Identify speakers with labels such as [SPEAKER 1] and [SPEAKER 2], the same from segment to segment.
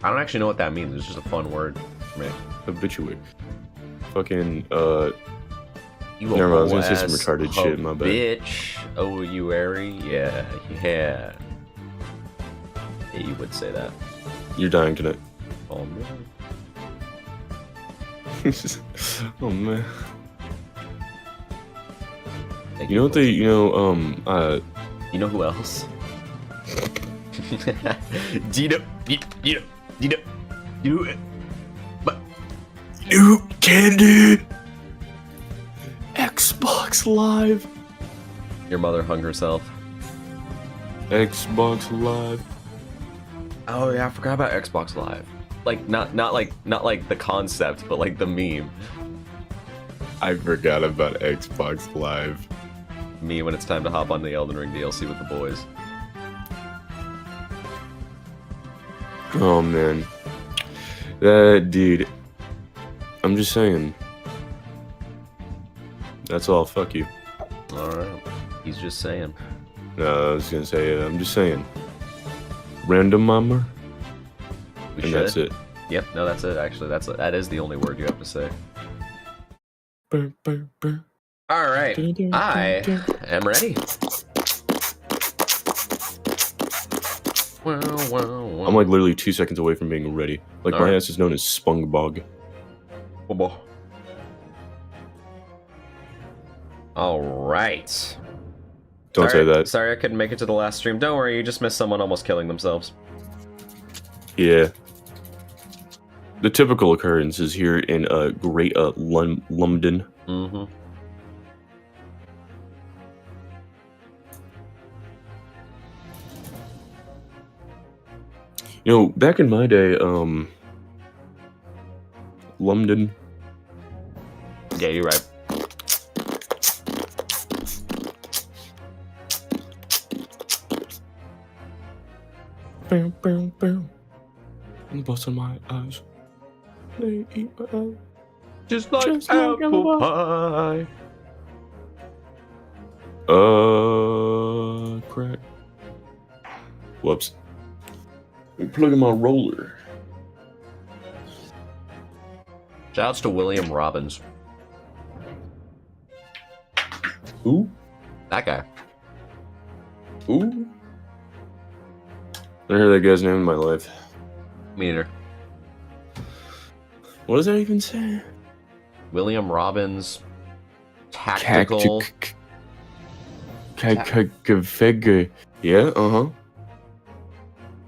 [SPEAKER 1] I don't actually know what that means. It's just a fun word for me.
[SPEAKER 2] Habituate. Fucking,
[SPEAKER 1] You
[SPEAKER 2] never mind, I was
[SPEAKER 1] whole
[SPEAKER 2] gonna say some
[SPEAKER 1] ass
[SPEAKER 2] retarded shit, my bad.
[SPEAKER 1] Bitch. Oh, you airy? Yeah. Yeah, you would say that.
[SPEAKER 2] You're dying tonight.
[SPEAKER 1] Oh, man.
[SPEAKER 2] Oh, man.
[SPEAKER 1] Thank
[SPEAKER 2] You know what they,
[SPEAKER 1] You know who else? Dino. But
[SPEAKER 2] New candy! Xbox Live!
[SPEAKER 1] your mother hung herself.
[SPEAKER 2] Xbox Live.
[SPEAKER 1] Oh yeah, I forgot about Xbox Live. Like not like the concept, but like the meme.
[SPEAKER 2] I forgot about Xbox Live.
[SPEAKER 1] Me when it's time to hop on the Elden Ring DLC with the boys.
[SPEAKER 2] Oh man. That dude. I'm just saying. That's all, fuck you.
[SPEAKER 1] Alright. He's just saying.
[SPEAKER 2] No, I was gonna say, I'm just saying. Random mama.
[SPEAKER 1] We
[SPEAKER 2] And
[SPEAKER 1] should.
[SPEAKER 2] that's it.
[SPEAKER 1] Yep, no, that's it actually. That is the only word you have to say. Alright. I am ready.
[SPEAKER 2] I'm like literally 2 seconds away from being ready. Like my ass is known as Spongebog.
[SPEAKER 1] Alright.
[SPEAKER 2] Don't say that.
[SPEAKER 1] Sorry I couldn't make it to the last stream. Don't worry, you just missed someone almost killing themselves.
[SPEAKER 2] Yeah. The typical occurrence is here in Great London.
[SPEAKER 1] Mm-hmm.
[SPEAKER 2] You know, back in my day, London.
[SPEAKER 1] Yeah, you're right.
[SPEAKER 2] Bam, bam, bam. I'm busting my eyes. They eat my eyes.
[SPEAKER 1] Just like apple pie.
[SPEAKER 2] Crack. Whoops. I'm plugging my roller.
[SPEAKER 1] Shouts to William Robbins.
[SPEAKER 2] Who?
[SPEAKER 1] That guy.
[SPEAKER 2] Who? I heard that guy's name in my life.
[SPEAKER 1] Me neither.
[SPEAKER 2] What does that even say?
[SPEAKER 1] William Robbins. Tactical.
[SPEAKER 2] Yeah, uh-huh.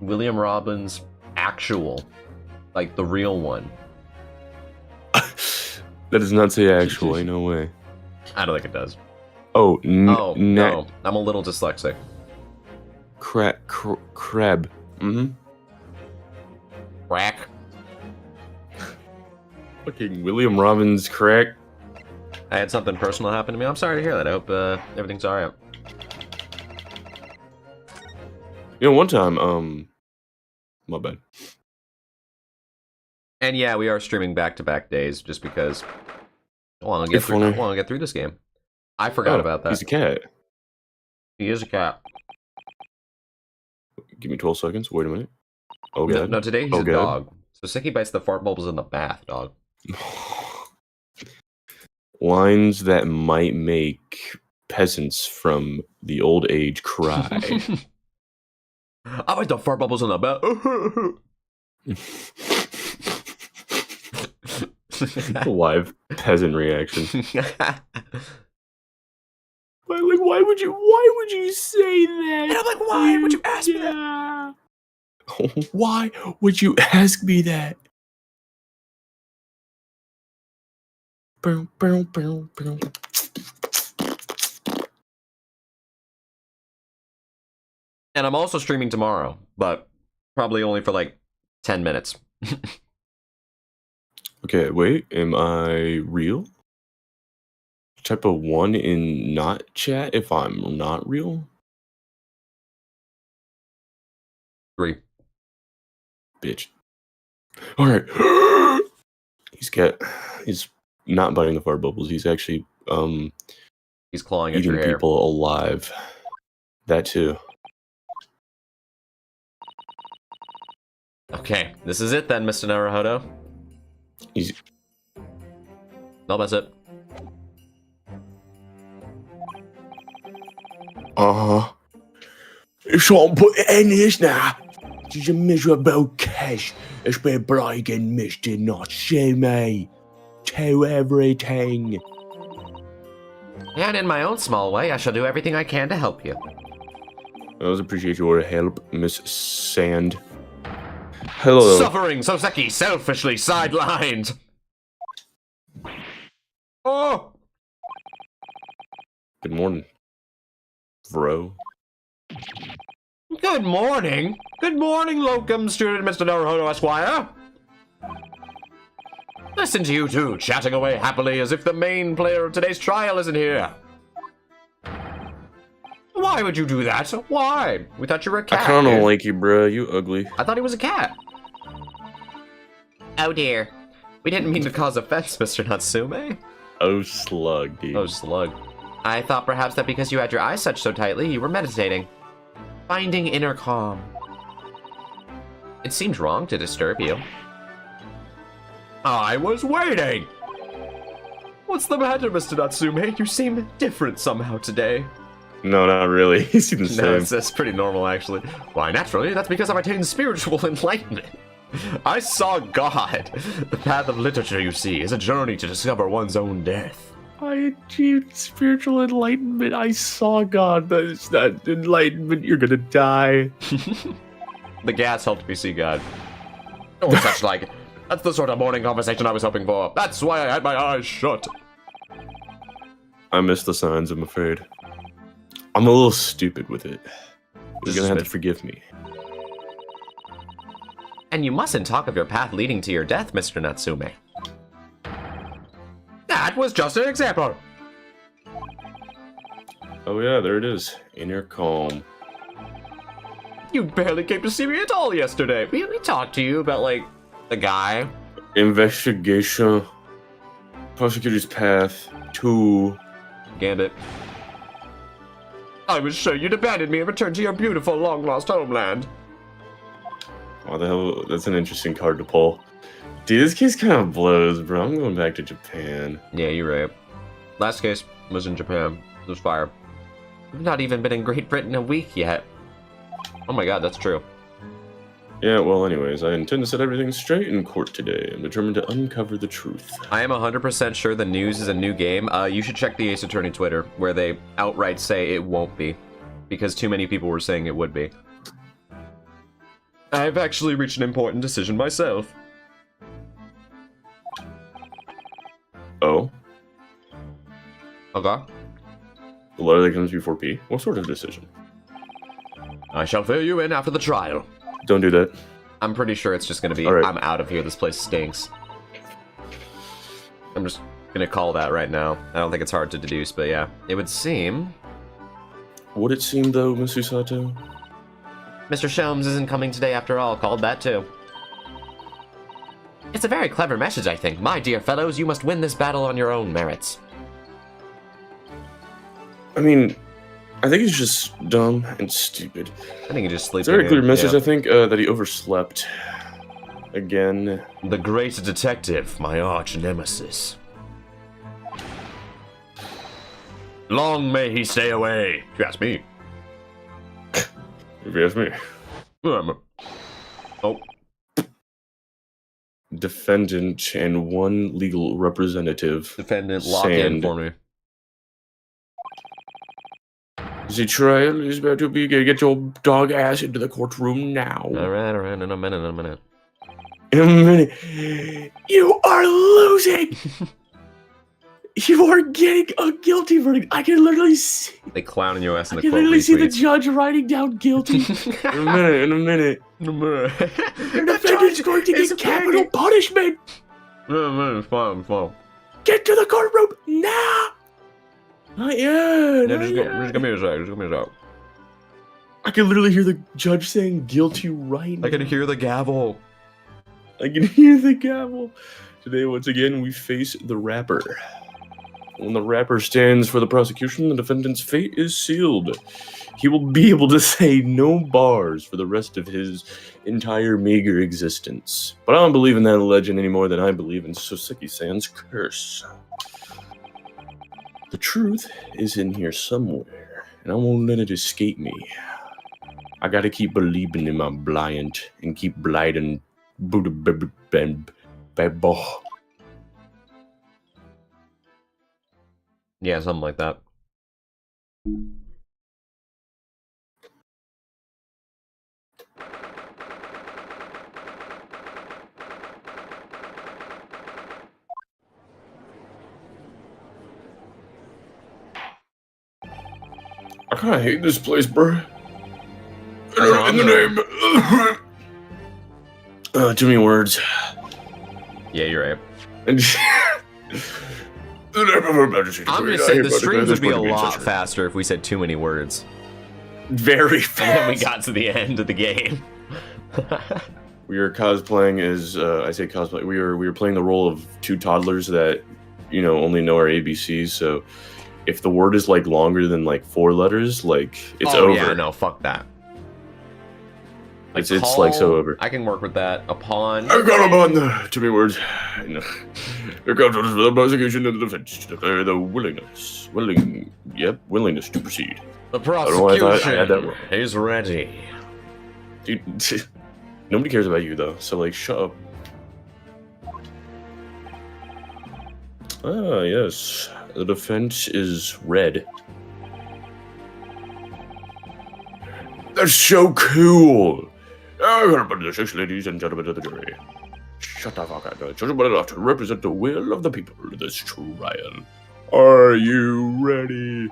[SPEAKER 1] William Robbins actual. Like the real one.
[SPEAKER 2] That does not say actual, ain't no way.
[SPEAKER 1] I don't think it does.
[SPEAKER 2] Oh,
[SPEAKER 1] no. I'm a little dyslexic.
[SPEAKER 2] Crab. Mm-hmm.
[SPEAKER 1] Crack.
[SPEAKER 2] Fucking William Robbins crack.
[SPEAKER 1] I had something personal happen to me. I'm sorry to hear that. I hope everything's alright.
[SPEAKER 2] You know, one time, my bad.
[SPEAKER 1] And yeah, we are streaming back-to-back days just because I want to get through this game. I forgot about that.
[SPEAKER 2] He's a cat.
[SPEAKER 1] He is a cat.
[SPEAKER 2] Give me 12 seconds. Wait a minute. Oh, God.
[SPEAKER 1] No, today he's a dog. So Sicky bites the fart bubbles in the bath, dog.
[SPEAKER 2] Lines that might make peasants from the old age cry.
[SPEAKER 1] I bite the fart bubbles in the bath.
[SPEAKER 2] Live peasant reaction. Why would you say that?
[SPEAKER 1] And I'm like, why would you ask me that?
[SPEAKER 2] Why would you ask me that?
[SPEAKER 1] And I'm also streaming tomorrow, but probably only for like 10 minutes.
[SPEAKER 2] Okay, wait, am I real? Type of 1 in not chat if I'm not real?
[SPEAKER 1] 3.
[SPEAKER 2] Bitch. Alright. He's not biting the fart bubbles, he's actually
[SPEAKER 1] he's clawing at
[SPEAKER 2] eating
[SPEAKER 1] your hair.
[SPEAKER 2] people alive. That too.
[SPEAKER 1] Okay, this is it then, Mr. Naruhodo.
[SPEAKER 2] Easy.
[SPEAKER 1] No, that's it.
[SPEAKER 2] Ich schaue på NS now. Diese miserable cash. Ich bin beleigen mich, do not shame me. To everything.
[SPEAKER 1] And in my own small way, I shall do everything I can to help you.
[SPEAKER 2] I always appreciate your help, Miss Sand. Hello.
[SPEAKER 1] Suffering Soseki selfishly sidelined. Oh!
[SPEAKER 2] Good morning, bro.
[SPEAKER 1] Good morning. Good morning, locum student Mr. Naruhodo Esquire. Listen to you two chatting away happily as if the main player of today's trial isn't here. Why would you do that? Why? We thought you were a cat.
[SPEAKER 2] I kinda don't like you, bro. You ugly.
[SPEAKER 1] I thought he was a cat. Oh dear. We didn't mean to cause offense, Mr. Natsume.
[SPEAKER 2] Oh, slug, dude.
[SPEAKER 1] Oh, slug. I thought perhaps that because you had your eyes such so tightly, you were meditating. Finding inner calm. It seemed wrong to disturb you. I was waiting! What's the matter, Mr. Natsume? You seem different somehow today.
[SPEAKER 2] No, not really. He seems the same.
[SPEAKER 1] No, it's pretty normal, actually. Why, naturally, that's because I've attained spiritual enlightenment. I saw God. The path of literature, you see, is a journey to discover one's own death.
[SPEAKER 2] I achieved spiritual enlightenment. I saw God. That's not enlightenment. You're gonna die.
[SPEAKER 1] The gas helped me see God. Or such like. That's the sort of morning conversation I was hoping for. That's why I had my eyes shut.
[SPEAKER 2] I missed the signs, I'm afraid. I'm a little stupid with it. You're gonna have to forgive me.
[SPEAKER 1] And you mustn't talk of your path leading to your death, Mr. Natsume. That was just an example.
[SPEAKER 2] Oh yeah, there it is. Inner calm.
[SPEAKER 1] You barely came to see me at all yesterday. We talked to you about, like, the guy.
[SPEAKER 2] Investigation. Prosecutor's path. 2.
[SPEAKER 1] Gambit. I was sure you'd abandon me and return to your beautiful, long-lost homeland.
[SPEAKER 2] Oh, the hell? That's an interesting card to pull. Dude, this case kind of blows, bro. I'm going back to Japan.
[SPEAKER 1] Yeah, you're right. Last case was in Japan. It was fire. We've not even been in Great Britain a week yet. Oh my god, that's true.
[SPEAKER 2] Yeah, well, anyways, I intend to set everything straight in court today. I'm determined to uncover the truth.
[SPEAKER 1] I am 100% sure the news is a new game. You should check the Ace Attorney Twitter, where they outright say it won't be. Because too many people were saying it would be. I've actually reached an important decision myself.
[SPEAKER 2] Oh?
[SPEAKER 1] Okay.
[SPEAKER 2] The letter that comes before P? What sort of decision?
[SPEAKER 1] I shall fill you in after the trial.
[SPEAKER 2] Don't do that.
[SPEAKER 1] I'm pretty sure it's just gonna be,
[SPEAKER 2] right.
[SPEAKER 1] I'm out of here, this place stinks. I'm just gonna call that right now. I don't think it's hard to deduce, but yeah. It would seem...
[SPEAKER 2] Would it seem, though, Miss Usato?
[SPEAKER 1] Mr. Sholmes isn't coming today after all, called that too. It's a very clever message, I think. My dear fellows, you must win this battle on your own merits.
[SPEAKER 2] I mean, I think he's just dumb and stupid.
[SPEAKER 1] I think he just sleeps.
[SPEAKER 2] It's a very clear message, I think, that he overslept. Again.
[SPEAKER 1] The great detective, my arch nemesis. Long may he stay away, if you ask me.
[SPEAKER 2] If you ask me.
[SPEAKER 1] Oh.
[SPEAKER 2] Defendant and 1 legal representative.
[SPEAKER 1] Defendant, lock in for me.
[SPEAKER 2] The trial is about to begin. Get your dog ass into the courtroom now.
[SPEAKER 1] Alright, in a minute.
[SPEAKER 2] In a minute. You are losing! You are getting a guilty verdict. I can literally see.
[SPEAKER 1] They clowning your ass in the
[SPEAKER 2] I can literally see the judge writing down guilty. In a minute.
[SPEAKER 1] The
[SPEAKER 2] defendant's going to get capital punishment.
[SPEAKER 1] Fine.
[SPEAKER 2] Get to the courtroom now. Not yet.
[SPEAKER 1] Just give me a sec.
[SPEAKER 2] I can literally hear the judge saying guilty right now.
[SPEAKER 1] I can hear the gavel.
[SPEAKER 2] I can hear the gavel. Today, once again, we face the rapper. When the rapper stands for the prosecution, the defendant's fate is sealed. He will be able to say no bars for the rest of his entire meager existence. But I don't believe in that legend any more than I believe in Soseki-san's curse. The truth is in here somewhere, and I won't let it escape me. I gotta keep believing in my blind and keep blinding.
[SPEAKER 1] Yeah, something like that.
[SPEAKER 2] I kinda hate this place, bro. In the name. Too many words.
[SPEAKER 1] Yeah, you're right.
[SPEAKER 2] I'm just
[SPEAKER 1] saying the streams would be a lot faster if we said too many words.
[SPEAKER 2] Very fast.
[SPEAKER 1] And then we got to the end of the game.
[SPEAKER 2] We were cosplaying as I say cosplay. We were playing the role of two toddlers that only know our ABCs. So if the word is like longer than like 4 letters, like it's over.
[SPEAKER 1] Yeah, no, fuck that.
[SPEAKER 2] It's like so over.
[SPEAKER 1] I can work with that. Upon.
[SPEAKER 2] I got upon the too many words. No. Here comes the prosecution and the defense to declare the willingness to proceed.
[SPEAKER 1] The prosecution
[SPEAKER 2] I had that wrong.
[SPEAKER 1] is ready.
[SPEAKER 2] Dude, nobody cares about you though. So like, shut up. Ah, yes. The defense is red. That's so cool. Ladies and gentlemen of the jury, shut the fuck up. The judgment enough to represent the will of the people in this trial. Are you ready?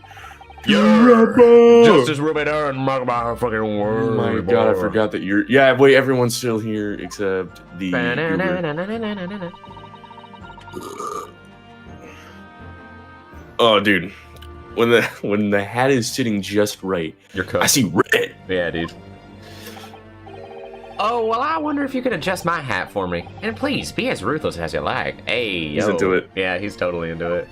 [SPEAKER 1] Justice Ruben and my fucking word.
[SPEAKER 2] Oh my god, I forgot that you're. Yeah, wait, everyone's still here except the. Oh, dude. When the hat is sitting just right,
[SPEAKER 1] you're cooked.
[SPEAKER 2] I see red.
[SPEAKER 1] Yeah, dude. Oh, well, I wonder if you could adjust my hat for me. And please, be as ruthless as you like. Hey, yo.
[SPEAKER 2] He's into it.
[SPEAKER 1] Yeah, he's totally into it.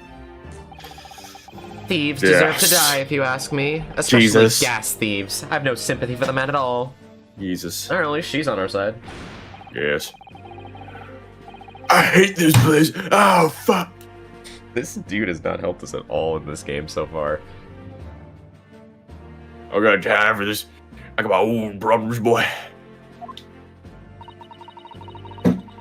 [SPEAKER 1] Thieves deserve to die, if you ask me. Especially gas thieves. I have no sympathy for the man at all.
[SPEAKER 2] Jesus.
[SPEAKER 1] Or at least she's on our side.
[SPEAKER 2] Yes. I hate this place. Oh, fuck.
[SPEAKER 1] This dude has not helped us at all in this game so far.
[SPEAKER 2] I got time for this. I got my own problems, boy.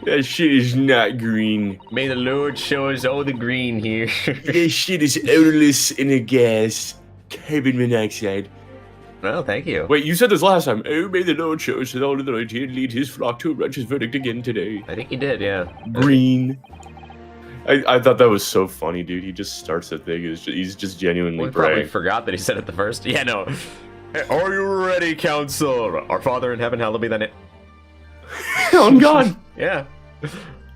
[SPEAKER 2] That shit is not green.
[SPEAKER 1] May the Lord show us all the green here.
[SPEAKER 2] That shit is odorless in a gas. Carbon monoxide.
[SPEAKER 1] Well, thank you.
[SPEAKER 2] Wait, you said this last time. Oh, may the Lord show us that all the right here lead his flock to a righteous verdict again today.
[SPEAKER 1] I think he did, yeah.
[SPEAKER 2] Green. I thought that was so funny, dude. He just starts the thing. He's just genuinely
[SPEAKER 1] bragging. Probably forgot that he said it the first. Yeah, no. Hey, are you ready, counsel? Our Father in heaven, hallowed be thy name.
[SPEAKER 2] I'm gone.
[SPEAKER 1] Yeah.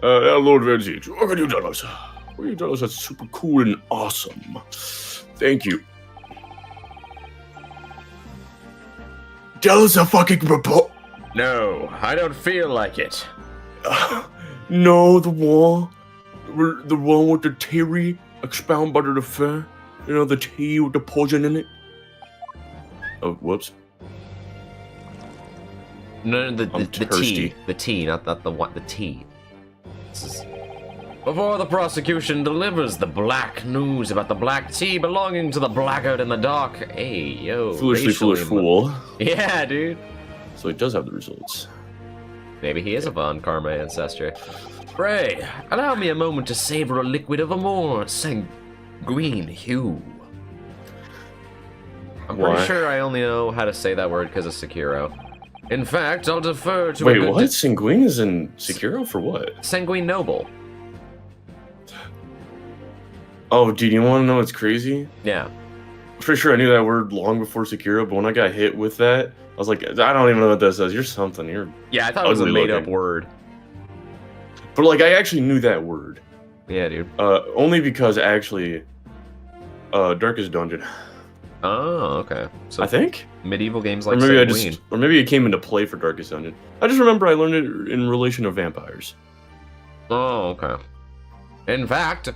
[SPEAKER 2] Lord Verzic, what can you tell us? What can you tell us that's super cool and awesome? Thank you. Tell us a fucking report.
[SPEAKER 1] No, I don't feel like it.
[SPEAKER 2] No, the one with the theory expound by the affair. You know, the tea with the poison in it. Oh, whoops.
[SPEAKER 1] No, the tea. The tea, not the what, the tea. Before the prosecution delivers the black news about the black tea belonging to the blackguard in the dark. Hey, yo.
[SPEAKER 2] Foolishly foolish fool.
[SPEAKER 1] Yeah, dude.
[SPEAKER 2] So he does have the results.
[SPEAKER 1] Maybe he is a Von Karma ancestor. Pray, allow me a moment to savor a liquid of a more sanguine hue. I'm pretty sure I only know how to say that word because of Sekiro. In fact, I'll defer to.
[SPEAKER 2] Wait, what? Sanguine is in Sekiro for what?
[SPEAKER 1] Sanguine noble.
[SPEAKER 2] Oh, dude, you want to know what's crazy?
[SPEAKER 1] Yeah.
[SPEAKER 2] I'm pretty sure I knew that word long before Sekiro, but when I got hit with that, I was like, I don't even know what that says. You're something.
[SPEAKER 1] Yeah, I thought it was a made-up word.
[SPEAKER 2] But like, I actually knew that word.
[SPEAKER 1] Yeah, dude.
[SPEAKER 2] Only because actually, Darkest Dungeon.
[SPEAKER 1] Oh, okay. So
[SPEAKER 2] I think
[SPEAKER 1] medieval games like
[SPEAKER 2] Sanguine. Or maybe it came into play for Darkest Dungeon. I just remember I learned it in relation to vampires.
[SPEAKER 1] Oh, okay. In fact,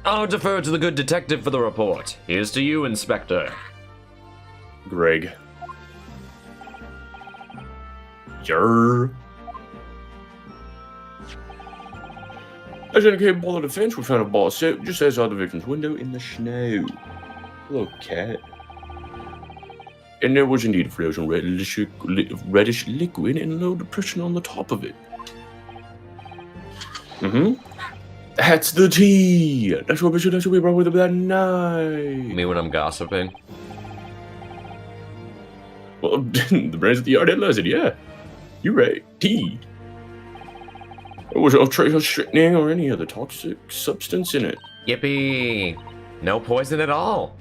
[SPEAKER 1] I'll defer to the good detective for the report. Here's to you, Inspector.
[SPEAKER 2] Greg. Yer. As indicated by the defense, we found a ball set just outside the victim's window in the snow. Hello, cat. And there was indeed a frozen reddish liquid and low depression on the top of it. That's the tea. That's what we brought with us that night.
[SPEAKER 1] Me when I'm gossiping.
[SPEAKER 2] Well, the brains of the yard headlines said, yeah. You're right. Tea. There was no trace of strychnine or any other toxic substance in it.
[SPEAKER 1] Yippee! No poison at all.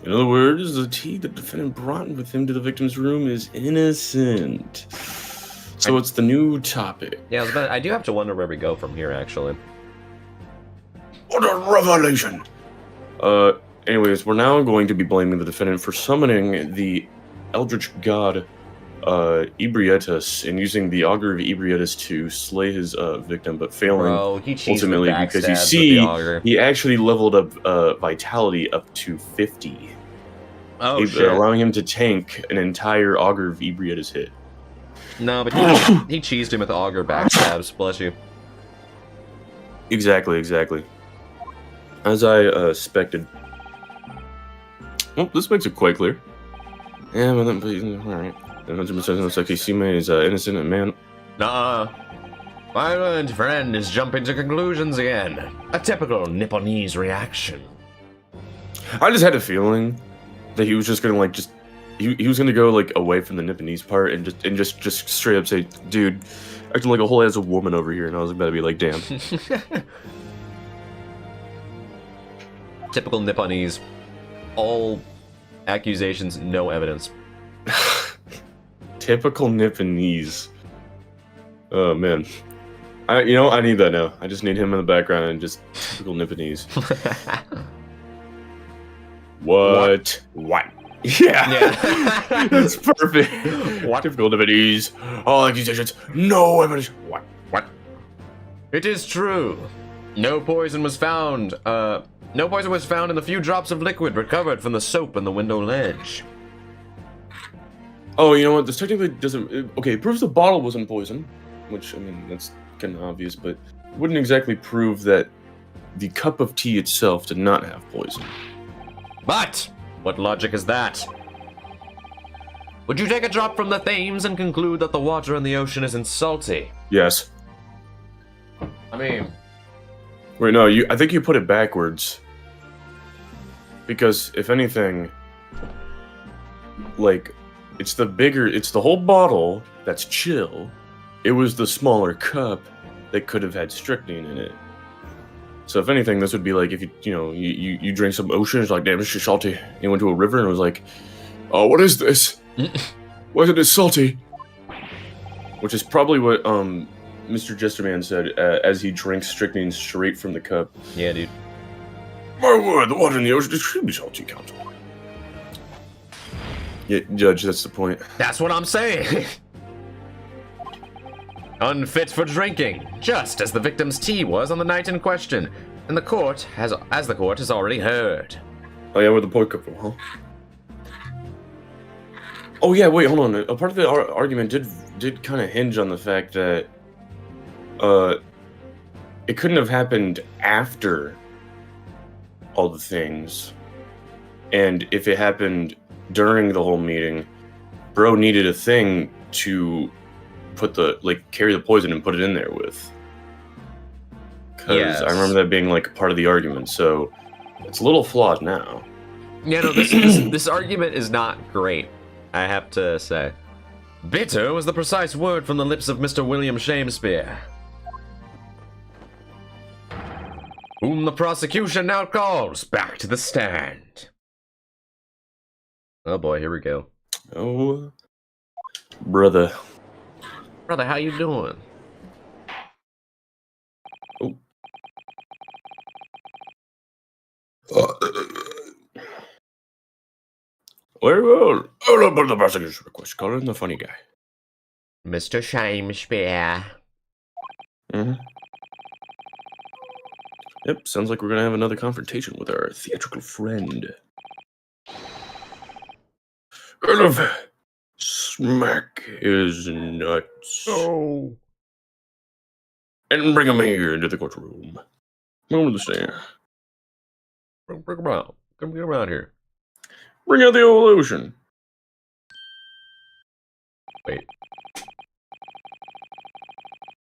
[SPEAKER 2] In other words, the tea the defendant brought with him to the victim's room is innocent. So it's the new topic.
[SPEAKER 1] Yeah, I do have to wonder where we go from here, actually.
[SPEAKER 2] What a revelation! Anyways, we're now going to be blaming the defendant for summoning the eldritch god, Ebrietas, and using the augur of Ebrietas to slay his victim, but failing
[SPEAKER 1] He
[SPEAKER 2] ultimately because you see, he actually leveled up vitality up to 50.
[SPEAKER 1] Oh, shit.
[SPEAKER 2] Allowing him to tank an entire augur of Ebrietas hit.
[SPEAKER 1] No, but he cheesed him with augur backstabs, bless you.
[SPEAKER 2] Exactly. As I expected. Well, this makes it quite clear. Yeah, but then, alright. 100% looks like Isime is innocent and man.
[SPEAKER 1] Nuh-uh. My learned friend is jumping to conclusions again. A typical Nipponese reaction.
[SPEAKER 2] I just had a feeling that he was just gonna like he was gonna go like away from the Nipponese part and just straight up say, dude, acting like a whole ass woman over here, and I was about to be like, damn.
[SPEAKER 1] Typical Nipponese. All accusations, no evidence.
[SPEAKER 2] Typical Nipponese. Oh man. I need that now. I just need him in the background and just typical Nipponese. What? Yeah. That's perfect.
[SPEAKER 1] What?
[SPEAKER 2] Typical Nipponese. All accusations, no evidence. What?
[SPEAKER 1] It is true. No poison was found. No poison was found in the few drops of liquid recovered from the soap in the window ledge.
[SPEAKER 2] Oh, you know what? This technically doesn't... Okay, it proves the bottle wasn't poison, which, I mean, that's kind of obvious, but it wouldn't exactly prove that the cup of tea itself did not have poison.
[SPEAKER 1] But what logic is that? Would you take a drop from the Thames and conclude that the water in the ocean isn't salty?
[SPEAKER 2] Yes.
[SPEAKER 1] I mean...
[SPEAKER 2] Wait, no, I think you put it backwards. Because, if anything, like, it's the whole bottle that's chill. It was the smaller cup that could have had strychnine in it. So if anything, this would be like if you drink some ocean, it's like, damn, it's just salty. And you went to a river and it was like, oh, what is this? Why is it salty? Which is probably what Mr. Jesterman said as he drinks strychnine straight from the cup.
[SPEAKER 1] Yeah, dude.
[SPEAKER 2] My word, the water in the ocean is extremely salty, Count. Yeah, Judge, that's the point.
[SPEAKER 1] That's what I'm saying. Unfit for drinking, just as the victim's tea was on the night in question, and the court has already heard.
[SPEAKER 2] Oh yeah, where'd the point come from, huh? Oh yeah, wait, hold on. A part of the argument did kind of hinge on the fact that it couldn't have happened after all the things, and if it happened during the whole meeting, bro needed a thing to put carry the poison and put it in there with. Because
[SPEAKER 1] yes.
[SPEAKER 2] I remember that being like part of the argument, so it's a little flawed now.
[SPEAKER 1] Yeah, no, this argument is not great, I have to say. Bitter was the precise word from the lips of Mr. William Shakespeare, whom the prosecution now calls back to the stand. Oh boy, here we go.
[SPEAKER 2] Oh, brother.
[SPEAKER 1] Brother, how you doing?
[SPEAKER 2] Oh. Very well. All about the prosecution request. Call in the funny guy.
[SPEAKER 1] Mr. Shakespeare.
[SPEAKER 2] Mm-hmm. Yep, sounds like we're gonna have another confrontation with our theatrical friend. Smack his nuts.
[SPEAKER 1] Oh.
[SPEAKER 2] And bring him here into the courtroom. Over the stand.
[SPEAKER 1] Bring him out. Come get him out here.
[SPEAKER 2] Bring out the old ocean.
[SPEAKER 1] Wait.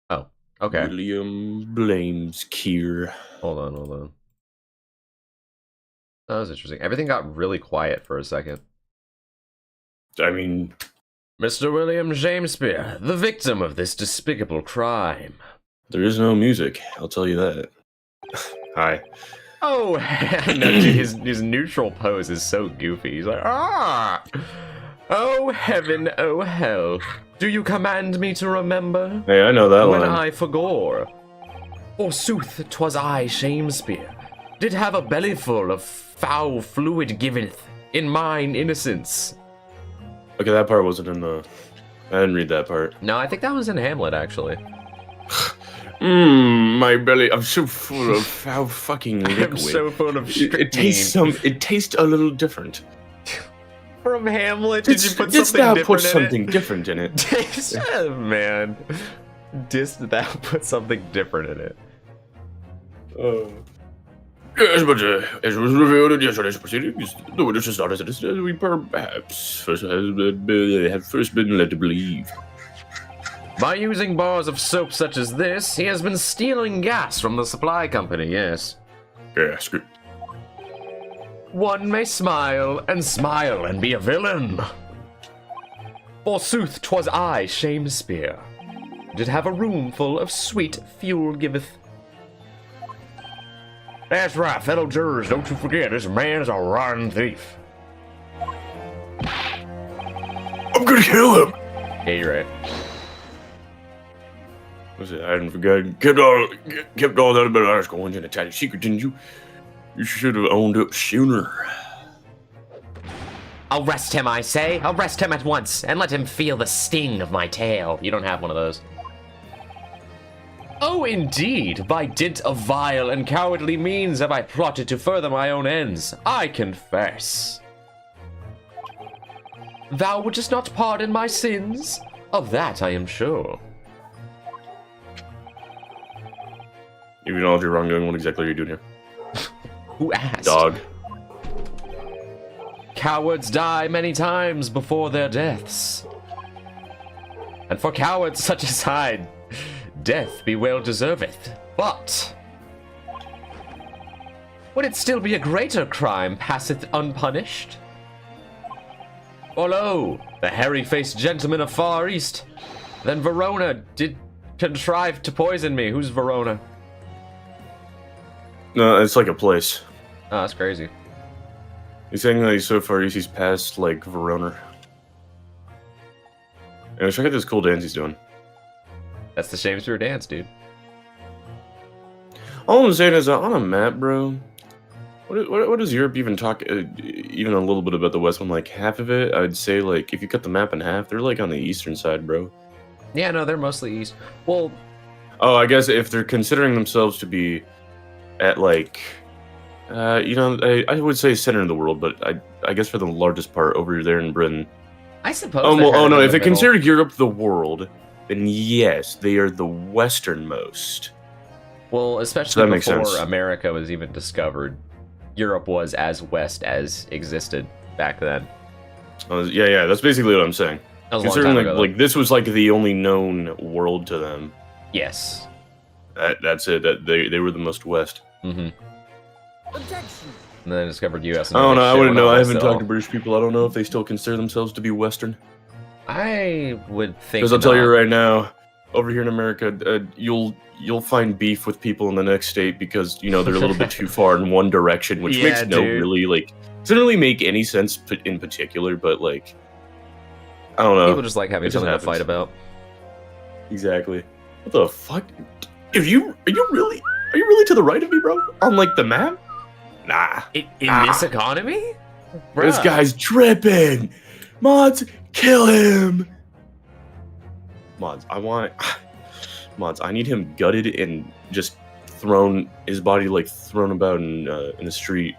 [SPEAKER 1] Oh, okay.
[SPEAKER 2] William blames Keir.
[SPEAKER 1] Hold on. That was interesting. Everything got really quiet for a second.
[SPEAKER 2] I mean...
[SPEAKER 1] Mr. William Shakespeare, the victim of this despicable crime.
[SPEAKER 2] There is no music, I'll tell you that. Hi.
[SPEAKER 1] Oh, no, dude, his neutral pose is so goofy. He's like, ah! Oh, heaven, oh, hell. Do you command me to remember?
[SPEAKER 2] Hey, I know that
[SPEAKER 1] when
[SPEAKER 2] line.
[SPEAKER 1] I forgore. Forsooth, 'twas I, Shakespeare, did have a bellyful of foul fluid giveth in mine innocence.
[SPEAKER 2] Okay, that part wasn't in the... I didn't read that part.
[SPEAKER 1] No, I think that was in Hamlet, actually.
[SPEAKER 2] My belly, I'm so full of foul fucking liquid.
[SPEAKER 1] I'm so full of
[SPEAKER 2] it tastes a little different.
[SPEAKER 1] From Hamlet, did you put
[SPEAKER 2] Didst
[SPEAKER 1] something
[SPEAKER 2] thou
[SPEAKER 1] different
[SPEAKER 2] put
[SPEAKER 1] in
[SPEAKER 2] something
[SPEAKER 1] it?
[SPEAKER 2] different in it?
[SPEAKER 1] Oh, man. Didst thou put something different in it?
[SPEAKER 2] Yes, but as was revealed in yesterday's proceedings, the witness is not as innocent as we perhaps had first been led to believe.
[SPEAKER 1] By using bars of soap such as this, he has been stealing gas from the supply company, yes.
[SPEAKER 2] Yes, good.
[SPEAKER 1] One may smile and be a villain. Forsooth, 'twas I, Shakespeare, did have a room full of sweet fuel giveth. That's right, fellow jurors, don't you forget, this man is a rotten thief.
[SPEAKER 2] I'm gonna kill him!
[SPEAKER 1] Yeah, you're right.
[SPEAKER 2] Was it? I hadn't forgotten. Kept all that about ours going in a tiny secret, didn't you? You should have owned up sooner.
[SPEAKER 1] Arrest him, I say. Arrest him at once, and let him feel the sting of my tail. You don't have one of those. Oh, indeed. By dint of vile and cowardly means have I plotted to further my own ends. I confess. Thou wouldst not pardon my sins? Of that I am sure.
[SPEAKER 2] If you know if you're wrongdoing, what exactly are you doing here?
[SPEAKER 1] Who asked?
[SPEAKER 2] Dog.
[SPEAKER 1] Cowards die many times before their deaths. And for cowards such as I, death be well deserveth. But would it still be a greater crime passeth unpunished? For lo, the hairy-faced gentleman of Far East, then Verona did contrive to poison me. Who's Verona?
[SPEAKER 2] No, it's like a place.
[SPEAKER 1] Oh, that's crazy.
[SPEAKER 2] He's saying that he's so far east, he's past, like, Verona. Anyway, check out this cool dance he's doing.
[SPEAKER 1] That's the Shakespeare dance, dude.
[SPEAKER 2] All I'm saying is, on a map, bro, what does Europe even talk, even a little bit about the West one? Like, half of it, I'd say, like, if you cut the map in half, they're, like, on the eastern side, bro.
[SPEAKER 1] Yeah, no, they're mostly east. Well...
[SPEAKER 2] Oh, I guess if they're considering themselves to be at, like... you know, I would say center of the world, but I guess for the largest part over there in Britain.
[SPEAKER 1] I suppose.
[SPEAKER 2] Oh no! If they consider Europe the world, then yes, they are the westernmost.
[SPEAKER 1] Well, especially before America was even discovered, Europe was as west as existed back then.
[SPEAKER 2] Yeah, that's basically what I'm saying. Considering like this was like the only known world to them.
[SPEAKER 1] Yes.
[SPEAKER 2] That's it. That they were the most west.
[SPEAKER 1] Mm-hmm. Objection. And then discovered U.S.
[SPEAKER 2] I don't know. I wouldn't know. I haven't talked to British people. I don't know if they still consider themselves to be Western.
[SPEAKER 1] I would think.
[SPEAKER 2] Because I'll tell you right now, over here in America, you'll find beef with people in the next state because you know they're a little bit too far in one direction, which makes no really like doesn't really make any sense in particular. But like, I don't know.
[SPEAKER 1] People just like having something to fight about.
[SPEAKER 2] Exactly. What the fuck? Are you really to the right of me, bro? On like the map? Nah.
[SPEAKER 1] In this economy? Bruh.
[SPEAKER 2] This guy's tripping. Mods, kill him. Mods, mods, I need him gutted and just thrown, his body like thrown about in the street.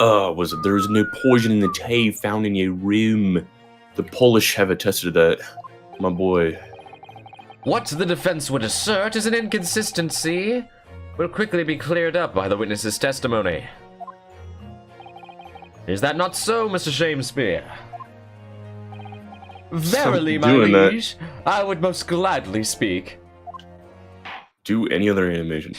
[SPEAKER 2] Was it? There is no poison in the tea found in your room. The Polish have attested to that, my boy.
[SPEAKER 1] What the defense would assert is an inconsistency will quickly be cleared up by the witness's testimony. Is that not so, Mr. Shakespeare? Verily, my liege, I would most gladly speak.
[SPEAKER 2] Do any other animation.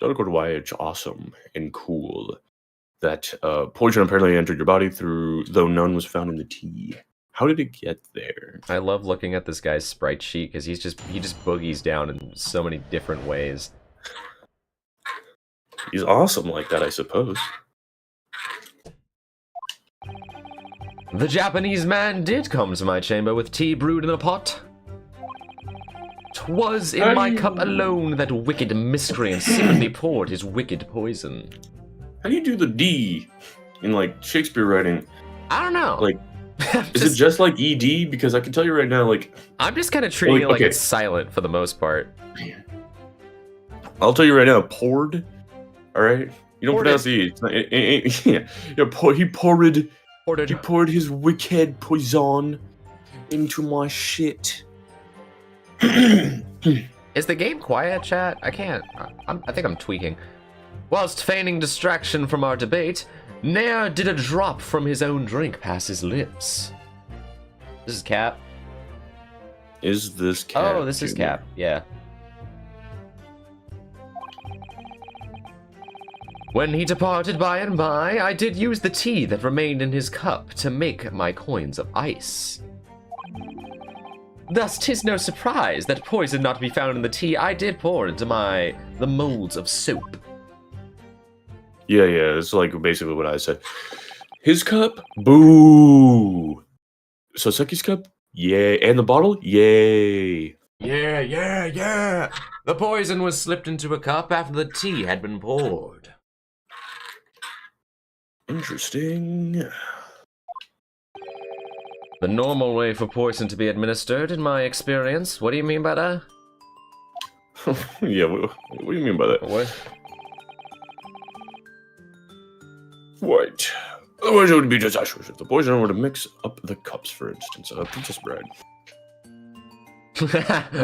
[SPEAKER 2] Don't why it's awesome and cool that poison apparently entered your body through, though none was found in the tea. How did it get there?
[SPEAKER 1] I love looking at this guy's sprite sheet because he just boogies down in so many different ways.
[SPEAKER 2] He's awesome like that, I suppose.
[SPEAKER 1] The Japanese man did come to my chamber with tea brewed in a pot. 'Twas in my cup alone that wicked miscreant secretly poured his wicked poison.
[SPEAKER 2] How do you do the D in, like, Shakespeare writing?
[SPEAKER 1] I don't know.
[SPEAKER 2] Like, is it just like ED? Because I can tell you right now, like...
[SPEAKER 1] I'm just kind of treating it like it's silent for the most part.
[SPEAKER 2] I'll tell you right now, poured, alright? You don't pronounce the E. It's not, he poured his wicked poison into my shit.
[SPEAKER 1] Is the game quiet, chat? I can't. I think I'm tweaking. Whilst feigning distraction from our debate, ne'er did a drop from his own drink pass his lips. This is Cap.
[SPEAKER 2] Is this Cap?
[SPEAKER 1] Oh, this is Cap, yeah. When he departed by and by, I did use the tea that remained in his cup to make my coins of ice. Thus, 'tis no surprise that poison not to be found in the tea I did pour into the molds of soap.
[SPEAKER 2] Yeah, it's like basically what I said. His cup? Boo! Soseki's cup? Yay. And the bottle? Yay.
[SPEAKER 1] Yeah. The poison was slipped into a cup after the tea had been poured.
[SPEAKER 2] Interesting.
[SPEAKER 1] The normal way for poison to be administered, in my experience. What do you mean by that?
[SPEAKER 2] Yeah, what do you mean by that?
[SPEAKER 1] What?
[SPEAKER 2] What? Otherwise, it would be disastrous if the poison were to mix up the cups, for instance. Princess Bride.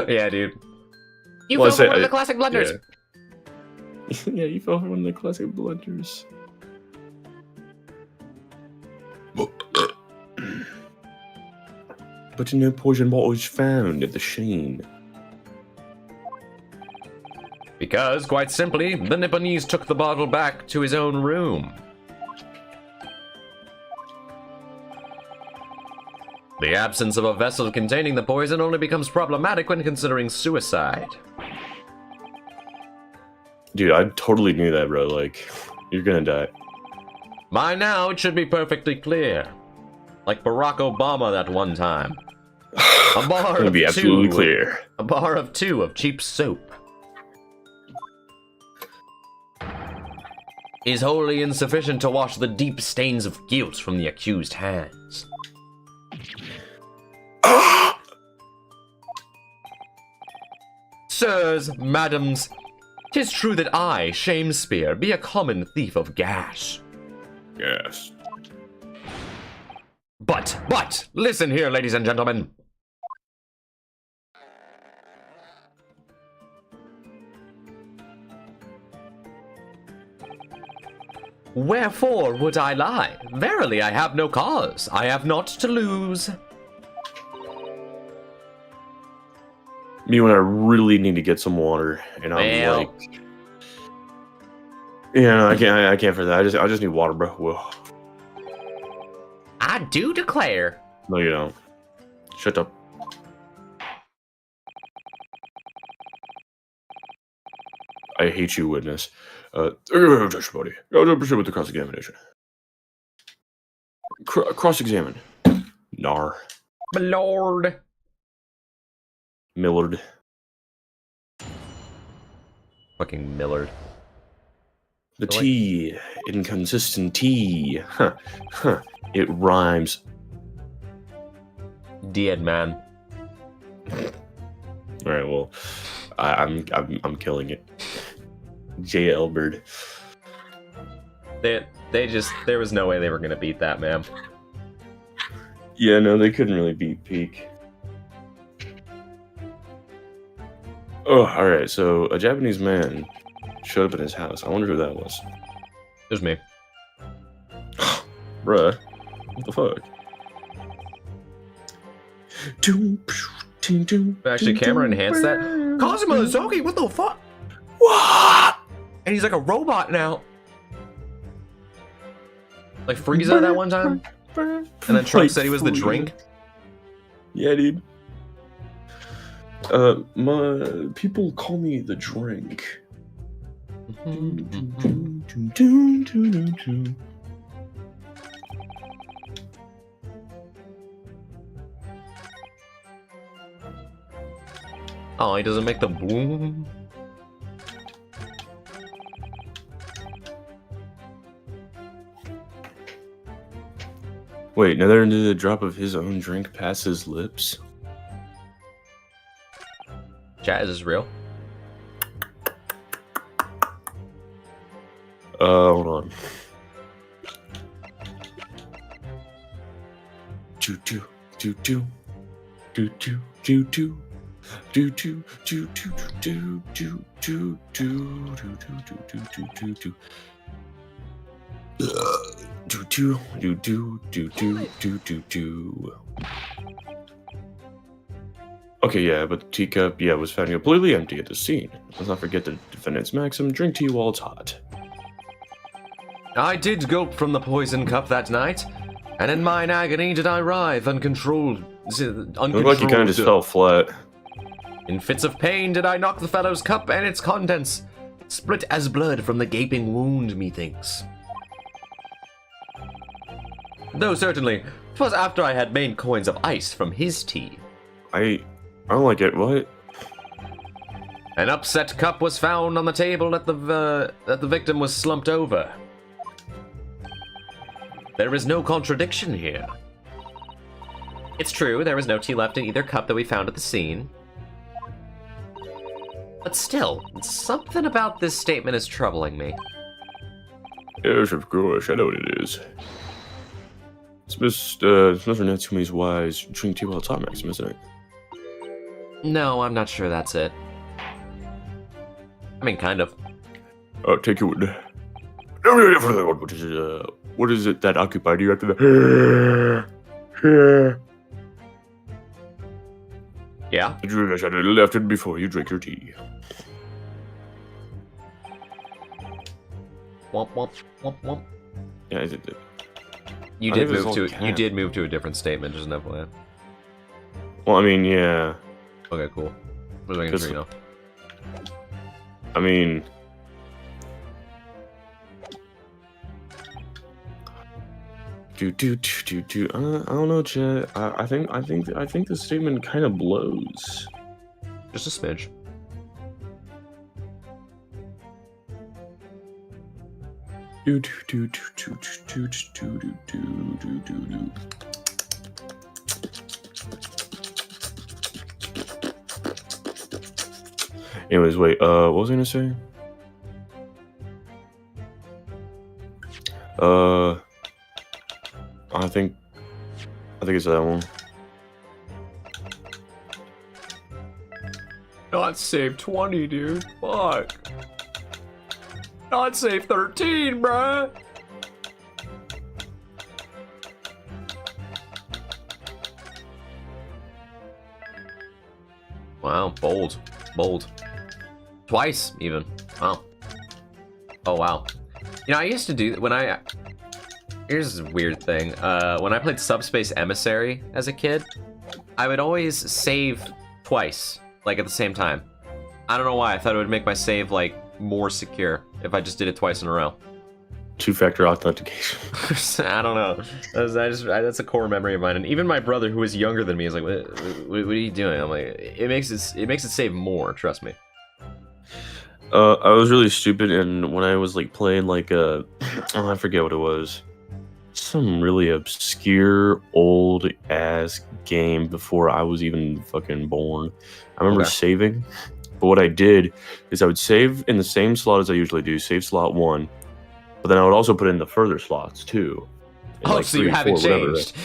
[SPEAKER 1] Yeah, dude. You fell for one of the classic blunders.
[SPEAKER 2] Yeah, you fell for one of the classic blunders. But no poison bottle is found at the Sheen.
[SPEAKER 1] Because, quite simply, the Nipponese took the bottle back to his own room. The absence of a vessel containing the poison only becomes problematic when considering suicide.
[SPEAKER 2] Dude, I totally knew that, bro. Like, you're gonna die.
[SPEAKER 1] By now, it should be perfectly clear. Like Barack Obama that one time. A bar
[SPEAKER 2] It'll be absolutely clear.
[SPEAKER 1] A bar of 2 of cheap soap is wholly insufficient to wash the deep stains of guilt from the accused hands. Sirs, madams, 'tis true that I, Shakespeare, be a common thief of gas.
[SPEAKER 2] Yes.
[SPEAKER 1] But, listen here, ladies and gentlemen. Wherefore would I lie? Verily, I have no cause. I have naught to lose.
[SPEAKER 2] Me when I really need to get some water, and I'm like, yeah, I can't for that. I just need water, bro. Whoa.
[SPEAKER 1] I do declare.
[SPEAKER 2] No, you don't. Shut up. I hate you, witness. Just buddy. I'll proceed with the cross-examination. Cross-examine. Nar.
[SPEAKER 1] My lord.
[SPEAKER 2] Millard.
[SPEAKER 1] Fucking Millard.
[SPEAKER 2] The T, inconsistent T. Huh. Huh. It rhymes.
[SPEAKER 1] Dead man.
[SPEAKER 2] All right, well, I'm killing it. J. Elbert.
[SPEAKER 1] They just, there was no way they were gonna beat that, man.
[SPEAKER 2] Yeah, no, they couldn't really beat Peak. Oh, all right. So a Japanese man showed up at his house. I wonder who that was.
[SPEAKER 1] It was me.
[SPEAKER 2] Bruh, what the fuck?
[SPEAKER 1] Actually, camera enhanced that. Kazuma Zoki, what the fuck?
[SPEAKER 2] What?
[SPEAKER 1] And he's like a robot now. Like Frieza that one time. And then Trunks said he was the drink.
[SPEAKER 2] Yeah, dude. My people call me the drink.
[SPEAKER 1] Oh, he doesn't make the boom.
[SPEAKER 2] Wait, Nether did a drop of his own drink past his lips?
[SPEAKER 1] Chat, is this real?
[SPEAKER 2] Hold on. Do do do do do do do do. Do do do do do do do do do do do do do. Do do do do do do do do do. Okay, yeah, but the teacup, yeah, was found completely empty at the scene. Let's not forget the defendant's maxim: drink tea while it's hot.
[SPEAKER 1] I did gulp from the poison cup that night, and in mine agony did I writhe uncontrolled.
[SPEAKER 2] Looked like you kind of just fell flat.
[SPEAKER 1] In fits of pain did I knock the fellow's cup and its contents, split as blood from the gaping wound, methinks. Though certainly, 'twas after I had made coins of ice from his tea.
[SPEAKER 2] I don't like it. What?
[SPEAKER 1] An upset cup was found on the table that the victim was slumped over. There is no contradiction here. It's true, there was no tea left in either cup that we found at the scene. But still, something about this statement is troubling me.
[SPEAKER 2] Yes, of course, I know what it is. It's Mr. Natsumi's wise drink tea while it's hot maxim, isn't it?
[SPEAKER 1] No, I'm not sure that's it. I mean, kind of.
[SPEAKER 2] Take your word. What is it that occupied you after the...
[SPEAKER 1] Yeah?
[SPEAKER 2] I should have left it before you drink your tea.
[SPEAKER 1] Womp womp womp womp.
[SPEAKER 2] Yeah, I did.
[SPEAKER 1] You did move to a different statement, just an FYI.
[SPEAKER 2] Well, I mean, yeah.
[SPEAKER 1] Okay, cool. What are making sure you know?
[SPEAKER 2] I mean, I don't know, Chet. I think the statement kind of blows.
[SPEAKER 1] Just a smidge.
[SPEAKER 2] Anyways, wait. What was I gonna say? I think it's that one.
[SPEAKER 1] Not save 20, dude. Fuck. Not save 13, bruh. Wow, bold. Bold. Twice, even. Wow. Oh, wow. You know, I used to do... Here's a weird thing. When I played Subspace Emissary as a kid, I would always save twice, like at the same time. I don't know why. I thought it would make my save, like, more secure if I just did it twice in a row.
[SPEAKER 2] Two-factor authentication.
[SPEAKER 1] I don't know. That's a core memory of mine. And even my brother, who was younger than me, is like, "What are you doing?" I'm like, "It makes it save more. Trust me."
[SPEAKER 2] I was really stupid, and when I was like playing like I forget what it was, some really obscure old ass game before I was even fucking born. I remember
[SPEAKER 1] Okay.
[SPEAKER 2] saving, but what I did is I would save in the same slot as I usually do, save slot 1, but then I would also put in the further slots too. In,
[SPEAKER 1] Oh,
[SPEAKER 2] like
[SPEAKER 1] so
[SPEAKER 2] 3,
[SPEAKER 1] you haven't
[SPEAKER 2] 4, whatever.
[SPEAKER 1] changed.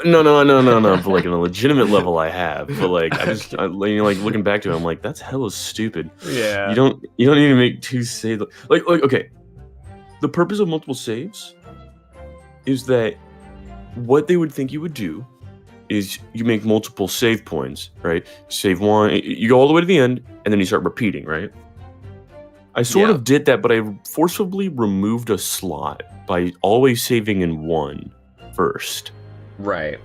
[SPEAKER 2] No. But like on a legitimate level, I have. But like like looking back to it, I'm like, that's hella stupid.
[SPEAKER 1] Yeah.
[SPEAKER 2] You don't need to make 2 saves. Like okay, the purpose of multiple saves is that what they would think you would do is you make multiple save points, right? Save 1, you go all the way to the end, and then you start repeating, right? I sort of did that, but I forcibly removed a slot by always saving in 1 first.
[SPEAKER 1] Right.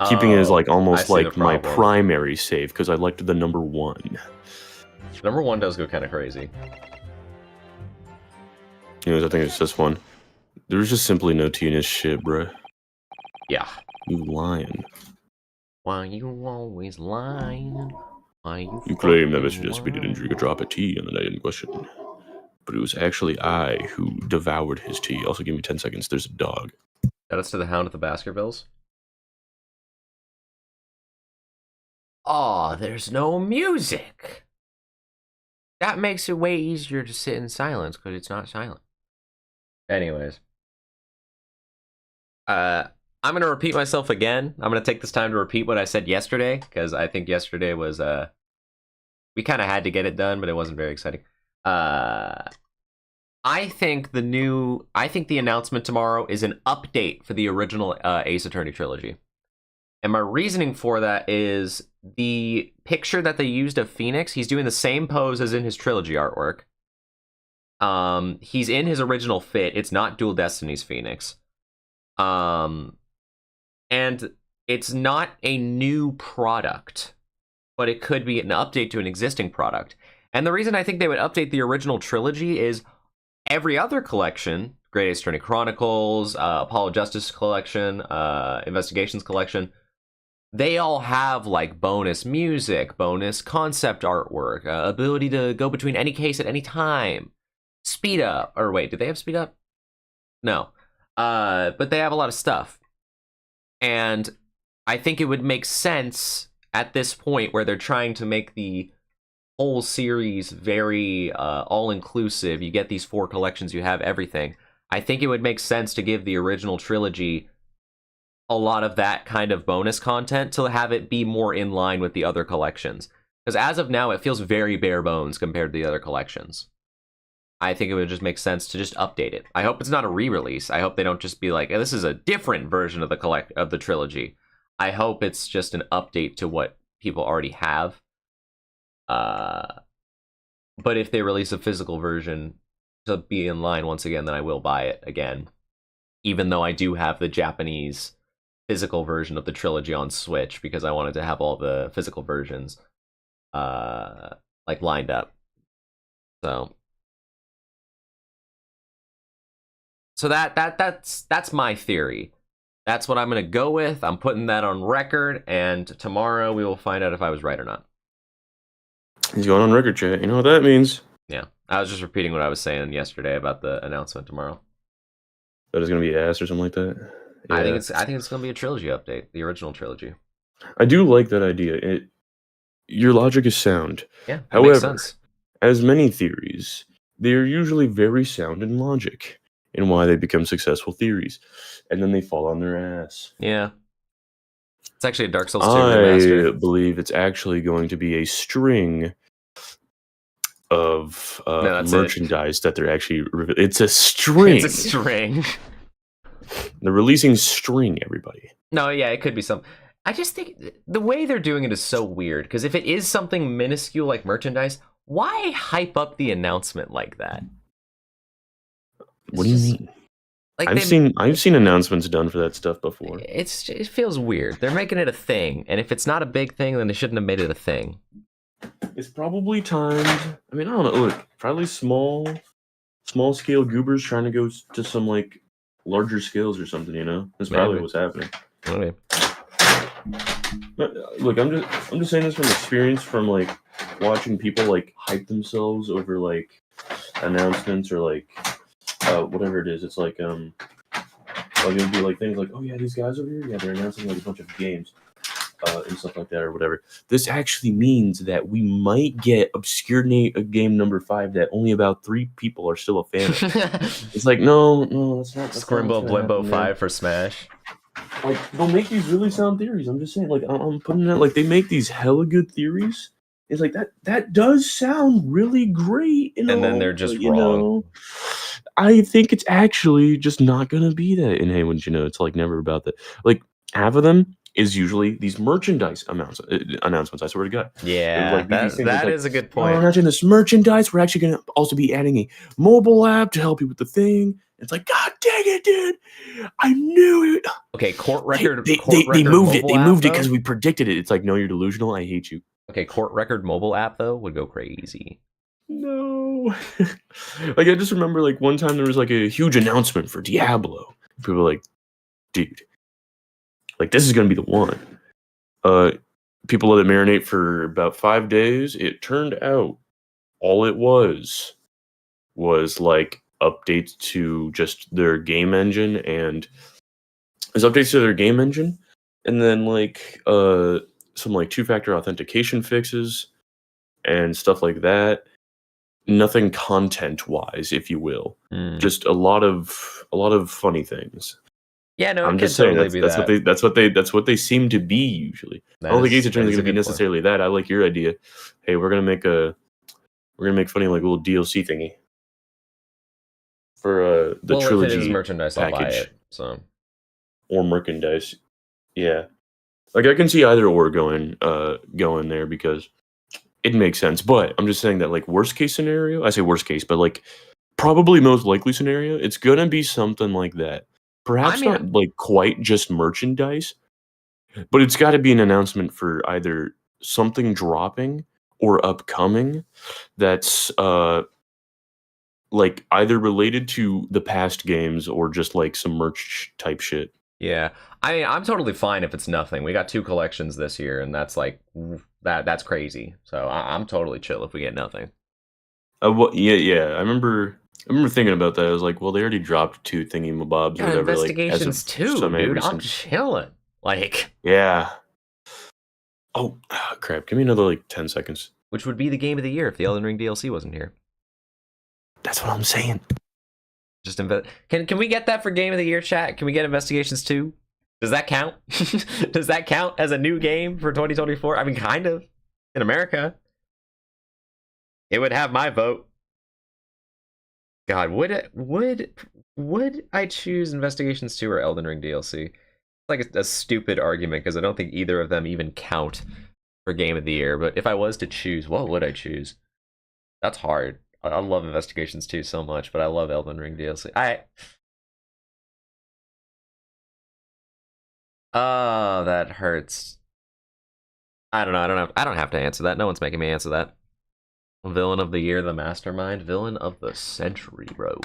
[SPEAKER 2] Keeping it as like almost like my
[SPEAKER 1] problem.
[SPEAKER 2] primary save because I liked the number 1.
[SPEAKER 1] Number 1 does go kind of crazy.
[SPEAKER 2] Anyways, I think it's this one. There's just simply no T in his shit, bruh.
[SPEAKER 1] Yeah.
[SPEAKER 2] You lying.
[SPEAKER 1] Why you always lying? Why you
[SPEAKER 2] claim that Mr. Despy didn't drink a drop of tea on the night in question. But it was actually I who devoured his tea. Also, give me 10 seconds. There's a dog.
[SPEAKER 1] Shout outs to the Hound at the Baskervilles. Oh, there's no music. That makes it way easier to sit in silence because it's not silent. Anyways. I'm going to repeat myself again. I'm going to take this time to repeat what I said yesterday because I think yesterday was, we kind of had to get it done, but it wasn't very exciting. I think the announcement tomorrow is an update for the original Ace Attorney trilogy. And my reasoning for that is the picture that they used of Phoenix, he's doing the same pose as in his trilogy artwork. He's in his original fit. It's not Dual Destinies Phoenix. And it's not a new product, but it could be an update to an existing product. And the reason I think they would update the original trilogy is every other collection, Great Ace Attorney Chronicles, Apollo Justice Collection, Investigations Collection, they all have like bonus music, bonus concept artwork, ability to go between any case at any time, speed up, or wait, do they have speed up? No. But they have a lot of stuff. And I think it would make sense at this point where they're trying to make the whole series very all-inclusive. You get these 4 collections, you have everything. I think it would make sense to give the original trilogy a lot of that kind of bonus content to have it be more in line with the other collections. Because as of now, it feels very bare bones compared to the other collections. I think it would just make sense to just update it. I hope it's not a re-release. I hope they don't just be like, this is a different version of the trilogy. I hope it's just an update to what people already have. But if they release a physical version to be in line once again, then I will buy it again. Even though I do have the Japanese physical version of the trilogy on Switch because I wanted to have all the physical versions like lined up. So that's my theory. That's what I'm gonna go with. I'm putting that on record, and tomorrow we will find out if I was right or not.
[SPEAKER 2] He's going on record, chat. You know what that means?
[SPEAKER 1] Yeah, I was just repeating what I was saying yesterday about the announcement tomorrow.
[SPEAKER 2] That is gonna be ass or something like that. Yeah.
[SPEAKER 1] I think it's gonna be a trilogy update, the original trilogy.
[SPEAKER 2] I do like that idea. Your logic is sound.
[SPEAKER 1] Yeah,
[SPEAKER 2] however,
[SPEAKER 1] makes sense.
[SPEAKER 2] As many theories, they are usually very sound in logic in why they become successful theories, and then they fall on their ass.
[SPEAKER 1] Yeah, it's actually a Dark Souls 2
[SPEAKER 2] I
[SPEAKER 1] remaster.
[SPEAKER 2] believe it's actually going to be a string of merchandise that they're actually. It's a string.
[SPEAKER 1] It's a string.
[SPEAKER 2] They're releasing string, everybody.
[SPEAKER 1] No, yeah, it could be some. I just think the way they're doing it is so weird, because if it is something minuscule like merchandise, why hype up the announcement like that?
[SPEAKER 2] What do you mean?
[SPEAKER 1] Like
[SPEAKER 2] I've seen announcements done for that stuff before.
[SPEAKER 1] It feels weird. They're making it a thing, and if it's not a big thing, then they shouldn't have made it a thing.
[SPEAKER 2] It's probably timed. I mean, I don't know. Look, probably small scale goobers trying to go to some like larger scales or something. You know, that's probably what's happening.
[SPEAKER 1] Okay.
[SPEAKER 2] Look, I'm just saying this from experience from like watching people like hype themselves over like announcements or like whatever it is. It's like it'll be like things like, oh yeah, these guys over here, yeah, they're announcing like a bunch of games and stuff like that or whatever. This actually means that we might get obscure game number 5 that only about 3 people are still a fan of. It's like, no, that's not.
[SPEAKER 1] Scrimble Blimbo 5 for Smash.
[SPEAKER 2] Like, they'll make these really sound theories. I'm just saying, like, I'm putting it, like, they make these hella good theories. It's like, that does sound really great. And
[SPEAKER 1] then they're just wrong.
[SPEAKER 2] I think it's actually just not going to be that. And hey, wouldn't you know, it's, like, never about that. Like, half of them is usually these merchandise announcements. I swear to God.
[SPEAKER 1] Yeah,
[SPEAKER 2] like,
[SPEAKER 1] that is a good point.
[SPEAKER 2] We're not doing this merchandise. We're actually going to also be adding a mobile app to help you with the thing. It's like, God dang it, dude! I knew it.
[SPEAKER 1] Okay, court record.
[SPEAKER 2] They moved it. They moved it because we predicted it. It's like, no, you're delusional. I hate you.
[SPEAKER 1] Okay, court record mobile app though would go crazy.
[SPEAKER 2] No. Like, I just remember like one time there was like a huge announcement for Diablo. People were like, dude, like this is gonna be the one. People let it marinate for about 5 days. It turned out all it was like updates to just their game engine and then like some like 2-factor authentication fixes and stuff like that. Nothing content wise, if you will. Just a lot of funny things.
[SPEAKER 1] Yeah, no,
[SPEAKER 2] I'm just saying that's what they seem to be usually. I don't think Ace Attorney is going to be necessarily that. I like your idea. Hey, we're gonna make funny like little DLC thingy for the trilogy
[SPEAKER 1] if it is merchandise,
[SPEAKER 2] package.
[SPEAKER 1] I'll buy it. So
[SPEAKER 2] or merchandise, yeah. Like I can see either or going there because it makes sense. But I'm just saying that like worst case scenario, I say worst case, but like probably most likely scenario, it's gonna be something like that. Perhaps not like quite just merchandise, but it's got to be an announcement for either something dropping or upcoming that's like either related to the past games or just like some merch type shit.
[SPEAKER 1] Yeah, I mean, I'm totally fine if it's nothing. We got 2 collections this year, and that's like that's crazy. So I'm totally chill if we get nothing.
[SPEAKER 2] Yeah. I remember thinking about that. I was like, well, they already dropped 2 thingy-mabobs or whatever.
[SPEAKER 1] Investigations too, dude. I'm chilling. Like,
[SPEAKER 2] yeah. Oh crap! Give me another like 10 seconds.
[SPEAKER 1] Which would be the game of the year if the Elden Ring DLC wasn't here.
[SPEAKER 2] That's what I'm saying.
[SPEAKER 1] Just Can we get that for game of the year, chat? Can we get Investigations 2? Does that count? Does that count as a new game for 2024? I mean, kind of. In America. It would have my vote. God, would I choose Investigations 2 or Elden Ring DLC? It's like a stupid argument because I don't think either of them even count for game of the year. But if I was to choose, what would I choose? That's hard. I love Investigations 2 so much, but I love Elden Ring DLC. Oh, that hurts. I don't know. I don't have to answer that. No one's making me answer that. Villain of the year, the mastermind. Villain of the century, bro.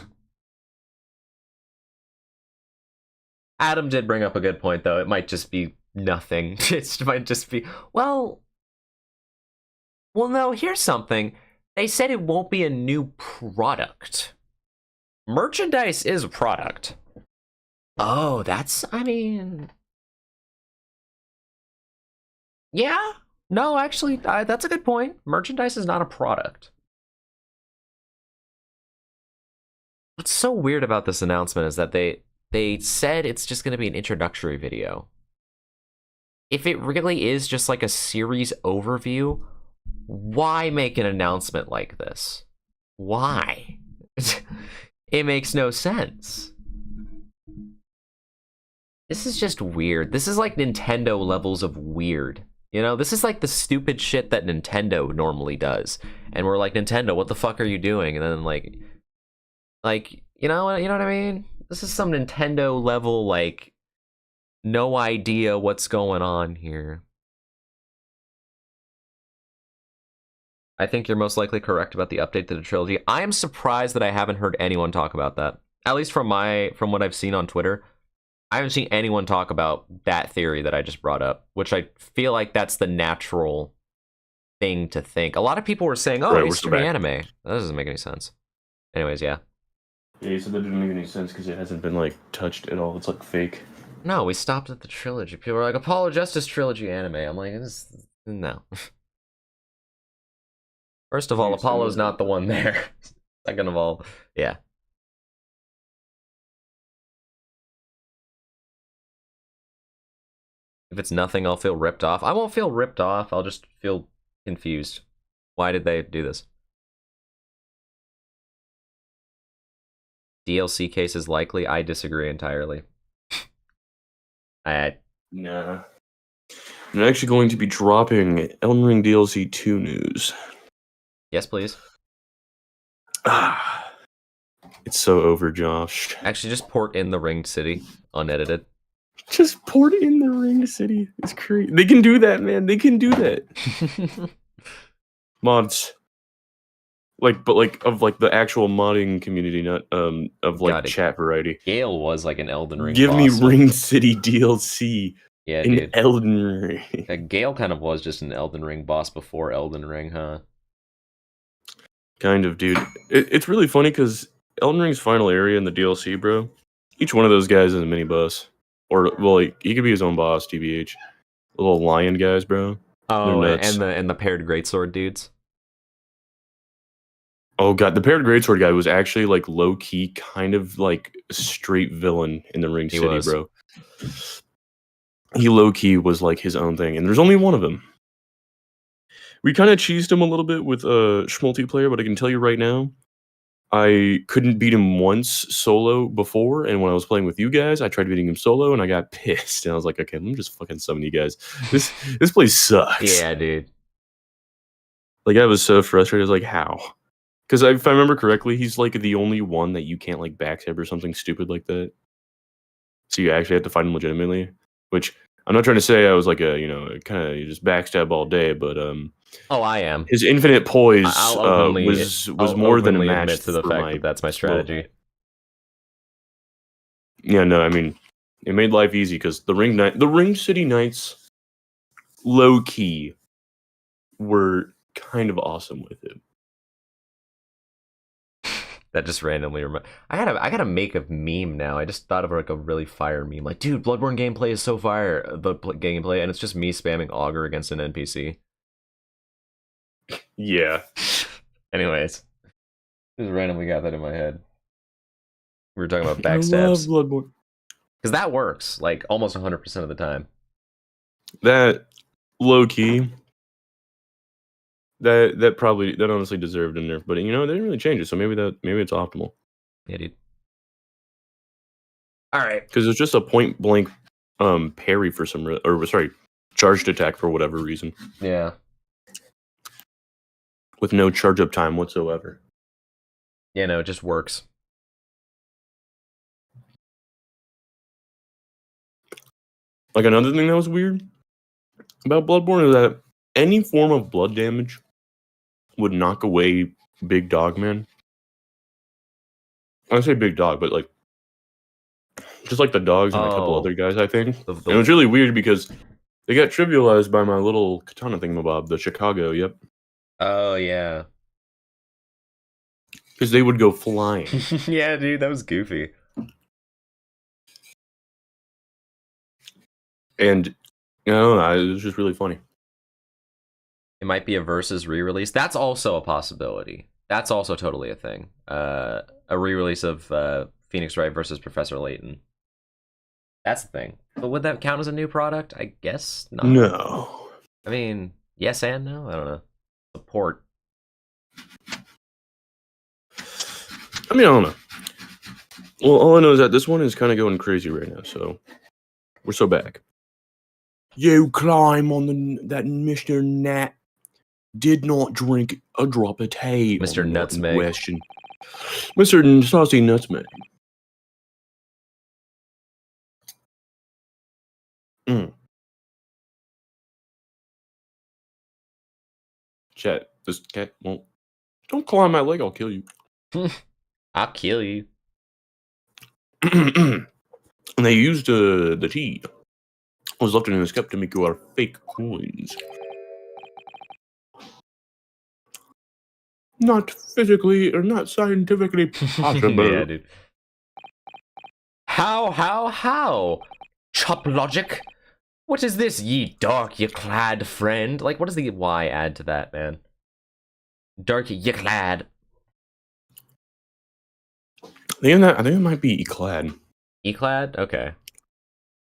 [SPEAKER 1] Adam did bring up a good point, though. It might just be nothing. It might just be... Well, no, here's something. They said it won't be a new product. Merchandise is a product. Oh, I mean... Yeah. No, actually, that's a good point. Merchandise is not a product. What's so weird about this announcement is that they said it's just going to be an introductory video. If it really is just like a series overview, why make an announcement like this? Why? It makes no sense. This is just weird. This is like Nintendo levels of weird. You know, this is like the stupid shit that Nintendo normally does. And we're like, Nintendo, what the fuck are you doing? And then like, you know what I mean? This is some Nintendo level, like, no idea what's going on here. I think you're most likely correct about the update to the trilogy. I am surprised that I haven't heard anyone talk about that. At least from what I've seen on Twitter. I haven't seen anyone talk about that theory that I just brought up, which I feel like that's the natural thing to think. A lot of people were saying, "Oh,
[SPEAKER 2] Right,
[SPEAKER 1] he's
[SPEAKER 2] we're still
[SPEAKER 1] streaming
[SPEAKER 2] back.
[SPEAKER 1] anime." That doesn't make any sense. Anyways, yeah.
[SPEAKER 2] Yeah, you said that didn't make any sense because it hasn't been like touched at all. It's like fake.
[SPEAKER 1] No, we stopped at the trilogy. People were like, "Apollo Justice trilogy anime." I'm like, no. First of all,
[SPEAKER 2] Makes
[SPEAKER 1] Apollo's
[SPEAKER 2] sense.
[SPEAKER 1] not the one there. Second of all, yeah. If it's nothing, I'll feel ripped off. I won't feel ripped off. I'll just feel confused. Why did they do this? DLC case is likely. I disagree entirely.
[SPEAKER 2] Nah. I'm actually going to be dropping Elden Ring DLC 2 news.
[SPEAKER 1] Yes, please.
[SPEAKER 2] It's so over, Josh.
[SPEAKER 1] Actually, just port in the Ringed City, unedited.
[SPEAKER 2] Just port in the Ring City. It's crazy. They can do that, man. They can do that. Mods. But of the actual modding community, not of
[SPEAKER 1] God,
[SPEAKER 2] chat variety.
[SPEAKER 1] Gale was like an Elden Ring
[SPEAKER 2] Give me
[SPEAKER 1] boss.
[SPEAKER 2] Ring City DLC
[SPEAKER 1] Yeah,
[SPEAKER 2] in
[SPEAKER 1] dude.
[SPEAKER 2] Elden Ring.
[SPEAKER 1] Gale kind of was just an Elden Ring boss before Elden Ring, huh?
[SPEAKER 2] Kind of, dude. It's really funny because Elden Ring's final area in the DLC, bro. Each one of those guys is a mini boss. Or, well, he could be his own boss, TBH. The little lion guys, bro.
[SPEAKER 1] Oh,
[SPEAKER 2] They're nuts.
[SPEAKER 1] and the paired greatsword dudes.
[SPEAKER 2] Oh god, the paired greatsword guy was actually like low key, kind of like a straight villain in the Ring City, bro. He low key was like his own thing, and there's only one of him. We kind of cheesed him a little bit with multiplayer, but I can tell you right now, I couldn't beat him once solo before, and when I was playing with you guys, I tried beating him solo, and I got pissed, and I was like, okay, let me just fucking summon you guys. This place sucks.
[SPEAKER 1] Yeah, dude.
[SPEAKER 2] Like I was so frustrated. I was like, how? Because if I remember correctly, he's like the only one that you can't like backstab or something stupid like that. So you actually have to fight him legitimately. Which I'm not trying to say I was like kind of just backstab all day, but
[SPEAKER 1] oh, I am.
[SPEAKER 2] His infinite poise
[SPEAKER 1] was
[SPEAKER 2] more than a
[SPEAKER 1] openly
[SPEAKER 2] match
[SPEAKER 1] admit to the fact that that's my strategy.
[SPEAKER 2] Yeah, no, I mean, it made life easy because the Ring City Knights, low key, were kind of awesome with it.
[SPEAKER 1] That just randomly I gotta make a meme now. I just thought of like a really fire meme. Like, dude, Bloodborne gameplay is so fire. The gameplay, and it's just me spamming Augur against an NPC.
[SPEAKER 2] Yeah.
[SPEAKER 1] Anyways, just randomly got that in my head. We were talking about
[SPEAKER 2] I
[SPEAKER 1] backstabs.
[SPEAKER 2] love Bloodborne.
[SPEAKER 1] Because that works, like, almost 100% of the time.
[SPEAKER 2] That, low key, that honestly deserved a nerf, but they didn't really change it, so maybe it's optimal.
[SPEAKER 1] Yeah, dude. All right.
[SPEAKER 2] Because it's just a point blank parry for charged attack for whatever reason.
[SPEAKER 1] Yeah.
[SPEAKER 2] With no charge up time whatsoever.
[SPEAKER 1] Yeah, no, it just works.
[SPEAKER 2] Like another thing that was weird about Bloodborne is that any form of blood damage would knock away Big Dog Man. I say Big Dog, but like just like the dogs and a couple other guys, I think. And it was really weird because they got trivialized by my little katana thingamabob, the Chicago, yep.
[SPEAKER 1] Oh, yeah.
[SPEAKER 2] Because they would go flying.
[SPEAKER 1] Yeah, dude, that was goofy.
[SPEAKER 2] And, I don't know, it was just really funny.
[SPEAKER 1] It might be a Versus re-release. That's also a possibility. That's also totally a thing. A re-release of Phoenix Wright versus Professor Layton. That's the thing. But would that count as a new product? I guess not.
[SPEAKER 2] No.
[SPEAKER 1] I mean, yes and no? I don't know. Support.
[SPEAKER 2] I mean, I don't know. Well, all I know is that this one is kind of going crazy right now, so we're so back. You climb on that Mr. Nat did not drink a drop of tea.
[SPEAKER 1] Mr. Nutsmeg.
[SPEAKER 2] Question. Mr. Saucy Nutsmeg. Chat, this cat won't. Don't claw my leg, I'll kill you.
[SPEAKER 1] I'll kill you.
[SPEAKER 2] And they used the tea. Was left in his cup to make you our fake coins. not physically or not scientifically possible.
[SPEAKER 1] Yeah, dude. How? Chop logic? What is this, ye dark, ye clad friend? Like, what does the Y add to that, man? Dark, ye clad.
[SPEAKER 2] I think it might be Eclad.
[SPEAKER 1] Eclad? Okay.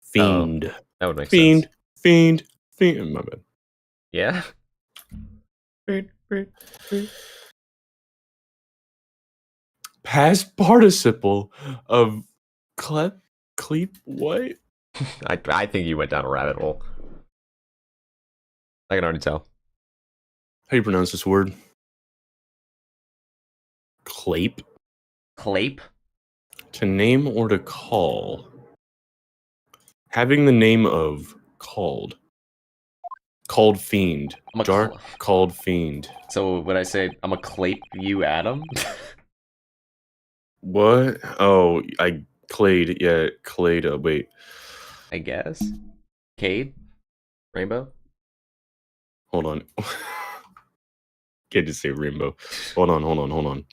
[SPEAKER 2] Fiend.
[SPEAKER 1] Oh, that would make
[SPEAKER 2] Fiend.
[SPEAKER 1] sense.
[SPEAKER 2] Fiend. Fiend. My bad.
[SPEAKER 1] Yeah?
[SPEAKER 2] Past participle of cleep, what?
[SPEAKER 1] I think you went down a rabbit hole. I can already tell.
[SPEAKER 2] How do you pronounce this word? Clape?
[SPEAKER 1] Clape?
[SPEAKER 2] To name or to call. Having the name of called. Called fiend. Dark called fiend.
[SPEAKER 1] So would I say I'm a clape you, Adam?
[SPEAKER 2] What? Oh, I clayed. Yeah, clayed. Wait.
[SPEAKER 1] I guess. Cade? Rainbow?
[SPEAKER 2] Hold on. Can't just say rainbow. Hold on.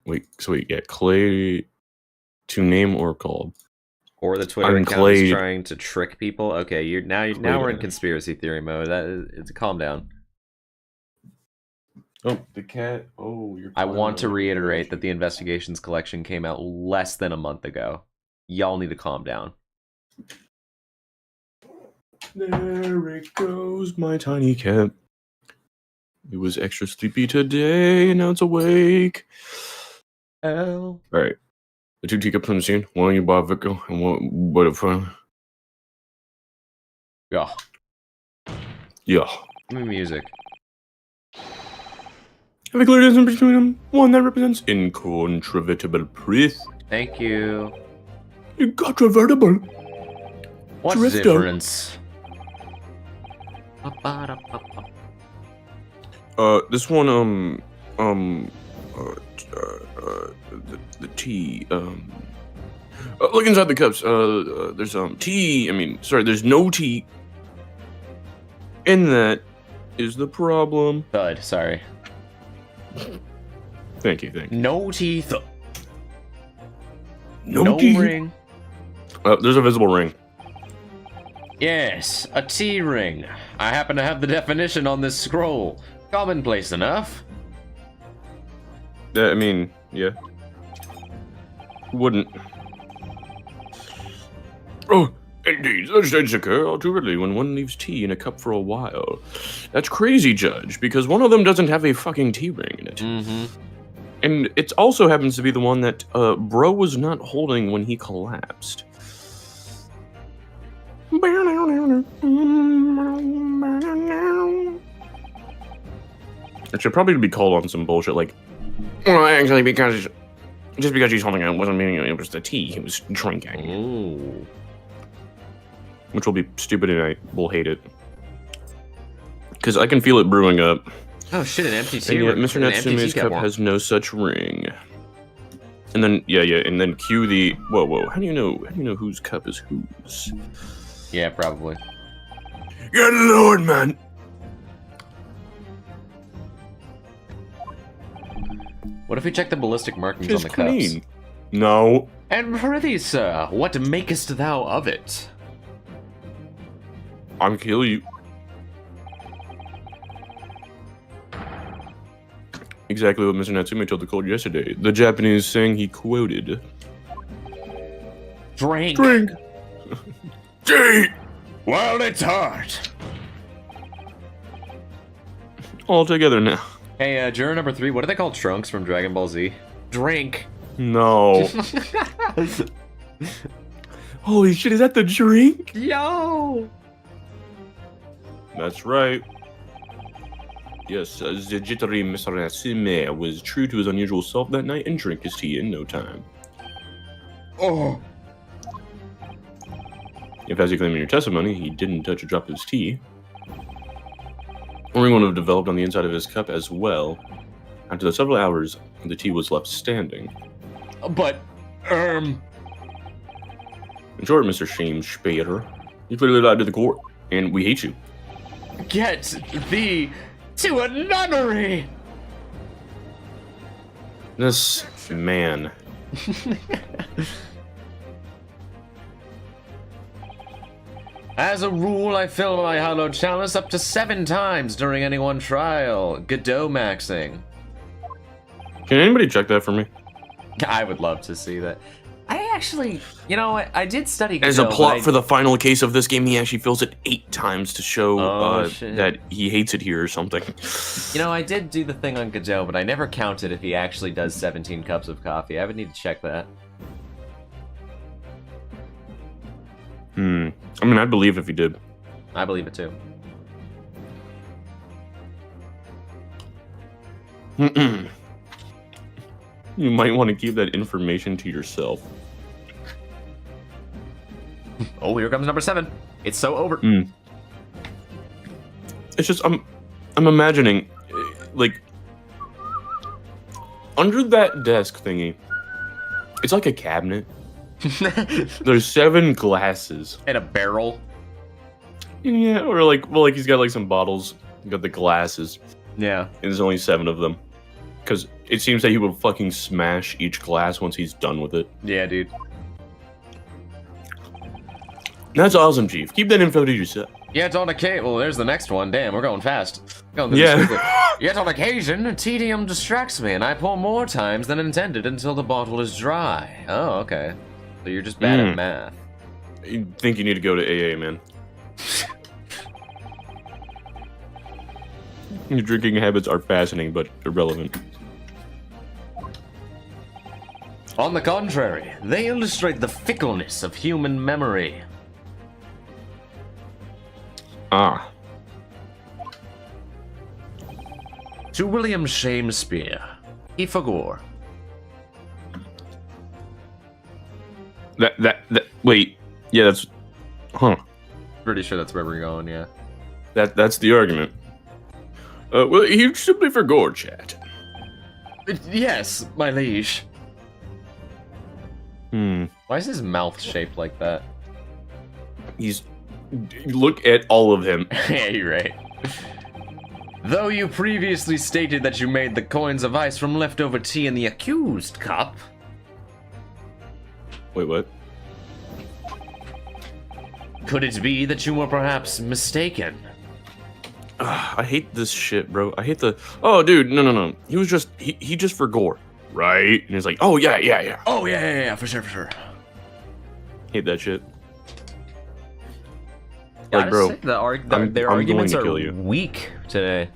[SPEAKER 2] Wait, yeah, clay to name or called.
[SPEAKER 1] Or the Twitter account is trying to trick people. Okay, now we're in conspiracy theory mode. It's calm down.
[SPEAKER 2] Oh, the cat. Oh, you're.
[SPEAKER 1] I want to reiterate that the Investigations collection came out less than a month ago. Y'all need to calm down.
[SPEAKER 2] There it goes, my tiny cat. It was extra sleepy today, and now it's awake.
[SPEAKER 1] Oh.
[SPEAKER 2] All right. The 2 teacups from the scene. One you bought Vico, and one butterfly.
[SPEAKER 1] Yeah.
[SPEAKER 2] Yeah.
[SPEAKER 1] Give me music.
[SPEAKER 2] Have a clear difference between them. One that represents incontrovertible truth.
[SPEAKER 1] Thank you.
[SPEAKER 2] Incontrovertible.
[SPEAKER 1] What's the difference?
[SPEAKER 2] This one, the tea, look inside the cups. There's tea. There's no tea. And that is the problem.
[SPEAKER 1] Bud, sorry.
[SPEAKER 2] Thank you.
[SPEAKER 1] No teeth.
[SPEAKER 2] No teeth.
[SPEAKER 1] Ring.
[SPEAKER 2] There's a visible ring.
[SPEAKER 1] Yes, a tea ring. I happen to have the definition on this scroll. Commonplace enough.
[SPEAKER 2] Yeah. Who wouldn't? Oh, indeed, such things occur all too readily when one leaves tea in a cup for a while. That's crazy, Judge, because one of them doesn't have a fucking tea ring in it.
[SPEAKER 1] Mm-hmm.
[SPEAKER 2] And it also happens to be the one that Bro was not holding when he collapsed. It should probably be called on some bullshit like, well, actually, because he's holding it wasn't meaning it was the tea he was drinking.
[SPEAKER 1] Ooh.
[SPEAKER 2] Which will be stupid and I will hate it. Because I can feel it brewing up.
[SPEAKER 1] Oh shit, an empty tea.
[SPEAKER 2] And yet Mr. Natsume's cup has no such ring. And then, and then cue the, whoa, how do you know whose cup is whose?
[SPEAKER 1] Yeah, probably.
[SPEAKER 2] Good lord, man!
[SPEAKER 1] What if we check the ballistic markings on the cups?
[SPEAKER 2] No.
[SPEAKER 1] And prithee, sir, what makest thou of it?
[SPEAKER 2] I'll kill you. Exactly what Mr. Natsume told the court yesterday. The Japanese saying he quoted.
[SPEAKER 1] Drink.
[SPEAKER 2] Tea!
[SPEAKER 1] Well, it's hard.
[SPEAKER 2] All together now.
[SPEAKER 1] Hey, juror number 3, what do they call Trunks from Dragon Ball Z? Drink.
[SPEAKER 2] No. Holy shit, is that the drink?
[SPEAKER 1] Yo!
[SPEAKER 2] That's right. Yes, the jittery Mr. Natsume was true to his unusual self that night and drank his tea in no time.
[SPEAKER 1] Oh.
[SPEAKER 2] If, as you claim in your testimony, he didn't touch a drop of his tea, a ring would have developed on the inside of his cup as well. After the several hours, the tea was left standing.
[SPEAKER 1] But,
[SPEAKER 2] In short, Mr. Shame Spader, you clearly lied to the court, and we hate you.
[SPEAKER 1] Get thee To a nunnery!
[SPEAKER 2] This man.
[SPEAKER 1] As a rule, I fill my hallowed chalice up to 7 times during any one trial. Godot maxing.
[SPEAKER 2] Can anybody check that for me?
[SPEAKER 1] I would love to see that. I actually, you know, I did study Godot.
[SPEAKER 2] As a plot for the final case of this game, he actually fills it 8 times to show
[SPEAKER 1] shit.
[SPEAKER 2] that he hates it here or something.
[SPEAKER 1] You know, I did do the thing on Godot, but I never counted if he actually does 17 cups of coffee. I would need to check that.
[SPEAKER 2] I mean, I'd believe if he did.
[SPEAKER 1] I believe it too.
[SPEAKER 2] You might want to keep that information to yourself.
[SPEAKER 1] Oh, here comes number 7. It's so over.
[SPEAKER 2] It's just I'm imagining, like, under that desk thingy, it's like a cabinet. There's 7 glasses.
[SPEAKER 1] And a barrel.
[SPEAKER 2] Yeah, or like, well, like he's got like some bottles. He's got the glasses.
[SPEAKER 1] Yeah.
[SPEAKER 2] And there's only 7 of them. Because it seems that he would fucking smash each glass once he's done with it.
[SPEAKER 1] Yeah, dude.
[SPEAKER 2] That's awesome, Chief. Keep that info to yourself.
[SPEAKER 1] Yet on occasion, well, there's the next one. Damn, we're going fast. Yet on occasion, tedium distracts me, and I pour more times than intended until the bottle is dry. Oh, okay. So you're just bad at math.
[SPEAKER 2] You think you need to go to AA, man. Your drinking habits are fascinating, but irrelevant.
[SPEAKER 1] On the contrary, they illustrate the fickleness of human memory.
[SPEAKER 2] Ah.
[SPEAKER 1] To William Shakespeare, Ifagor.
[SPEAKER 2] Wait. Yeah, that's... Huh.
[SPEAKER 1] Pretty sure that's where we're going, yeah.
[SPEAKER 2] That's the argument. Well, he simply forgot, chat.
[SPEAKER 1] Yes, my liege.
[SPEAKER 2] Why
[SPEAKER 1] is his mouth shaped like that?
[SPEAKER 2] Look at all of him.
[SPEAKER 1] Yeah, you're right. Though you previously stated that you made the coins of ice from leftover tea in the accused cup.
[SPEAKER 2] Wait, what?
[SPEAKER 1] Could it be that you were perhaps mistaken?
[SPEAKER 2] I hate this shit, bro. I hate the... Oh, dude, no. He was just... He just forgot, right? And he's like, oh, yeah.
[SPEAKER 1] Oh, yeah, for sure.
[SPEAKER 2] Hate that shit.
[SPEAKER 1] Like,
[SPEAKER 2] bro,
[SPEAKER 1] their arguments are weak today.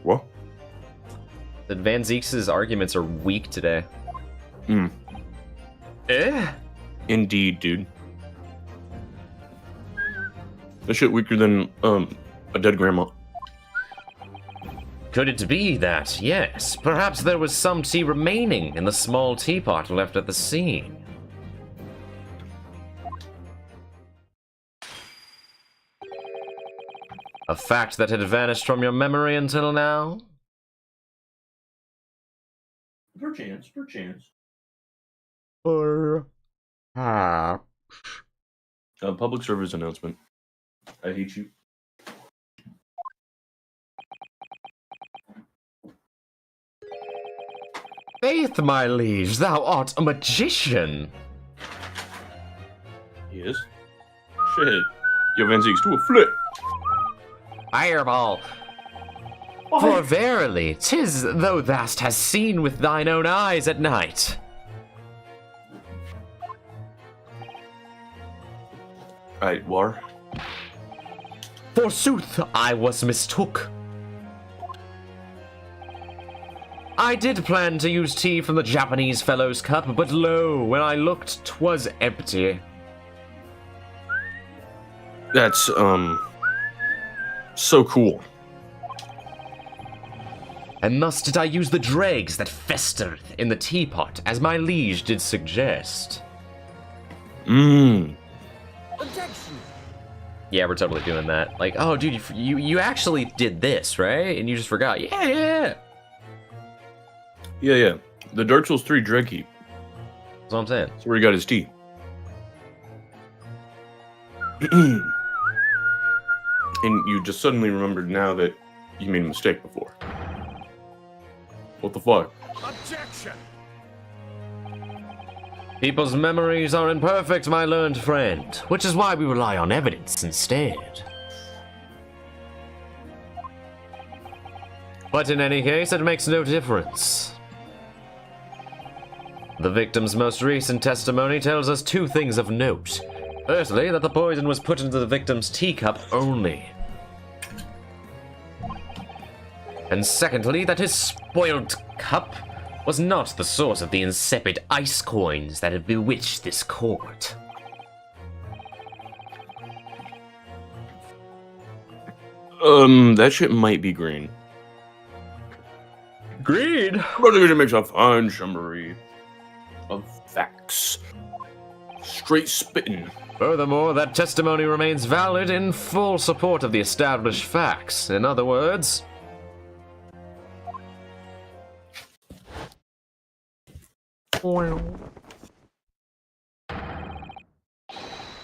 [SPEAKER 2] What?
[SPEAKER 1] The Van Zeeks' arguments are weak today.
[SPEAKER 2] Indeed, dude. That shit weaker than, a dead grandma.
[SPEAKER 1] Could it be that, yes, perhaps there was some tea remaining in the small teapot left at the scene? A fact that had vanished from your memory until now?
[SPEAKER 2] Perchance. Public service announcement. I hate you.
[SPEAKER 1] Faith, my liege, thou art a magician.
[SPEAKER 2] Yes. Shit. Yo, Van Zeeks, do a flip.
[SPEAKER 1] Fireball. For verily, 'tis though thou hast seen with thine own eyes at night.
[SPEAKER 2] Alright, war.
[SPEAKER 1] Forsooth, I was mistook. I did plan to use tea from the Japanese fellow's cup, but lo, when I looked, 'twas empty.
[SPEAKER 2] That's, so cool.
[SPEAKER 1] And thus did I use the dregs that festereth in the teapot, as my liege did suggest.
[SPEAKER 2] Objection.
[SPEAKER 1] Yeah, we're totally doing that. Like, oh, dude, you actually did this, right? And you just forgot. Yeah.
[SPEAKER 2] Yeah. The Dark Souls 3 dreg heap.
[SPEAKER 1] That's what I'm saying.
[SPEAKER 2] That's where he got his tea. And you just suddenly remembered now that you made a mistake before. What the fuck?
[SPEAKER 3] Objection!
[SPEAKER 1] People's memories are imperfect, my learned friend, which is why we rely on evidence instead. But in any case, it makes no difference. The victim's most recent testimony tells us two things of note. Firstly, that the poison was put into the victim's teacup only. And secondly, that his spoiled cup was not the source of the insipid ice coins that had bewitched this court.
[SPEAKER 2] That shit might be green.
[SPEAKER 1] Green?
[SPEAKER 2] Prosecution makes a fine summary of facts. Straight spitting.
[SPEAKER 1] Furthermore, that testimony remains valid in full support of the established facts. In other words...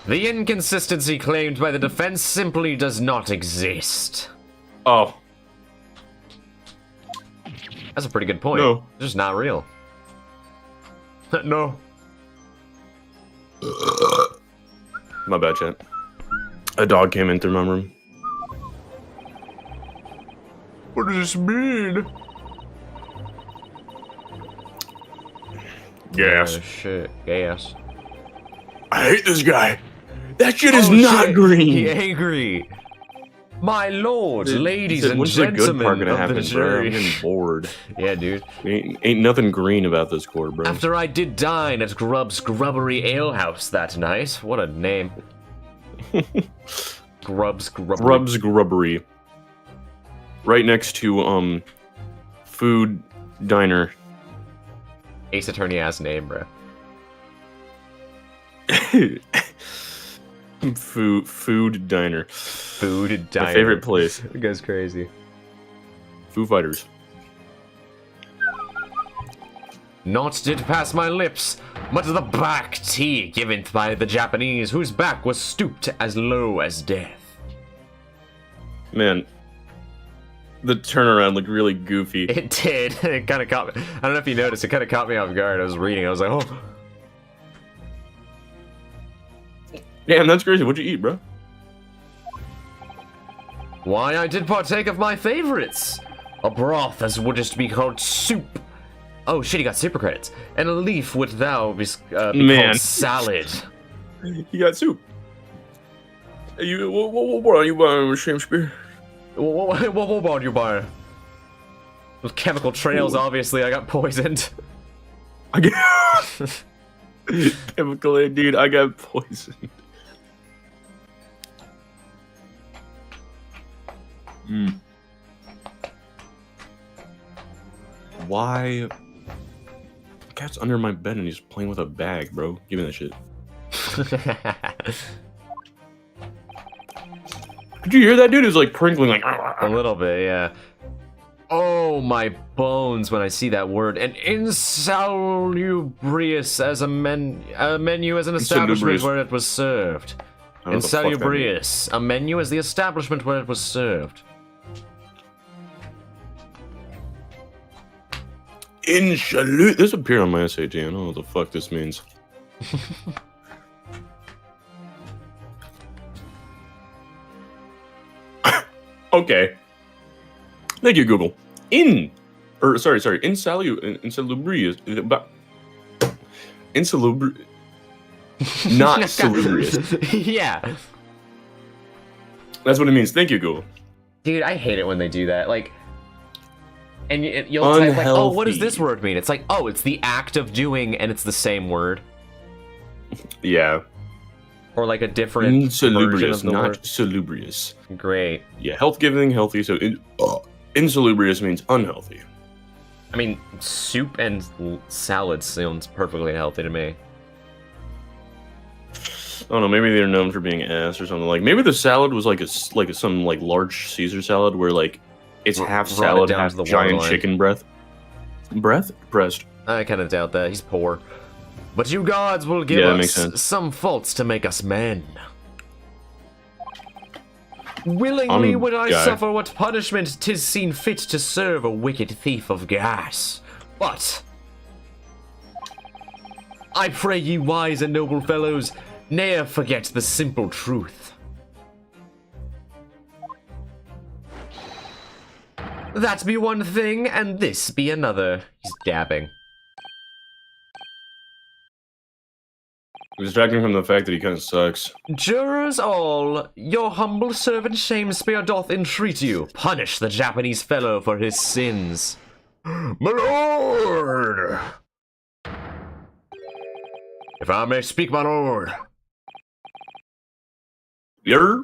[SPEAKER 1] The inconsistency claimed by the defense simply does not exist.
[SPEAKER 2] Oh.
[SPEAKER 1] That's a pretty good point.
[SPEAKER 2] No.
[SPEAKER 1] It's just not real. No.
[SPEAKER 2] My bad, chat. A dog came in through my room.
[SPEAKER 1] What does this mean?
[SPEAKER 2] Gas.
[SPEAKER 1] Oh, shit. Gas.
[SPEAKER 2] I hate this guy. That shit is
[SPEAKER 1] Oh,
[SPEAKER 2] not
[SPEAKER 1] shit.
[SPEAKER 2] green.
[SPEAKER 1] He angry. My lords, ladies and
[SPEAKER 2] When's the good part
[SPEAKER 1] gentlemen
[SPEAKER 2] gonna
[SPEAKER 1] of
[SPEAKER 2] happen,
[SPEAKER 1] the
[SPEAKER 2] bro?
[SPEAKER 1] jury.
[SPEAKER 2] I'm getting bored.
[SPEAKER 1] Yeah, dude.
[SPEAKER 2] Ain't nothing green about this court, bro.
[SPEAKER 1] After I did dine at Grubb's Grubbery Ale House that night. What a name. Grubb's Grubbery.
[SPEAKER 2] Grubb's Grubbery. Right next to, Food Diner.
[SPEAKER 1] Ace Attorney ass name, bro.
[SPEAKER 2] Food Diner.
[SPEAKER 1] Food Diner.
[SPEAKER 2] My favorite place.
[SPEAKER 1] It goes crazy.
[SPEAKER 2] Foo Fighters.
[SPEAKER 1] Naught did pass my lips, but the back tea given by the Japanese, whose back was stooped as low as death.
[SPEAKER 2] Man, the turnaround looked really goofy.
[SPEAKER 1] It did. It kind of caught me. I don't know if you noticed, it kind of caught me off guard. I was reading, I was like, oh.
[SPEAKER 2] Damn, that's crazy. What'd you eat, bro?
[SPEAKER 1] Why, I did partake of my favorites. A broth, as wouldst be called soup. Oh shit, he got super credits. And a leaf would thou be
[SPEAKER 2] Man.
[SPEAKER 1] called salad.
[SPEAKER 2] You got soup. You, what are you buying, Shakespeare?
[SPEAKER 1] What about you, buy? With chemical trails, obviously, I got poisoned.
[SPEAKER 2] I got chemical, dude. I got poisoned. Why? The cat's under my bed and he's playing with a bag, bro. Give me that shit. Did you hear that, dude? It was like prinkling, like.
[SPEAKER 1] A little bit, yeah. Oh, my bones when I see that word. And insalubrious as a menu as an establishment
[SPEAKER 2] Insalubrious.
[SPEAKER 1] where it was served.
[SPEAKER 2] I don't know what the fuck that means.
[SPEAKER 1] Insalubrious, a menu as the establishment where it was served.
[SPEAKER 2] This appeared on my SAT. I don't know what the fuck this means. Okay. Thank you, Google. Insalubrious. Not salubrious.
[SPEAKER 1] Yeah.
[SPEAKER 2] That's what it means. Thank you, Google.
[SPEAKER 1] Dude, I hate it when they do that. Like, and you'll type like, oh, what does this word mean? It's like, oh, it's the act of doing, and it's the same word.
[SPEAKER 2] Yeah.
[SPEAKER 1] Or like a different version
[SPEAKER 2] Insalubrious,
[SPEAKER 1] of the
[SPEAKER 2] not
[SPEAKER 1] word.
[SPEAKER 2] salubrious.
[SPEAKER 1] Great.
[SPEAKER 2] Yeah, health-giving, healthy. So insalubrious means unhealthy.
[SPEAKER 1] I mean, soup and salad sounds perfectly healthy to me.
[SPEAKER 2] I don't know. Maybe they're known for being ass or something. Like maybe the salad was like some like large Caesar salad where like it's half
[SPEAKER 1] Brought it
[SPEAKER 2] salad,
[SPEAKER 1] down
[SPEAKER 2] half
[SPEAKER 1] to the
[SPEAKER 2] giant
[SPEAKER 1] waterline.
[SPEAKER 2] chicken breast. Breast.
[SPEAKER 1] I kind of doubt that. He's poor. But you gods will give
[SPEAKER 2] Yeah, that makes
[SPEAKER 1] us
[SPEAKER 2] sense.
[SPEAKER 1] some faults to make us men. Willingly would I
[SPEAKER 2] guy.
[SPEAKER 1] suffer what punishment 'tis seen fit to serve a wicked thief of gas. But I pray ye wise and noble fellows, ne'er forget the simple truth. That be one thing, and this be another. He's dabbing.
[SPEAKER 2] Distracting from the fact that he kind of sucks.
[SPEAKER 1] Jurors all, your humble servant Shakespeare doth entreat you, punish the Japanese fellow for his sins. My lord! If I may speak, my lord.
[SPEAKER 2] Yer?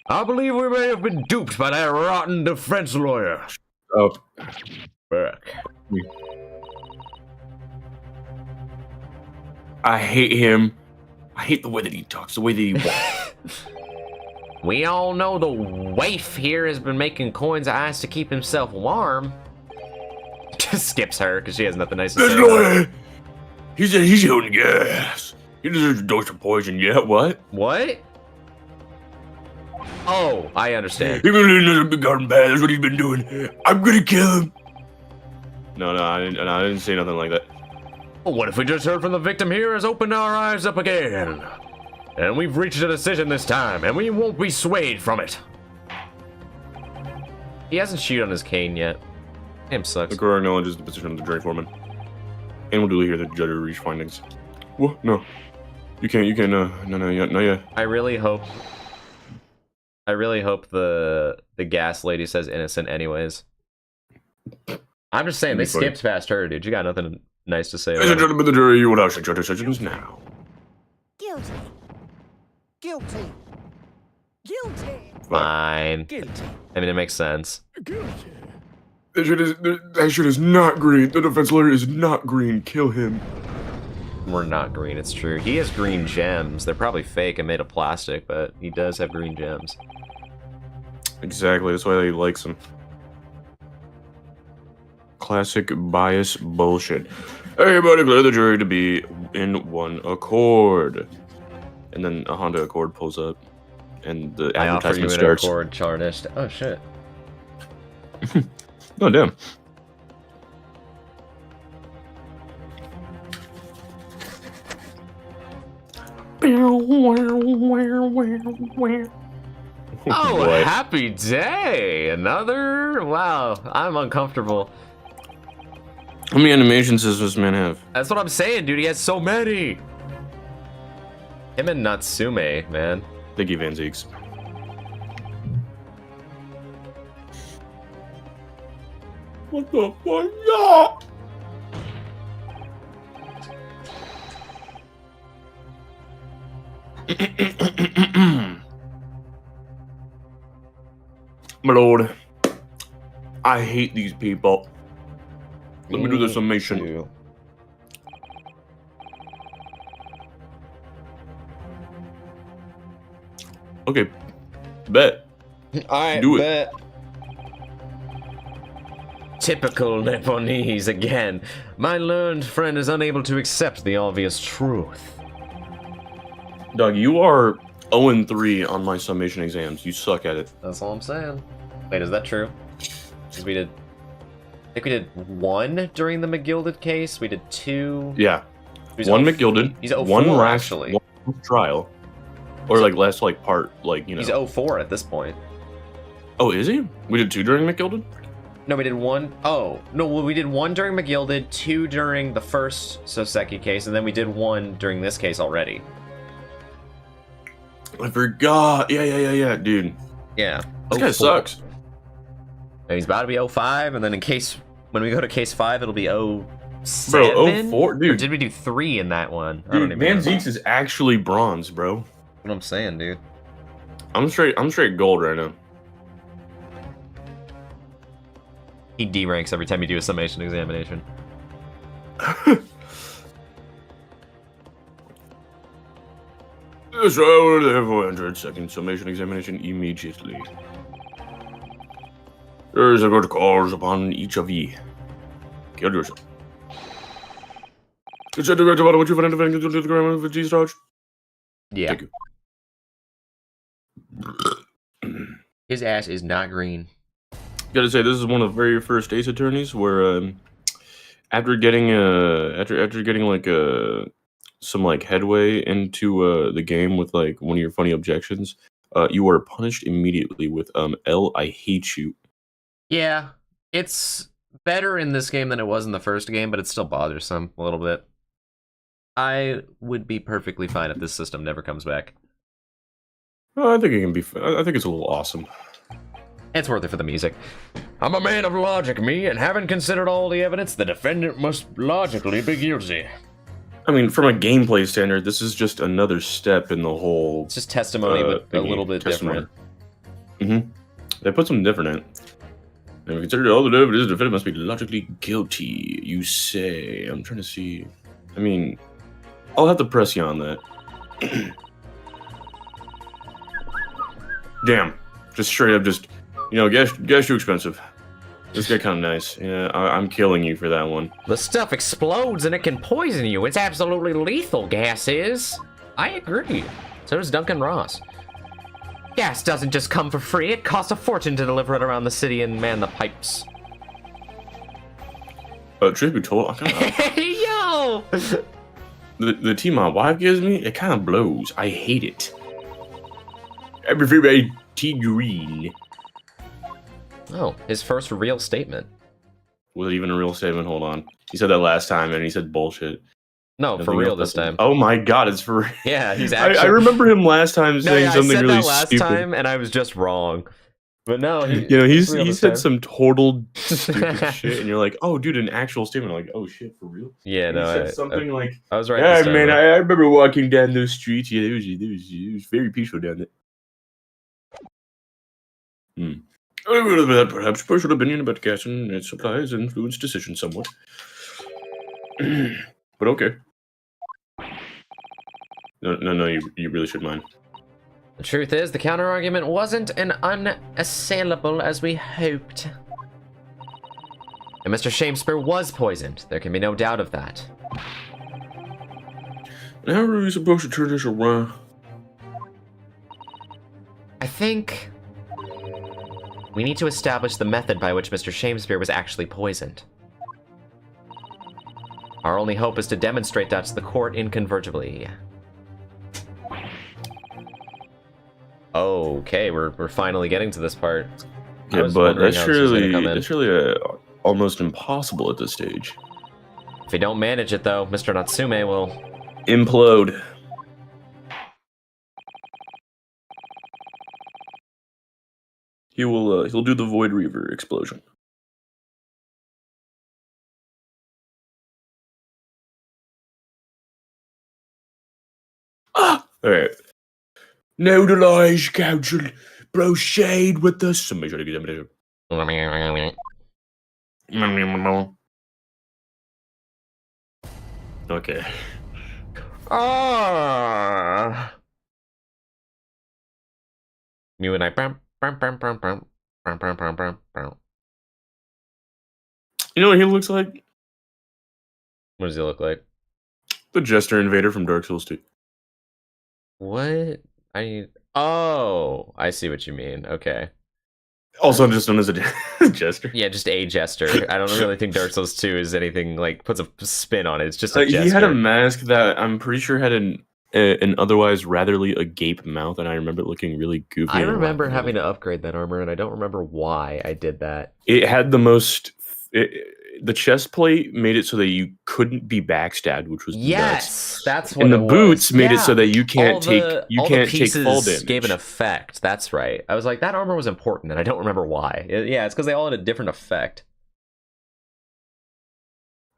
[SPEAKER 1] I believe we may have been duped by that rotten defense lawyer.
[SPEAKER 2] Oh.
[SPEAKER 1] Back.
[SPEAKER 2] I hate him. I hate the way that he talks, the way that he walks.
[SPEAKER 1] We all know the waif here has been making coins of ice to keep himself warm. Just skips her because she has nothing nice to say.
[SPEAKER 2] This lawyer, he said he's shooting gas. He deserves a dose of poison. Yeah, what?
[SPEAKER 1] What? Oh, I understand.
[SPEAKER 2] He's gonna do big garden path. That's what he's been doing. I'm gonna kill him. No, I didn't say nothing like that.
[SPEAKER 1] Well, what if we just heard from the victim here has opened our eyes up again? And we've reached a decision this time, and we won't be swayed from it. He hasn't chewed on his cane yet. Him sucks.
[SPEAKER 2] The court acknowledges the position of the jury foreman. And will duly hear the judge reach findings. What? No. You can't, no, yeah.
[SPEAKER 1] I really hope the gas lady says innocent anyways. I'm just saying, they skipped past her, dude. You got nothing nice to say.
[SPEAKER 2] Ladies and gentlemen, the jury, you will now take your decisions now.
[SPEAKER 3] Guilty. Guilty. Guilty.
[SPEAKER 1] Fine.
[SPEAKER 3] Guilty.
[SPEAKER 1] I mean, it makes sense.
[SPEAKER 3] Guilty.
[SPEAKER 2] That shit is not green. The defense lawyer is not green. Kill him.
[SPEAKER 1] We're not green, it's true. He has green gems. They're probably fake and made of plastic, but he does have green gems.
[SPEAKER 2] Exactly, that's why he likes him. Classic bias bullshit. Everybody declare the jury to be in one accord. And then a Honda Accord pulls up, and the
[SPEAKER 1] I offer you
[SPEAKER 2] advertisement
[SPEAKER 1] an
[SPEAKER 2] starts.
[SPEAKER 1] Accord charnished. Oh shit.
[SPEAKER 2] Oh damn.
[SPEAKER 1] Oh,
[SPEAKER 2] What?
[SPEAKER 1] happy day! Another? Wow, I'm uncomfortable.
[SPEAKER 2] How many animations does this man have?
[SPEAKER 1] That's what I'm saying, dude. He has so many. Him and Natsume, man.
[SPEAKER 2] Thank you, Van Zeeks. What the fuck? No! My lord, I hate these people. Let me do the summation. Okay, bet.
[SPEAKER 1] Alright,
[SPEAKER 2] Do it.
[SPEAKER 1] bet. Typical Nepalese again. My learned friend is unable to accept the obvious truth.
[SPEAKER 2] Doug, you are 0-3 on my summation exams. You suck at it.
[SPEAKER 1] That's all I'm saying. Wait, is that true? Because we did... I think we did 1 during the McGilded case. We did 2...
[SPEAKER 2] Yeah.
[SPEAKER 1] He's
[SPEAKER 2] One
[SPEAKER 1] 0
[SPEAKER 2] McGilded.
[SPEAKER 1] He's 04,
[SPEAKER 2] one last,
[SPEAKER 1] actually.
[SPEAKER 2] One trial. Or like last like part, like, you know.
[SPEAKER 1] He's 04 at this point.
[SPEAKER 2] Oh, is he? We did 2 during McGilded?
[SPEAKER 1] No, we did 1... Oh, no, well, we did 1 during McGilded, 2 during the first Soseki case, and then we did 1 during this case already.
[SPEAKER 2] I forgot. Yeah, dude.
[SPEAKER 1] Yeah.
[SPEAKER 2] This guy
[SPEAKER 1] 04.
[SPEAKER 2] sucks.
[SPEAKER 1] And he's about to be 05, and then in case... When we go to case 5, it'll be 07?
[SPEAKER 2] Bro, 04?
[SPEAKER 1] Or
[SPEAKER 2] Dude,
[SPEAKER 1] did we do 3 in that one? I don't
[SPEAKER 2] dude
[SPEAKER 1] even
[SPEAKER 2] Van
[SPEAKER 1] know.
[SPEAKER 2] Zeeks is actually bronze, bro.
[SPEAKER 1] What I'm saying, dude.
[SPEAKER 2] I'm straight gold right now.
[SPEAKER 1] He D-ranks every time you do a summation examination.
[SPEAKER 2] Yes, I will have 100-second summation examination immediately. There is a good calls upon each of ye. Kill yourself. It's a direct about what you find to the grammar of G-Starch.
[SPEAKER 1] Yeah.
[SPEAKER 2] Thank you.
[SPEAKER 1] His ass is not green.
[SPEAKER 2] Gotta say, this is one of the very first Ace Attorneys where, after getting like some like headway into the game with like one of your funny objections, you are punished immediately with L, I hate you.
[SPEAKER 1] Yeah, it's better in this game than it was in the first game, but it's still bothersome a little bit. I would be perfectly fine if this system never comes back.
[SPEAKER 2] I think it can be. I think it's a little awesome.
[SPEAKER 1] It's worth it for the music. I'm a man of logic, me, and having considered all the evidence, the defendant must logically be guilty.
[SPEAKER 2] I mean, from a gameplay standard, this is just another step in the whole...
[SPEAKER 1] It's just testimony, but a little bit different.
[SPEAKER 2] Mm-hmm. They put something different in it. And we considered all the evidence, the defendant must be logically guilty, you say. I'm trying to see... I mean, I'll have to press you on that. Damn. Just straight up just... You know, gas too expensive. This guy kind of nice. Yeah, I'm killing you for that one.
[SPEAKER 1] The stuff explodes and it can poison you. It's absolutely lethal, gas is. I agree. So does Duncan Ross. Gas doesn't just come for free. It costs a fortune to deliver it around the city and man the pipes.
[SPEAKER 2] Truth be told,
[SPEAKER 1] Yo!
[SPEAKER 2] the tea my wife gives me, it kind of blows. I hate it. Everybody tea green.
[SPEAKER 1] Oh, his first real statement.
[SPEAKER 2] Was it even a real statement? Hold on. He said that last time, and he said bullshit.
[SPEAKER 1] No, for real this time.
[SPEAKER 2] Oh my god, it's for real.
[SPEAKER 1] Yeah, he's actually...
[SPEAKER 2] I remember him last time saying something really stupid.
[SPEAKER 1] I said that last time, and I was just wrong. But no,
[SPEAKER 2] he said some total stupid shit, and you're like, oh, dude, an actual statement. I'm like, oh shit, for real?
[SPEAKER 1] Yeah,
[SPEAKER 2] and
[SPEAKER 1] no,
[SPEAKER 2] he said something like,
[SPEAKER 1] I was right.
[SPEAKER 2] Yeah, man, I remember walking down those streets. Yeah, it was very peaceful down there. Perhaps personal opinion about gas and its supplies influence decisions somewhat. But okay. No, you really should mind.
[SPEAKER 1] The truth is, the counter-argument wasn't as unassailable as we hoped. And Mr. Shakespeare was poisoned. There can be no doubt of that.
[SPEAKER 2] And how are we supposed to turn this around?
[SPEAKER 1] I think... we need to establish the method by which Mr. Shakespeare was actually poisoned. Our only hope is to demonstrate that to the court incontrovertibly. Okay, we're finally getting to this part.
[SPEAKER 2] Yeah, but that's really almost impossible at this stage.
[SPEAKER 1] If we don't manage it, though, Mr. Natsume will...
[SPEAKER 2] implode. He'll do the Void Reaver explosion. Alright. No delays, counsel. Proceed with the summation. Okay.
[SPEAKER 1] You and I...
[SPEAKER 2] You know what he looks like?
[SPEAKER 1] What does he look like?
[SPEAKER 2] The Jester Invader from Dark Souls 2.
[SPEAKER 1] What? Oh, I see what you mean. Okay.
[SPEAKER 2] Also just known as a Jester.
[SPEAKER 1] Yeah, just a Jester. I don't really think Dark Souls 2 is anything, like, puts a spin on it. It's just a Jester.
[SPEAKER 2] He had a mask that I'm pretty sure had an otherwise ratherly agape mouth, and I remember it looking really goofy.
[SPEAKER 1] I remember having to upgrade that armor, and I don't remember why I did that.
[SPEAKER 2] It had the most... the chest plate made it so that you couldn't be backstabbed, which was
[SPEAKER 1] nuts. That's what.
[SPEAKER 2] And
[SPEAKER 1] the
[SPEAKER 2] boots made it so that you can't take fall damage.
[SPEAKER 1] Gave an effect. That's right. I was like, that armor was important, and I don't remember why. Yeah, it's because they all had a different effect.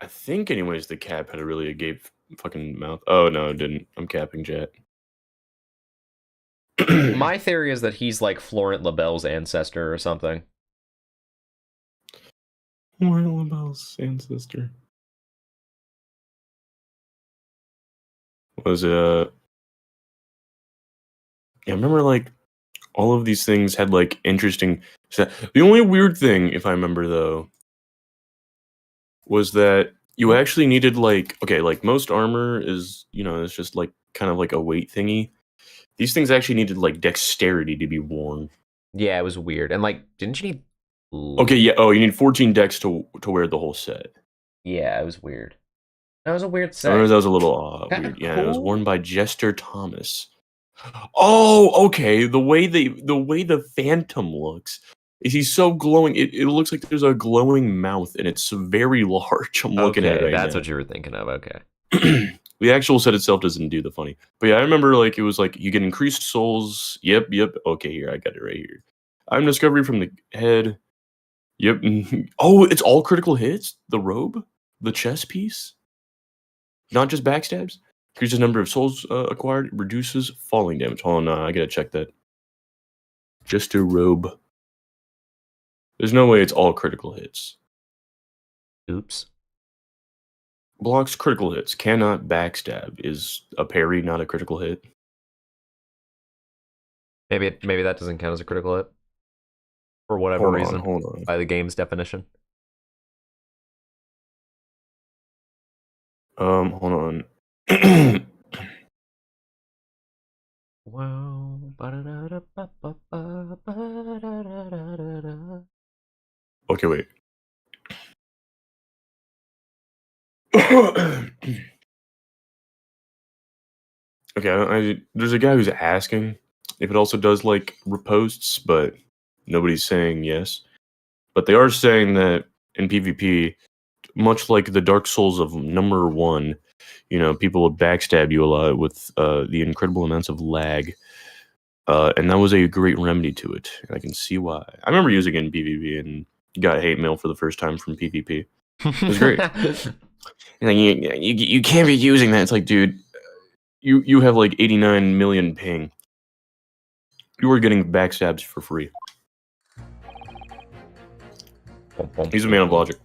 [SPEAKER 2] I think, anyways, the cap had a really agape fucking mouth. Oh no, it didn't. I'm capping Jet.
[SPEAKER 1] My theory is that he's like Florent Labelle's ancestor or something.
[SPEAKER 2] Florent Labelle's ancestor. Was it yeah, I remember like all of these things had like interesting the only weird thing, if I remember though, was that you actually needed like, okay, like most armor is, you know, it's just like kind of like a weight thingy. These things actually needed like dexterity to be worn.
[SPEAKER 1] Yeah, it was weird. And like, didn't you need?
[SPEAKER 2] Okay, yeah. Oh, you need 14 decks to wear the whole set.
[SPEAKER 1] Yeah, it was weird. That was a weird
[SPEAKER 2] I
[SPEAKER 1] set.
[SPEAKER 2] remember that was a little
[SPEAKER 1] Kinda
[SPEAKER 2] weird. Yeah, it was
[SPEAKER 1] cool.
[SPEAKER 2] worn by Jester Thomas. Oh, okay. The way the Phantom looks is he's so glowing. It looks like there's a glowing mouth and it's very large. I'm looking at it
[SPEAKER 1] Okay,
[SPEAKER 2] right
[SPEAKER 1] that's
[SPEAKER 2] now.
[SPEAKER 1] what you were thinking of. Okay.
[SPEAKER 2] The actual set itself doesn't do the funny. But yeah, I remember like it was like you get increased souls. Yep. Okay, here I got it right here. I'm discovery from the head. Yep. Oh, it's all critical hits. The robe, the chess piece, not just backstabs. Increases number of souls acquired. Reduces falling damage. Hold on, I gotta check that. Just a robe. There's no way it's all critical hits.
[SPEAKER 1] Oops.
[SPEAKER 2] Blocks critical hits. Cannot backstab. Is a parry not a critical hit?
[SPEAKER 1] Maybe that doesn't count as a critical hit for whatever reason
[SPEAKER 2] Hold on.
[SPEAKER 1] by the game's definition.
[SPEAKER 2] Hold on.
[SPEAKER 1] Wow.
[SPEAKER 2] Okay, wait. Okay, there's a guy who's asking if it also does like reposts, but nobody's saying yes. But they are saying that in PvP, much like the Dark Souls of number 1, you know, people would backstab you a lot with the incredible amounts of lag. And that was a great remedy to it. And I can see why. I remember using it in PvP and got hate mail for the first time from PvP. It was great. And like, you can't be using that. It's like, dude, you have like 89 million ping. You are getting backstabs for free. He's a man of logic.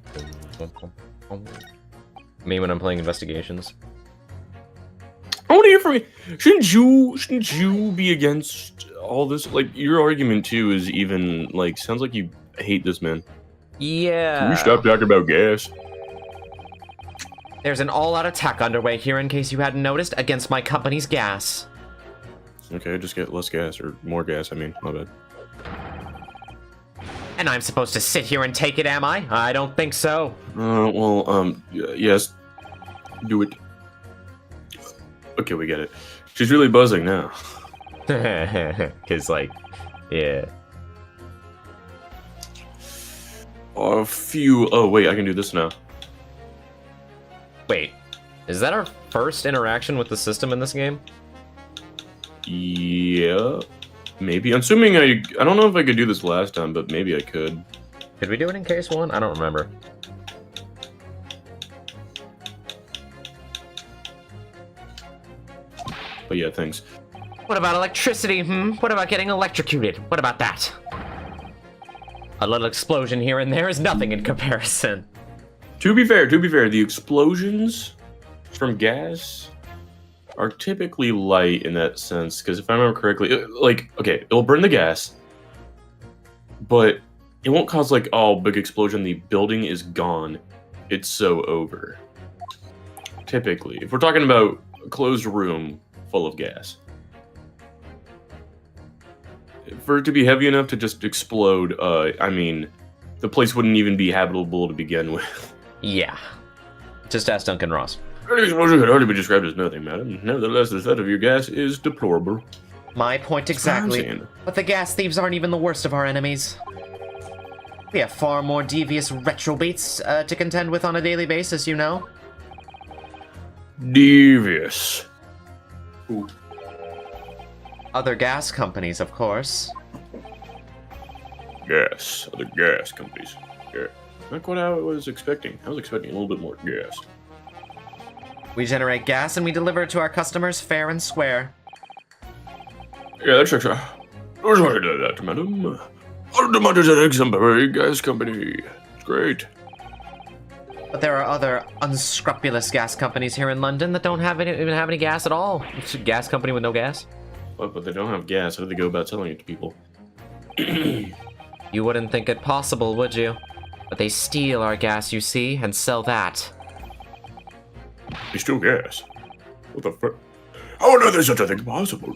[SPEAKER 1] Me when I'm playing investigations.
[SPEAKER 2] I want to hear from you. Shouldn't you be against all this? Like, your argument too is even like sounds like you hate this man.
[SPEAKER 1] Yeah.
[SPEAKER 2] Can we stop talking about gas?
[SPEAKER 1] There's an all-out attack underway here, in case you hadn't noticed, against my company's gas.
[SPEAKER 2] Okay, just get less gas or more gas. I mean, my bad.
[SPEAKER 1] And I'm supposed to sit here and take it, am I? I don't think so.
[SPEAKER 2] Yes. Do it. Okay, we get it. She's really buzzing now.
[SPEAKER 1] Cause like, yeah.
[SPEAKER 2] Oh, wait, I can do this now.
[SPEAKER 1] Wait, is that our first interaction with the system in this game?
[SPEAKER 2] Yeah, maybe. I'm assuming I don't know if I could do this last time, but maybe I could.
[SPEAKER 1] Did we do it in case 1? I don't remember.
[SPEAKER 2] But yeah, thanks.
[SPEAKER 1] What about electricity, What about getting electrocuted? What about that? A little explosion here and there is nothing in comparison.
[SPEAKER 2] To be fair, the explosions from gas are typically light in that sense, because if I remember correctly, okay, it'll burn the gas, but it won't cause like, oh, big explosion, the building is gone, it's so over. Typically, if we're talking about a closed room full of gas. For it to be heavy enough to just explode, I mean, the place wouldn't even be habitable to begin with.
[SPEAKER 1] Yeah. Just ask Duncan Ross.
[SPEAKER 2] Any explosion could hardly be described as nothing, madam. Nevertheless, the threat of your gas is deplorable.
[SPEAKER 1] My point exactly. But the gas thieves aren't even the worst of our enemies. We have far more devious retrobates to contend with on a daily basis, you know?
[SPEAKER 2] Devious. Ooh.
[SPEAKER 1] Other gas companies, of course.
[SPEAKER 2] Gas. Other gas companies. Yeah. Not quite how I was expecting. I was expecting a little bit more gas.
[SPEAKER 1] We generate gas and we deliver it to our customers fair and square.
[SPEAKER 2] Yeah, that's right. I was going to do that, madam. Automated exemplary gas company. It's great.
[SPEAKER 1] But there are other unscrupulous gas companies here in London that don't even have any gas at all. It's a gas company with no gas.
[SPEAKER 2] But they don't have gas. How do they go about selling it to people?
[SPEAKER 1] You wouldn't think it possible, would you? But they steal our gas, you see, and sell that.
[SPEAKER 2] They steal gas? What the fuck? How on earth is such a thing possible?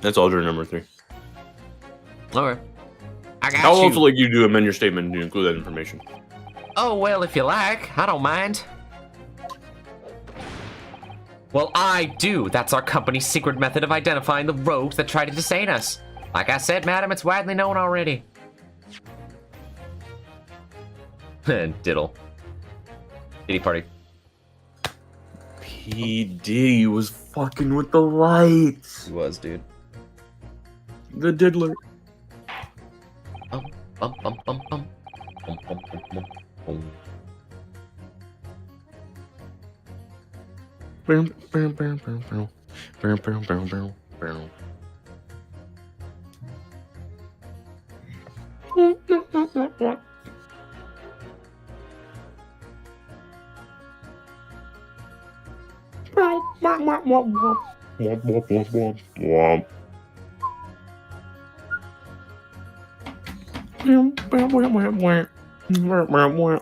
[SPEAKER 2] That's alternate number 3.
[SPEAKER 1] Okay. I got
[SPEAKER 2] I'll
[SPEAKER 1] you.
[SPEAKER 2] also like you to amend your statement to include that information.
[SPEAKER 1] Oh, well, if you like. I don't mind. Well, I do. That's our company's secret method of identifying the rogues that try to detain us. Like I said, madam, it's widely known already. Diddle. Diddy party.
[SPEAKER 2] PD was fucking with the lights.
[SPEAKER 1] He was, dude.
[SPEAKER 2] The diddler.
[SPEAKER 1] Bum, bum, bum, bum, bum. Bum, bum, bum, bum, bum.
[SPEAKER 2] Boom, boom, boom, boom, boom. Boom, boom, boom, boom, boom.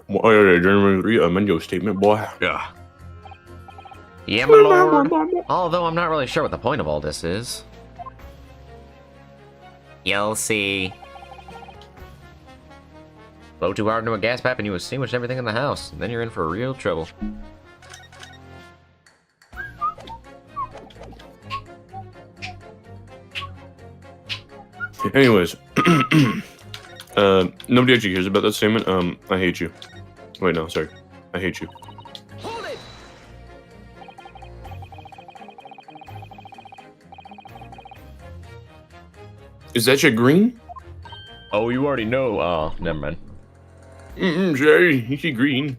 [SPEAKER 2] Oh, yeah, January 3, amend your statement, boy.
[SPEAKER 1] Yeah. Yeah, my lord. Although I'm not really sure what the point of all this is. You'll see. Blow too hard into a gas pipe and you extinguish everything in the house. And then you're in for real trouble.
[SPEAKER 2] Anyways, nobody actually cares about that statement. I hate you. Wait, no, sorry. I hate you.
[SPEAKER 3] Hold it!
[SPEAKER 2] Is that shit green?
[SPEAKER 1] Oh, you already know. Oh, never mind.
[SPEAKER 2] Sorry, you see green.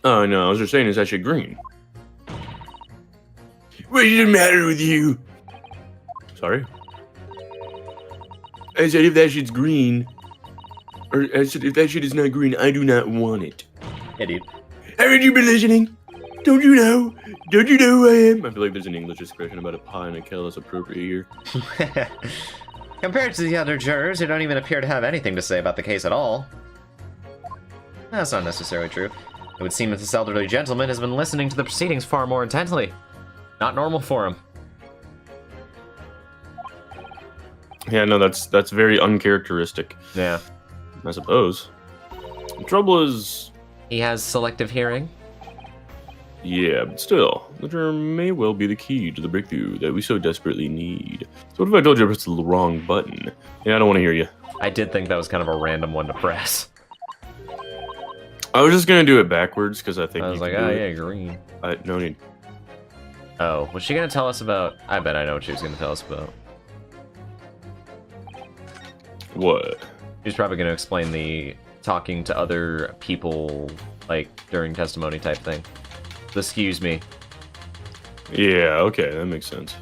[SPEAKER 2] Oh, no, I was just saying, is that shit green? What does it matter with you? Sorry? I said if that shit's green, or I said if that shit is not green, I do not want it.
[SPEAKER 1] Yeah, dude.
[SPEAKER 2] Haven't you been listening? Don't you know? Don't you know who I am? I feel like there's an English expression about a pie and a kettle that's appropriate here.
[SPEAKER 1] Compared to the other jurors who don't even appear to have anything to say about the case at all. That's not necessarily true. It would seem that this elderly gentleman has been listening to the proceedings far more intently. Not normal for him.
[SPEAKER 2] Yeah, no, that's very uncharacteristic,
[SPEAKER 1] Yeah.
[SPEAKER 2] I suppose. The trouble is,
[SPEAKER 1] He has selective hearing.
[SPEAKER 2] yeah, but still, the germ may well be the key to the breakthrough that we so desperately need. So what if I told you I pressed the wrong button? Yeah, I don't want to hear you.
[SPEAKER 1] I did think that was kind of a random one to press.
[SPEAKER 2] I was just gonna do it backwards because I think
[SPEAKER 1] I was
[SPEAKER 2] you
[SPEAKER 1] like,
[SPEAKER 2] can
[SPEAKER 1] oh
[SPEAKER 2] do
[SPEAKER 1] yeah,
[SPEAKER 2] it.
[SPEAKER 1] green.
[SPEAKER 2] No need.
[SPEAKER 1] Oh, was she gonna tell us about... I bet I know what she was gonna tell us about.
[SPEAKER 2] What?
[SPEAKER 1] She's probably gonna explain the talking to other people, like, during testimony type thing. Excuse me.
[SPEAKER 2] Yeah, okay, that makes sense.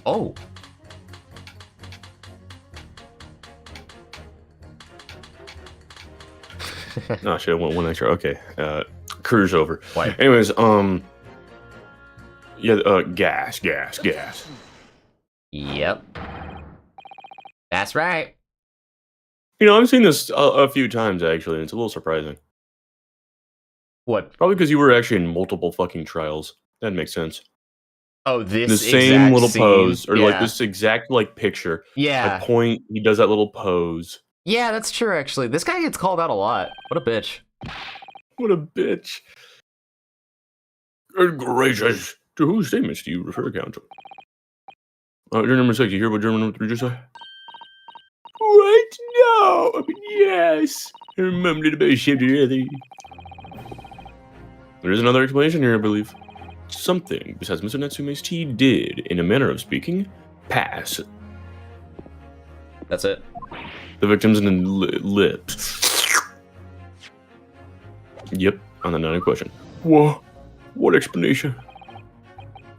[SPEAKER 1] Oh.
[SPEAKER 2] Oh shit, I went one extra. Okay, cruise over.
[SPEAKER 1] Why?
[SPEAKER 2] Anyways, yeah, gas.
[SPEAKER 1] Yep. That's right.
[SPEAKER 2] You know, I've seen this a few times actually, and it's a little surprising.
[SPEAKER 1] What?
[SPEAKER 2] Probably because you were actually in multiple fucking trials. That makes sense.
[SPEAKER 1] Oh, this
[SPEAKER 2] The same
[SPEAKER 1] exact
[SPEAKER 2] little
[SPEAKER 1] scene.
[SPEAKER 2] pose, or like
[SPEAKER 1] Yeah.
[SPEAKER 2] this exact like picture.
[SPEAKER 1] Yeah.
[SPEAKER 2] At point, he does that little pose.
[SPEAKER 1] Yeah, that's true, actually. This guy gets called out a lot. What a bitch.
[SPEAKER 2] What a bitch. Good gracious. To whose statements do you refer, counsel? Juror number 6, you hear what juror number 3 just said? What? No! Yes! I remembered about shit. There is another explanation here, I believe. Something, besides Mr. Natsume's tea, did, in a manner of speaking, pass
[SPEAKER 1] That's it.
[SPEAKER 2] the victim's lips. Yep, on the another question. What explanation?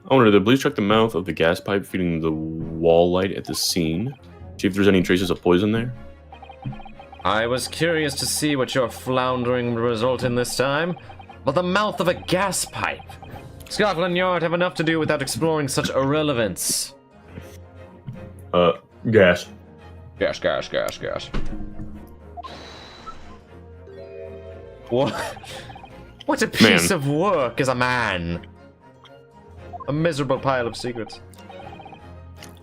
[SPEAKER 2] I wonder, did the police check the mouth of the gas pipe feeding the wall light at the scene? See if there's any traces of poison there?
[SPEAKER 1] I was curious to see what your floundering would result in this time, but the mouth of a gas pipe. Scotland Yard have enough to do without exploring such irrelevance.
[SPEAKER 2] Gas.
[SPEAKER 1] Gas, gas, gas, gas. What? What a piece of work as a man. A miserable pile of secrets.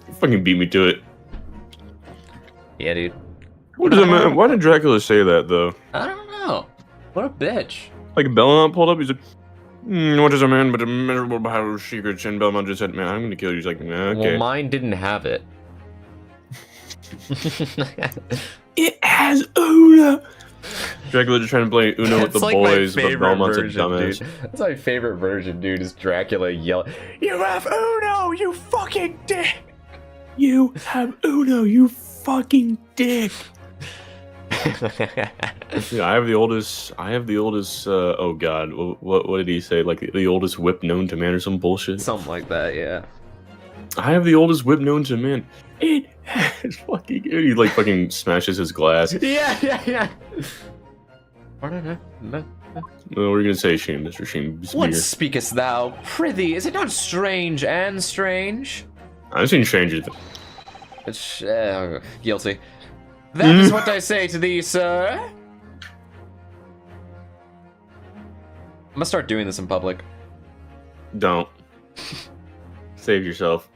[SPEAKER 2] You fucking beat me to it.
[SPEAKER 1] Yeah, dude.
[SPEAKER 2] What does that mean? Why did Dracula say that, though?
[SPEAKER 1] I don't know. What a bitch.
[SPEAKER 2] Like, Belmont pulled up, he's like, what is a man but a miserable pile of secrets? And Belmont just said, man, I'm gonna kill you. He's like, nah, okay.
[SPEAKER 1] Well, mine didn't have it.
[SPEAKER 2] It has Uno. Dracula just trying to play Uno with the
[SPEAKER 1] like
[SPEAKER 2] boys,
[SPEAKER 1] my
[SPEAKER 2] but
[SPEAKER 1] favorite
[SPEAKER 2] Belmont's
[SPEAKER 1] version,
[SPEAKER 2] a dumbass.
[SPEAKER 1] dude. That's my favorite version, dude, is Dracula yelling, "You have Uno, you fucking dick!"
[SPEAKER 2] You have Uno, you fucking dick. Yeah, I have the oldest. Oh god, what did he say? Like the oldest whip known to man or some bullshit.
[SPEAKER 1] Something like that, yeah.
[SPEAKER 2] I have the oldest whip known to man. It has fucking. He like fucking smashes his glass.
[SPEAKER 1] Yeah.
[SPEAKER 2] No, we're gonna say Sheen, Mr. Sheen.
[SPEAKER 1] What speakest thou? Prithee, is it not strange and strange?
[SPEAKER 2] I've seen strangers.
[SPEAKER 1] It's guilty. That is what I say to thee, sir. I'm gonna start doing this in public.
[SPEAKER 2] Don't. Save yourself.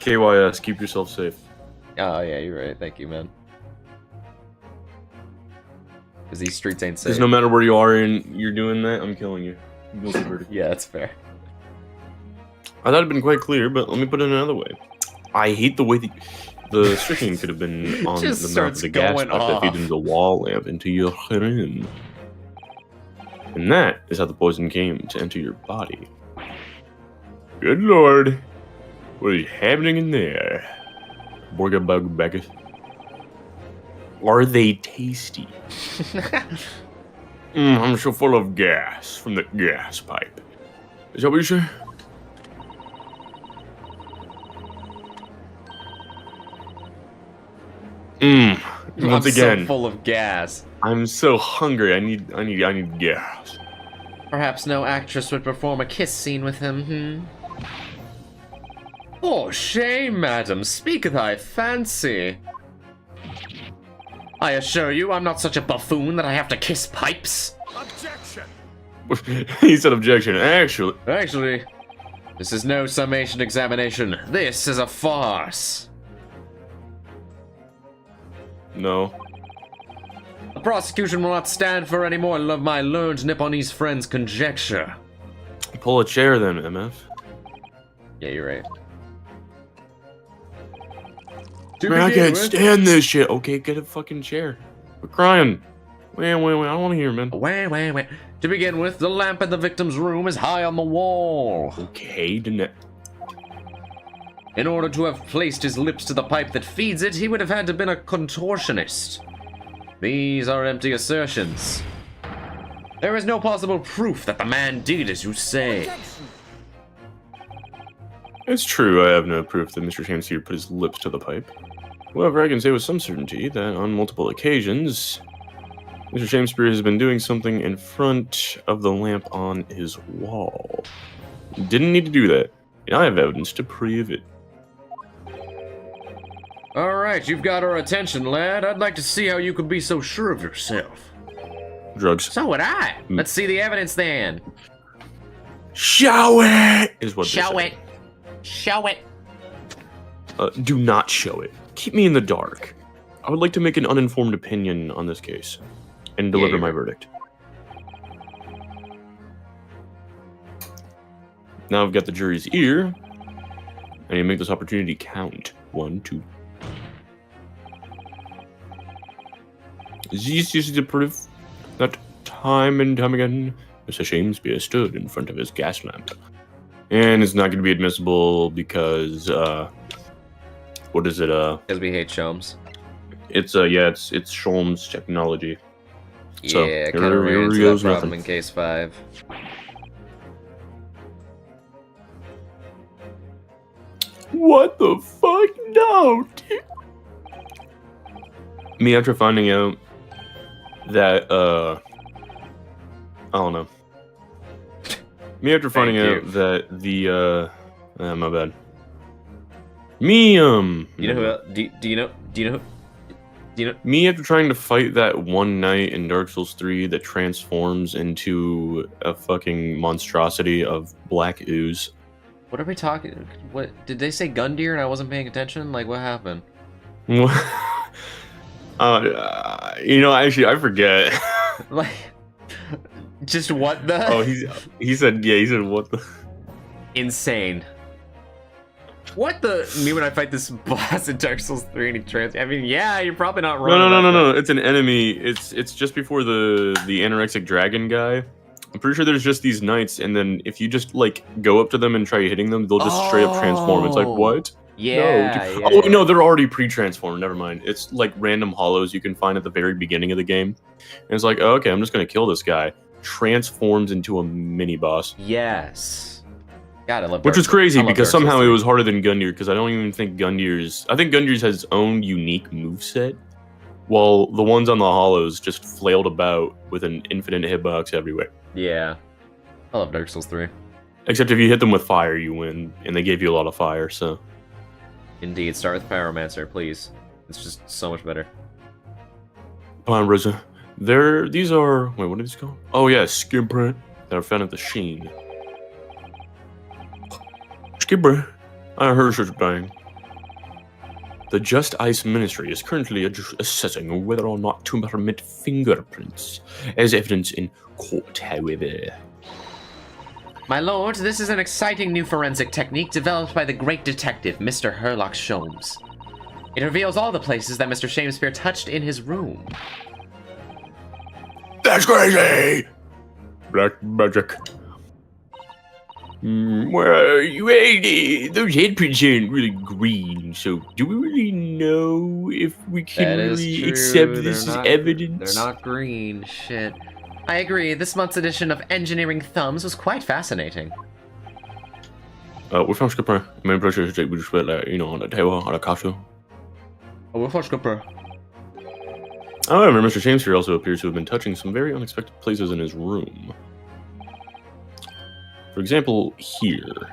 [SPEAKER 2] KYS, keep yourself safe.
[SPEAKER 1] Oh, yeah, you're right. Thank you, man. Because these streets ain't safe.
[SPEAKER 2] Because no matter where you are and you're doing that, I'm killing you.
[SPEAKER 1] Yeah, that's fair.
[SPEAKER 2] I thought it'd been quite clear, but let me put it another way. I hate the way the string could have been on the mouth of the gas pipe that feeds into the wall lamp into your room. And that is how the poison came to enter your body. Good lord. What is happening in there? Borgabugbagus. Are they tasty? I'm so full of gas from the gas pipe. Is that what you say? Once again,
[SPEAKER 1] so full of gas.
[SPEAKER 2] I'm so hungry. I need gas.
[SPEAKER 1] Perhaps no actress would perform a kiss scene with him, Oh, shame, madam. Speak thy fancy. I assure you, I'm not such a buffoon that I have to kiss pipes.
[SPEAKER 2] Objection. He said objection. Actually,
[SPEAKER 1] this is no summation examination. This is a farce.
[SPEAKER 2] No.
[SPEAKER 1] The prosecution will not stand for any more of my learned Nipponese friend's conjecture.
[SPEAKER 2] Pull a chair then, MF.
[SPEAKER 1] Yeah, you're right.
[SPEAKER 2] Man, I can't stand this shit. Okay, get a fucking chair. We're crying. Wait, I don't want to hear, man.
[SPEAKER 1] Wait. To begin with, the lamp in the victim's room is high on the wall.
[SPEAKER 2] Okay, didn't.
[SPEAKER 1] In order to have placed his lips to the pipe that feeds it, he would have had to have been a contortionist. These are empty assertions. There is no possible proof that the man did as you say.
[SPEAKER 2] It's true, I have no proof that Mr. Shamsier put his lips to the pipe. However, I can say with some certainty that on multiple occasions, Mr. Shamsier has been doing something in front of the lamp on his wall. Didn't need to do that, and I have evidence to prove it.
[SPEAKER 1] Alright, you've got our attention, lad. I'd like to see how you could be so sure of yourself.
[SPEAKER 2] Drugs.
[SPEAKER 1] So would I. Let's see the evidence then.
[SPEAKER 2] Show it! Is what they
[SPEAKER 1] Show
[SPEAKER 2] say.
[SPEAKER 1] it. Show it.
[SPEAKER 2] Do not show it. Keep me in the dark. I would like to make an uninformed opinion on this case and deliver my verdict. Now I've got the jury's ear. I need to make this opportunity count. 1, 2. This is the proof that time and time again, Mr. Shamespeare stood in front of his gas lamp. And it's not going to be admissible because, what is it,
[SPEAKER 1] Because we hate Shomes.
[SPEAKER 2] It's Sholmes technology. So,
[SPEAKER 1] Yeah, kind of ran into that problem in case 5.
[SPEAKER 2] What the fuck? No, dude. Me after finding out that, I don't know. Me after finding out that the, my bad. Me,
[SPEAKER 1] Do you know who? Do you know? Do you know? Do you know?
[SPEAKER 2] Me after trying to fight that one knight in Dark Souls 3 that transforms into a fucking monstrosity of black ooze.
[SPEAKER 1] What are we talking? What did they say? Gundyr and I wasn't paying attention. Like what happened?
[SPEAKER 2] Actually, I forget.
[SPEAKER 1] Like, just what the?
[SPEAKER 2] Oh, he said what the?
[SPEAKER 1] Insane. What the? Me when I fight this boss in Dark Souls 3 and he I mean, yeah, you're probably not wrong.
[SPEAKER 2] No. It's an enemy. It's just before the anorexic dragon guy. I'm pretty sure there's just these knights, and then if you just like go up to them and try hitting them, they'll just straight up transform. It's like what?
[SPEAKER 1] Yeah.
[SPEAKER 2] No, no, they're already pre-transformed. Never mind. It's like random hollows you can find at the very beginning of the game, and it's like, oh, okay, I'm just gonna kill this guy. Transforms into a mini boss.
[SPEAKER 1] Yes. God, I love.
[SPEAKER 2] Which was crazy because somehow it was harder than Gundyr. Because I don't even think Gundyr's. I think Gundyr's has its own unique moveset, while the ones on the hollows just flailed about with an infinite hitbox everywhere.
[SPEAKER 1] Yeah, I love Dark Souls 3.
[SPEAKER 2] Except if you hit them with fire, you win, and they gave you a lot of fire. So.
[SPEAKER 1] Indeed, start with Pyromancer, please. It's just so much better.
[SPEAKER 2] Rosa. These are. Wait, what are these called? Oh yeah, skin print that are found at the Sheen. Skipper, I heard such bang. The Just Ice Ministry is currently assessing whether or not to permit fingerprints as evidence in court, however.
[SPEAKER 1] My lord, this is an exciting new forensic technique developed by the great detective, Mr. Herlock Sholmes. It reveals all the places that Mr. Shakespeare touched in his room.
[SPEAKER 2] That's crazy! Black magic. Well, those headprints aren't really green, so do we really know if we can really accept this as evidence?
[SPEAKER 1] They're not green, shit. I agree, this month's edition of Engineering Thumbs was quite fascinating.
[SPEAKER 2] We're from Skipper. My pressure is that we just went, on the table, on a castle.
[SPEAKER 1] Oh, we're from Skipper.
[SPEAKER 2] However, Mr. Shakespeare also appears to have been touching some very unexpected places in his room. For example, here,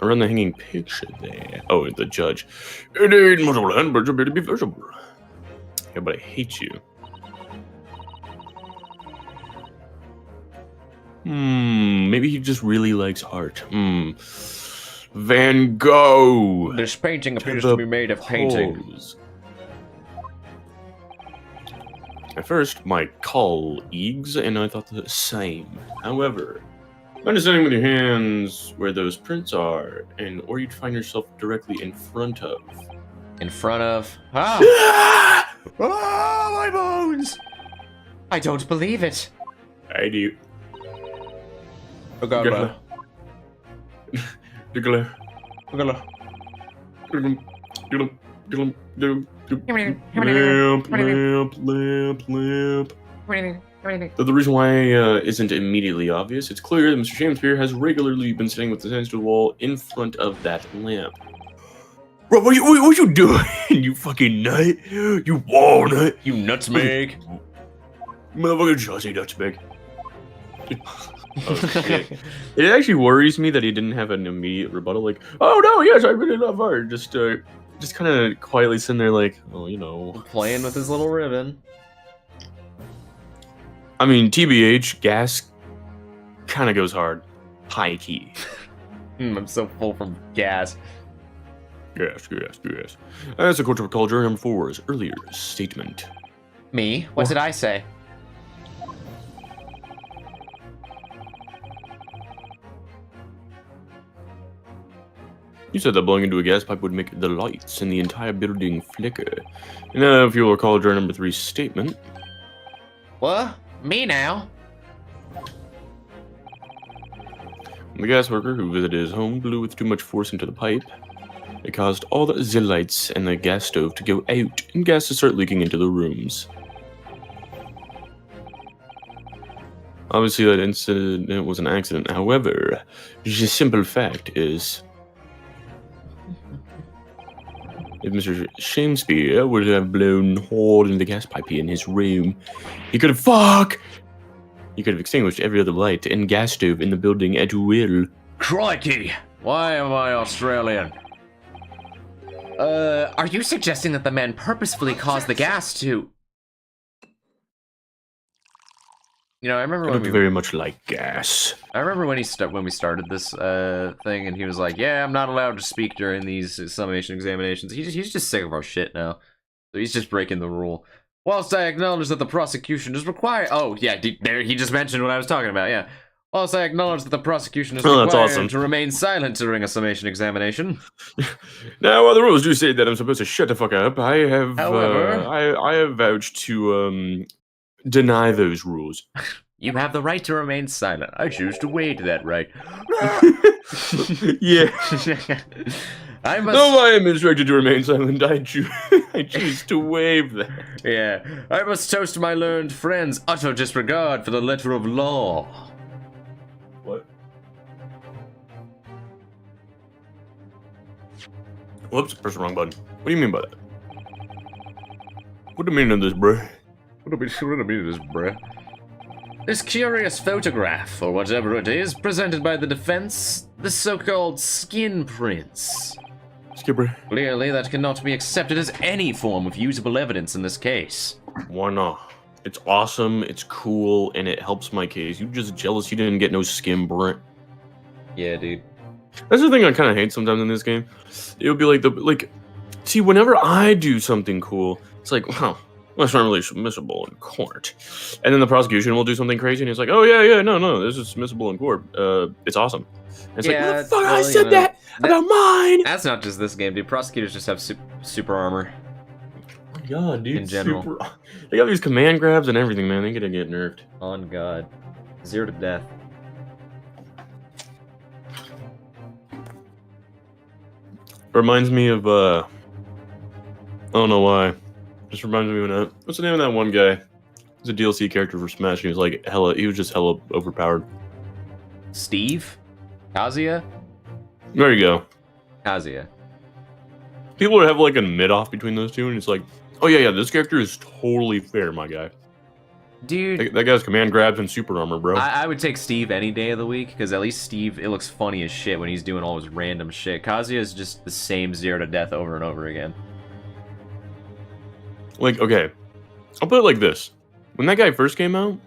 [SPEAKER 2] around the hanging picture there. Oh, the judge. It ain't much of a land, but you better be visible. Yeah, but I hate you. Maybe he just really likes art. Van Gogh.
[SPEAKER 1] This painting appears to be made of painting.
[SPEAKER 2] At first, my colleagues and I thought the same. However, understanding with your hands where those prints are, or you'd find yourself directly in front of.
[SPEAKER 1] In front of? Ah! Oh, my bones! I don't believe it.
[SPEAKER 2] I do.
[SPEAKER 1] Ogala.
[SPEAKER 2] Lamp. The reason why isn't immediately obvious. It's clear that Mr. Shakespeare has regularly been sitting with his hands to the wall in front of that lamp. Bro, what you doing? You fucking nut? You walnut?
[SPEAKER 1] You nutmeg?
[SPEAKER 2] Motherfucker, Jossie nutmeg. Oh, shit. It actually worries me that he didn't have an immediate rebuttal, like, oh no, yes, I really love art. Just kind of quietly sitting there, like, oh,
[SPEAKER 1] playing with his little ribbon.
[SPEAKER 2] I mean, TBH, gas kind of goes hard. High key.
[SPEAKER 1] I'm so full from gas.
[SPEAKER 2] Yes. As a court of culture, number 4's earlier statement.
[SPEAKER 1] Me? What did I say?
[SPEAKER 2] You said that blowing into a gas pipe would make the lights in the entire building flicker. Now, if you'll recall juror number 3's statement.
[SPEAKER 1] What? Me now?
[SPEAKER 2] The gas worker who visited his home blew with too much force into the pipe. It caused all the lights and the gas stove to go out, and gas to start leaking into the rooms. Obviously, that incident was an accident. However, the simple fact is, if Mr. Shakespeare would have blown hard in the gas pipe in his room, he could have extinguished every other light and gas stove in the building at will.
[SPEAKER 1] Crikey! Why am I Australian? Are you suggesting that the man purposefully caused the gas to... You know, I remember
[SPEAKER 2] I
[SPEAKER 1] when
[SPEAKER 2] look very much like gas.
[SPEAKER 1] I remember when we started this thing, and he was like, "Yeah, I'm not allowed to speak during these summation examinations." He's just sick of our shit now, so he's just breaking the rule. Whilst I acknowledge that the prosecution is required, oh yeah, there he just mentioned what I was talking about. Yeah, whilst I acknowledge that the prosecution is required
[SPEAKER 2] that's awesome.
[SPEAKER 1] to remain silent during a summation examination.
[SPEAKER 2] Now, while the rules do say that I'm supposed to shut the fuck up, I have,
[SPEAKER 1] However-
[SPEAKER 2] I have vouched to deny those rules.
[SPEAKER 1] You have the right to remain silent. I choose to waive that right.
[SPEAKER 2] Yeah.
[SPEAKER 1] I must.
[SPEAKER 2] No, I am instructed to remain silent. I choose to waive that.
[SPEAKER 1] Yeah, I must toast my learned friends' utter disregard for the letter of law.
[SPEAKER 2] What? Whoops, press the wrong button. What do you mean by that? What do you mean of this, bruh?
[SPEAKER 1] What do I mean this, bruh? This curious photograph, or whatever it is, presented by the defense, the so-called skin prints.
[SPEAKER 2] Skipper.
[SPEAKER 1] Clearly, that cannot be accepted as any form of usable evidence in this case.
[SPEAKER 2] Why not? It's awesome, it's cool, and it helps my case. You just jealous you didn't get no skin, bruh.
[SPEAKER 1] Yeah, dude.
[SPEAKER 2] That's the thing I kind of hate sometimes in this game. It would be like, see, whenever I do something cool, it's like, wow, well, that's not really submissible in court. And then the prosecution will do something crazy, and it's like, oh, yeah, no, this is submissible in court. It's awesome. And it's
[SPEAKER 1] Yeah,
[SPEAKER 2] like, motherfucker, I
[SPEAKER 1] well,
[SPEAKER 2] said
[SPEAKER 1] you know,
[SPEAKER 2] that about mine!
[SPEAKER 1] That's not just this game, dude. Prosecutors just have super armor.
[SPEAKER 2] Oh my god, dude.
[SPEAKER 1] In general.
[SPEAKER 2] They got these command grabs and everything, man. They gotta get nerfed.
[SPEAKER 1] On God. 0 to death.
[SPEAKER 2] Reminds me of, I don't know why. Just reminds me of that. What's the name of that one guy? He's a DLC character for Smash, and he was like, he was just hella overpowered.
[SPEAKER 1] Steve? Kazuya?
[SPEAKER 2] There you go.
[SPEAKER 1] Kazuya.
[SPEAKER 2] People have like a mid-off between those two, and it's like, oh yeah, this character is totally fair, my guy.
[SPEAKER 1] Dude.
[SPEAKER 2] That guy's command grabs and super armor, bro.
[SPEAKER 1] I would take Steve any day of the week, because at least Steve, it looks funny as shit when he's doing all his random shit. Kazuya is just the same 0 to death over and over again.
[SPEAKER 2] Like, okay, I'll put it like this. When that guy first came out,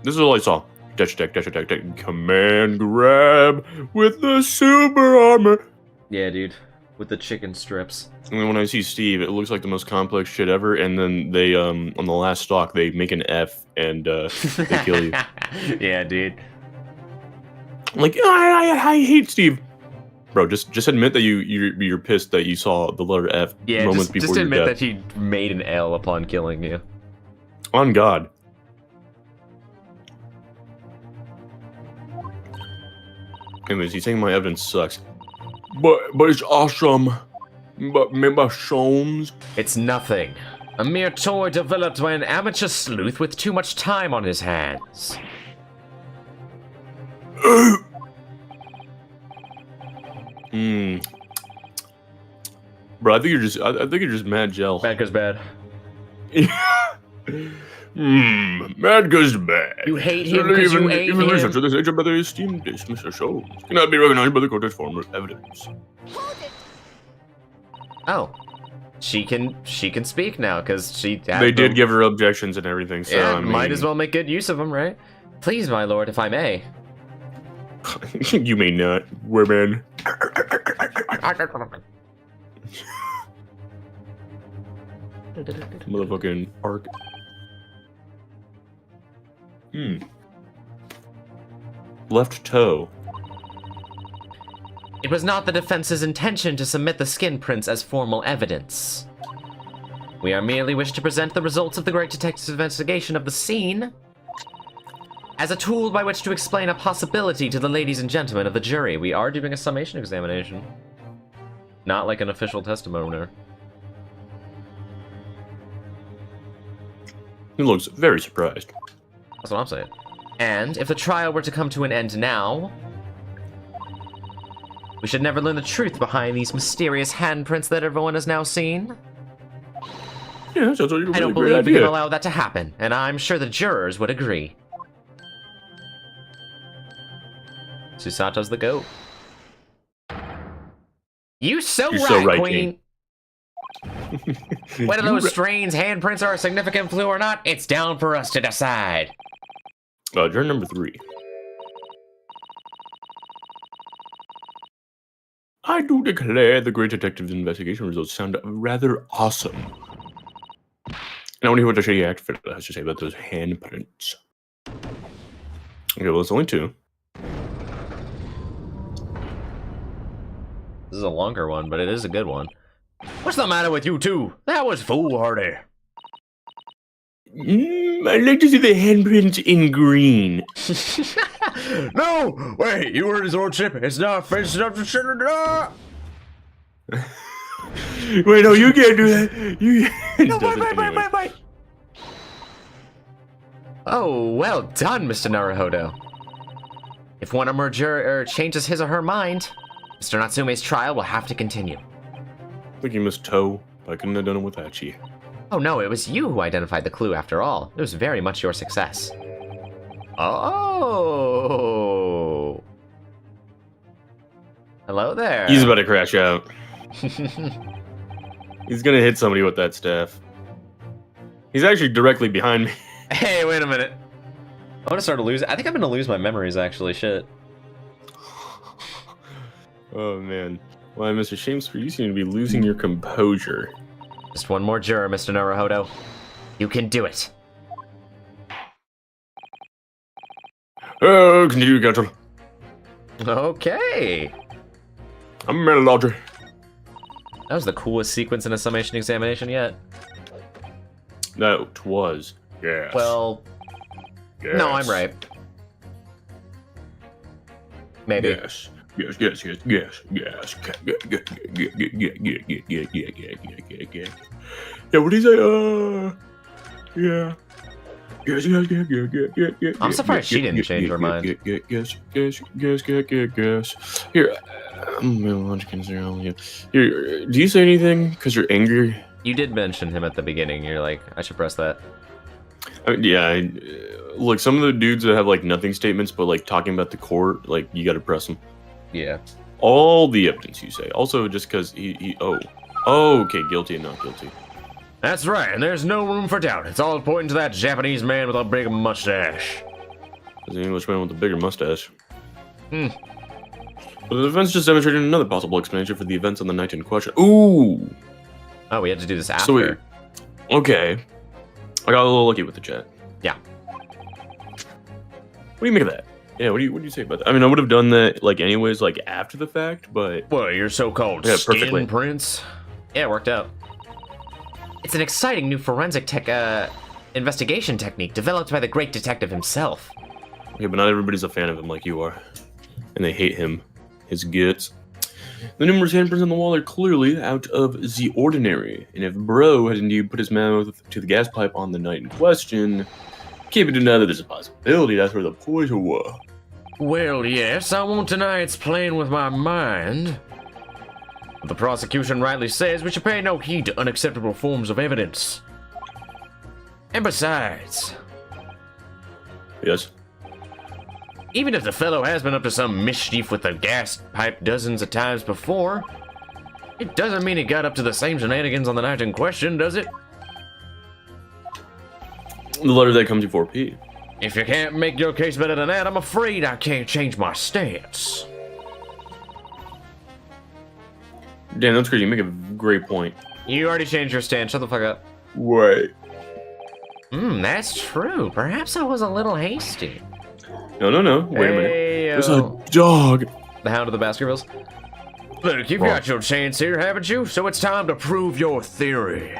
[SPEAKER 2] this is all I saw. Dash attack, command grab with the super armor.
[SPEAKER 1] Yeah, dude. With the chicken strips.
[SPEAKER 2] And then when I see Steve, it looks like the most complex shit ever, and then they, on the last stock, they make an F, and, they kill you.
[SPEAKER 1] Yeah, dude.
[SPEAKER 2] Like, I hate Steve. Bro, just admit that you're pissed that you saw the letter F moments before
[SPEAKER 1] just
[SPEAKER 2] your
[SPEAKER 1] admit
[SPEAKER 2] death.
[SPEAKER 1] that he made an L upon killing you.
[SPEAKER 2] On God. Anyways, he's saying my evidence sucks. But it's awesome. But remember Sholmes?
[SPEAKER 1] It's nothing. A mere toy developed by an amateur sleuth with too much time on his hands.
[SPEAKER 2] Bro, I think you're just mad gel.
[SPEAKER 1] Bad goes bad.
[SPEAKER 2] Mad goes bad.
[SPEAKER 1] You hate him because you hate
[SPEAKER 2] even
[SPEAKER 1] him.
[SPEAKER 2] research of this nature by the esteemed Mr. Sholmes cannot be recognized by the court as form of evidence.
[SPEAKER 3] Hold it!
[SPEAKER 1] Oh. She can speak now, because she had
[SPEAKER 2] They did give her objections and everything, so
[SPEAKER 1] yeah,
[SPEAKER 2] I mean,
[SPEAKER 1] might as well make good use of them, right? Please, my lord, if I may.
[SPEAKER 2] You may not, women. Motherfucking arc. Left toe.
[SPEAKER 1] It was not the defense's intention to submit the skin prints as formal evidence. We are merely wish to present the results of the great detective's investigation of the scene as a tool by which to explain a possibility to the ladies and gentlemen of the jury. We are doing a summation examination. Not like an official testimony.
[SPEAKER 2] He looks very surprised.
[SPEAKER 1] That's what I'm saying. And if the trial were to come to an end now, we should never learn the truth behind these mysterious handprints that everyone has now seen.
[SPEAKER 2] Yeah, sounds like a really
[SPEAKER 1] I don't
[SPEAKER 2] great
[SPEAKER 1] believe we
[SPEAKER 2] idea.
[SPEAKER 1] can allow that to happen, and I'm sure the jurors would agree. Susato's the goat. You're so
[SPEAKER 2] You're
[SPEAKER 1] right,
[SPEAKER 2] so right,
[SPEAKER 1] Queen.
[SPEAKER 2] King.
[SPEAKER 1] Whether those strange handprints are a significant clue or not, it's down for us to decide.
[SPEAKER 2] Turn number 3. I do declare the great detective's investigation results sound rather awesome. And I want to hear what the shady actor has to say about those handprints. Okay, well, it's only 2.
[SPEAKER 1] This is a longer one, but it is a good one. What's the matter with you two? That was foolhardy.
[SPEAKER 2] I'd like to see the handprints in green.
[SPEAKER 1] No! Wait, you heard his lordship. It's not offensive enough to shut it up.
[SPEAKER 2] Wait, no, you can't do that. You
[SPEAKER 1] No, wait. Oh, well done, Mr. Naruhodo. If one or more juror changes his or her mind, Mr. Natsume's trial will have to continue.
[SPEAKER 2] I think you missed toe. I couldn't have done it without you.
[SPEAKER 1] Oh no, it was you who identified the clue after all. It was very much your success. Oh. Hello there.
[SPEAKER 2] He's about to crash out. He's gonna hit somebody with that staff. He's actually directly behind me.
[SPEAKER 1] Hey, wait a minute. I'm gonna start to lose. I think I'm gonna lose my memories, actually. Shit.
[SPEAKER 2] Oh, man. Why, Mr. Shamesford, you seem to be losing your composure.
[SPEAKER 1] Just one more juror, Mr. Naruhodo. You can do it.
[SPEAKER 2] Continue, Counsel.
[SPEAKER 1] Okay.
[SPEAKER 2] I'm a lodger.
[SPEAKER 1] That was the coolest sequence in a summation examination yet.
[SPEAKER 2] That was. Yes.
[SPEAKER 1] Well,
[SPEAKER 2] yes.
[SPEAKER 1] no, I'm right. Maybe.
[SPEAKER 2] Yes. Yes. Yeah, what do you say? Yeah. Yes.
[SPEAKER 1] I'm surprised she didn't change her mind.
[SPEAKER 2] Yes. Here, here, do you say anything? Because you're angry?
[SPEAKER 1] You did mention him at the beginning. You're like, I should press that.
[SPEAKER 2] Yeah, look, some of the dudes that have, like, nothing statements, but, like, talking about the court, like, you gotta press them.
[SPEAKER 1] Yeah.
[SPEAKER 2] All the evidence, you say. Also, just because oh, okay, guilty and not guilty.
[SPEAKER 1] That's right, and there's no room for doubt. It's all pointing to that Japanese man with a big mustache.
[SPEAKER 2] There's an Englishman with a bigger mustache.
[SPEAKER 1] But
[SPEAKER 2] the defense just demonstrated another possible explanation for the events on the night in question. Ooh!
[SPEAKER 1] Oh, we had to do this after.
[SPEAKER 2] So wait. Okay. I got a little lucky with the chat.
[SPEAKER 1] Yeah.
[SPEAKER 2] What do you make of that? Yeah, what do you say about that? I mean, I would have done that, like, anyways, like, after the fact, but...
[SPEAKER 1] Well, your so-called skin prints. Yeah, it worked out. It's an exciting new forensic investigation technique developed by the great detective himself.
[SPEAKER 2] Okay, but not everybody's a fan of him like you are. And they hate him. His guts. The numerous handprints on the wall are clearly out of the ordinary. And if Bro had indeed put his mouth to the gas pipe on the night in question, can't be denied that there's a possibility that's where the poison was.
[SPEAKER 1] Well, yes, I won't deny it's playing with my mind. The prosecution rightly says we should pay no heed to unacceptable forms of evidence. And besides...
[SPEAKER 2] Yes?
[SPEAKER 1] Even if the fellow has been up to some mischief with the gas pipe dozens of times before, it doesn't mean he got up to the same shenanigans on the night in question, does it?
[SPEAKER 2] The letter that comes before P.
[SPEAKER 1] If you can't make your case better than that, I'm afraid I can't change my stance.
[SPEAKER 2] Dan, that's crazy. You make a great point.
[SPEAKER 1] You already changed your stance. Shut the fuck up.
[SPEAKER 2] Wait.
[SPEAKER 1] That's true. Perhaps I was a little hasty.
[SPEAKER 2] No. Wait a minute. There's a dog.
[SPEAKER 1] The Hound of the Baskervilles. Look, you've got your chance here, haven't you? So it's time to prove your theory.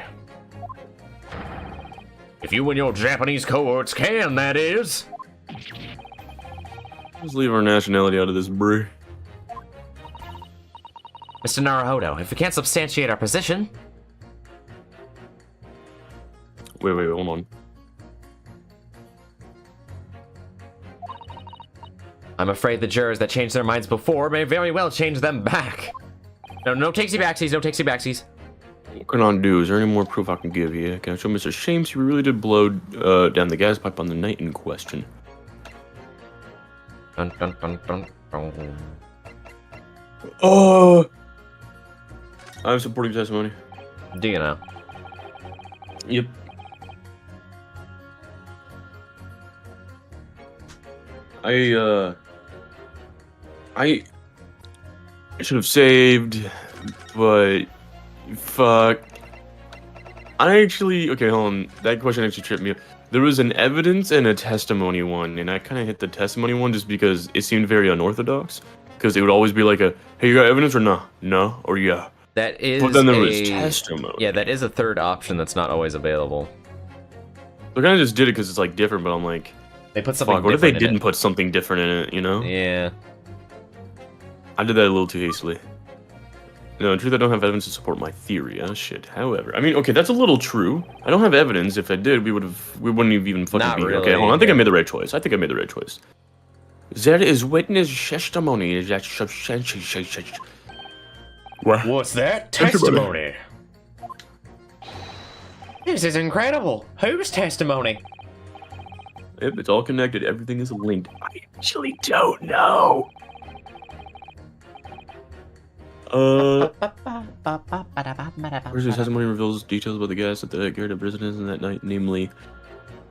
[SPEAKER 1] If you and your Japanese cohorts can, that is.
[SPEAKER 2] Just leave our nationality out of this, brew.
[SPEAKER 1] Mr. Naruhodo, if we can't substantiate our position...
[SPEAKER 2] Wait, hold on.
[SPEAKER 1] I'm afraid the jurors that changed their minds before may very well change them back. No takesy-backsies, no takesy-backsies.
[SPEAKER 2] What can I do? Is there any more proof I can give you? Can I show Mr. Shames you really did blow down the gas pipe on the night in question?
[SPEAKER 1] Dun, dun, dun, dun, dun.
[SPEAKER 2] Oh! I'm supporting testimony.
[SPEAKER 1] Do you know?
[SPEAKER 2] Yep. I should have saved, but fuck. Okay, hold on. That question actually tripped me up. There was an evidence and a testimony one, and I kind of hit the testimony one just because it seemed very unorthodox. Because it would always be like a, hey, you got evidence or no? No or yeah.
[SPEAKER 1] That is
[SPEAKER 2] But then there was testimony.
[SPEAKER 1] Yeah, that is a third option that's not always available.
[SPEAKER 2] So I kind of just did it because it's like different, but I'm like,
[SPEAKER 1] They put something
[SPEAKER 2] fuck, what if they
[SPEAKER 1] different in
[SPEAKER 2] didn't
[SPEAKER 1] it.
[SPEAKER 2] put something different in it, you know?
[SPEAKER 1] Yeah.
[SPEAKER 2] I did that a little too hastily. No, in truth, I don't have evidence to support my theory. Oh shit. However, I mean, okay, that's a little true. I don't have evidence. If I did, we wouldn't have even fucking
[SPEAKER 1] Not
[SPEAKER 2] be here.
[SPEAKER 1] really,
[SPEAKER 2] Okay, hold on. I think
[SPEAKER 1] yeah.
[SPEAKER 2] I made the right choice. There is witness testimony that
[SPEAKER 1] What's that? Testimony. This is incredible. Whose testimony?
[SPEAKER 2] Yep, it's all connected. Everything is linked. I actually don't know. Person's testimony reveals details about the gas at the Garrett residence in that night, namely.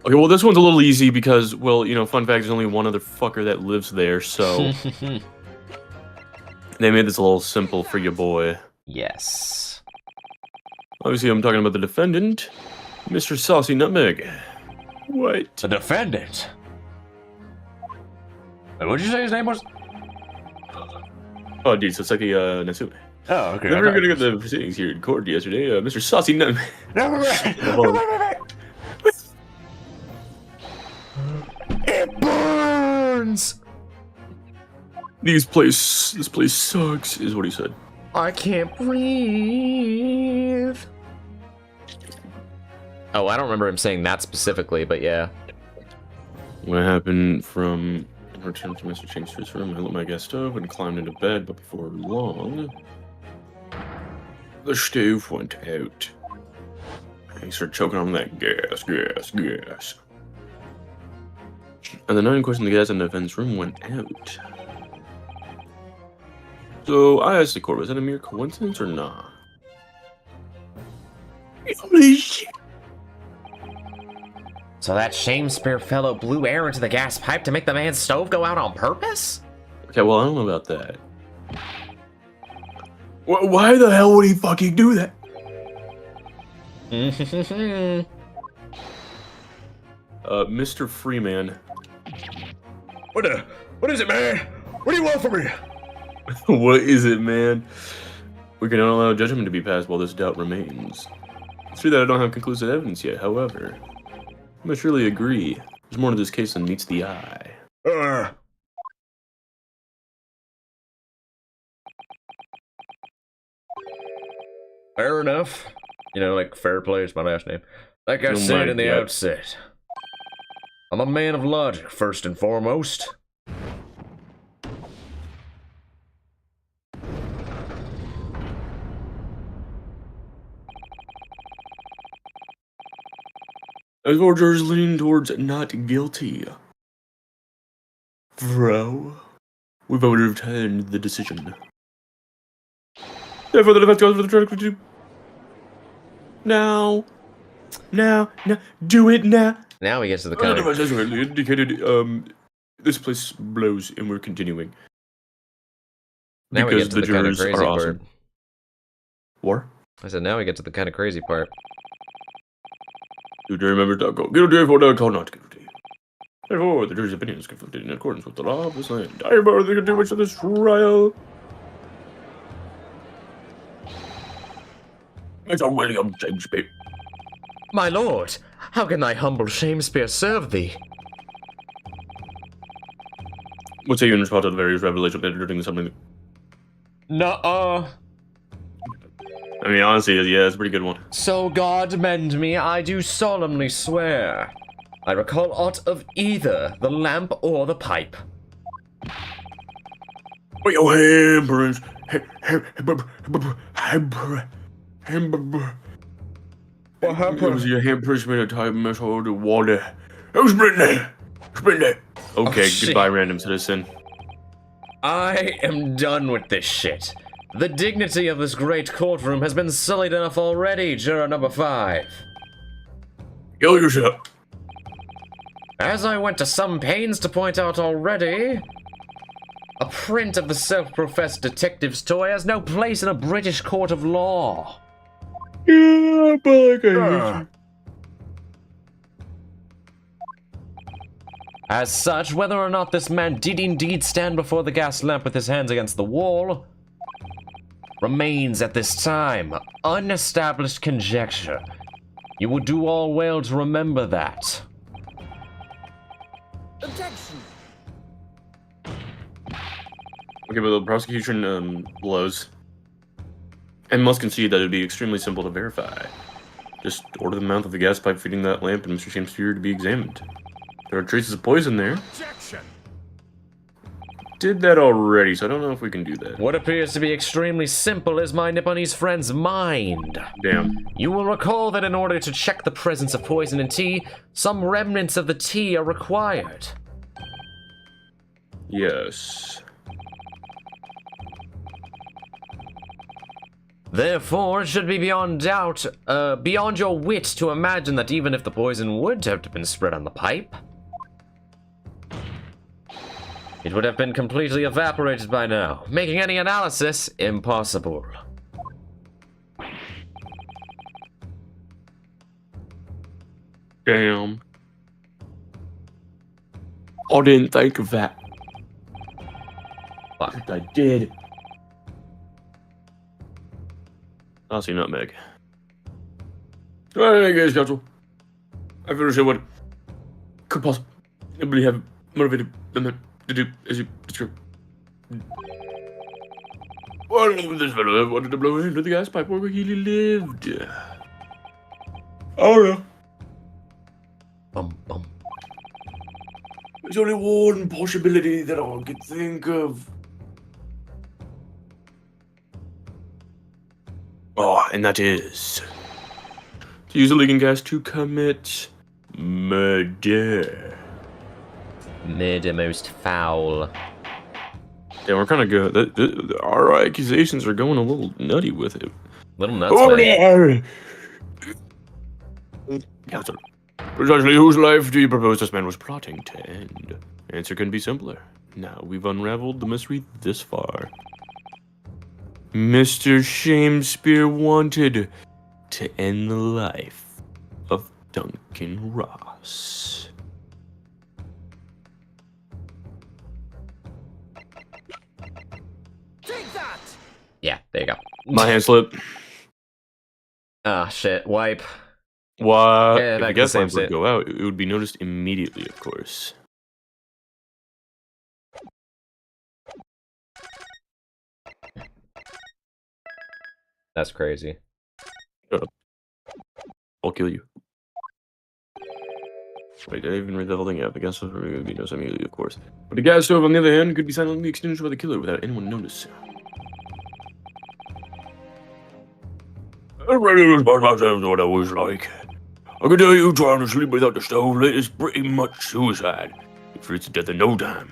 [SPEAKER 2] Okay, well, this one's a little easy because, well, you know, fun fact, there's only one other fucker that lives there, so they made this a little simple for your boy.
[SPEAKER 1] Yes.
[SPEAKER 2] Obviously, I'm talking about the defendant, Mr. Saucy Nutmeg. What?
[SPEAKER 1] The defendant. What did you say his name was?
[SPEAKER 2] Oh, dude, so it's like the Natsume.
[SPEAKER 1] Oh, okay.
[SPEAKER 2] Never gonna get the proceedings here in court yesterday. Mr. Saucy Nutmeg.
[SPEAKER 1] It burns.
[SPEAKER 2] This place sucks, is what he said.
[SPEAKER 1] I can't breathe. Oh, I don't remember him saying that specifically, but yeah.
[SPEAKER 2] What happened from return to Mr. Chingster's room, I lit my gas stove and climbed into bed, but before long, the stove went out. He started choking on that gas. And the night in question, the gas in the defense room went out. So I asked the court, was that a mere coincidence or not? Holy shit.
[SPEAKER 1] So that Shakespeare fellow blew air into the gas pipe to make the man's stove go out on purpose?
[SPEAKER 2] Okay, well, I don't know about that. Why the hell would he fucking do that? Mr. Freeman.
[SPEAKER 1] What is it, man? What do you want from me?
[SPEAKER 2] What is it, man? We cannot allow judgment to be passed while this doubt remains. It's true that I don't have conclusive evidence yet, however. I must surely agree. There's more to this case than meets the eye.
[SPEAKER 1] Fair enough. You know, like, fair play is my last name. Like I
[SPEAKER 2] Oh
[SPEAKER 1] said
[SPEAKER 2] my
[SPEAKER 1] in the
[SPEAKER 2] God.
[SPEAKER 1] outset, I'm a man of logic, first and foremost.
[SPEAKER 2] As voters lean towards not guilty. Bro. We've overturned the decision. Therefore, the defense goes for the verdict. Now, do it now.
[SPEAKER 1] Now we get to the
[SPEAKER 2] The
[SPEAKER 1] kind
[SPEAKER 2] defense has already indicated, this place blows and we're continuing.
[SPEAKER 1] now we
[SPEAKER 2] Because
[SPEAKER 1] get to the kind of crazy part.
[SPEAKER 2] War?
[SPEAKER 1] I said now we get to the kind of crazy part.
[SPEAKER 2] Do you remember to go guilty for the not guilty? Therefore, the jury's opinion is conflicted in accordance with the law of this land. I bar the continuance of this trial. It's a William Shakespeare.
[SPEAKER 1] My lord, how can thy humble Shakespeare serve thee?
[SPEAKER 2] What say you in response to the various revelations introducing something?
[SPEAKER 1] Nuh-uh.
[SPEAKER 2] I mean, honestly, yeah, it's a pretty good one.
[SPEAKER 1] So God mend me, I do solemnly swear. I recall aught of either the lamp or the pipe.
[SPEAKER 2] But your handprints.
[SPEAKER 1] What happened?
[SPEAKER 2] Was your handprints made of type metal to water? Who's been there? Okay,
[SPEAKER 1] Oh, shit.
[SPEAKER 2] goodbye, random citizen.
[SPEAKER 1] I am done with this shit. The dignity of this great courtroom has been sullied enough already, juror number 5.
[SPEAKER 2] Kill yourself.
[SPEAKER 1] As I went to some pains to point out already, a print of the self-professed detective's toy has no place in a British court of law.
[SPEAKER 2] Yeah, but like I
[SPEAKER 1] As such, whether or not this man did indeed stand before the gas lamp with his hands against the wall remains at this time unestablished conjecture. You would do all well to remember that.
[SPEAKER 3] Objection.
[SPEAKER 2] Okay, but the prosecution blows and must concede that it'd be extremely simple to verify. Just order the mouth of the gas pipe feeding that lamp and Mr. Shakespeare to be examined. There are traces of poison there.
[SPEAKER 4] Objection.
[SPEAKER 2] Did that already, so I don't know if we can do that.
[SPEAKER 1] What appears to be extremely simple is my Nipponese friend's mind.
[SPEAKER 2] Damn.
[SPEAKER 1] You will recall that in order to check the presence of poison in tea, some remnants of the tea are required.
[SPEAKER 2] Yes.
[SPEAKER 1] Therefore, it should be beyond doubt, beyond your wit to imagine that even if the poison would have been spread on the pipe, it would have been completely evaporated by now, making any analysis impossible.
[SPEAKER 2] Damn. I didn't think of that.
[SPEAKER 1] Fuck.
[SPEAKER 2] I did. I'll see nutmeg. Alright, guys, counsel. I feel sure what could possibly have motivated them to do as you described. Well, this fellow wanted to blow into the gas pipe where he lived. Oh, yeah.
[SPEAKER 1] Bum.
[SPEAKER 2] There's only one possibility that I could think of. Oh, and that is to use a leaking gas to commit murder.
[SPEAKER 1] Murder most foul.
[SPEAKER 2] Yeah, we're kind of good. Our accusations are going a little nutty with it.
[SPEAKER 1] Little nuts, man.
[SPEAKER 2] Counsel, precisely whose life do you propose this man was plotting to end? Answer can be simpler. Now we've unraveled the mystery this far. Mr. Shakespeare wanted to end the life of Duncan Ross.
[SPEAKER 3] Take that!
[SPEAKER 1] Yeah, there you go.
[SPEAKER 2] My hand slipped.
[SPEAKER 1] Ah, shit. Wipe.
[SPEAKER 2] Why?
[SPEAKER 1] Yeah,
[SPEAKER 2] If
[SPEAKER 1] back
[SPEAKER 2] the
[SPEAKER 1] to
[SPEAKER 2] gas
[SPEAKER 1] the
[SPEAKER 2] lamp
[SPEAKER 1] same
[SPEAKER 2] would
[SPEAKER 1] shit.
[SPEAKER 2] go out, it would be noticed immediately, of course.
[SPEAKER 1] That's crazy.
[SPEAKER 2] I'll kill you. Wait, did I even read the whole thing? Yeah, the gas stove would be noticed immediately, of course. But the gas stove, on the other hand, could be silently extinguished by the killer without anyone noticing. I really was myself what I was like. I can tell you trying to sleep without the stove lit is pretty much suicide. It fruits to death in no time.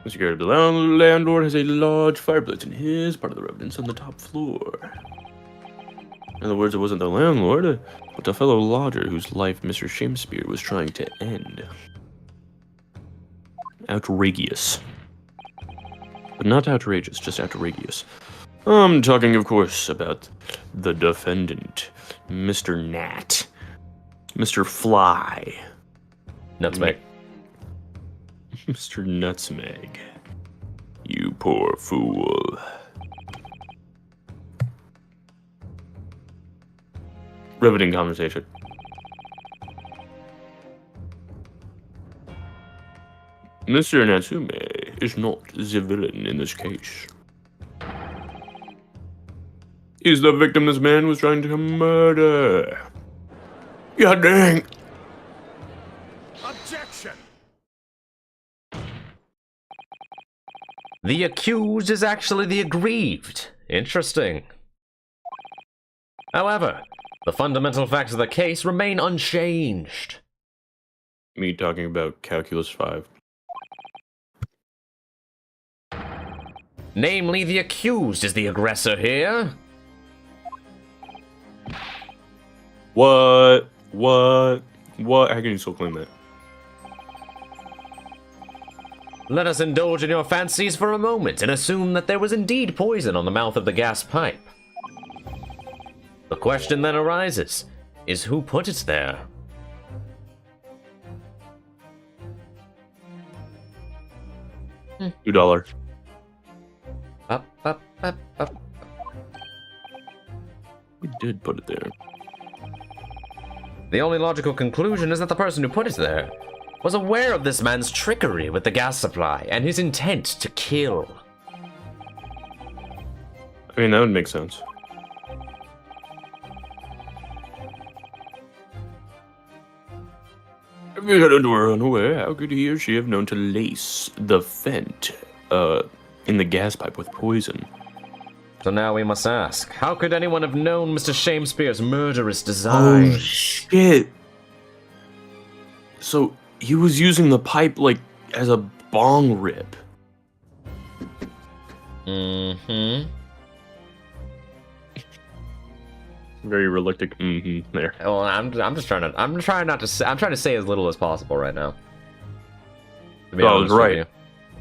[SPEAKER 2] Mr. Garrett, the landlord has a large fireplace in his part of the residence on the top floor. In other words, it wasn't the landlord, but a fellow lodger whose life Mr. Shakespeare was trying to end. Outrageous. But not outrageous, just outrageous. I'm talking, of course, about the defendant, Mr. Gnat. Mr. Fly.
[SPEAKER 1] Nutmeg.
[SPEAKER 2] Mr. Nutmeg. You poor fool. Riveting conversation. Mr. Natsume is not the villain in this case. He's the victim this man was trying to murder. God dang.
[SPEAKER 4] Objection.
[SPEAKER 1] The accused is actually the aggrieved. Interesting. However, the fundamental facts of the case remain unchanged.
[SPEAKER 2] Me talking about Calculus 5.
[SPEAKER 1] Namely, the accused is the aggressor here.
[SPEAKER 2] What? How can you still claim that?
[SPEAKER 1] Let us indulge in your fancies for a moment and assume that there was indeed poison on the mouth of the gas pipe. The question then arises, is who put it there?
[SPEAKER 2] $2.
[SPEAKER 1] Up.
[SPEAKER 2] We did put it there.
[SPEAKER 1] The only logical conclusion is that the person who put it there was aware of this man's trickery with the gas supply and his intent to kill.
[SPEAKER 2] I mean, that would make sense. If you got underwear unaware, how could he or she have known to lace the vent in the gas pipe with poison?
[SPEAKER 1] So now we must ask, how could anyone have known Mr. Shamespeare's murderous design?
[SPEAKER 2] Oh, shit. So he was using the pipe, like, as a bong rip.
[SPEAKER 1] Mm-hmm.
[SPEAKER 2] Very reluctant there.
[SPEAKER 1] Well, I'm trying to say as little as possible right now. To be
[SPEAKER 2] Oh, I
[SPEAKER 1] honest
[SPEAKER 2] was
[SPEAKER 1] with
[SPEAKER 2] right.
[SPEAKER 1] you.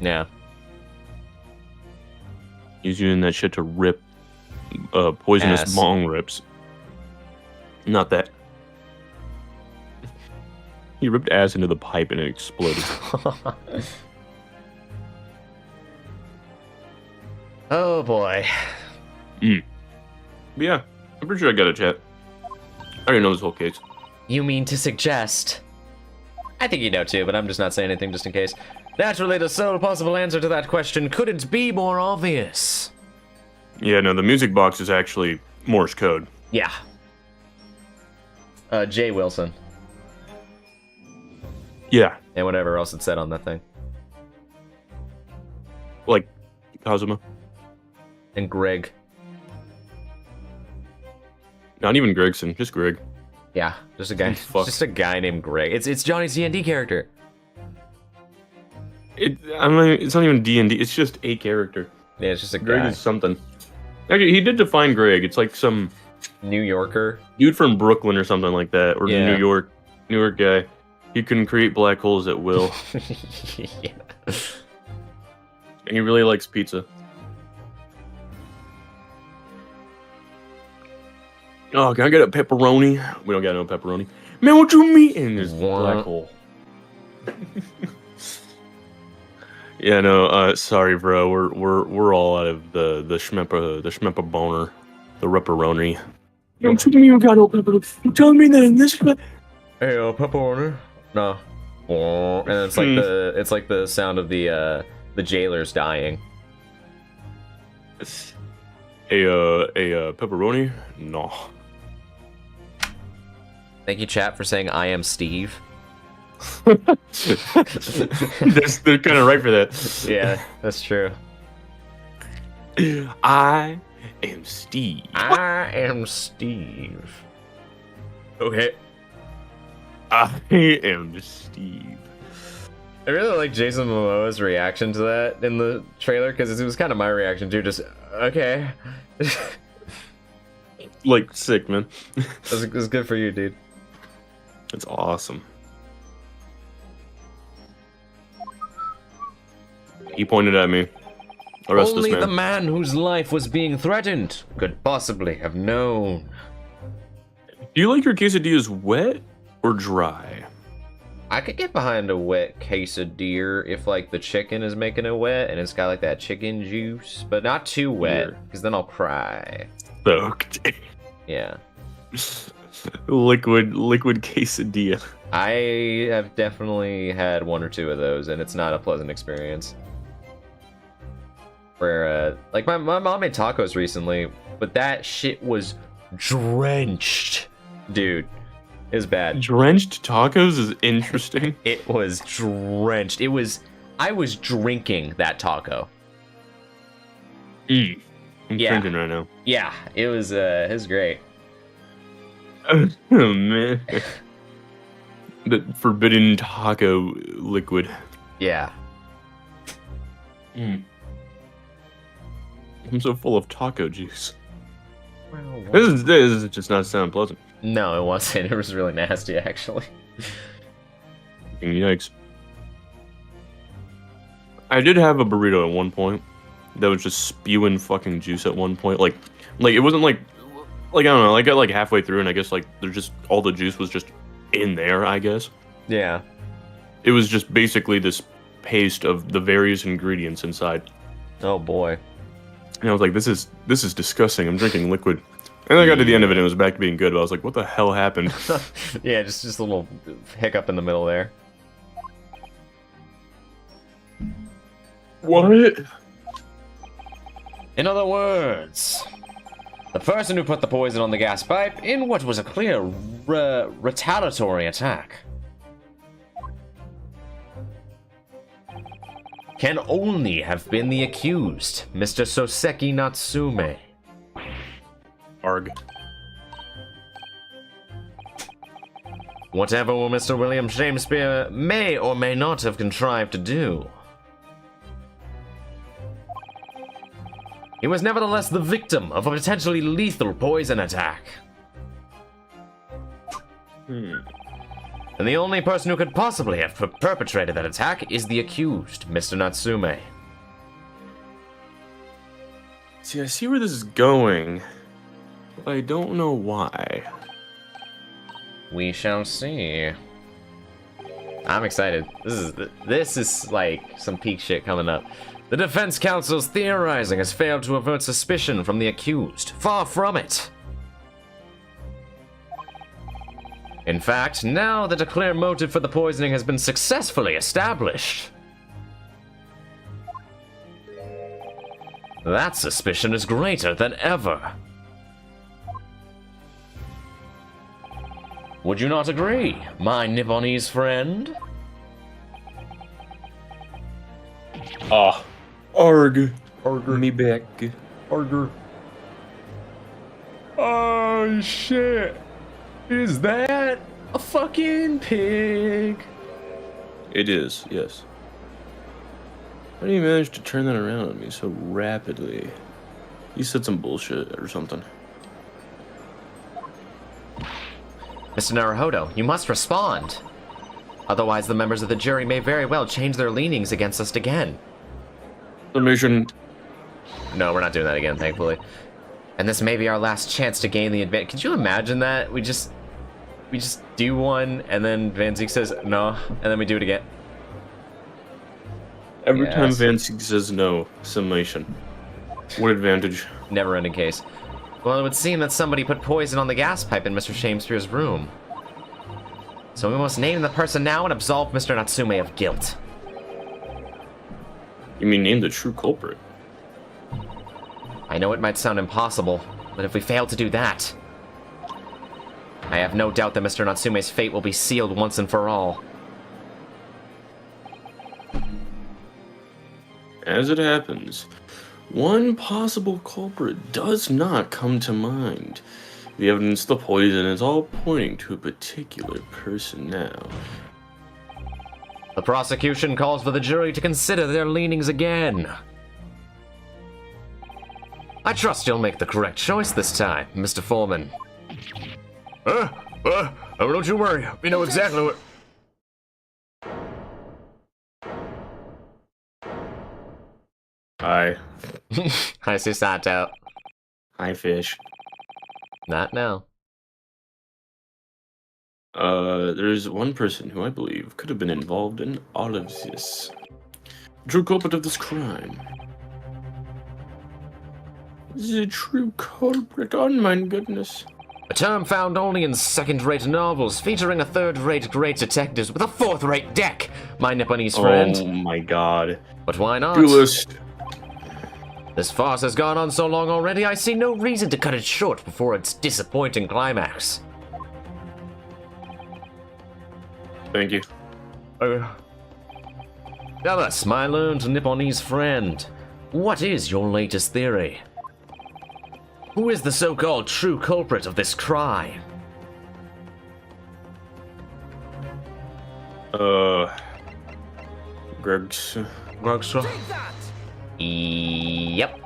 [SPEAKER 1] Yeah.
[SPEAKER 2] He's using that shit to rip poisonous
[SPEAKER 1] Ass.
[SPEAKER 2] bong rips. Not that. He ripped ass into the pipe and it exploded.
[SPEAKER 1] Oh boy.
[SPEAKER 2] But yeah, I'm pretty sure I got a chat. I already know this whole case.
[SPEAKER 1] You mean to suggest? I think you know too, but I'm just not saying anything just in case. Naturally, the sole possible answer to that question couldn't be more obvious.
[SPEAKER 2] Yeah, no, the music box is actually Morse code.
[SPEAKER 1] Yeah. Jay Wilson.
[SPEAKER 2] Yeah,
[SPEAKER 1] And whatever else it said on that thing.
[SPEAKER 2] like Kazuma.
[SPEAKER 1] And Greg.
[SPEAKER 2] Not even Gregson, just Greg.
[SPEAKER 1] Yeah, just a guy.
[SPEAKER 2] Fuck.
[SPEAKER 1] Just a guy named Greg. It's Johnny's D&D character.
[SPEAKER 2] It's not even D&D, it's just a character.
[SPEAKER 1] Yeah, it's just a
[SPEAKER 2] Greg
[SPEAKER 1] guy.
[SPEAKER 2] is something. Actually, he did define Greg. It's like some
[SPEAKER 1] New Yorker.
[SPEAKER 2] dude from Brooklyn or something like that, or
[SPEAKER 1] Yeah.
[SPEAKER 2] New York guy. He can create black holes at will,
[SPEAKER 1] Yeah.
[SPEAKER 2] and he really likes pizza. Oh, can I get a pepperoni? We don't got no pepperoni. Man, what you mean in this black hole? Yeah, no, sorry, bro. We're all out of the schmepper boner, the ripperoni. Don't you mean you got no pepperoni? You telling me that in this?
[SPEAKER 1] Hey, pepperoni. No. And it's like the sound of the jailers dying.
[SPEAKER 2] A pepperoni? No.
[SPEAKER 1] Thank you, chat, for saying I am Steve.
[SPEAKER 2] They're kind of right for that.
[SPEAKER 1] Yeah, that's true.
[SPEAKER 2] I am Steve.
[SPEAKER 1] I am Steve. Okay.
[SPEAKER 2] I am Steve.
[SPEAKER 1] I really like Jason Momoa's reaction to that in the trailer, because it was kind of my reaction too. Just okay.
[SPEAKER 2] Like sick, man.
[SPEAKER 1] It was good for you, dude.
[SPEAKER 2] It's awesome. He pointed at me. Arrest
[SPEAKER 1] Only
[SPEAKER 2] this
[SPEAKER 1] the
[SPEAKER 2] man.
[SPEAKER 1] man whose life was being threatened could possibly have known.
[SPEAKER 2] Do you like your quesadillas wet or dry?
[SPEAKER 1] I could get behind a wet quesadilla if like the chicken is making it wet and it's got like that chicken juice, but not too wet, because then I'll cry.
[SPEAKER 2] Soaked.
[SPEAKER 1] Yeah.
[SPEAKER 2] liquid quesadilla.
[SPEAKER 1] I have definitely had one or two of those, and it's not a pleasant experience. Where, like, my mom made tacos recently, but that shit was drenched. Dude, it was bad.
[SPEAKER 2] Drenched tacos is interesting.
[SPEAKER 1] It was drenched. I was drinking that taco.
[SPEAKER 2] I'm
[SPEAKER 1] Yeah.
[SPEAKER 2] drinking right now.
[SPEAKER 1] Yeah, it was great.
[SPEAKER 2] Oh man. The forbidden taco liquid.
[SPEAKER 1] Yeah.
[SPEAKER 2] I'm so full of taco juice.
[SPEAKER 1] Well,
[SPEAKER 2] This is just not sound pleasant.
[SPEAKER 1] no, it wasn't. It was really nasty, actually.
[SPEAKER 2] Yikes. I did have a burrito at one point that was just spewing fucking juice at one point. Like it wasn't like I don't know. I got like halfway through, and I guess like there's just all the juice was just in there. I guess
[SPEAKER 1] Yeah.
[SPEAKER 2] it was just basically this paste of the various ingredients inside.
[SPEAKER 1] Oh boy.
[SPEAKER 2] And I was like, this is disgusting. I'm drinking liquid. And I got to the end of it, and it was back to being good. But I was like, what the hell happened?
[SPEAKER 1] Yeah, just a little hiccup in the middle there.
[SPEAKER 2] What?
[SPEAKER 1] In other words, the person who put the poison on the gas pipe in what was a clear retaliatory attack can only have been the accused, Mr. Soseki Natsume.
[SPEAKER 2] Arg.
[SPEAKER 1] Whatever Mr. William Shakespeare may or may not have contrived to do, he was nevertheless the victim of a potentially lethal poison attack. And the only person who could possibly have perpetrated that attack is the accused, Mr. Natsume.
[SPEAKER 2] See, I see where this is going, but I don't know why.
[SPEAKER 1] We shall see. I'm excited. This is like some peak shit coming up. The defense counsel's theorizing has failed to avert suspicion from the accused. Far from it. In fact, now that a clear motive for the poisoning has been successfully established, that suspicion is greater than ever. Would you not agree, my Nipponese friend?
[SPEAKER 2] Ah. Arg. Me back.
[SPEAKER 1] Arger. Oh shit. Is that a fucking pig?
[SPEAKER 2] It is, yes. How do you manage to turn that around on me so rapidly? You said some bullshit or something.
[SPEAKER 1] Mr. Naruhodo, you must respond. Otherwise, the members of the jury may very well change their leanings against us again.
[SPEAKER 2] Information.
[SPEAKER 1] No, we're not doing that again, thankfully. And this may be our last chance to gain the advantage. Could you imagine that? We just do one, and then Van Zeke says no, and then we do it again.
[SPEAKER 2] Every
[SPEAKER 1] Yes.
[SPEAKER 2] time Van Zeke says no, summation. What advantage?
[SPEAKER 1] Never ending case. Well, it would seem that somebody put poison on the gas pipe in Mr. Shakespeare's room. So we must name the person now and absolve Mr. Natsume of guilt.
[SPEAKER 2] You mean name the true culprit?
[SPEAKER 1] I know it might sound impossible, but if we fail to do that, I have no doubt that Mr. Natsume's fate will be sealed once and for all.
[SPEAKER 2] As it happens, one possible culprit does not come to mind. The evidence of the poison is all pointing to a particular person now.
[SPEAKER 1] The prosecution calls for the jury to consider their leanings again. I trust you'll make the correct choice this time, Mr. Foreman. Don't you worry. We know exactly what...
[SPEAKER 2] Hi.
[SPEAKER 1] I see Sato.
[SPEAKER 2] Hi, fish.
[SPEAKER 1] Not now.
[SPEAKER 2] There's one person who I believe could have been involved in all of this. True culprit of this crime. The true culprit, oh my goodness.
[SPEAKER 1] A term found only in second-rate novels featuring a third-rate great detectives with a fourth-rate deck, my Nipponese friend.
[SPEAKER 2] Oh my god.
[SPEAKER 1] But why not?
[SPEAKER 2] Duelist.
[SPEAKER 1] This farce has gone on so long already, I see no reason to cut it short before its disappointing climax.
[SPEAKER 2] Thank you.
[SPEAKER 1] Tell us, my learned Nipponese friend, what is your latest theory? Who is the so-called true culprit of this crime?
[SPEAKER 2] Greg's.
[SPEAKER 1] Yep.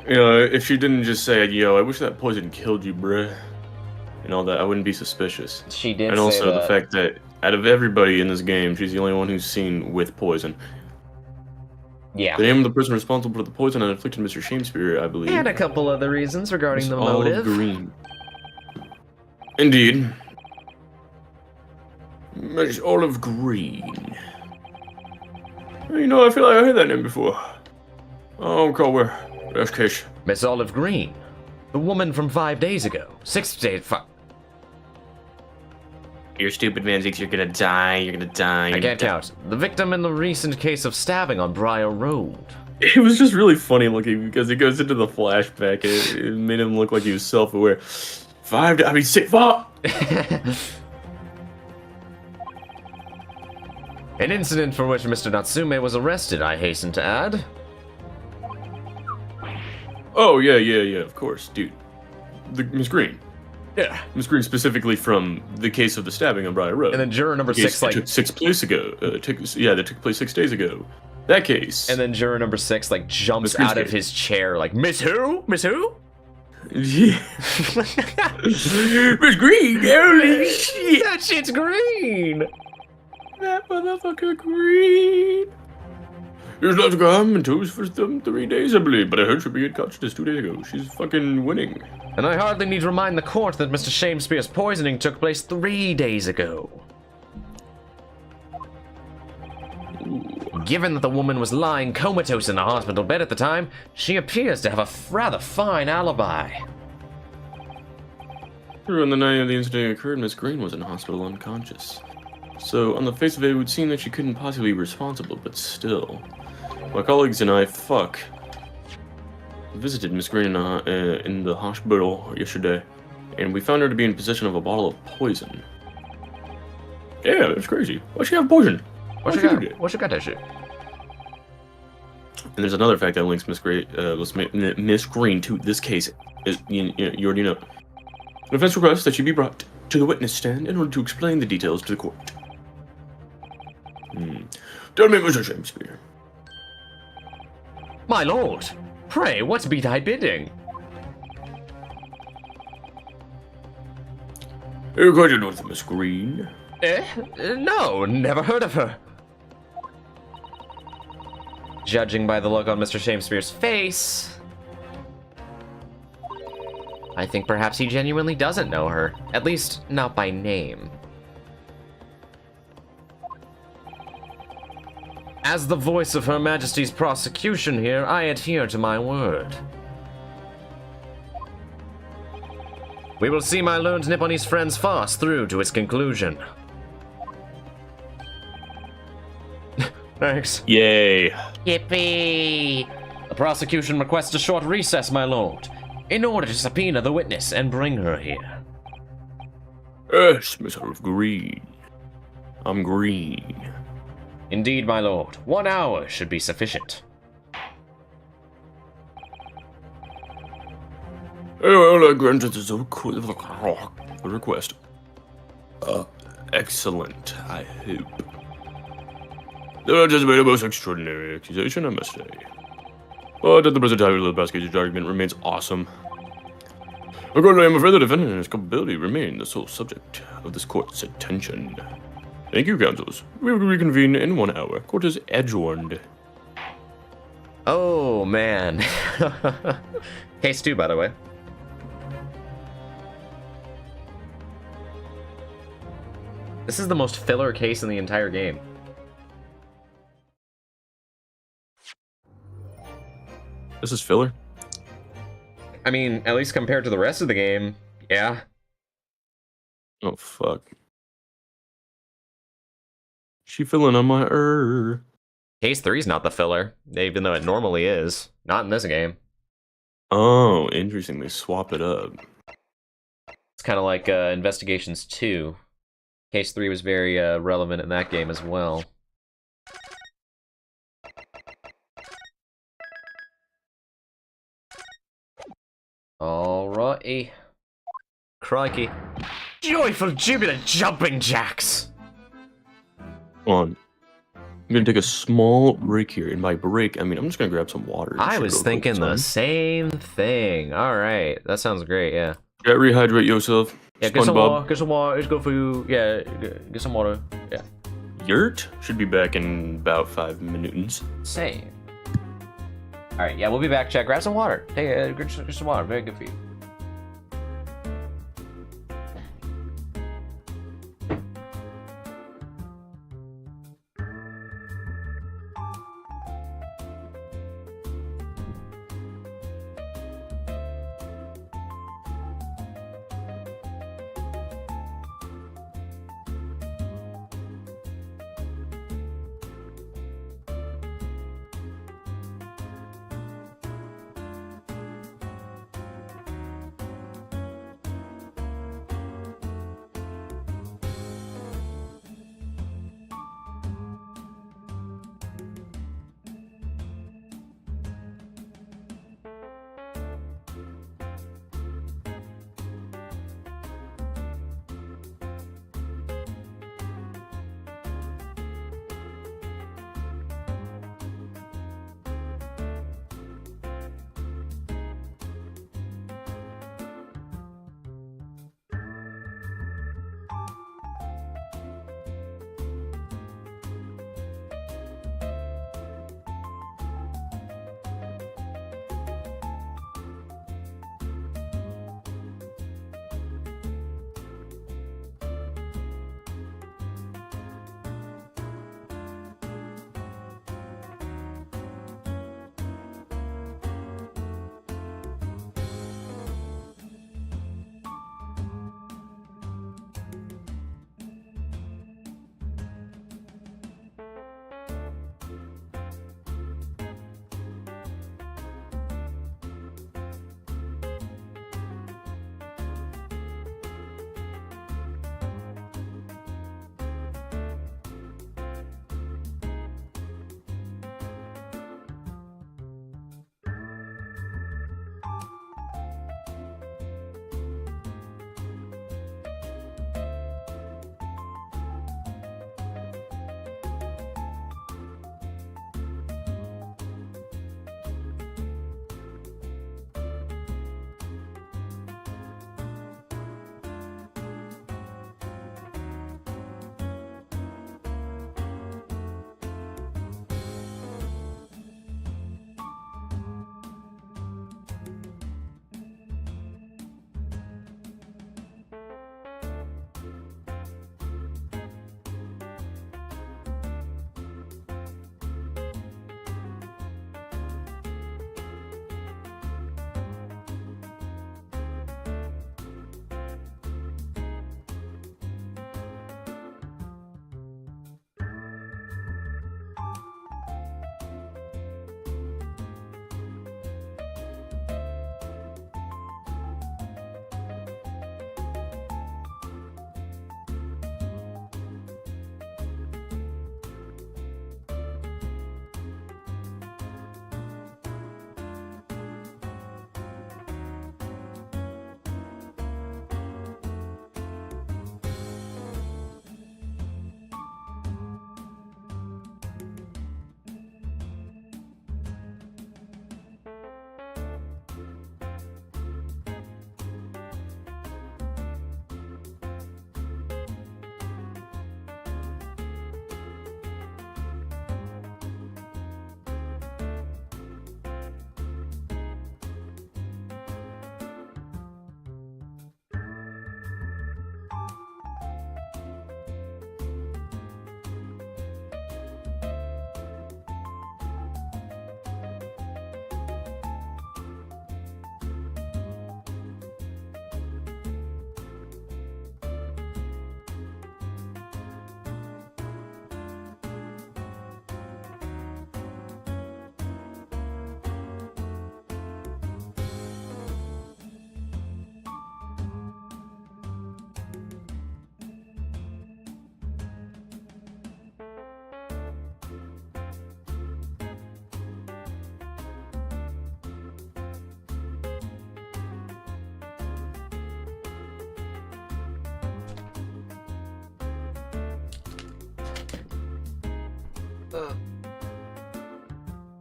[SPEAKER 2] You know, if she didn't just say, yo, I wish that poison killed you, bruh, and all that, I wouldn't be suspicious.
[SPEAKER 1] She did
[SPEAKER 2] and
[SPEAKER 1] say
[SPEAKER 2] also
[SPEAKER 1] that.
[SPEAKER 2] the fact that out of everybody in this game, she's the only one who's seen with poison.
[SPEAKER 1] Yeah.
[SPEAKER 2] The name of the person responsible for the poison that inflicted Mr. Shamespeare, I believe.
[SPEAKER 1] And a couple other reasons regarding the
[SPEAKER 2] Olive
[SPEAKER 1] motive.
[SPEAKER 2] Green. Indeed. Miss Olive Green. You know, I feel like I heard that name before. Oh, call her. Best case.
[SPEAKER 1] Miss Olive Green. The woman from 5 days ago. 6 days.
[SPEAKER 2] You're stupid, man. You're gonna die. You're gonna die.
[SPEAKER 1] I can't count. The victim in the recent case of stabbing on Briar Road.
[SPEAKER 2] It was just really funny looking because it goes into the flashback. It made him look like he was self-aware. 6
[SPEAKER 1] An incident for which Mr. Natsume was arrested, I hasten to add.
[SPEAKER 2] Oh, yeah, of course, dude. Miss Green.
[SPEAKER 1] Yeah.
[SPEAKER 2] Miss Green specifically from the case of the stabbing on Briar Road.
[SPEAKER 1] And then juror number 6, like...
[SPEAKER 2] That took place 6 days ago. That case.
[SPEAKER 1] And then juror number 6, like, jumps
[SPEAKER 2] Miss
[SPEAKER 1] out of his chair, like, Miss who? Miss who?
[SPEAKER 2] Yeah. Miss Green, holy shit.
[SPEAKER 1] That shit's green!
[SPEAKER 2] That motherfucker Green. There's lots of gum and toes for them 3 days, I believe, but I heard she'll be in consciousness 2 days ago. She's fucking winning.
[SPEAKER 1] And I hardly need to remind the court that Mr. Shamespeare's poisoning took place 3 days ago. Given that the woman was lying comatose in a hospital bed at the time, she appears to have a rather fine alibi.
[SPEAKER 2] On the night of the incident occurred, Miss Green was in hospital unconscious. So, on the face of it, it would seem that she couldn't possibly be responsible, but still. My colleagues and I, visited Miss Green in the hospital yesterday, and we found her to be in possession of a bottle of poison. Yeah, that's crazy. Why'd she have poison?
[SPEAKER 1] What you got that shit?
[SPEAKER 2] And there's another fact that links Miss Green to this case. You already know. The defense requests that she be brought to the witness stand in order to explain the details to the court. Tell me, Mr. Shamespeare.
[SPEAKER 1] My lord, pray, what be thy bidding?
[SPEAKER 2] Are you acquainted with Miss Green?
[SPEAKER 1] No, never heard of her. Judging by the look on Mr. Shamespeare's face, I think perhaps he genuinely doesn't know her. At least, not by name. As the voice of Her Majesty's prosecution here, I adhere to my word. We will see my learned Nipponese friend's farce through to its conclusion. Thanks.
[SPEAKER 2] Yay.
[SPEAKER 1] Yippee! The prosecution requests a short recess, my lord, in order to subpoena the witness and bring her here.
[SPEAKER 2] Yes, Miss Green. I'm green.
[SPEAKER 1] Indeed, my lord. 1 hour should be sufficient.
[SPEAKER 2] Well, I granted the request. Excellent, I hope. The judge has made a most extraordinary accusation, I must say. But at the present time, the prosecution's argument remains awesome. Accordingly, I'm afraid the defendant and his culpability remain the sole subject of this court's attention. Thank you, counsels. We will reconvene in 1 hour. Court is adjourned.
[SPEAKER 1] Oh, man. Case 2, by the way. This is the most filler case in the entire game.
[SPEAKER 2] This is filler?
[SPEAKER 1] I mean, at least compared to the rest of the game, yeah.
[SPEAKER 2] Oh, fuck. She filling on my
[SPEAKER 1] Case 3's not the filler, even though it normally is. Not in this game.
[SPEAKER 2] Oh, interesting. They swap it up.
[SPEAKER 1] It's kind of like Investigations 2. Case 3 was very relevant in that game as well. Alrighty. Crikey. Joyful, jubilant jumping jacks!
[SPEAKER 2] On. I'm gonna take a small break here, and by break, I mean I'm just gonna grab some water.
[SPEAKER 1] I was thinking the same thing. All right, that sounds great. Yeah.
[SPEAKER 2] Yeah, rehydrate yourself.
[SPEAKER 1] Yeah, get some
[SPEAKER 2] SpongeBob.
[SPEAKER 1] water. Get some water. It's good for you. Yeah, get some water. Yeah.
[SPEAKER 2] Yurt should be back in about 5 minutes.
[SPEAKER 1] Same. All right. Yeah, we'll be back. Check. Grab some water. Get some water. Very good for you.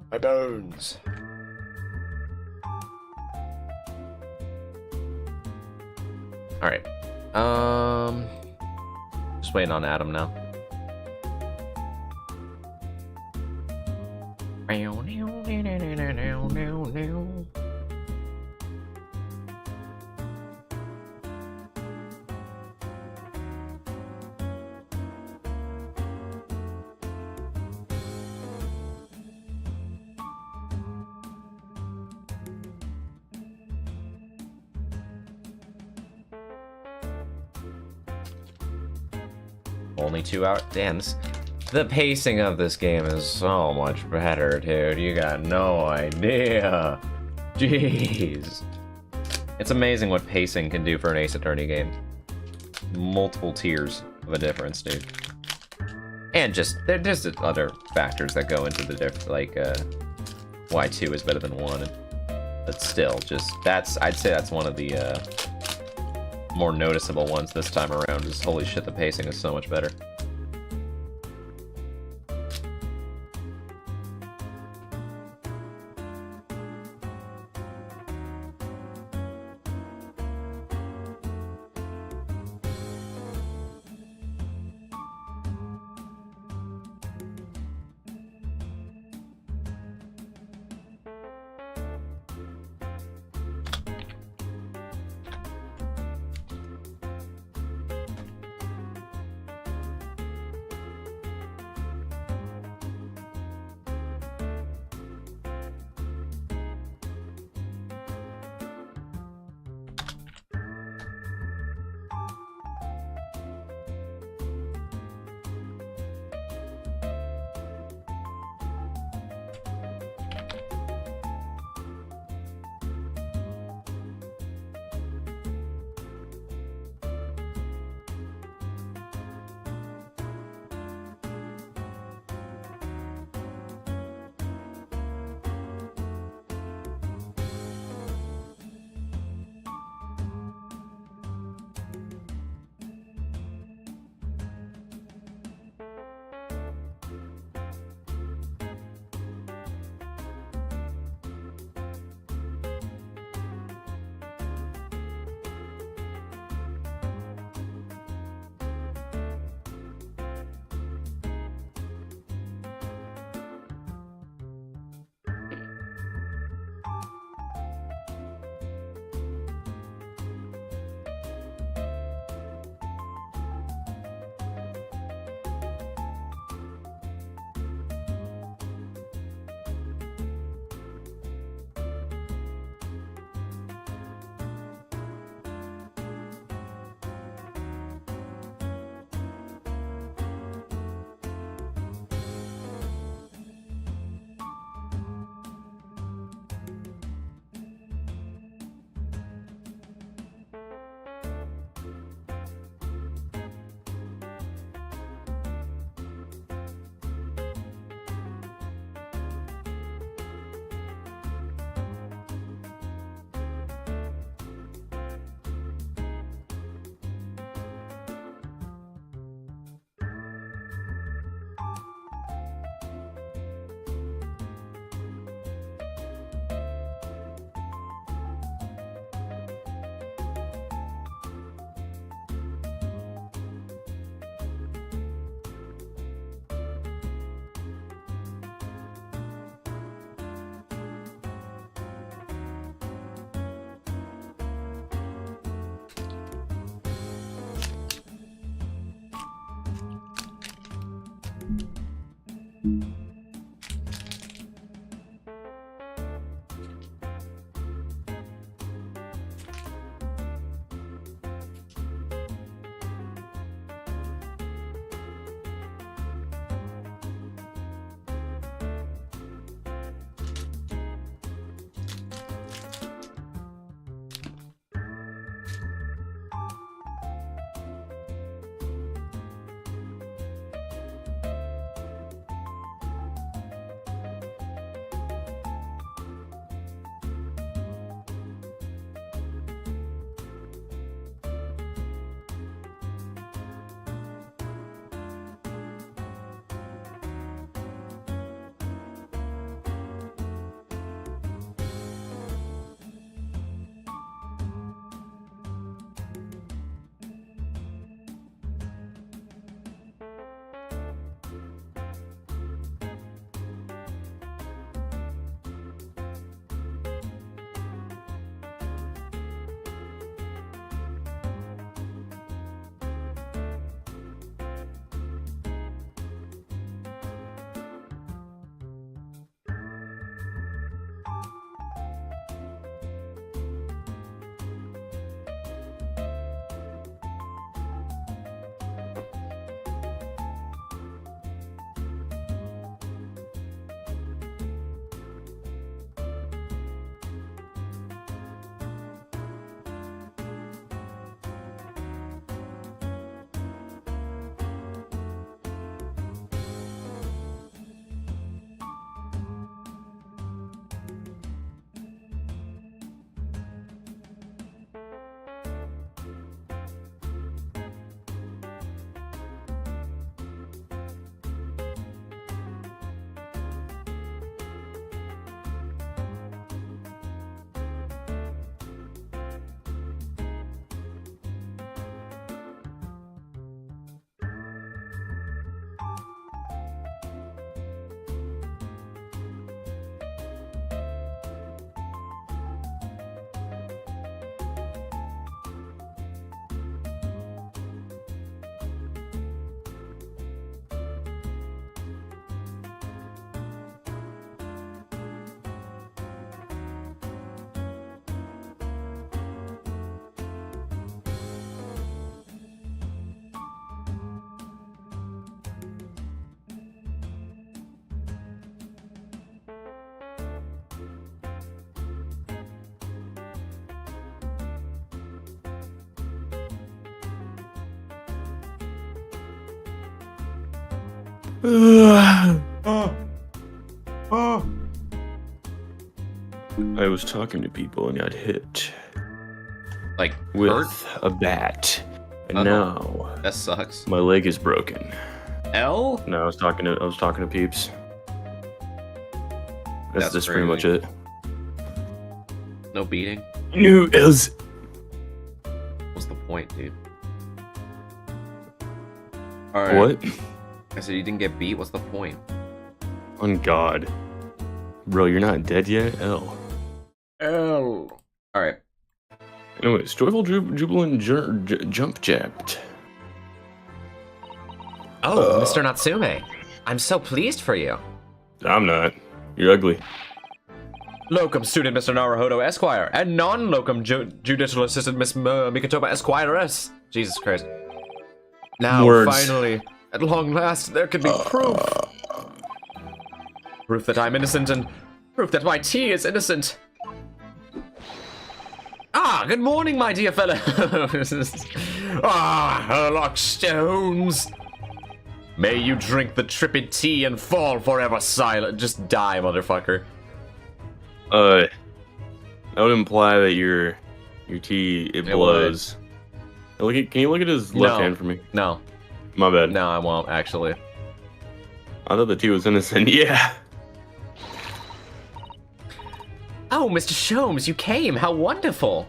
[SPEAKER 1] My bones. All right. Just waiting on Adam now. Only 2 hours. Damn, the pacing of this game is so much better, dude. You got no idea. Jeez. It's amazing what pacing can do for an Ace Attorney game. Multiple tiers of a difference, dude. And just, there's just other factors that go into the difference, like, why 2 is better than 1. But still, just, I'd say that's one of the, more noticeable ones this time around. Is holy shit, the pacing is so much better.
[SPEAKER 2] I was talking to people and got hit
[SPEAKER 1] Like,
[SPEAKER 2] with
[SPEAKER 1] hurt?
[SPEAKER 2] a bat, and
[SPEAKER 1] Uh-huh.
[SPEAKER 2] now
[SPEAKER 1] That sucks.
[SPEAKER 2] my leg is broken.
[SPEAKER 1] L?
[SPEAKER 2] No, I was talking to peeps.
[SPEAKER 1] That's
[SPEAKER 2] That's pretty much
[SPEAKER 1] crazy.
[SPEAKER 2] it.
[SPEAKER 1] No beating?
[SPEAKER 2] New else.
[SPEAKER 1] What's the point, dude? Alright.
[SPEAKER 2] What?
[SPEAKER 1] I said you didn't get beat. What's the point?
[SPEAKER 2] On God, bro, you're not dead yet. L.
[SPEAKER 1] L. Alright.
[SPEAKER 2] Anyways, joyful, jubilant, jump jabbed.
[SPEAKER 1] Oh, Mr. Natsume. I'm so pleased for you.
[SPEAKER 2] I'm not. You're ugly.
[SPEAKER 1] Locum student Mr. Naruhodo Esquire, and non-locum judicial assistant Miss Mikatoba Esquiress. Jesus Christ. Now,
[SPEAKER 2] Words.
[SPEAKER 1] finally, at long last, there could be proof. Proof that I'm innocent, and proof that my tea is innocent. Ah, good morning, my dear fellow. Herlock Stones. May you drink the trippid tea and fall forever silent. Just die, motherfucker.
[SPEAKER 2] That would imply that your tea it blows. Can you look at his left hand for me?
[SPEAKER 1] No,
[SPEAKER 2] My bad.
[SPEAKER 1] no, I won't, actually.
[SPEAKER 2] I thought the tea was innocent. Yeah.
[SPEAKER 1] Oh, Mr. Sholmes, you came. How wonderful.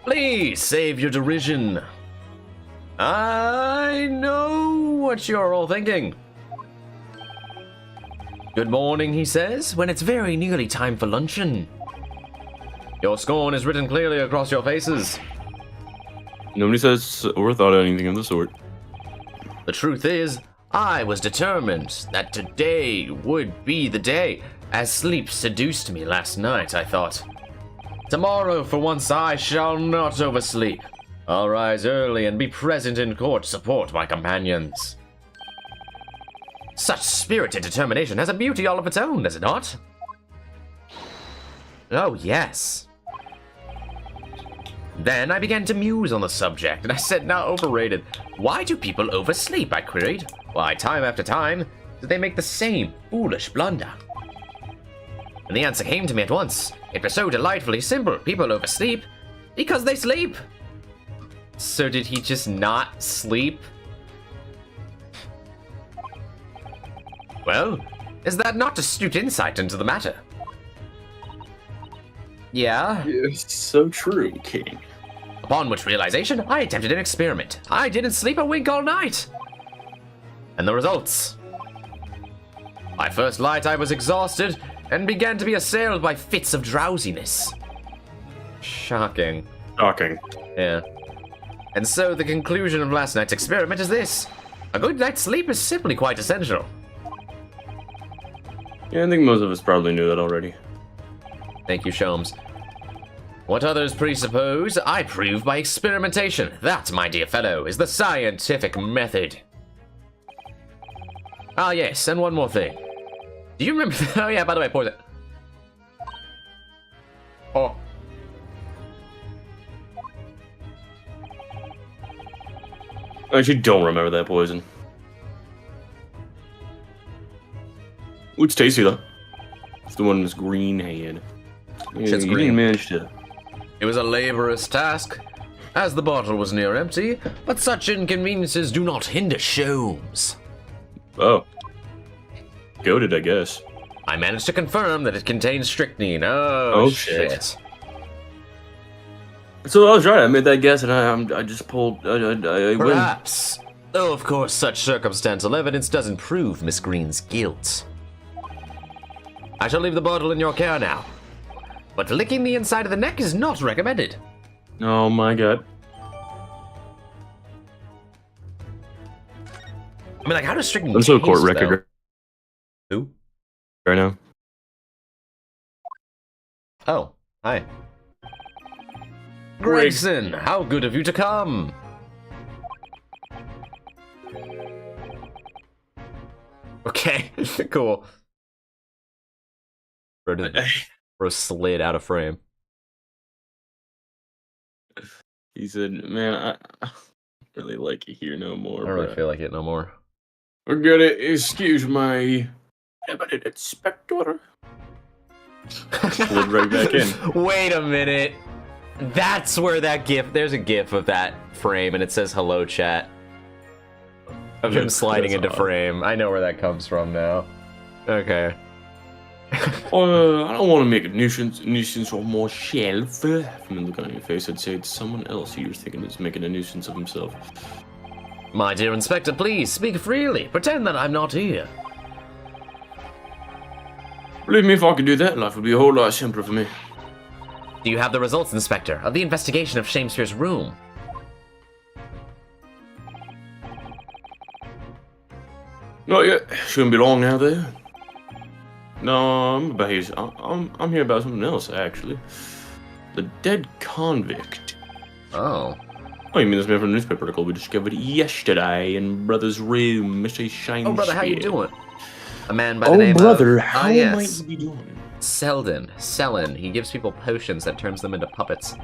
[SPEAKER 1] Please save your derision. I know what you're all thinking. Good morning, he says, when it's very nearly time for luncheon. Your scorn is written clearly across your faces.
[SPEAKER 2] Nobody says or thought anything of the sort.
[SPEAKER 1] The truth is, I was determined that today would be the day. As sleep seduced me last night, I thought. Tomorrow, for once, I shall not oversleep. I'll rise early and be present in court to support my companions. Such spirited determination has a beauty all of its own, does it not? Oh, yes. Then I began to muse on the subject, and I said, not overrated. Why do people oversleep? I queried. Why, time after time, do they make the same foolish blunder? And the answer came to me at once. It was so delightfully simple. People oversleep because they sleep. So did he just not sleep? Well, is that not astute insight into the matter? Yeah.
[SPEAKER 2] It's so true, King.
[SPEAKER 1] Upon which realization, I attempted an experiment. I didn't sleep a wink all night. And the results. By first light, I was exhausted and began to be assailed by fits of drowsiness. Shocking.
[SPEAKER 2] Shocking.
[SPEAKER 1] Yeah. And so the conclusion of last night's experiment is this. A good night's sleep is simply quite essential.
[SPEAKER 2] Yeah, I think most of us probably knew that already.
[SPEAKER 1] Thank you, Sholmes. What others presuppose, I prove by experimentation. That, my dear fellow, is the scientific method. Ah, yes, and one more thing. Do you remember? Oh, yeah, by the way, poison. Oh.
[SPEAKER 2] I actually don't remember that poison. Ooh, it's tasty though. It's the one Miss Green had. Yeah,
[SPEAKER 1] Shit's
[SPEAKER 2] you
[SPEAKER 1] green.
[SPEAKER 2] didn't manage to.
[SPEAKER 1] It was a laborious task, as the bottle was near empty, but such inconveniences do not hinder Sholmes.
[SPEAKER 2] Oh. Goated, I guess.
[SPEAKER 1] I managed to confirm that it contains strychnine. Oh,
[SPEAKER 2] Oh,
[SPEAKER 1] shit.
[SPEAKER 2] shit. So I was right. I made that guess, and I just pulled. I win.
[SPEAKER 1] Perhaps. Though, of course, such circumstantial evidence doesn't prove Miss Green's guilt. I shall leave the bottle in your care now. But licking the inside of the neck is not recommended.
[SPEAKER 2] Oh my god.
[SPEAKER 1] I mean, like, how does strychnine
[SPEAKER 2] I'm so court
[SPEAKER 1] taste,
[SPEAKER 2] record
[SPEAKER 1] though? Who?
[SPEAKER 2] right now.
[SPEAKER 1] Oh, hi.
[SPEAKER 2] Greg.
[SPEAKER 1] Gregson, how good of you to come. Okay, cool. Bro slid out of frame.
[SPEAKER 2] He said, "Man, really like it here no more.
[SPEAKER 1] I don't really
[SPEAKER 2] but
[SPEAKER 1] feel like it no more.
[SPEAKER 2] we're gonna excuse my eminent inspector. Slid right back in.
[SPEAKER 1] Wait a minute. That's where that GIF. There's a GIF of that frame, and it says "Hello, chat." Of him sliding into frame. I know where that comes from now. Okay.
[SPEAKER 2] I don't want to make a nuisance of myself. From the look on your face, I'd say it's someone else who you're thinking is making a nuisance of himself.
[SPEAKER 1] My dear Inspector, please speak freely. Pretend that I'm not here.
[SPEAKER 2] Believe me, if I could do that, life would be a whole lot simpler for me.
[SPEAKER 1] Do you have the results, Inspector, of the investigation of Shakespeare's room?
[SPEAKER 2] Not yet. Shouldn't be long now, though. No, I'm here about something else, actually. The dead convict.
[SPEAKER 1] Oh.
[SPEAKER 2] Oh, you mean this man from the newspaper article we discovered yesterday in Brother's room, Mr. Shakespeare?
[SPEAKER 1] Oh, brother, how you doing? A man by the name
[SPEAKER 2] brother,
[SPEAKER 1] of...
[SPEAKER 2] how
[SPEAKER 1] yes.
[SPEAKER 2] might you be doing?
[SPEAKER 1] Selden. He gives people potions that turns them into puppets.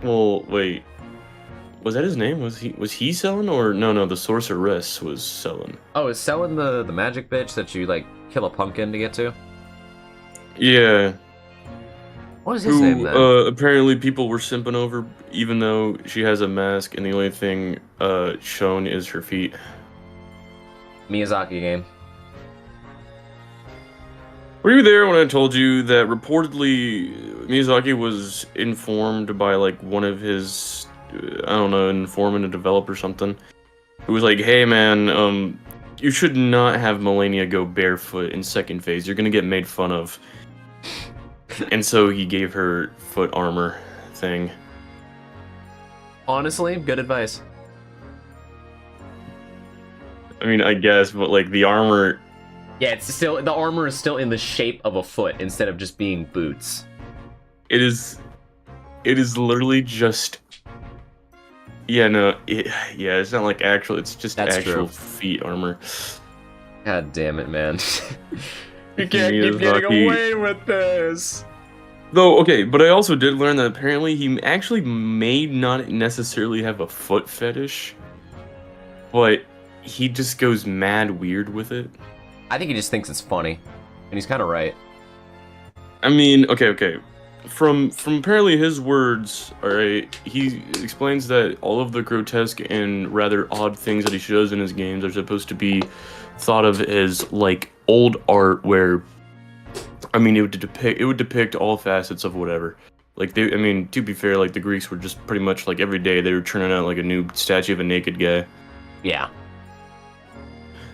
[SPEAKER 2] Well, wait. Was that his name? Was he Selden, or no, the sorceress was Selden.
[SPEAKER 1] Oh, is Selden the magic bitch that you, like, kill a pumpkin to get to?
[SPEAKER 2] Yeah.
[SPEAKER 1] What is his name, then?
[SPEAKER 2] Apparently people were simping over, even though she has a mask, and the only thing shown is her feet.
[SPEAKER 1] Miyazaki game.
[SPEAKER 2] Were you there when I told you that reportedly Miyazaki was informed by, like, one of his, I don't know, informant, a developer or something, who was like, hey man, you should not have Melania go barefoot in second phase, you're gonna get made fun of. And so he gave her foot armor thing.
[SPEAKER 1] Honestly, good advice.
[SPEAKER 2] I mean, I guess, but, like, the armor...
[SPEAKER 1] Yeah, it's still, the armor is still in the shape of a foot instead of just being boots.
[SPEAKER 2] It is literally just... Yeah, no, it's not like actual, it's just
[SPEAKER 1] That's
[SPEAKER 2] actual
[SPEAKER 1] true.
[SPEAKER 2] feet armor.
[SPEAKER 1] God damn it, man. You can't
[SPEAKER 2] Miyazaki.
[SPEAKER 1] keep getting away with this.
[SPEAKER 2] Though, okay, but I also did learn that apparently he actually may not necessarily have a foot fetish, but he just goes mad weird with it.
[SPEAKER 1] I think he just thinks it's funny, and he's kind of right.
[SPEAKER 2] I mean, okay. From apparently his words, alright, he explains that all of the grotesque and rather odd things that he shows in his games are supposed to be thought of as, like, old art where, I mean, it would depict all facets of whatever. Like, I mean, to be fair, like, the Greeks were just pretty much, like, every day they were churning out, like, a new statue of a naked guy.
[SPEAKER 1] Yeah.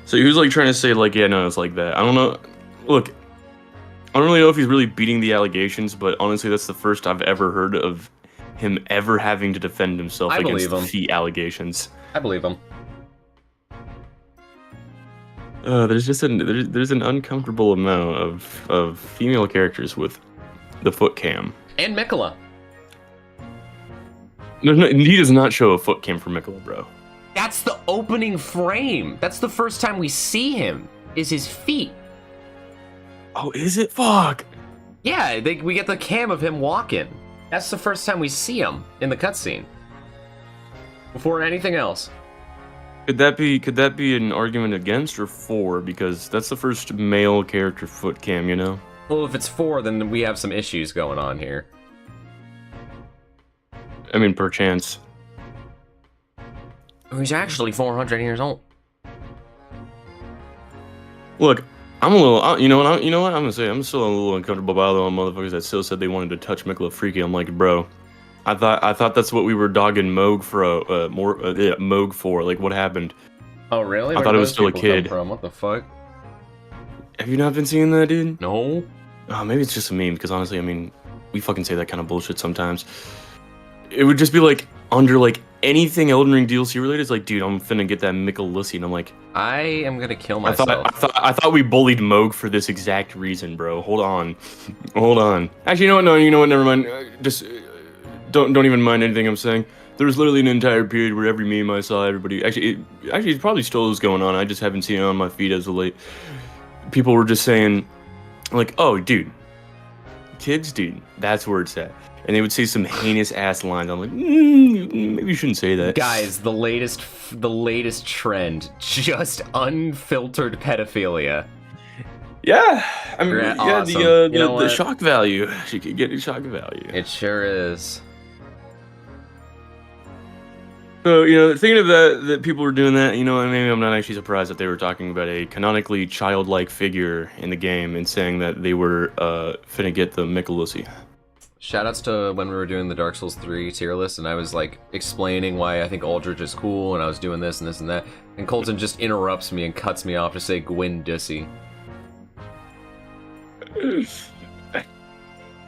[SPEAKER 2] So he was, like, trying to say, like, yeah, no, it's like that. I don't know. Look, I don't really know if he's really beating the allegations, but honestly, that's the first I've ever heard of him ever having to defend himself against the feet allegations.
[SPEAKER 1] I believe him.
[SPEAKER 2] There's just there's an uncomfortable amount of female characters with the foot cam.
[SPEAKER 1] And Mikola.
[SPEAKER 2] No, he does not show a foot cam for Mikola, bro.
[SPEAKER 1] That's the opening frame. That's the first time we see him, is his feet.
[SPEAKER 2] Oh, is it? Fuck.
[SPEAKER 1] Yeah, we get the cam of him walking. That's the first time we see him in the cutscene. Before anything else.
[SPEAKER 2] Could that be an argument against or for? Because that's the first male character foot cam, you know?
[SPEAKER 1] Well, if it's 4, then we have some issues going on here.
[SPEAKER 2] I mean, perchance.
[SPEAKER 1] He's actually 400 years old.
[SPEAKER 2] Look, I'm a little, you know what? I'm gonna say, I'm still a little uncomfortable by all the motherfuckers that still said they wanted to touch Mikola Freaky. I'm like, bro, I thought that's what we were dogging Moog for Moog for. Like, what happened?
[SPEAKER 1] Oh, really?
[SPEAKER 2] I thought it was still a kid.
[SPEAKER 1] What the fuck?
[SPEAKER 2] Have you not been seeing that, dude?
[SPEAKER 1] No.
[SPEAKER 2] Oh, maybe it's just a meme. Because honestly, I mean, we fucking say that kind of bullshit sometimes. It would just be like under like anything Elden Ring DLC related. It's like, dude, I'm finna get that Mikola, and I'm like,
[SPEAKER 1] I am gonna kill myself.
[SPEAKER 2] I thought we bullied Moog for this exact reason, bro. Hold on. Actually, you know what? No, you know what? Never mind. Just don't even mind anything I'm saying. There was literally an entire period where every meme I saw, everybody actually it probably still is going on. I just haven't seen it on my feed as of late. People were just saying, like, oh, dude, kids, dude, that's where it's at. And they would say some heinous ass lines. I'm like, maybe you shouldn't say that.
[SPEAKER 1] Guys, the latest trend, just unfiltered pedophilia.
[SPEAKER 2] Yeah, I mean, yeah,
[SPEAKER 1] awesome.
[SPEAKER 2] the shock value. She could get a shock value.
[SPEAKER 1] It sure is.
[SPEAKER 2] So, thinking of that people were doing that, maybe I'm not actually surprised that they were talking about a canonically childlike figure in the game and saying that they were finna get the Michelossi.
[SPEAKER 1] Shoutouts to when we were doing the Dark Souls 3 tier list, and I was like explaining why I think Aldrich is cool, and I was doing this and this and that, and Colton just interrupts me and cuts me off to say Gwyn Dussy.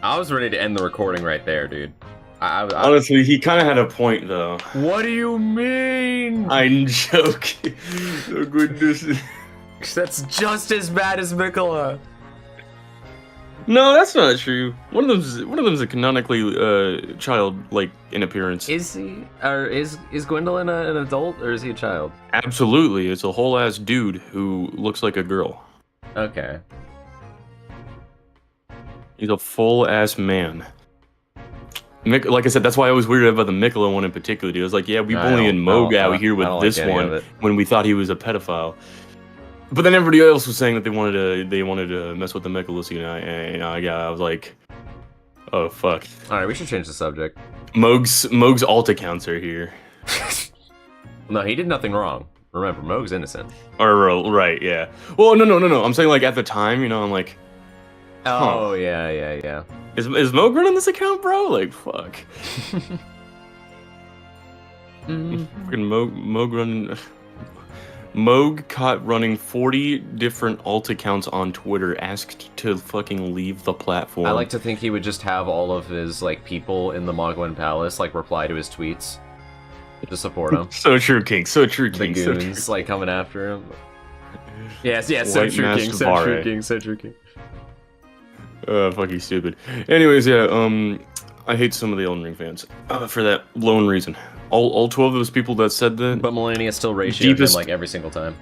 [SPEAKER 1] I was ready to end the recording right there, dude.
[SPEAKER 2] Honestly, he kind of had a point, though.
[SPEAKER 1] What do you mean?
[SPEAKER 2] I'm joking. Oh, goodness.
[SPEAKER 1] That's just as bad as Mikola.
[SPEAKER 2] No, that's not true. One of them's a canonically childlike in appearance.
[SPEAKER 1] Is he? Or is Gwendolyn an adult, or is he a child?
[SPEAKER 2] Absolutely, it's a whole ass dude who looks like a girl.
[SPEAKER 1] Okay.
[SPEAKER 2] He's a full ass man. Like I said, that's why I was weirded about the Mikola one in particular, dude. I was like, yeah, we bullying Moog out here with this one when we thought he was a pedophile. But then everybody else was saying that they wanted to mess with the Michelossi, and I was like, oh fuck.
[SPEAKER 1] All right, we should change the subject.
[SPEAKER 2] Moog's alt accounts are here.
[SPEAKER 1] No, he did nothing wrong. Remember, Moog's innocent.
[SPEAKER 2] Or right, yeah. Well, no. I'm saying like at the time, I'm like,
[SPEAKER 1] oh yeah.
[SPEAKER 2] Is Moog running this account, bro? Like, fuck. Fucking Moog running. Moog caught running 40 different alt accounts on Twitter, asked to fucking leave the platform.
[SPEAKER 1] I like to think he would just have all of his like people in the Mogwin Palace like reply to his tweets to support him.
[SPEAKER 2] So true, King. So true,
[SPEAKER 1] The
[SPEAKER 2] King.
[SPEAKER 1] goons like coming after him. Yes, so
[SPEAKER 2] White
[SPEAKER 1] true, King.
[SPEAKER 2] Master
[SPEAKER 1] So true,
[SPEAKER 2] Vare.
[SPEAKER 1] King. So true, King.
[SPEAKER 2] Fucking stupid. Anyways, yeah, I hate some of the Elden Ring fans for that lone reason. All 12 of those people that said that.
[SPEAKER 1] But Melania still ratioed him like every single time.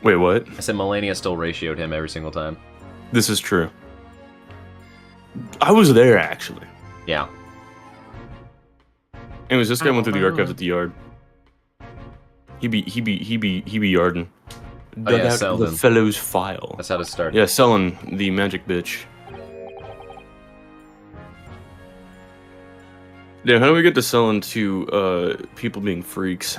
[SPEAKER 2] Wait, what?
[SPEAKER 1] I said Melania still ratioed him every single time.
[SPEAKER 2] This is true. I was there actually.
[SPEAKER 1] Yeah.
[SPEAKER 2] Anyways, this guy went through the archives at the yard. He be yarding.
[SPEAKER 1] Oh, yeah,
[SPEAKER 2] Dug out the
[SPEAKER 1] Selden.
[SPEAKER 2] fellow's file.
[SPEAKER 1] That's how to start.
[SPEAKER 2] Yeah, selling the magic bitch. Yeah, how do we get to selling to people being freaks?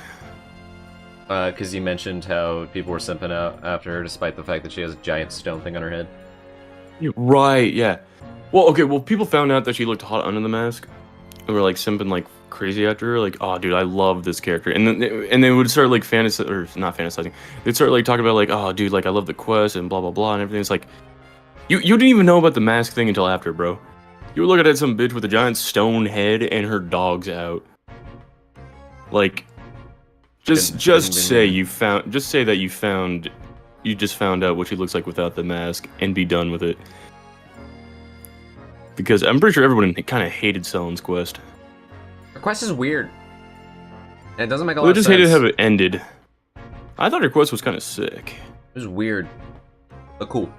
[SPEAKER 1] Because you mentioned how people were simping out after her despite the fact that she has a giant stone thing on her head.
[SPEAKER 2] Right, yeah. Well, okay, people found out that she looked hot under the mask. And were like simping like crazy after her, like, oh dude, I love this character. And then they would start like not fantasizing. They'd start like talking about like, oh dude, like I love the quest and blah blah blah and everything. It's like you didn't even know about the mask thing until after, bro. You were looking at some bitch with a giant stone head and her dog's out. Like, just say that you just found out what she looks like without the mask and be done with it. Because I'm pretty sure everyone kind of hated Selen's quest.
[SPEAKER 1] Her quest is weird. And it doesn't make a lot
[SPEAKER 2] They
[SPEAKER 1] of
[SPEAKER 2] just
[SPEAKER 1] sense.
[SPEAKER 2] hated how it ended. I thought her quest was kind of sick.
[SPEAKER 1] It was weird. But cool.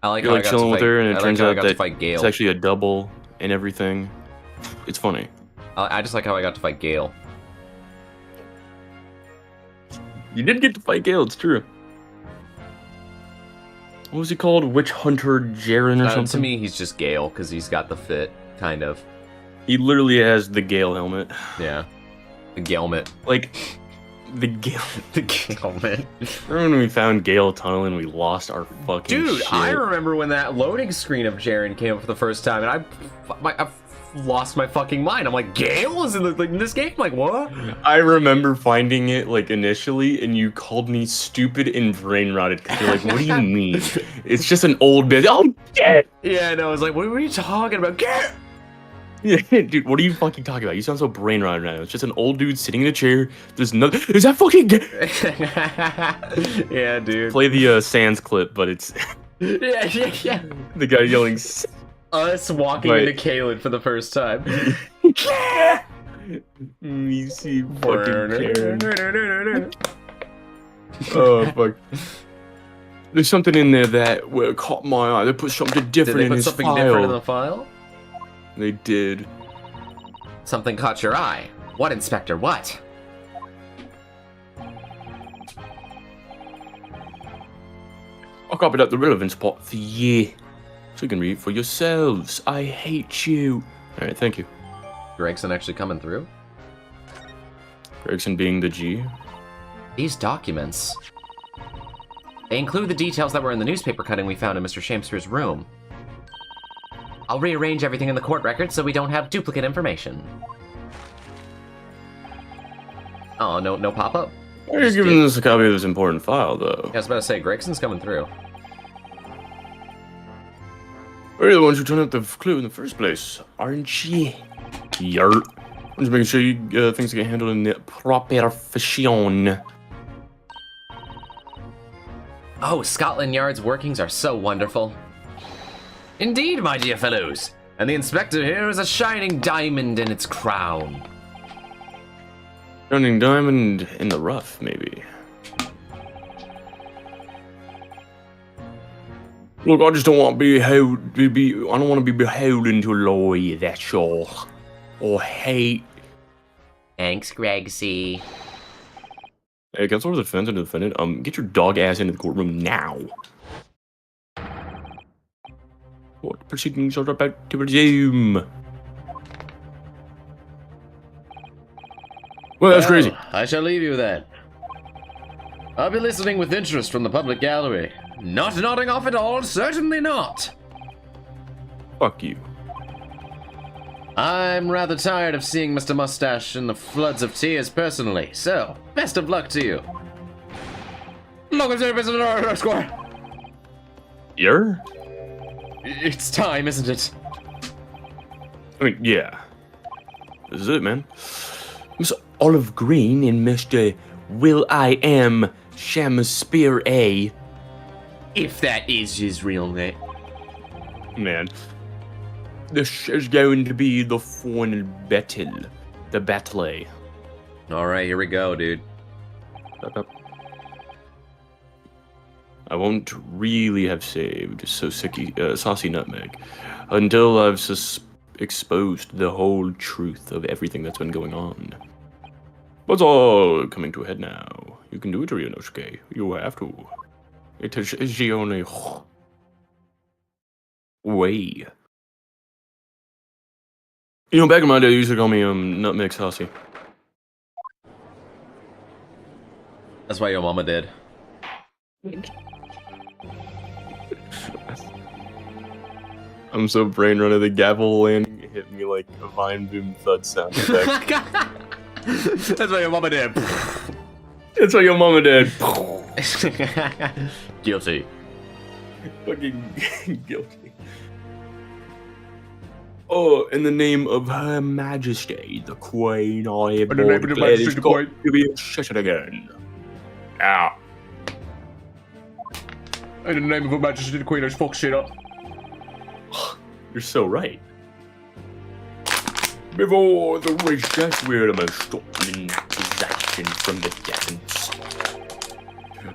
[SPEAKER 1] I like
[SPEAKER 2] You're
[SPEAKER 1] how
[SPEAKER 2] like
[SPEAKER 1] I got to
[SPEAKER 2] chilling with
[SPEAKER 1] fight,
[SPEAKER 2] her, and it
[SPEAKER 1] I
[SPEAKER 2] turns
[SPEAKER 1] like how I
[SPEAKER 2] out
[SPEAKER 1] got to
[SPEAKER 2] that
[SPEAKER 1] fight Gale.
[SPEAKER 2] it's actually a double and everything. It's funny.
[SPEAKER 1] I just like how I got to fight Gale.
[SPEAKER 2] You did get to fight Gale, it's true. What was he called? Witch Hunter Jaren or something?
[SPEAKER 1] To me, he's just Gale, because he's got the fit, kind of.
[SPEAKER 2] He literally has the Gale helmet.
[SPEAKER 1] Yeah. The Galemit.
[SPEAKER 2] Like, the Gale...
[SPEAKER 1] The Galemit.
[SPEAKER 2] Remember when we found Gale Tunnel and we lost our fucking
[SPEAKER 1] Dude,
[SPEAKER 2] shit?
[SPEAKER 1] I remember when that loading screen of Jaren came up for the first time, and I lost my fucking mind. I'm like, Gale is in this game? Like, what?
[SPEAKER 2] I remember finding it, like, initially, and you called me stupid and brain rotted, because you're like, what do you mean? It's just an old bitch. Oh, shit!
[SPEAKER 1] Yeah, no, I was like, what are you talking about? Gale!
[SPEAKER 2] Yeah, dude, what are you fucking talking about? You sound so brain rotted right now. It's just an old dude sitting in a chair. There's that fucking
[SPEAKER 1] Yeah, dude.
[SPEAKER 2] Play the Sans clip, but it's
[SPEAKER 1] Yeah.
[SPEAKER 2] the guy yelling.
[SPEAKER 1] Us walking into Caelid for the first time.
[SPEAKER 2] Me see fucking Karen. Oh fuck. There's something in there that caught my eye. They put something different in
[SPEAKER 1] Did they put
[SPEAKER 2] his
[SPEAKER 1] something
[SPEAKER 2] file.
[SPEAKER 1] different in the file?
[SPEAKER 2] They did.
[SPEAKER 1] Something caught your eye. What, Inspector, what?
[SPEAKER 2] I copied out the relevance part for you, so you can read for yourselves. I hate you. All right, thank you.
[SPEAKER 1] Gregson actually coming through?
[SPEAKER 2] Gregson being the G.
[SPEAKER 1] These documents. They include the details that were in the newspaper cutting we found in Mr. Shamespeare's room. I'll rearrange everything in the court record so we don't have duplicate information. Oh, no pop-up?
[SPEAKER 2] Why are you giving us a copy of this important file, though?
[SPEAKER 1] Yeah, I was about to say, Gregson's coming through.
[SPEAKER 2] We're the ones who turned up the clue in the first place, aren't you? Yart. I'm just making sure you things get handled in the proper fashion.
[SPEAKER 1] Oh, Scotland Yard's workings are so wonderful. Indeed, my dear fellows. And the inspector here is a shining diamond in its crown.
[SPEAKER 2] Shining diamond in the rough, maybe. Look, I just don't want to I don't want to be beholden to a lawyer, that's all. Or hate.
[SPEAKER 1] Thanks, Gregsy.
[SPEAKER 2] Hey, counsel for the defense and the defendant, get your dog ass into the courtroom now. What proceedings are about to resume? Well, that's crazy.
[SPEAKER 1] I shall leave you then. I'll be listening with interest from the public gallery. Not nodding off at all, certainly not.
[SPEAKER 2] Fuck you.
[SPEAKER 1] I'm rather tired of seeing Mr. Mustache in the floods of tears personally, so best of luck to you. Look at Mr. Square.
[SPEAKER 2] You're?
[SPEAKER 1] It's time, isn't it?
[SPEAKER 2] I mean, yeah. This is it, man. Miss Olive Green and Mr. Will I Am Shakespeare A.
[SPEAKER 1] If that is his real name.
[SPEAKER 2] Man. This is going to be the final battle. The battle.
[SPEAKER 1] Alright, here we go, dude.
[SPEAKER 2] I won't really have saved saucy nutmeg until I've exposed the whole truth of everything that's been going on. But it's all coming to a head now. You can do it, Ryunosuke. You have to. It is the only way. You know, back in my day, they used to call me Nutmeg Saucy.
[SPEAKER 1] That's why your mama did.
[SPEAKER 2] I'm so brain running. The gavel landing hit me like a vine boom thud sound effect.
[SPEAKER 1] That's what your mama did.
[SPEAKER 2] That's what your mama did.
[SPEAKER 1] Guilty.
[SPEAKER 2] Fucking guilty. Oh, in the name of Her Majesty, the Queen, I am
[SPEAKER 1] In the name of the Majesty, the Queen.
[SPEAKER 2] to be in session again. Now.
[SPEAKER 1] In the name of Her Majesty, the Queen, let's fuck shit up.
[SPEAKER 2] You're so right. Before the recess, we're the most startling accusation from the defense.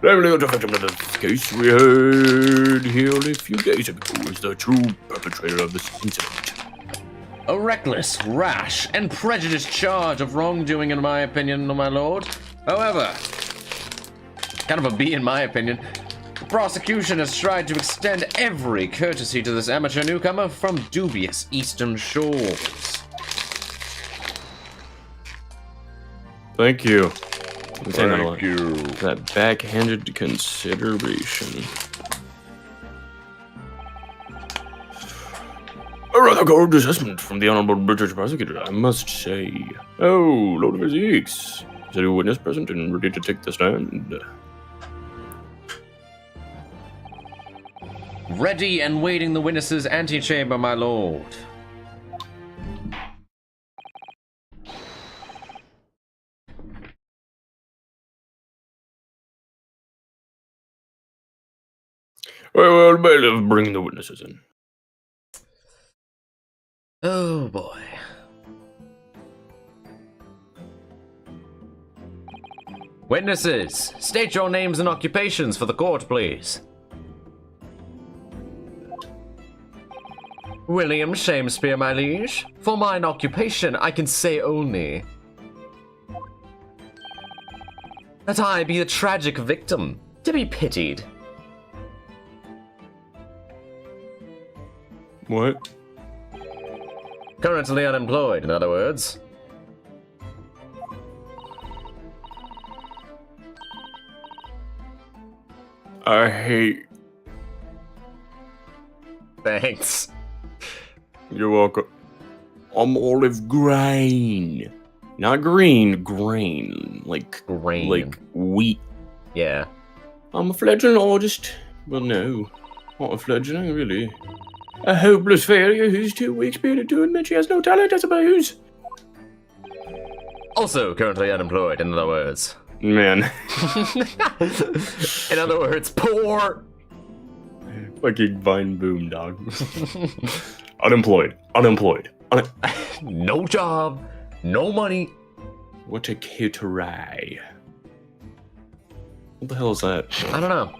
[SPEAKER 2] The case we heard here only a few days ago is the true perpetrator of this incident.
[SPEAKER 1] A reckless, rash, and prejudiced charge of wrongdoing, in my opinion, my lord. However, kind of a B in my opinion, the prosecution has tried to extend every courtesy to this amateur newcomer from dubious eastern shores.
[SPEAKER 2] Thank you.
[SPEAKER 1] Thank you.
[SPEAKER 2] That backhanded consideration. A rather cold assessment from the Honorable British Prosecutor, I must say. Oh, Lord of Physiques. Is there a witness present and ready to take the stand?
[SPEAKER 1] Ready and waiting the witness's antechamber, my lord.
[SPEAKER 2] Well, bailiff, bring the witnesses in.
[SPEAKER 1] Oh boy. Witnesses, state your names and occupations for the court, please. William Shakespeare, my liege. For mine occupation, I can say only that I be a tragic victim, to be pitied.
[SPEAKER 2] What?
[SPEAKER 1] Currently unemployed, in other words.
[SPEAKER 2] I hate.
[SPEAKER 1] Thanks.
[SPEAKER 2] You're welcome. I'm olive grain. Not green, grain. Like
[SPEAKER 1] Grain.
[SPEAKER 2] Like wheat.
[SPEAKER 1] Yeah.
[SPEAKER 2] I'm a fledgling artist. Well, no. Not a fledgling, really. A hopeless failure who's too weak-spirited to admit she has no talent, I suppose.
[SPEAKER 1] Also currently unemployed, in other words.
[SPEAKER 2] Man.
[SPEAKER 1] In other words, poor.
[SPEAKER 2] Fucking Vine Boom, dog. Unemployed. Unemployed.
[SPEAKER 1] No job. No money.
[SPEAKER 2] What a cuterie. What the hell is that?
[SPEAKER 1] I don't know.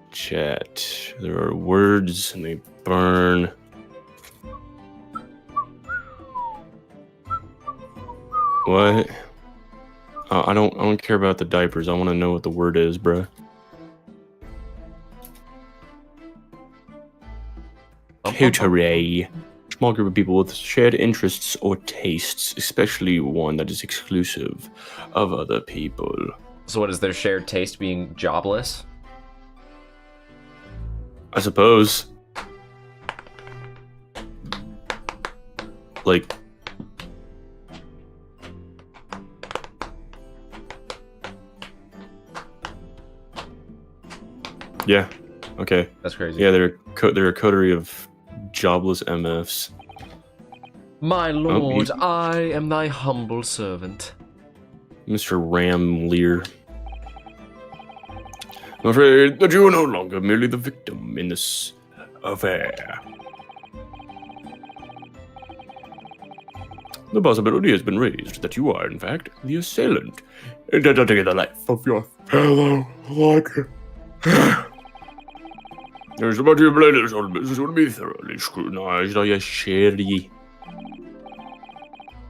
[SPEAKER 2] Chat. There are words and they burn. What? I don't care about the diapers. I want to know what the word is, bruh. Coterie. Small group of people with shared interests or tastes, especially one that is exclusive of other people.
[SPEAKER 1] So what is their shared taste, being jobless?
[SPEAKER 2] I suppose. Like. Yeah. Okay.
[SPEAKER 1] That's crazy.
[SPEAKER 2] Yeah, they're a coterie of jobless MFs.
[SPEAKER 1] My lord, I am thy humble servant.
[SPEAKER 2] Mr. Ram Lear. I'm afraid that you are no longer merely the victim in this affair. The possibility has been raised that you are, in fact, the assailant, intended to take the life of your fellow worker. There's about your blade on business will be thoroughly scrutinized, I assure ye.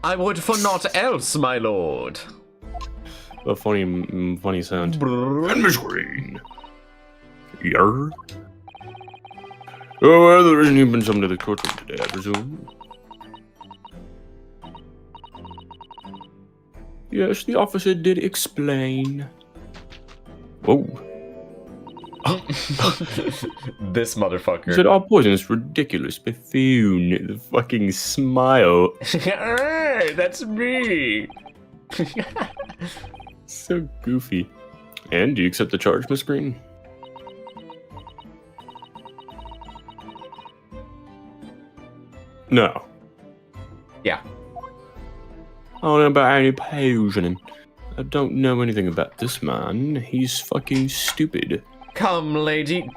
[SPEAKER 1] I would for naught else, my lord.
[SPEAKER 2] A funny sound. And Miss Green. Yer. Oh, well, there isn't even some to the courtroom today, I presume. Yes, the officer did explain. Whoa.
[SPEAKER 1] This motherfucker.
[SPEAKER 2] He said, "Our poison is ridiculous, buffoon." The fucking smile.
[SPEAKER 1] Hey, that's me.
[SPEAKER 2] So goofy. And do you accept the charge, Miss Green? No.
[SPEAKER 1] Yeah.
[SPEAKER 2] I don't know about any poisoning. I don't know anything about this man. He's fucking stupid.
[SPEAKER 1] Come, lady.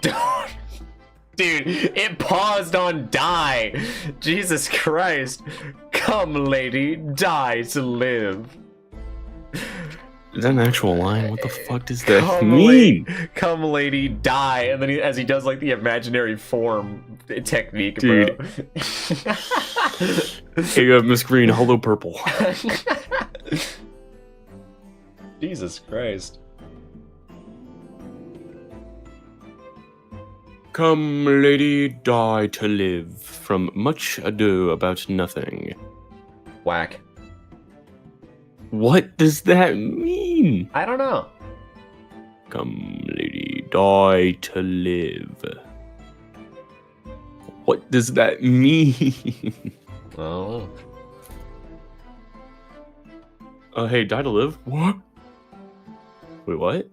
[SPEAKER 1] Dude, it paused on die. Jesus Christ. Come, lady, die to live.
[SPEAKER 2] Is that an actual line? What the fuck does that
[SPEAKER 1] Come,
[SPEAKER 2] mean?
[SPEAKER 1] Come, lady, die. And then as he does like the imaginary form technique,
[SPEAKER 2] Dude.
[SPEAKER 1] bro.
[SPEAKER 2] Hey, you have Miss Green, hello purple.
[SPEAKER 1] Jesus Christ.
[SPEAKER 2] Come, lady, die to live. From Much Ado About Nothing.
[SPEAKER 1] Whack.
[SPEAKER 2] What does that mean?
[SPEAKER 1] I don't know.
[SPEAKER 2] Come, lady, die to live. What does that mean?
[SPEAKER 1] Oh.
[SPEAKER 2] Hey, die to live? What? Wait, what?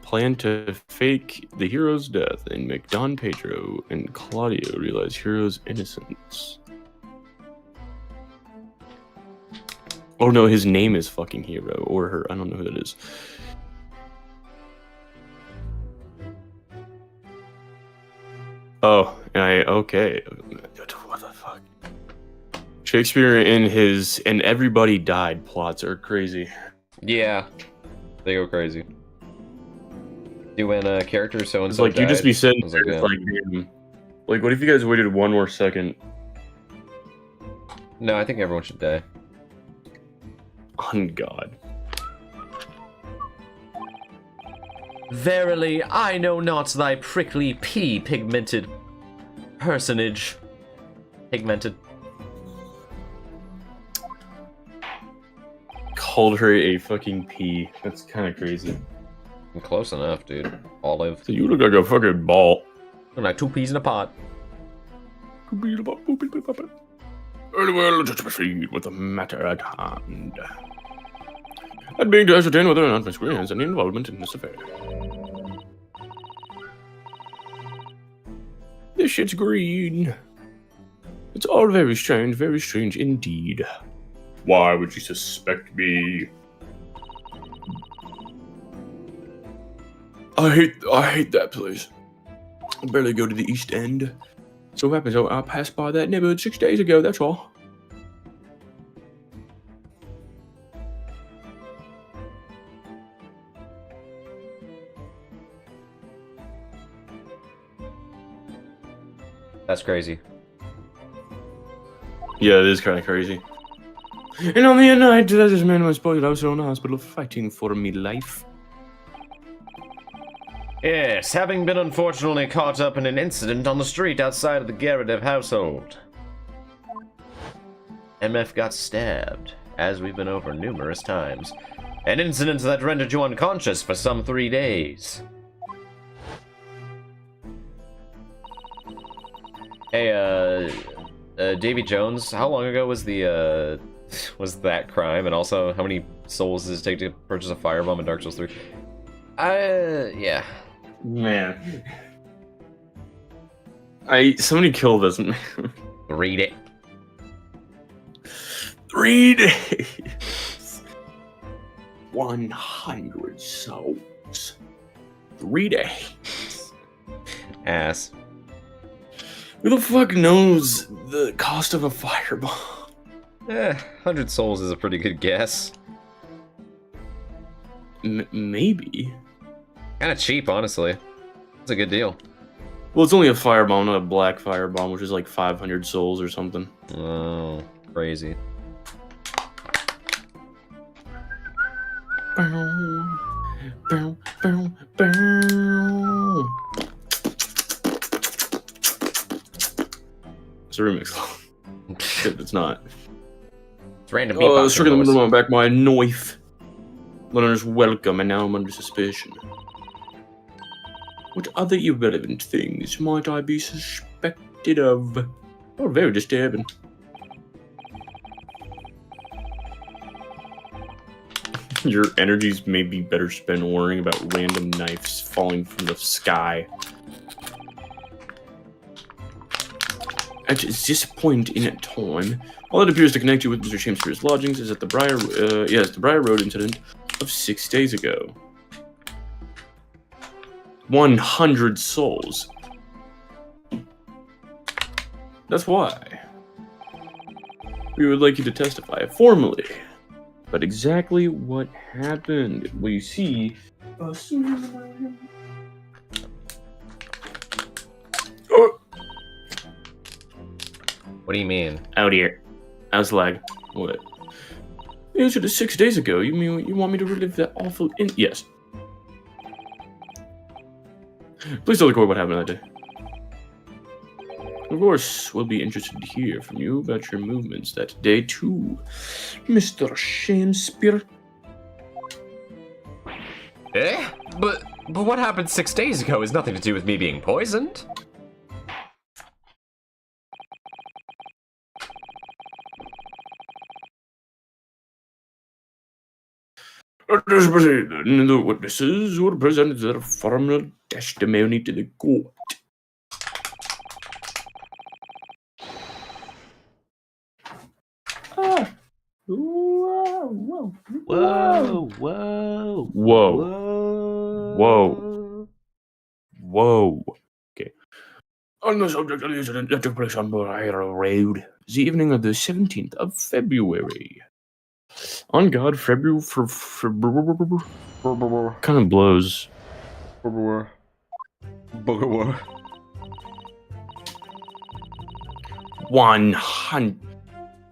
[SPEAKER 2] Plan to fake the hero's death and make Don Pedro and Claudio realize hero's innocence. Oh no, his name is fucking Hero, or her, I don't know who that is. Oh, okay. What the fuck? Shakespeare and Everybody Died plots are crazy.
[SPEAKER 1] Yeah. They go crazy. Do when a character so and
[SPEAKER 2] It's
[SPEAKER 1] so
[SPEAKER 2] like you just be sitting
[SPEAKER 1] I was
[SPEAKER 2] there,
[SPEAKER 1] like,
[SPEAKER 2] it's like, Like, what if you guys waited one more second?
[SPEAKER 1] No, I think everyone should die.
[SPEAKER 2] On God.
[SPEAKER 1] Verily, I know not thy prickly pea-pigmented personage. Pigmented.
[SPEAKER 2] Called her a fucking pea. That's kind of crazy.
[SPEAKER 1] Close enough, dude. Olive.
[SPEAKER 2] So you look like a fucking ball.
[SPEAKER 1] Like 2 peas in a pot.
[SPEAKER 2] Very well, just proceed with the matter at hand. That being to ascertain whether or not Miss Green has any involvement in this affair. This shit's green. It's all very strange indeed. Why would you suspect me? I hate that place. I barely go to the East End. So happens I passed by that neighborhood 6 days ago, that's all.
[SPEAKER 1] That's crazy.
[SPEAKER 2] Yeah, it is kind of crazy. And on the night that this man was spoiled, I was in the hospital fighting for me life.
[SPEAKER 1] Yes, having been unfortunately caught up in an incident on the street outside of the Geradev household. MF got stabbed, as we've been over numerous times. An incident that rendered you unconscious for some 3 days. Hey, Davy Jones, how long ago was the, was that crime? And also, how many souls does it take to purchase a firebomb in Dark Souls 3? Yeah.
[SPEAKER 2] Man. Somebody killed us.
[SPEAKER 1] 3 days.
[SPEAKER 2] 3 days. 100 souls. 3 days.
[SPEAKER 1] Ass.
[SPEAKER 2] Who the fuck knows the cost of a firebomb?
[SPEAKER 1] 100 souls is a pretty good guess.
[SPEAKER 2] Maybe.
[SPEAKER 1] Kind of cheap, honestly. It's a good deal.
[SPEAKER 2] Well, it's only a firebomb, not a black firebomb, which is like 500 souls or something.
[SPEAKER 1] Oh, crazy.
[SPEAKER 2] Bow, bow, bow, bow. It's a remix. It's not.
[SPEAKER 1] It's random
[SPEAKER 2] Oh, I
[SPEAKER 1] beatboxing
[SPEAKER 2] was struck in the
[SPEAKER 1] noise.
[SPEAKER 2] middle of my back, my knife. Learners welcome, and now I'm under suspicion. What other irrelevant things might I be suspected of? Oh, very disturbing. Your energies may be better spent worrying about random knives falling from the sky. At this point in time, all that appears to connect you with Mr. Shakespeare's lodgings is at the the Briar Road incident of 6 days ago. 100 souls. That's why. We would like you to testify formally. But exactly what happened? Well, you see... Oh.
[SPEAKER 1] What do you mean?
[SPEAKER 2] Out here. How's lag? What? You answered it 6 days ago. You mean you want me to relive that awful Yes. Please tell the court what happened that day. Of course, we'll be interested to hear from you about your movements that day too, Mr. Shakespeare.
[SPEAKER 1] Eh? But what happened 6 days ago has nothing to do with me being poisoned.
[SPEAKER 2] The witnesses were presented their formal testimony to the court. Whoa.
[SPEAKER 1] Whoa, whoa.
[SPEAKER 2] Whoa. Okay. On the subject of the incident that took place on Briar Road, the evening of the 17th of February. On God, February kind of blows. 100.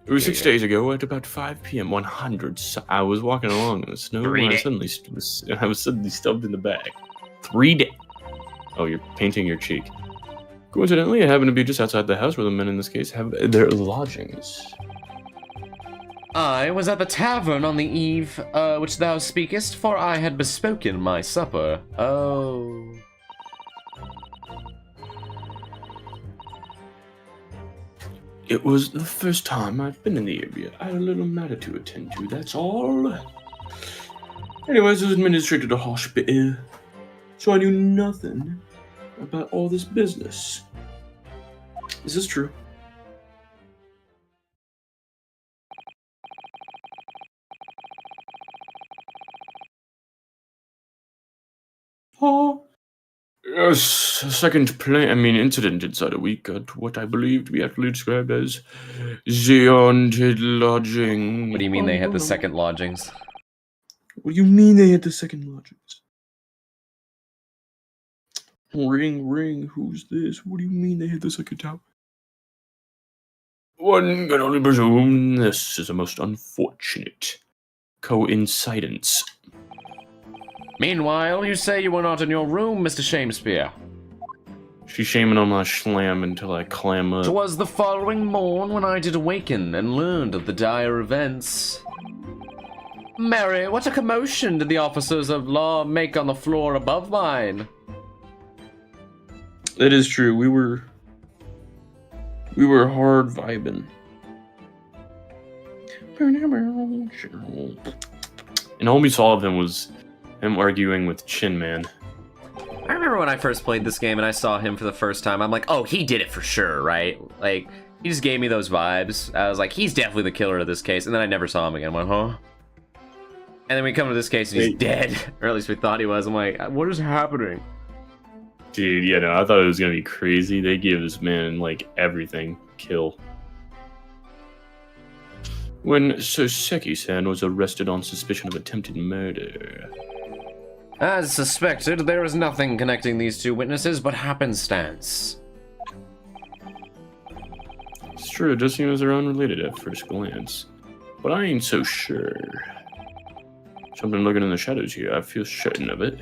[SPEAKER 2] It was 6 days ago at about 5 p.m. 100. I was walking along in the snow when I was suddenly stubbed in the back. 3 days. Oh, you're painting your cheek. Coincidentally, I happen to be just outside the house where the men in this case have their lodgings.
[SPEAKER 1] I was at the tavern on the eve which thou speakest, for I had bespoken my supper. Oh.
[SPEAKER 2] It was the first time I've been in the area. I had a little matter to attend to, that's all. Anyways, I was administrated to hospital, so I knew nothing about all this business. Is this true? Oh, yes, a second incident inside a week at what I believe to be accurately described as the haunted lodging.
[SPEAKER 1] What do you mean they had the second lodgings?
[SPEAKER 2] What do you mean they had the second lodgings? Ring, ring, who's this? What do you mean they had the second tower? One can only presume this is a most unfortunate coincidence.
[SPEAKER 1] Meanwhile, you say you were not in your room, Mr. Shakespeare.
[SPEAKER 2] She's shaming on my schlam until I clam up.
[SPEAKER 1] 'Twas the following morn when I did awaken and learned of the dire events. Mary, what a commotion did the officers of law make on the floor above mine?
[SPEAKER 2] That is true. We were hard vibing. And all we saw of him was him arguing with Chin Man.
[SPEAKER 1] I remember when I first played this game and I saw him for the first time, I'm like, oh, he did it for sure, right? Like, he just gave me those vibes. I was like, he's definitely the killer of this case. And then I never saw him again. I went, huh? And then we come to this case and he's dead. Or at least we thought he was. I'm like, what is happening?
[SPEAKER 2] Dude, yeah, no, I thought it was gonna be crazy. They gave this man, like, everything. Kill. When Soseki-san was arrested on suspicion of attempted murder.
[SPEAKER 1] As suspected, there is nothing connecting these two witnesses but happenstance.
[SPEAKER 2] It's true, it does seem as they're unrelated at first glance. But I ain't so sure. Something looking in the shadows here, I feel certain of it.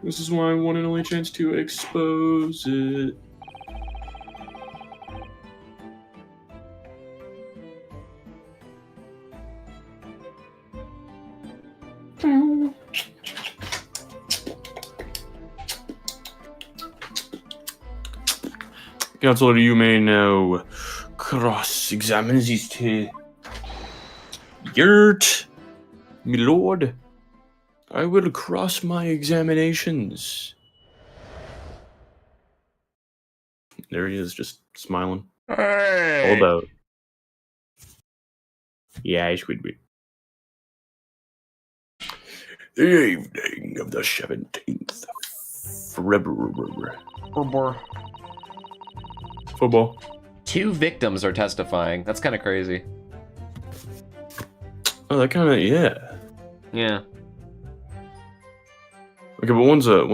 [SPEAKER 2] This is my one and only chance to expose it. Counselor, you may now cross-examine these two. Yurt, my lord, I will cross my examinations. There he is, just smiling.
[SPEAKER 1] Hey!
[SPEAKER 2] All about. Yeah, Squidward. The evening of the 17th February. Football.
[SPEAKER 1] 2 victims are testifying. That's kind of crazy.
[SPEAKER 2] Oh, that kind of, yeah.
[SPEAKER 1] Yeah.
[SPEAKER 2] Okay, but one's a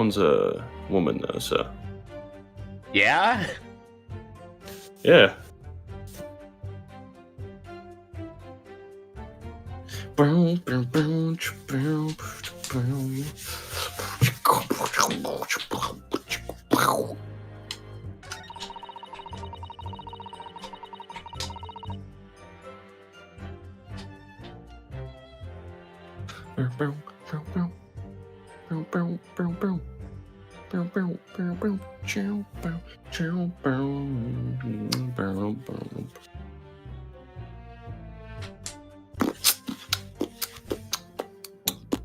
[SPEAKER 2] woman though, so.
[SPEAKER 1] Yeah?
[SPEAKER 2] Yeah.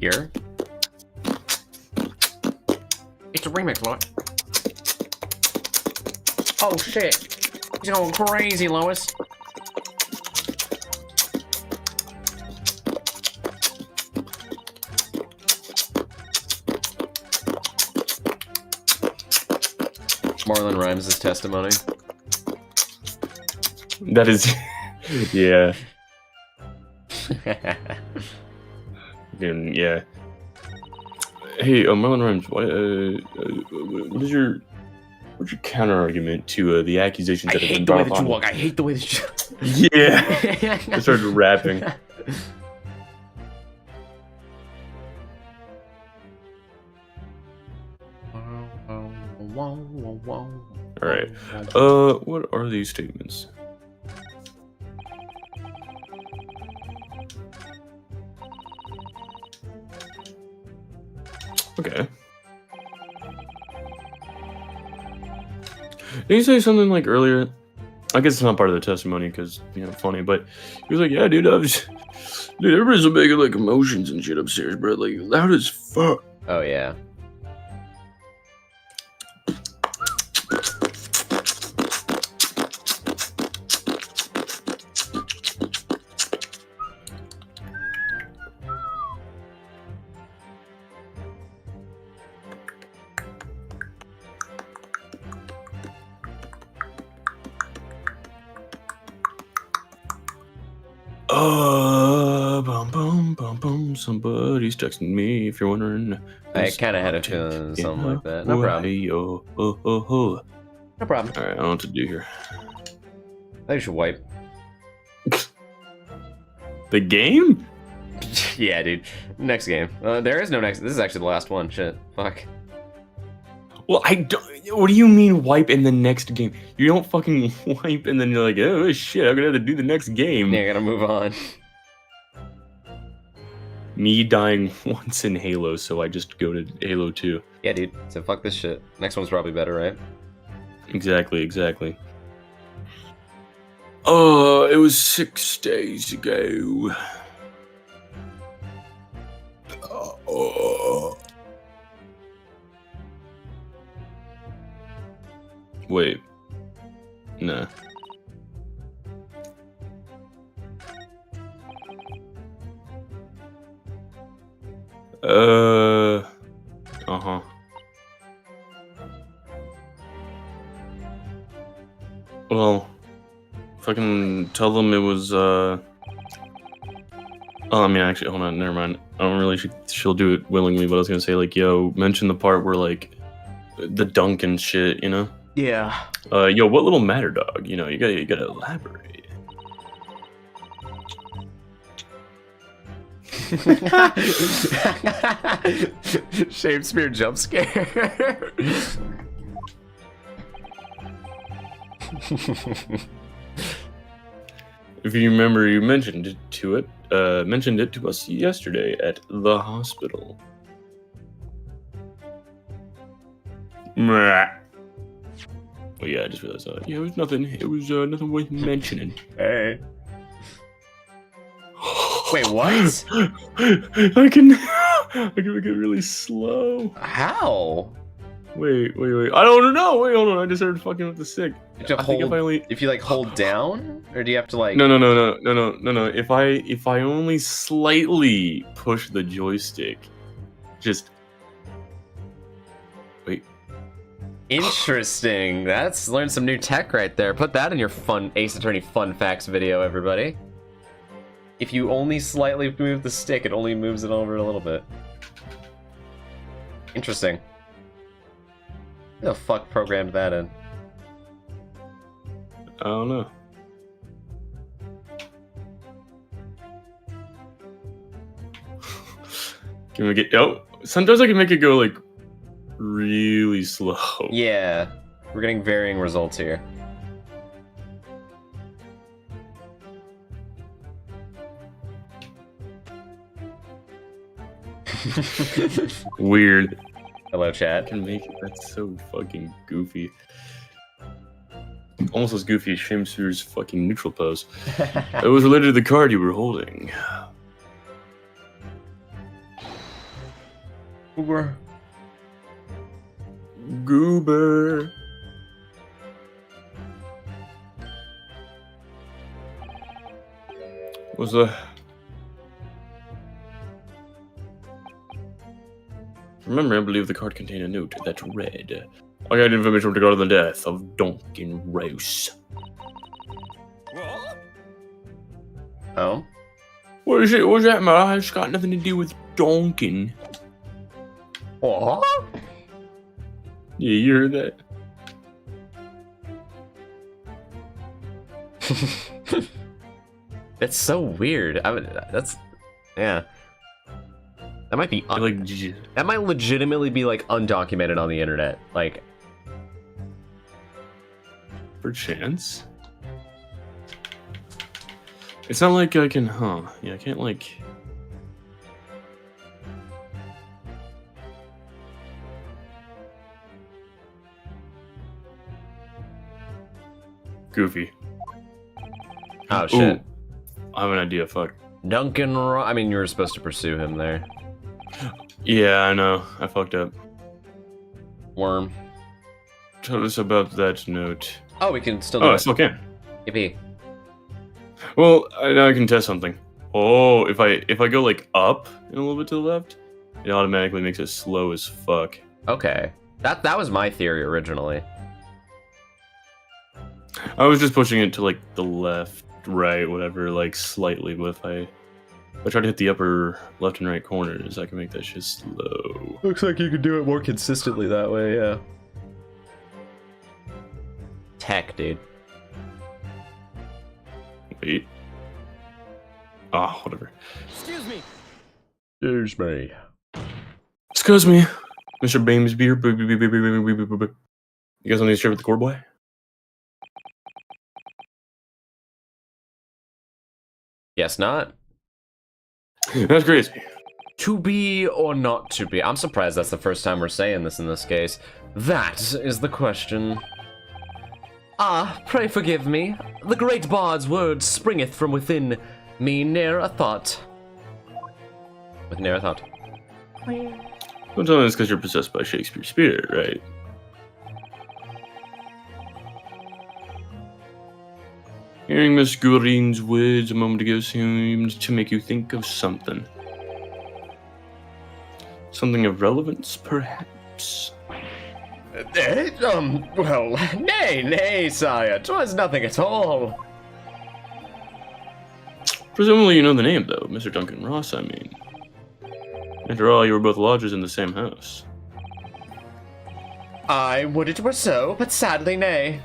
[SPEAKER 1] Here? It's a remix, Lois. Oh shit. He's going crazy, Lois. Marlon Rhymes' testimony.
[SPEAKER 2] That is, yeah. Yeah. Hey, Marlon Rhymes, what is your What's your counter argument to the accusations
[SPEAKER 1] I
[SPEAKER 2] that have been
[SPEAKER 1] hate the way
[SPEAKER 2] brought
[SPEAKER 1] that you
[SPEAKER 2] upon
[SPEAKER 1] walk. I hate the way that you.
[SPEAKER 2] Yeah. I started rapping. Alright. What are these statements? Okay. Did you say something like earlier? I guess it's not part of the testimony because, you know, funny, but he was like, yeah, dude, dude, everybody's making like emotions and shit upstairs, bro. Like, loud as fuck.
[SPEAKER 1] Oh, yeah.
[SPEAKER 2] Bum bum bum bum. Somebody's texting me. If you're wondering,
[SPEAKER 1] I kind of had a feeling something like that. No problem.
[SPEAKER 2] No
[SPEAKER 1] problem.
[SPEAKER 2] All right, I don't know what to do here.
[SPEAKER 1] I think you should wipe.
[SPEAKER 2] The game?
[SPEAKER 1] Yeah, dude. Next game. There is no next. This is actually the last one. Shit. Fuck.
[SPEAKER 2] Well, I don't. What do you mean wipe in the next game? You don't fucking wipe and then you're like, oh shit, I'm gonna have to do the next game.
[SPEAKER 1] Yeah, I gotta move on.
[SPEAKER 2] Me dying once in Halo, so I just go to Halo 2.
[SPEAKER 1] Yeah, dude. So fuck this shit. Next one's probably better, right?
[SPEAKER 2] Exactly. Oh, it was 6 days ago. Wait. Nah. Uh-huh. Well, fucking tell them it was, oh, I mean, actually, hold on, never mind. I don't really, she'll do it willingly, but I was gonna say, like, yo, mention the part where, like, the dunk and shit, you know?
[SPEAKER 1] Yeah.
[SPEAKER 2] Yo, what little matter, dog? You know, you gotta elaborate.
[SPEAKER 1] Shakespeare jump scare.
[SPEAKER 2] If you remember, you mentioned it to us yesterday at the hospital. Well, yeah, I just realized. Yeah, it was nothing. It was nothing worth mentioning.
[SPEAKER 1] Hey. Wait, what?
[SPEAKER 2] I can make it really slow.
[SPEAKER 1] How?
[SPEAKER 2] Wait. I don't know. Wait, hold on. I just started fucking with the stick.
[SPEAKER 1] If you like hold down, or do you have to like?
[SPEAKER 2] No. If I only slightly push the joystick, just wait.
[SPEAKER 1] Interesting. That's learned some new tech right there. Put that in your fun Ace Attorney fun facts video, everybody. If you only slightly move the stick, it only moves it over a little bit. Interesting. Who the fuck programmed that in?
[SPEAKER 2] I don't know. Can we get? Oh, sometimes I can make it go like really slow.
[SPEAKER 1] Yeah, we're getting varying results here.
[SPEAKER 2] Weird.
[SPEAKER 1] Hello, chat.
[SPEAKER 2] I can make it. That's so fucking goofy. Almost as goofy as Shamsur's fucking neutral pose. It was related to the card you were holding. Goober. Was the Remember, I believe the card contained a note that read, I got information regarding the death of Duncan Rouse.
[SPEAKER 1] Oh?
[SPEAKER 2] What is it? What's that, man? It's got nothing to do with Duncan.
[SPEAKER 1] What?
[SPEAKER 2] Yeah, you heard that?
[SPEAKER 1] It's so weird. That's yeah. That might be that might legitimately be like undocumented on the internet. Like,
[SPEAKER 2] perchance. It's not like I can, yeah, I can't like. Goofy.
[SPEAKER 1] oh shit.
[SPEAKER 2] Ooh, I have an idea. Fuck.
[SPEAKER 1] Duncan. I mean, you were supposed to pursue him there.
[SPEAKER 2] Yeah, I know. I fucked up.
[SPEAKER 1] Worm.
[SPEAKER 2] Tell us about that note.
[SPEAKER 1] Oh, we can still do
[SPEAKER 2] Oh, I
[SPEAKER 1] it.
[SPEAKER 2] still can.
[SPEAKER 1] Yippee.
[SPEAKER 2] Well, now I can test something. Oh, if I go like up and a little bit to the left, it automatically makes it slow as fuck.
[SPEAKER 1] Okay. That was my theory originally.
[SPEAKER 2] I was just pushing it to like the left, right, whatever, like slightly. But if I try to hit the upper left and right corners, I can make that shit slow.
[SPEAKER 1] Looks like you could do it more consistently that way, yeah. Tech, dude.
[SPEAKER 2] Wait. Ah, whatever.
[SPEAKER 3] Excuse me.
[SPEAKER 1] Excuse me.
[SPEAKER 2] Excuse me, Mr. Bamesby. You guys want to share with the core boy?
[SPEAKER 1] Yes, not.
[SPEAKER 2] That's crazy.
[SPEAKER 1] To be or not to be? I'm surprised that's the first time we're saying this in this case. That is the question. Ah, pray forgive me. The great bard's word springeth from within me ne'er a thought. With ne'er a thought.
[SPEAKER 2] Don't tell me it's because you're possessed by Shakespeare's spirit, right? Hearing Miss Green's words a moment ago seemed to make you think of something. Something of relevance, perhaps?
[SPEAKER 1] Well, nay, sire, 'twas nothing at all.
[SPEAKER 2] Presumably you know the name, though, Mr. Duncan Ross, I mean. After all, you were both lodgers in the same house.
[SPEAKER 1] I would it were so, but sadly nay.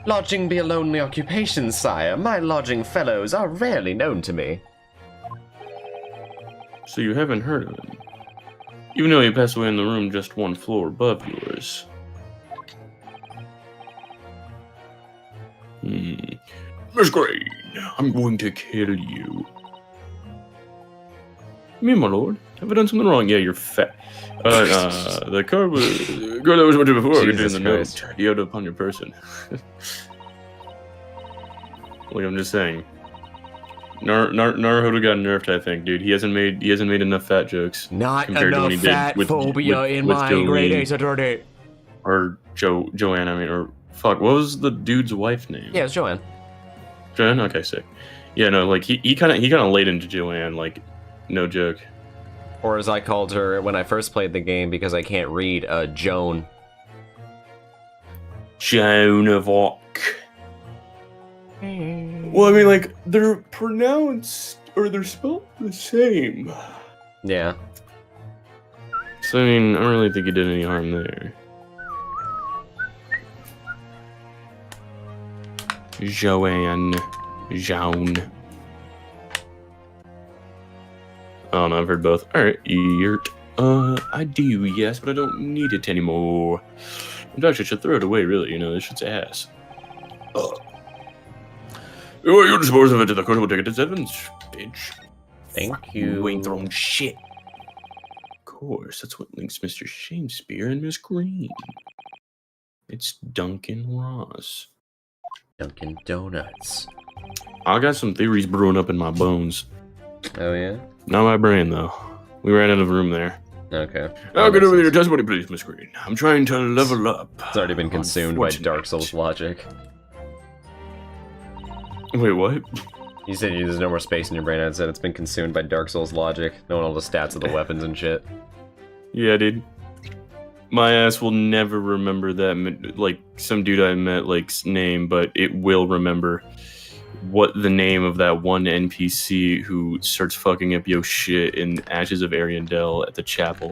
[SPEAKER 1] Lodging be a lonely occupation, sire. My lodging fellows are rarely known to me.
[SPEAKER 2] So you haven't heard of him? Even though he passed away in the room just one floor above yours. Miss Green, I'm going to kill you. Me, my lord. Have I done something wrong? Yeah, you're fat. The car was... Girl that was mentioned before,
[SPEAKER 1] Jesus
[SPEAKER 2] in the
[SPEAKER 1] Christ.
[SPEAKER 2] note. You upon your person. Like, I'm just saying. Naruto got nerfed, I think, dude. He hasn't made enough fat jokes.
[SPEAKER 1] Not
[SPEAKER 2] compared to when he
[SPEAKER 1] enough
[SPEAKER 2] did
[SPEAKER 1] fat
[SPEAKER 2] with
[SPEAKER 1] phobia in
[SPEAKER 2] with
[SPEAKER 1] my
[SPEAKER 2] Jolene.
[SPEAKER 1] grade A's attorney.
[SPEAKER 2] Or Joanne, I mean, or... Fuck, what was the dude's wife name?
[SPEAKER 1] Yeah, it's Joanne.
[SPEAKER 2] Joanne? Okay, sick. Yeah, no, like, he kind of laid into Joanne, like, no joke.
[SPEAKER 1] Or as I called her when I first played the game because I can't read, Joan.
[SPEAKER 2] Joan of Arc. Well, I mean, like, they're pronounced, or they're spelled the same.
[SPEAKER 1] Yeah.
[SPEAKER 2] So, I mean, I don't really think he did any harm there. Joanne. Joan. Oh no, I've heard both. Alright, yurt. I do, yes, but I don't need it anymore. In fact, I should throw it away, really, you know, this shit's ass. You dispose of it to the court, we'll take it to Sevens, bitch.
[SPEAKER 1] Thank you.
[SPEAKER 2] You ain't thrown shit. Of course, that's what links Mr. Shakespeare and Miss Green. It's Duncan Ross.
[SPEAKER 1] Dunkin' Donuts.
[SPEAKER 2] I got some theories brewing up in my bones.
[SPEAKER 1] Oh, yeah?
[SPEAKER 2] Not my brain, though. We ran out of room there.
[SPEAKER 1] Okay.
[SPEAKER 2] I'll get over your testimony, please, Miss Green. I'm trying to level up.
[SPEAKER 1] It's already been consumed by Dark Souls logic.
[SPEAKER 2] Wait, what?
[SPEAKER 1] You said there's no more space in your brain. I said it's been consumed by Dark Souls logic. Knowing all the stats of the weapons and shit.
[SPEAKER 2] Yeah, dude. My ass will never remember that, like, some dude I met, like, name, but it will remember what the name of that one NPC who starts fucking up yo shit in Ashes of Ariandel at the chapel.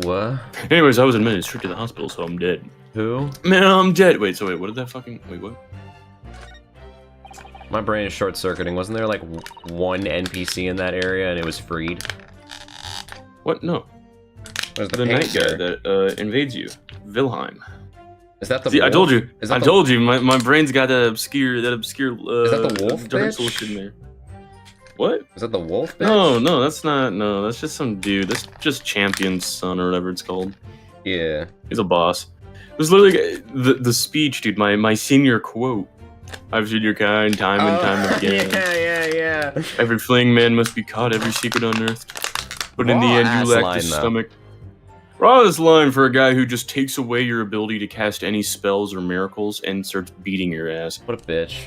[SPEAKER 1] What?
[SPEAKER 2] Anyways, I was admitted straight to the hospital, so I'm dead.
[SPEAKER 1] Who?
[SPEAKER 2] Man, I'm dead. Wait, so wait, what did that fucking... Wait, what?
[SPEAKER 1] My brain is short-circuiting. Wasn't there like one NPC in that area and it was freed?
[SPEAKER 2] What? No.
[SPEAKER 1] Where's
[SPEAKER 2] The night guy that invades you. Wilhelm.
[SPEAKER 1] Is that the
[SPEAKER 2] See,
[SPEAKER 1] wolf?
[SPEAKER 2] I told you.
[SPEAKER 1] Is that
[SPEAKER 2] I
[SPEAKER 1] the-
[SPEAKER 2] told you. My brain's got that obscure
[SPEAKER 1] Is that the wolf
[SPEAKER 2] Dark
[SPEAKER 1] bitch?
[SPEAKER 2] Soul shit in there. What?
[SPEAKER 1] Is that the wolf bitch?
[SPEAKER 2] No, that's not. No, that's just some dude. That's just Champion's son or whatever it's called.
[SPEAKER 1] Yeah.
[SPEAKER 2] He's a boss. It was literally the speech, dude. My senior quote. I've seen your kind time and time again.
[SPEAKER 1] yeah.
[SPEAKER 2] Every fleeing man must be caught. Every secret unearthed. But in the end,
[SPEAKER 1] Raw-ass
[SPEAKER 2] you lack
[SPEAKER 1] line,
[SPEAKER 2] the
[SPEAKER 1] though.
[SPEAKER 2] stomach. Rawest line for a guy who just takes away your ability to cast any spells or miracles and starts beating your ass.
[SPEAKER 1] What a bitch.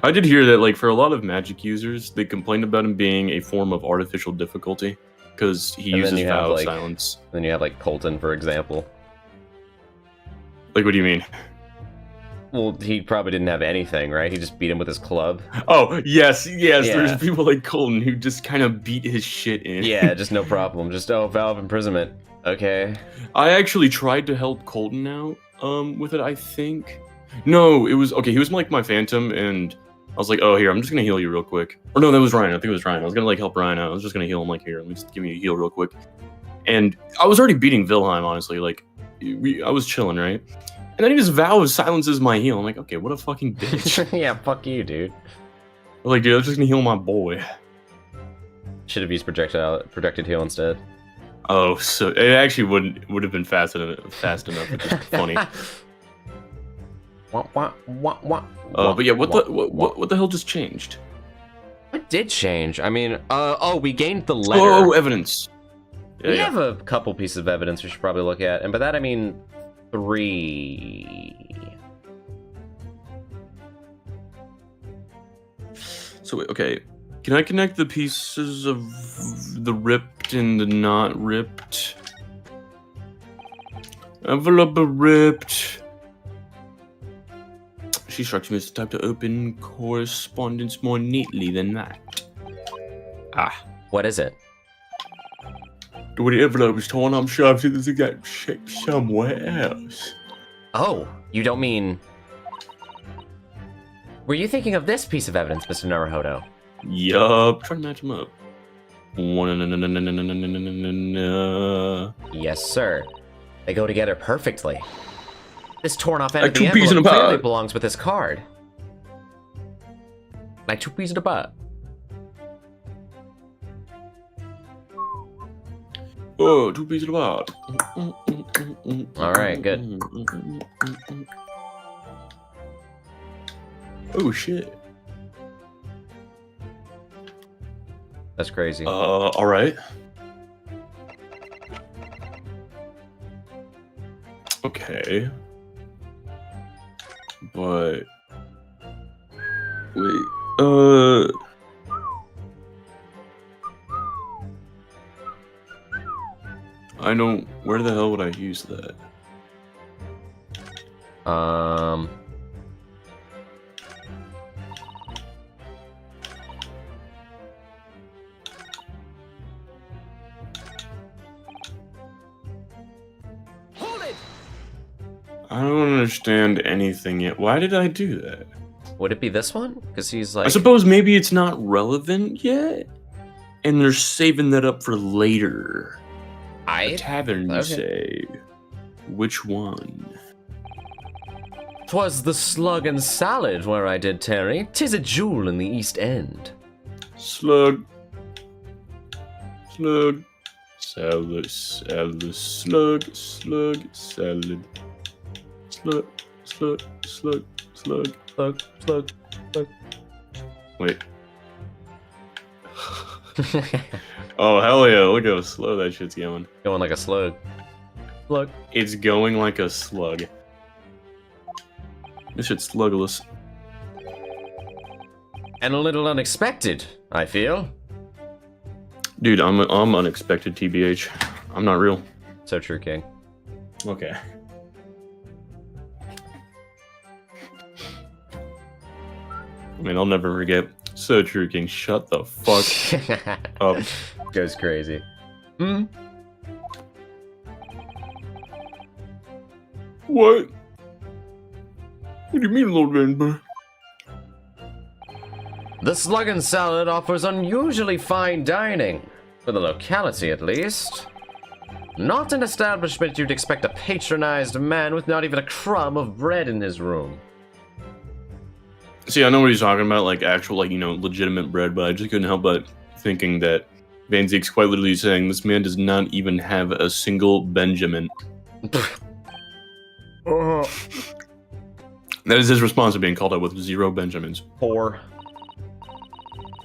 [SPEAKER 2] I did hear that, like, for a lot of Magic users, they complained about him being a form of artificial difficulty because he
[SPEAKER 1] And then
[SPEAKER 2] uses
[SPEAKER 1] you have,
[SPEAKER 2] Vow of
[SPEAKER 1] like-
[SPEAKER 2] Silence.
[SPEAKER 1] Then you have like Colton, for example.
[SPEAKER 2] Like, what do you mean?
[SPEAKER 1] Well, he probably didn't have anything, right? He just beat him with his club.
[SPEAKER 2] Oh, yes.
[SPEAKER 1] Yeah.
[SPEAKER 2] There's people like Colton who just kind of beat his shit in.
[SPEAKER 1] Yeah, just no problem. Just, oh, vow of imprisonment. Okay.
[SPEAKER 2] I actually tried to help Colton out with it, I think. No, it was... Okay, he was like my Phantom, and I was like, oh, here, I'm just gonna heal you real quick. Or no, that was Ryan. I think it was Ryan. I was gonna, like, help Ryan out. I was just gonna heal him, like, here, let me just give me a heal real quick. And I was already beating Wilhelm, honestly. Like, I was chilling, right? And then he just Vow of Silences my heal. I'm like, okay, what a fucking bitch.
[SPEAKER 1] Yeah, fuck you, dude.
[SPEAKER 2] I was like, dude, I was just gonna heal my boy.
[SPEAKER 1] Should have used projected heal instead.
[SPEAKER 2] Oh, so it actually would have been fast enough. It's just funny. But yeah, what the hell just changed?
[SPEAKER 1] What did change? I mean, oh, we gained the letter.
[SPEAKER 2] Oh, evidence. Yeah,
[SPEAKER 1] We
[SPEAKER 2] yeah.
[SPEAKER 1] have a couple pieces of evidence we should probably look at, and by that I mean 3.
[SPEAKER 2] So wait, okay, can I connect the pieces of the ripped and the not ripped? Envelope ripped. She strikes me as the type to open correspondence more neatly than that. Ah.
[SPEAKER 1] What is it?
[SPEAKER 2] When the envelope is torn, I'm sure I've seen this exact shape somewhere else.
[SPEAKER 1] Oh, you don't mean... Were you thinking of this piece of evidence, Mr. Naruhodo?
[SPEAKER 2] Yup. Trying to match them up.
[SPEAKER 1] Yes, sir. They go together perfectly. This torn off end
[SPEAKER 2] Like
[SPEAKER 1] of the
[SPEAKER 2] two peas in a
[SPEAKER 1] envelope clearly
[SPEAKER 2] pod.
[SPEAKER 1] belongs with this card. Like 2 peas in a pod.
[SPEAKER 2] Oh, 2 pieces of art.
[SPEAKER 1] Alright, good.
[SPEAKER 2] Oh shit.
[SPEAKER 1] That's crazy.
[SPEAKER 2] Alright. Okay. But... Wait, I don't... Where the hell would I use that?
[SPEAKER 3] Hold it!
[SPEAKER 2] I don't understand anything yet. Why did I do that?
[SPEAKER 1] Would it be this one? Because he's like...
[SPEAKER 2] I suppose maybe it's not relevant yet, and they're saving that up for later. A tavern, you
[SPEAKER 1] Okay.
[SPEAKER 2] say? Which one?
[SPEAKER 1] 'Twas the slug and salad where I did tarry. 'Tis a jewel in the East End.
[SPEAKER 2] Slug. Slug. Salad, salad, slug, slug, salad. Slug, slug, slug, slug.
[SPEAKER 1] Slug, slug, slug.
[SPEAKER 2] Wait. Oh, hell yeah. Look how slow that shit's going.
[SPEAKER 1] Going like a slug. Slug.
[SPEAKER 2] It's going like a slug. This shit's slugless.
[SPEAKER 1] And a little unexpected, I feel.
[SPEAKER 2] Dude, I'm unexpected, TBH. I'm not real.
[SPEAKER 1] So true, King.
[SPEAKER 2] Okay. I mean, I'll never forget. So true, King. Shut the fuck up.
[SPEAKER 1] Goes crazy. Hmm?
[SPEAKER 2] What? What do you mean, Lord Vandenberg?
[SPEAKER 1] The Slug and Salad offers unusually fine dining, for the locality at least. Not an establishment you'd expect a patronized man with not even a crumb of bread in his room.
[SPEAKER 2] See, I know what he's talking about, like actual, like, you know, legitimate bread, but I just couldn't help but thinking that Van Zeke's quite literally saying this man does not even have a single Benjamin. That is his response to being called out with 0 Benjamins.
[SPEAKER 1] Poor.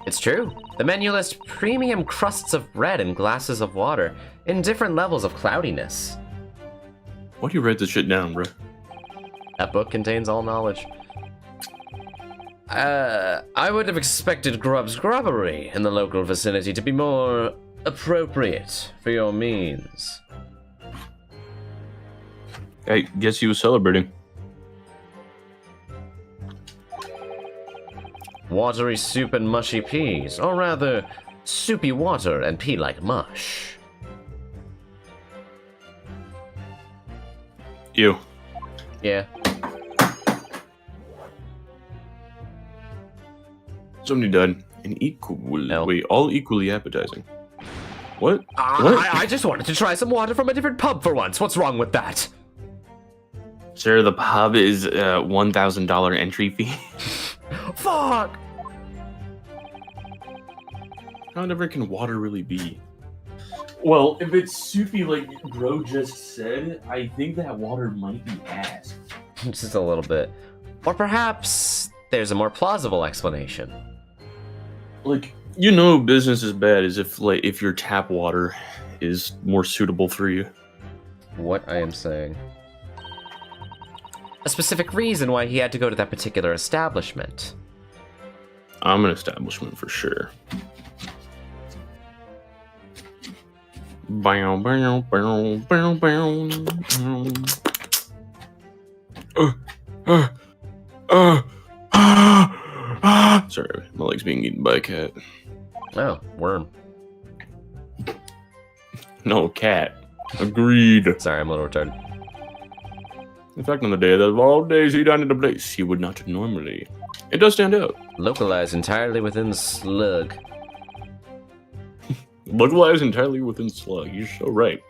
[SPEAKER 1] It's true. The menu lists premium crusts of bread and glasses of water in different levels of cloudiness.
[SPEAKER 2] Why do you write this shit down, bro?
[SPEAKER 1] That book contains all knowledge. I would have expected Grub's Grubbery in the local vicinity to be more appropriate for your means.
[SPEAKER 2] I guess he was celebrating.
[SPEAKER 1] Watery soup and mushy peas, or rather, soupy water and pea-like mush.
[SPEAKER 2] You.
[SPEAKER 1] Yeah.
[SPEAKER 2] Somebody died. All equally appetizing. What? What?
[SPEAKER 1] I just wanted to try some water from a different pub for once. What's wrong with that?
[SPEAKER 2] Sir, the pub is $1,000 entry fee.
[SPEAKER 1] Fuck!
[SPEAKER 2] How different can water really be? Well, if it's soupy like bro just said, I think that water might be ass.
[SPEAKER 1] Just a little bit. Or perhaps there's a more plausible explanation.
[SPEAKER 2] Like, you know, business is bad as if your tap water is more suitable for you.
[SPEAKER 1] What I am saying. A specific reason why he had to go to that particular establishment.
[SPEAKER 2] I'm an establishment for sure. Bow, bow, bow, bow, bow. Sorry, my leg's being eaten by a cat.
[SPEAKER 1] Oh, worm.
[SPEAKER 2] No, cat. Agreed.
[SPEAKER 1] Sorry, I'm a little retarded.
[SPEAKER 2] In fact, on the day that of all days he dined at a place he would not normally. It does stand out.
[SPEAKER 1] Localized entirely within Slug.
[SPEAKER 2] Localized entirely within Slug. You're so right.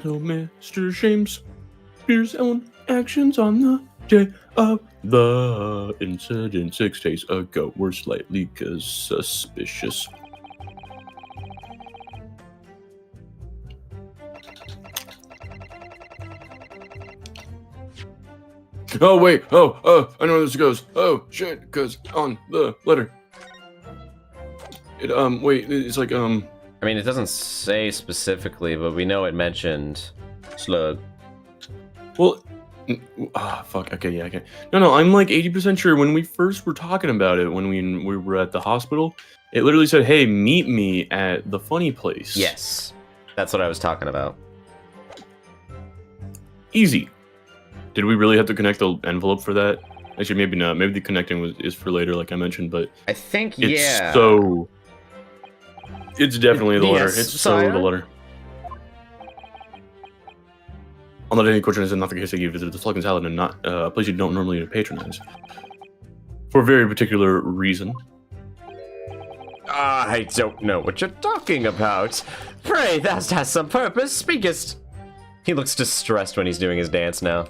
[SPEAKER 2] So, Mr. Shakespeare's own actions on the day of the incident 6 days ago were slightly suspicious. Oh, wait. Oh, I know where this goes. Oh, shit, because on the letter. Wait, it's like,
[SPEAKER 1] I mean, it doesn't say specifically, but we know it mentioned Slug.
[SPEAKER 2] Well, fuck, okay, yeah, okay. No, I'm like 80% sure when we first were talking about it, when we were at the hospital, it literally said, hey, meet me at the funny place.
[SPEAKER 1] Yes, that's what I was talking about.
[SPEAKER 2] Easy. Did we really have to connect the envelope for that? Actually, maybe not. Maybe the connecting is for later, like I mentioned, but...
[SPEAKER 1] I think,
[SPEAKER 2] it's
[SPEAKER 1] yeah.
[SPEAKER 2] so... It's definitely the letter.
[SPEAKER 1] Yes,
[SPEAKER 2] It's so the letter. On that any question is not the case that you visited the Slug and Salad and not a place you don't normally patronize. For a very particular reason.
[SPEAKER 1] I don't know what you're talking about. Pray, that has some purpose. Speakest. He looks distressed when he's doing his dance now.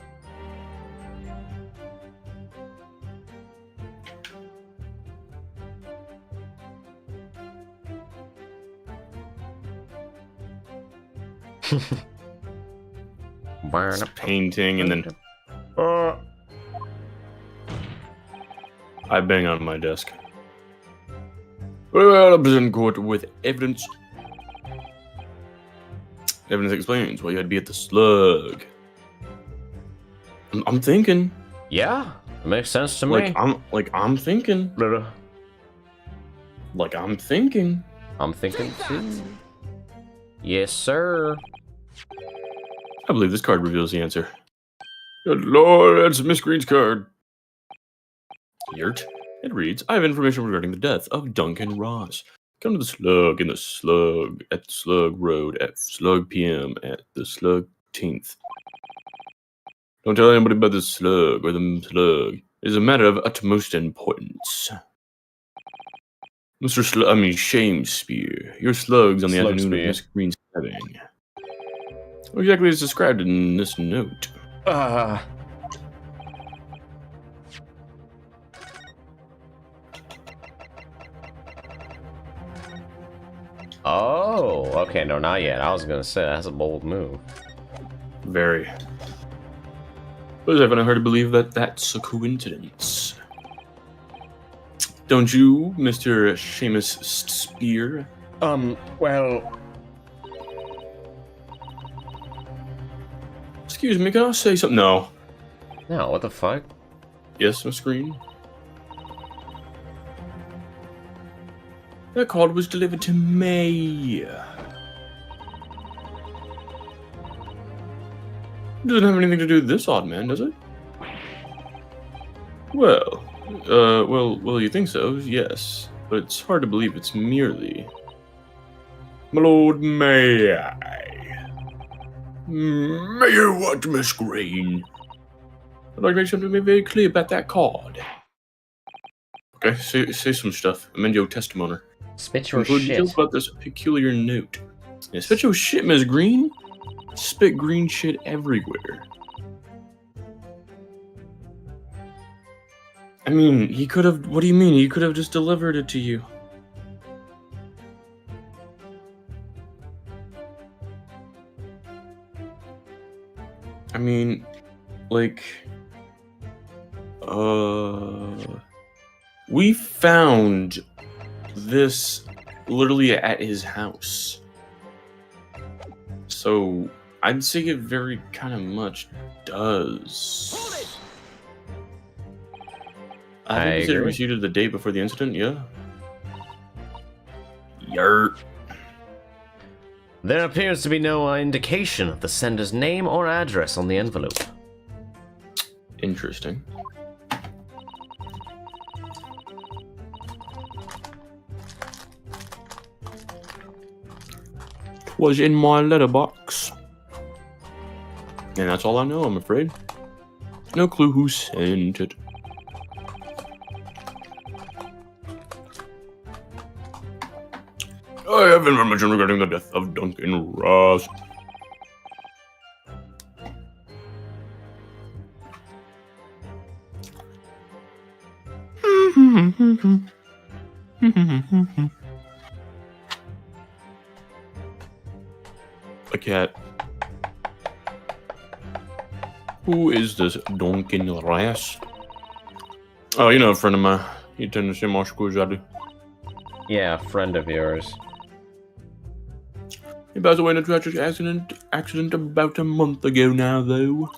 [SPEAKER 2] It's painting and then I bang on my desk. Well, I present court with evidence. Evidence explains why you had to be at the Slug. I'm thinking.
[SPEAKER 1] Yeah, it makes sense to me.
[SPEAKER 2] I'm thinking. Like I'm thinking.
[SPEAKER 1] I'm thinking too. Yes, sir.
[SPEAKER 2] I believe this card reveals the answer. Good lord, that's Miss Green's card. Yurt. It reads, I have information regarding the death of Duncan Ross. Come to the Slug in the Slug at Slug Road at Slug PM at the Slug 10th. Don't tell anybody about the Slug or the Slug. It is a matter of utmost importance. Mr. Shamespeare, your slugs on the afternoon of Miss Green's stabbing. What exactly is described in this note?
[SPEAKER 1] Oh, okay, no, not yet. I was gonna say that's a bold move.
[SPEAKER 2] Very. But I've hard to believe that that's a coincidence. Don't you, Mr. Seamus Spear?
[SPEAKER 1] Well...
[SPEAKER 2] Excuse me, can I say something? No.
[SPEAKER 1] No, what the fuck?
[SPEAKER 2] Yes, Miss Green? That card was delivered to me. It doesn't have anything to do with this odd man, does it? Well, you think so, yes. But it's hard to believe it's merely... My lord, may I? May you what, Miss Green? I'd like to make something very clear about that card. Okay, say some stuff. Amend your testimony.
[SPEAKER 1] Spit your
[SPEAKER 2] Include
[SPEAKER 1] shit.
[SPEAKER 2] details about this peculiar note. Yeah, spit your shit, Miss Green. Spit green shit everywhere. I mean, he could have... What do you mean? He could have just delivered it to you. I mean, like... We found this literally at his house. So, I'd say it very kind of much does. I think you said it
[SPEAKER 1] agree.
[SPEAKER 2] received the date before the incident, yeah? Yurt.
[SPEAKER 1] There appears to be no indication of the sender's name or address on the envelope.
[SPEAKER 2] Interesting. Was in my letterbox. And that's all I know, I'm afraid. No clue who sent it. I have information regarding the death of Duncan Ross. A cat. Who is this Duncan Ross? Oh, you know, a friend of mine. He attended the same high school as I do.
[SPEAKER 1] Yeah, a friend of yours.
[SPEAKER 2] He passed away in a tragic accident about a month ago now, though.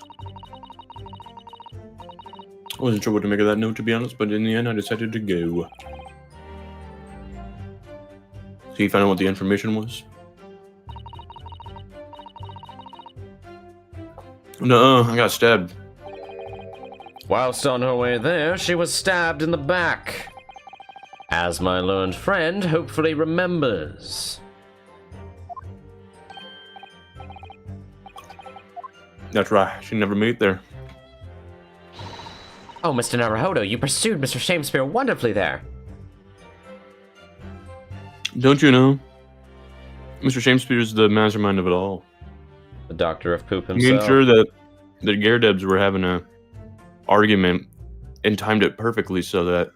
[SPEAKER 2] I wasn't sure what to make of that note, to be honest, but in the end, I decided to go. So you found out what the information was? No, I got stabbed.
[SPEAKER 1] Whilst on her way there, she was stabbed in the back. As my learned friend hopefully remembers.
[SPEAKER 2] That's right, she never made it there.
[SPEAKER 1] Oh, Mr. Naruhodo, you pursued Mr. Shamespeare wonderfully there.
[SPEAKER 2] Don't you know? Mr. Shamespeare's the mastermind of it all.
[SPEAKER 1] The doctor of poop
[SPEAKER 2] He
[SPEAKER 1] himself.
[SPEAKER 2] made sure that the Gyardebs were having a argument and timed it perfectly so that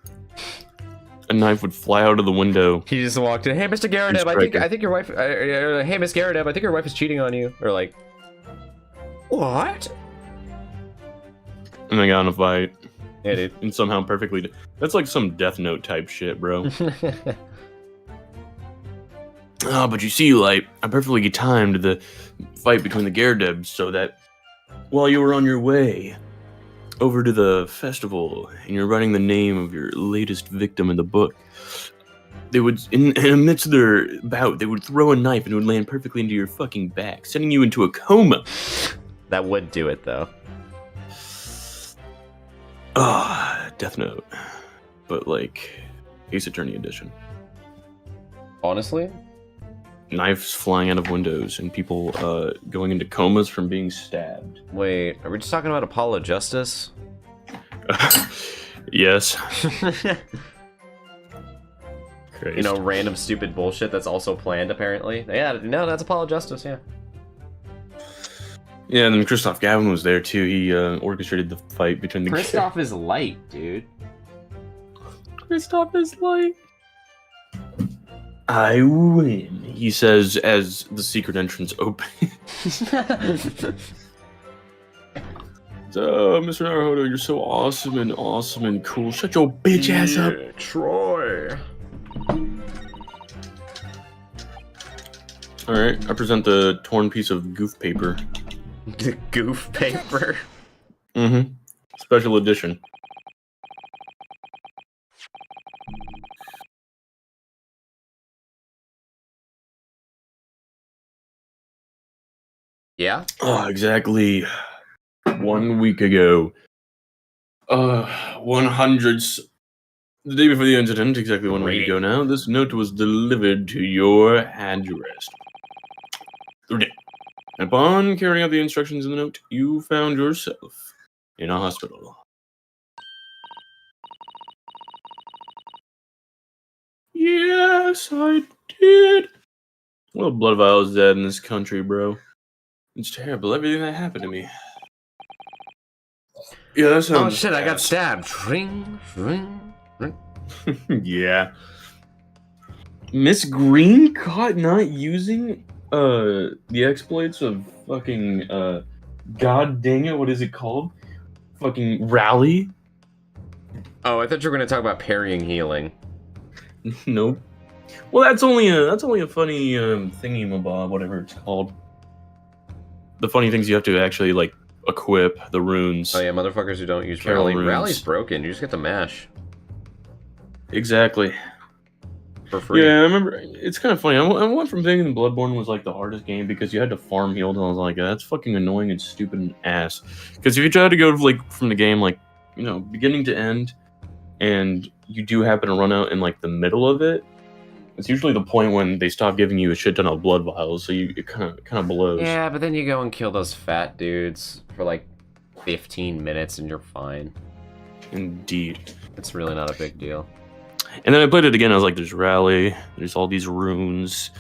[SPEAKER 2] a knife would fly out of the window.
[SPEAKER 1] He just walked in. Hey, Mr. Gyardeb, I think your wife. Hey, Miss Gyardeb, I think your wife is cheating on you. Or like, what?
[SPEAKER 2] And they got in a fight.
[SPEAKER 1] Yeah, dude.
[SPEAKER 2] And somehow perfectly... That's like some Death Note type shit, bro. Oh, but you see, like, I perfectly timed the fight between the Gyardebs so that while you were on your way over to the festival and you're writing the name of your latest victim in the book, they would, in amidst their bout, they would throw a knife and it would land perfectly into your fucking back, sending you into a coma.
[SPEAKER 1] That would do it, though.
[SPEAKER 2] Death Note. But like Ace Attorney edition.
[SPEAKER 1] Honestly?
[SPEAKER 2] Knives flying out of windows and people going into comas from being stabbed.
[SPEAKER 1] Wait, are we just talking about Apollo Justice?
[SPEAKER 2] Yes.
[SPEAKER 1] You know, random stupid bullshit that's also planned, apparently. Yeah, no, that's Apollo Justice, yeah.
[SPEAKER 2] Yeah, and then Christoph Gavin was there too. He orchestrated the fight between the
[SPEAKER 1] Christoph is light, dude.
[SPEAKER 2] Christoph is light. I win, he says as the secret entrance opens. Mr. Naruhodo, you're so awesome and cool. Shut your bitch ass up.
[SPEAKER 1] Troy.
[SPEAKER 2] Alright, I present the torn piece of goof paper.
[SPEAKER 1] The goof paper?
[SPEAKER 2] Mm-hmm. Special edition.
[SPEAKER 1] Yeah?
[SPEAKER 2] Exactly 1 week ago. 100s. The day before the incident, exactly 1 week ago now, this note was delivered to your address. Upon carrying out the instructions in the note, you found yourself in a hospital. Yes, I did. Well, blood vials dead in this country, bro. It's terrible, everything that happened to me. Yeah, that sounds...
[SPEAKER 1] Oh shit, I got stabbed. Ring, ring, ring.
[SPEAKER 2] Yeah. Miss Green caught not using the exploits of fucking god dang it, what is it called? Fucking rally?
[SPEAKER 1] Oh, I thought you were gonna talk about parrying healing.
[SPEAKER 2] Nope. Well, that's only a funny thingy-mabob, whatever it's called. The funny things you have to actually like equip the runes.
[SPEAKER 1] Oh yeah, motherfuckers who don't use
[SPEAKER 2] Carol
[SPEAKER 1] rally.
[SPEAKER 2] runes.
[SPEAKER 1] Rally's broken. You just get the mash
[SPEAKER 2] Exactly.
[SPEAKER 1] for free.
[SPEAKER 2] Yeah, I remember. It's kind of funny. I went from thinking Bloodborne was like the hardest game because you had to farm heal, and I was like, that's fucking annoying and stupid and ass. Because if you try to go like from the game, like beginning to end, and you do happen to run out in like the middle of it, it's usually the point when they stop giving you a shit ton of blood vials, so it kind of blows.
[SPEAKER 1] Yeah, but then you go and kill those fat dudes for like 15 minutes and you're fine.
[SPEAKER 2] Indeed.
[SPEAKER 1] It's really not a big deal.
[SPEAKER 2] And then I played it again. I was like, "There's rally. There's all these runes.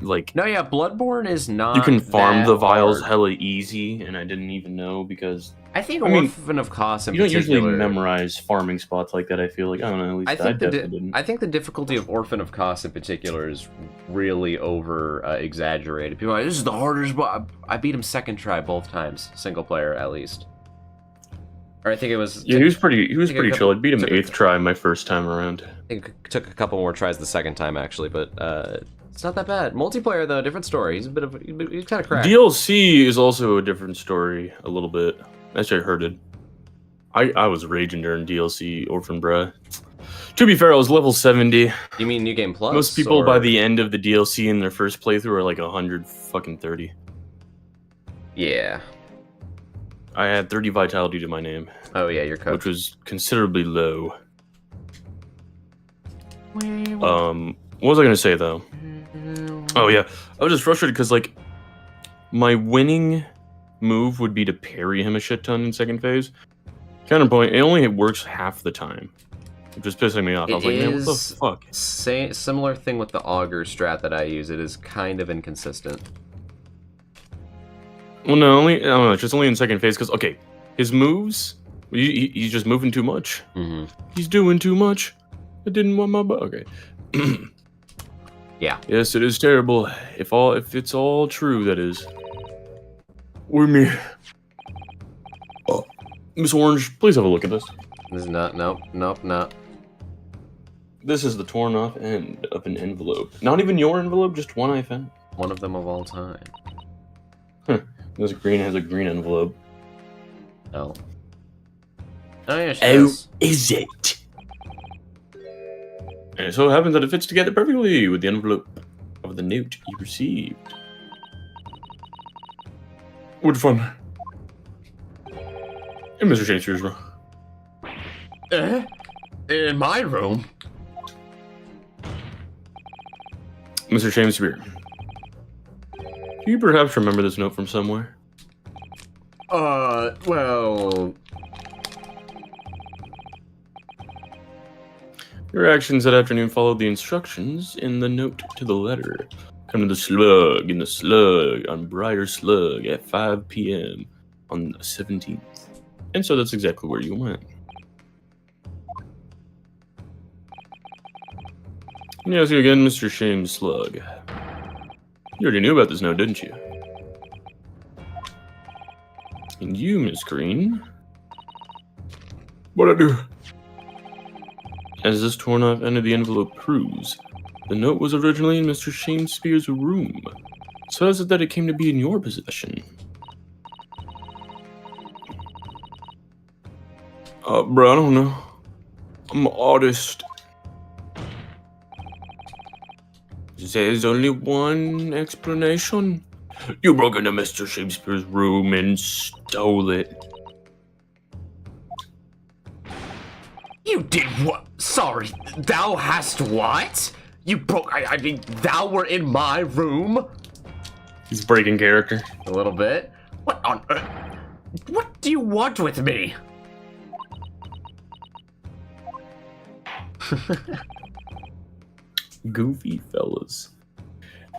[SPEAKER 2] Like,
[SPEAKER 1] no, yeah, Bloodborne is not.
[SPEAKER 2] You can farm the vials
[SPEAKER 1] hard.
[SPEAKER 2] hella easy, and I didn't even know because
[SPEAKER 1] I think Orphan of Kos in
[SPEAKER 2] you don't
[SPEAKER 1] particular,
[SPEAKER 2] usually memorize farming spots like that. I feel like I don't know. At least I definitely didn't.
[SPEAKER 1] I think the difficulty of Orphan of Kos in particular is really over exaggerated. People are like, this is the hardest. I beat him second try both times, single player at least. Or I think it was.
[SPEAKER 2] Yeah, he was pretty chill. I beat him 8th try my first time around.
[SPEAKER 1] I think it took a couple more tries the second time actually, but it's not that bad. Multiplayer though, different story. He's kind of cracked.
[SPEAKER 2] DLC is also a different story a little bit. Actually, I heard it. I was raging during DLC Orphan, bruh. To be fair, I was level 70.
[SPEAKER 1] You mean New Game Plus?
[SPEAKER 2] Most people by the end of the DLC in their first playthrough are like 130.
[SPEAKER 1] Yeah.
[SPEAKER 2] I had 30 vitality to my name.
[SPEAKER 1] Oh yeah, you're cooked.
[SPEAKER 2] Which was considerably low. What was I gonna say though? Oh yeah, I was just frustrated because like my winning move would be to parry him a shit ton in second phase. Counterpoint, it only works half the time, which was pissing me off. I was like, man, what the fuck?
[SPEAKER 1] Similar thing with the auger strat that I use. It is kind of inconsistent.
[SPEAKER 2] Well, no, I don't know. It's just only in second phase because okay, his moves, he's just moving too much.
[SPEAKER 1] Mm-hmm.
[SPEAKER 2] He's doing too much. I didn't want my butt. Okay.
[SPEAKER 1] Yeah.
[SPEAKER 2] Yes, it is terrible. If it's all true, that is. With me. Oh, Miss Orange, please have a look at this.
[SPEAKER 1] This is not. Nope. Not.
[SPEAKER 2] This is the torn off end of an envelope. Not even your envelope, just one I found.
[SPEAKER 1] One of them of all time.
[SPEAKER 2] Huh. This green has a green envelope.
[SPEAKER 1] Oh. Oh yeah.
[SPEAKER 2] Is it? And it so happens that it fits together perfectly with the envelope of the note you received. What fun. And Mr. Shakespeare's wrong.
[SPEAKER 1] In my room?
[SPEAKER 2] Mr. Shakespeare, do you perhaps remember this note from somewhere?
[SPEAKER 1] Well...
[SPEAKER 2] Your actions that afternoon followed the instructions in the note to the letter. Come to the Slug in the Slug on Briar Slug at 5 p.m. on the 17th. And so that's exactly where you went. Let me ask you again, Mr. Shame Slug. You already knew about this note, didn't you? And you, Miss Green? What'd I do? As this torn off end of the envelope proves, the note was originally in Mr. Shakespeare's room. So how is it that it came to be in your possession? Bro, I don't know. I'm an artist. There's only one explanation. You broke into Mr. Shakespeare's room and stole it.
[SPEAKER 1] You did what? Sorry, thou hast what? You broke, I mean, thou were in my room?
[SPEAKER 2] He's breaking character.
[SPEAKER 1] A little bit. What on earth? What do you want with me?
[SPEAKER 2] Goofy fellas.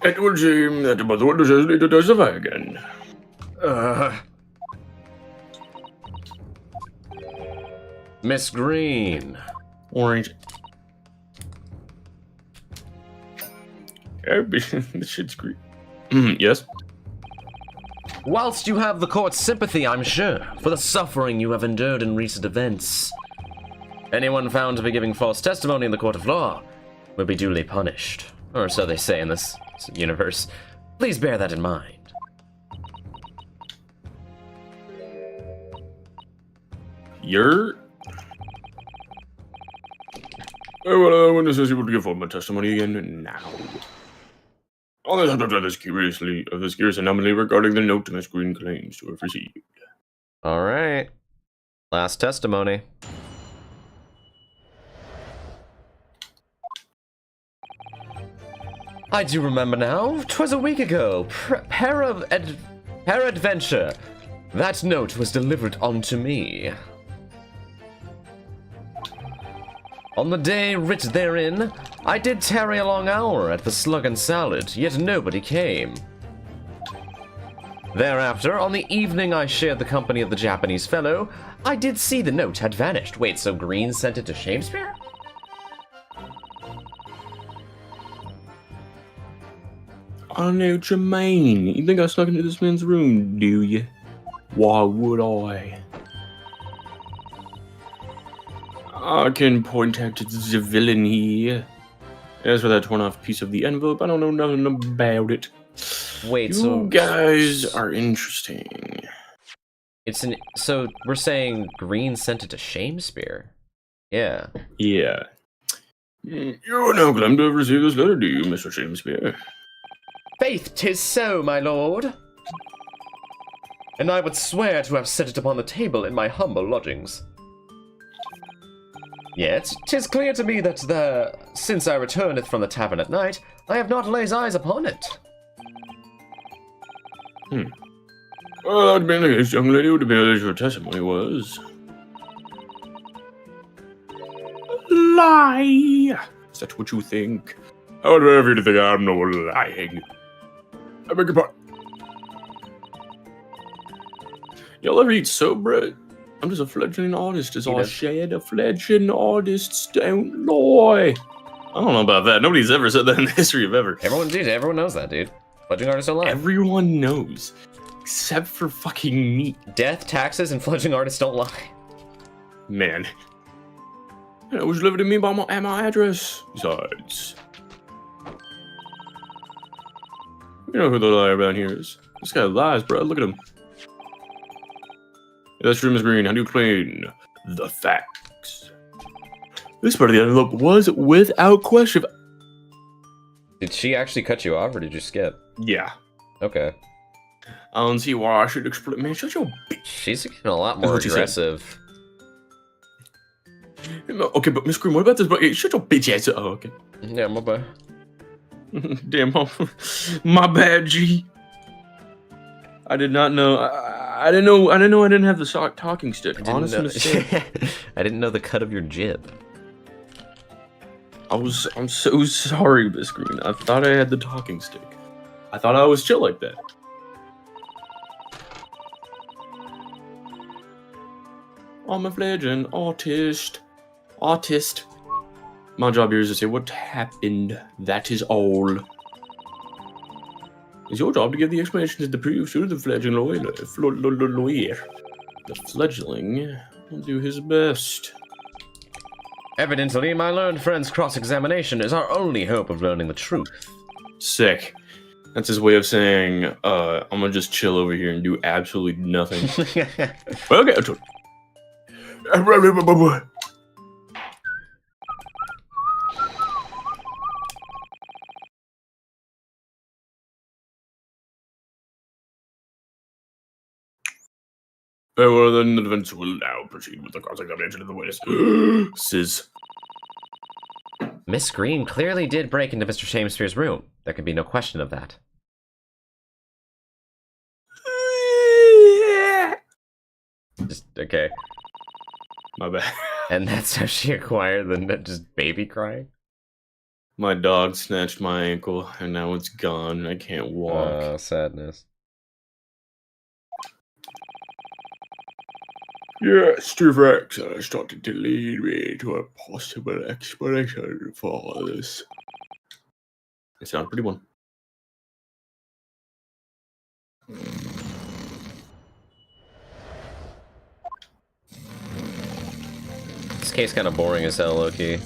[SPEAKER 2] It would seem that the mother necessity to testify again.
[SPEAKER 1] Miss Green.
[SPEAKER 2] Orange. This shit's great. Yes?
[SPEAKER 1] Whilst you have the court's sympathy, I'm sure, for the suffering you have endured in recent events, anyone found to be giving false testimony in the court of law will be duly punished. Or so they say in this universe. Please bear that in mind.
[SPEAKER 2] You're... Well, witnesses able to give formal testimony again now. All this after this curious anomaly regarding the note Miss Green claims to have received.
[SPEAKER 1] Alright. Last testimony. I do remember now. 'Twas a week ago. Peradventure. That note was delivered unto me. On the day writ therein, I did tarry a long hour at the Slug and Salad, yet nobody came. Thereafter, on the evening I shared the company of the Japanese fellow, I did see the note had vanished. Wait, so Green sent it to Shakespeare?
[SPEAKER 2] I know what you mean. You think I snuck into this man's room, do you? Why would I? I can point out to the villain here. As for that torn off piece of the envelope, I don't know nothing about it.
[SPEAKER 1] Wait,
[SPEAKER 2] you guys are interesting.
[SPEAKER 1] So we're saying Green sent it to Shakespeare? Yeah.
[SPEAKER 2] Yeah. You are now glad to have received this letter, do you, Mr. Shakespeare?
[SPEAKER 1] Faith, 'tis so, my lord. And I would swear to have set it upon the table in my humble lodgings. Yet, 'tis clear to me that since I returneth from the tavern at night, I have not laid eyes upon it.
[SPEAKER 2] Well, that'd be the case, young lady, would appear that your testimony was... lie! Is that what you think? I would have you to think I'm no lying. I beg your pardon. Y'all ever eat soap bread? I'm just a fledgling artist, as I said. A fledgling artists don't lie. I don't know about that. Nobody's ever said that in the history of ever.
[SPEAKER 1] Everyone knows that, dude. Fledgling artists don't lie.
[SPEAKER 2] Everyone knows. Except for fucking me.
[SPEAKER 1] Death, taxes, and fledgling artists don't lie.
[SPEAKER 2] Man. It was delivered to me at my address. Besides. You know who the liar around here is. This guy lies, bro. Look at him. That's true, Miss Green. How do you explain the facts? This part of the envelope was without question.
[SPEAKER 1] Did she actually cut you off, or did you skip?
[SPEAKER 2] Yeah.
[SPEAKER 1] Okay.
[SPEAKER 2] I don't see why I should explain. Man, shut your bitch.
[SPEAKER 1] She's getting a lot more aggressive.
[SPEAKER 2] Okay, but Miss Green, what about this? But shut your bitch ass up. Oh, okay.
[SPEAKER 1] Yeah, my bad.
[SPEAKER 2] Damn, my bad, G. I did not know. I didn't know. I didn't have the talking stick. Honest mistake.
[SPEAKER 1] I didn't know the cut of your jib.
[SPEAKER 2] I'm so sorry, Miss Green. I thought I had the talking stick. I thought I was chill like that. I'm a fledgling artist. My job here is to say what happened. That is all. It's your job to give the explanations and the proofs to the fledgling lawyer. The fledgling will do his best.
[SPEAKER 1] Evidently, my learned friend's cross-examination is our only hope of learning the truth.
[SPEAKER 2] Sick. That's his way of saying, I'm gonna just chill over here and do absolutely nothing. Okay, well, then the defense will now proceed with the cross-examination of the witness. Says.
[SPEAKER 1] Miss Green clearly did break into Mr. Shamespeare's room. There can be no question of that. Just, okay.
[SPEAKER 2] My bad.
[SPEAKER 1] And that's how she acquired the just baby crying?
[SPEAKER 2] My dog snatched my ankle, and now it's gone, and I can't walk.
[SPEAKER 1] Oh, sadness.
[SPEAKER 2] Yes, the facts are starting to lead me to a possible explanation for this. It sounds pretty one.
[SPEAKER 1] This case kind of boring as hell, low-key.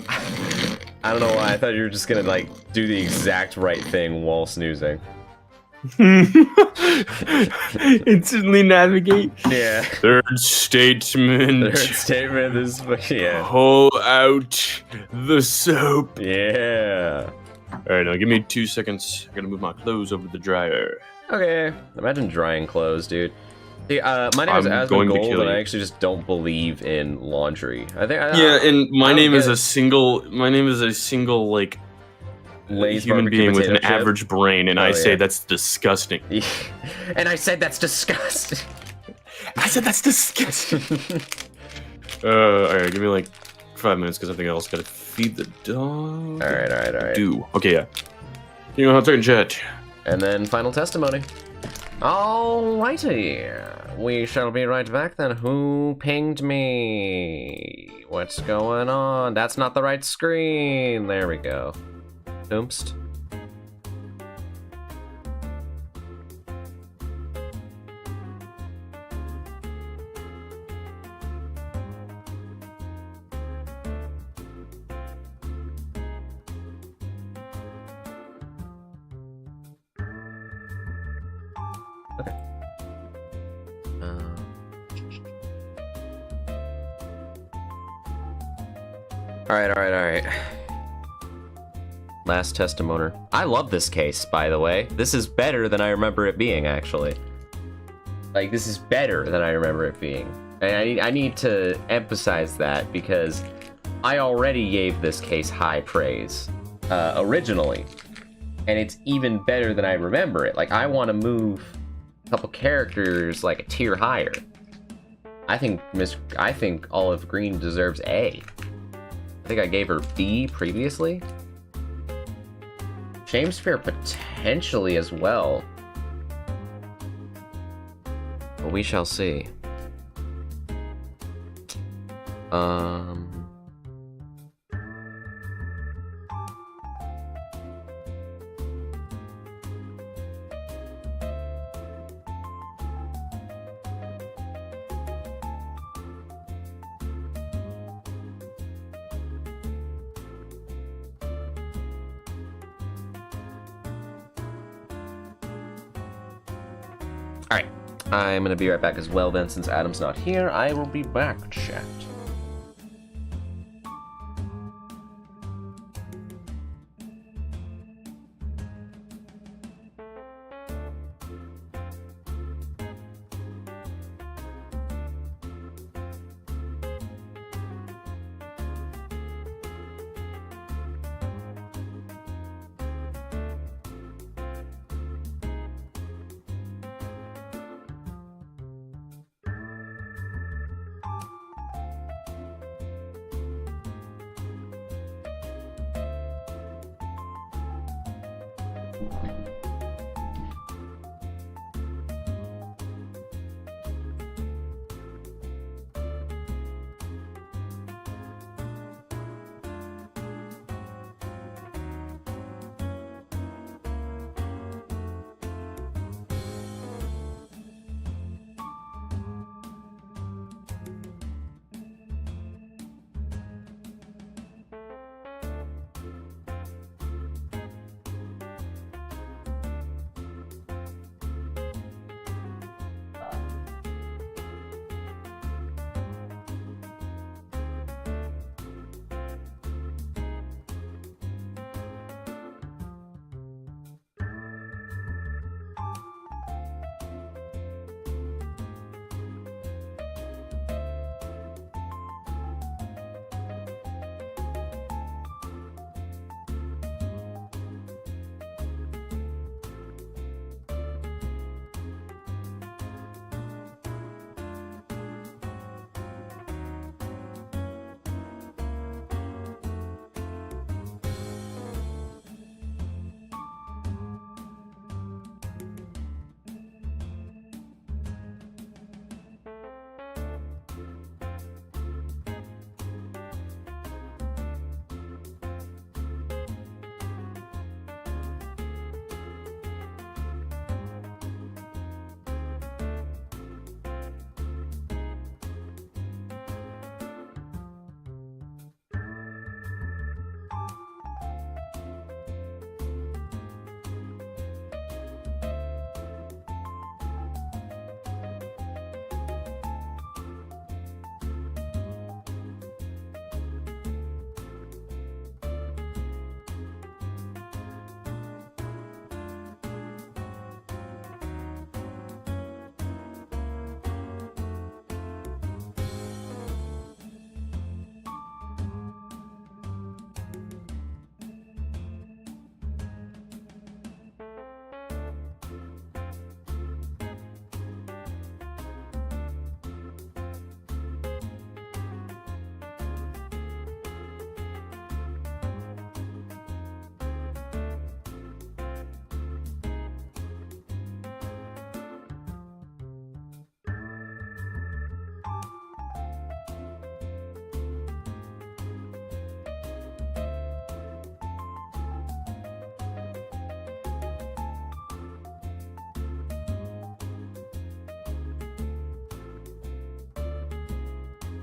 [SPEAKER 1] I don't know why, I thought you were just gonna, like, do the exact right thing while snoozing.
[SPEAKER 2] Instantly navigate.
[SPEAKER 1] Yeah.
[SPEAKER 2] Third statement.
[SPEAKER 1] Third statement is, yeah.
[SPEAKER 2] Pull out the soap.
[SPEAKER 1] Yeah.
[SPEAKER 2] Alright, now give me 2 seconds. I gotta move my clothes over the dryer.
[SPEAKER 1] Okay. Imagine drying clothes, dude. See, my name is
[SPEAKER 2] I'm
[SPEAKER 1] Asmund
[SPEAKER 2] going to
[SPEAKER 1] Gold,
[SPEAKER 2] kill
[SPEAKER 1] and
[SPEAKER 2] you.
[SPEAKER 1] I actually just don't believe in laundry. I think.
[SPEAKER 2] Yeah, and my
[SPEAKER 1] I
[SPEAKER 2] name
[SPEAKER 1] don't
[SPEAKER 2] is
[SPEAKER 1] get
[SPEAKER 2] a
[SPEAKER 1] it.
[SPEAKER 2] single. My name is a single like
[SPEAKER 1] Lay's
[SPEAKER 2] human
[SPEAKER 1] barbecue
[SPEAKER 2] being with
[SPEAKER 1] potato
[SPEAKER 2] an
[SPEAKER 1] chip.
[SPEAKER 2] average brain, and I
[SPEAKER 1] Oh,
[SPEAKER 2] say
[SPEAKER 1] yeah.
[SPEAKER 2] that's disgusting.
[SPEAKER 1] And I said that's disgusting.
[SPEAKER 2] I said that's disgusting. Alright, give me like 5 minutes because I think I also gotta feed the dog.
[SPEAKER 1] Alright.
[SPEAKER 2] Do. Okay, yeah. You know how to chat.
[SPEAKER 1] And then final testimony. Alrighty. We shall be right back then. Who pinged me? What's going on? That's not the right screen. There we go. Oops. Okay. Alright. Last testimony. I love this case, by the way. This is better than I remember it being, actually. Like, this is better than I remember it being. And I need to emphasize that because I already gave this case high praise originally. And it's even better than I remember it. Like, I want to move a couple characters like a tier higher. I think Olive Green deserves A. I think I gave her B previously. Shamespeare potentially as well. But we shall see. Alright, I'm gonna be right back as well then, since Adam's not here. I will be back, chat.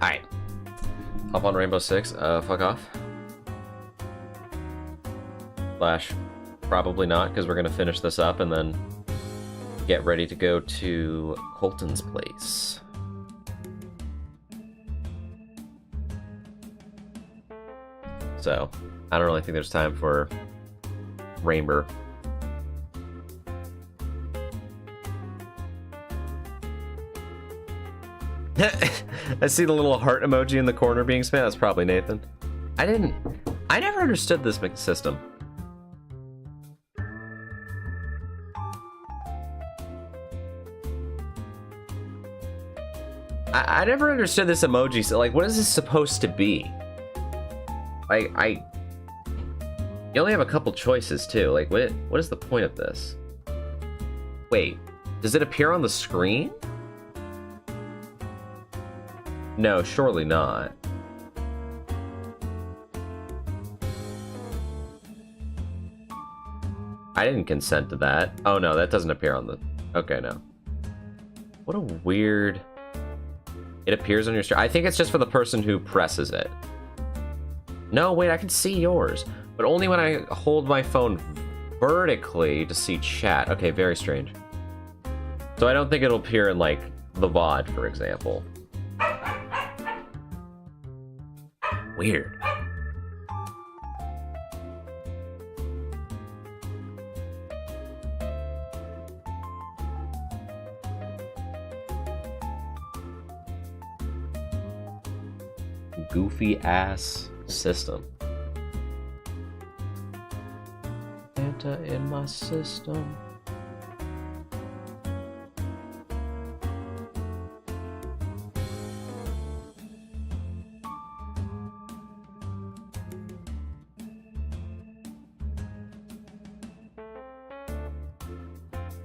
[SPEAKER 1] Alright. Hop on Rainbow Six. Fuck off. Slash, probably not, because we're gonna finish this up and then get ready to go to Colton's place. So, I don't really think there's time for Rainbow. I see the little heart emoji in the corner being spammed. That's probably Nathan. I never understood this system. I never understood this emoji. So, like, what is this supposed to be? You only have a couple choices too. Like, what is the point of this? Wait, does it appear on the screen? No, surely not. I didn't consent to that. Oh no, that doesn't appear on the... Okay, no. What a weird... It appears on your screen. I think it's just for the person who presses it. No, wait, I can see yours. But only when I hold my phone vertically to see chat. Okay, very strange. So I don't think it'll appear in, like, the VOD, for example. Weird. Goofy ass system. Santa in my system.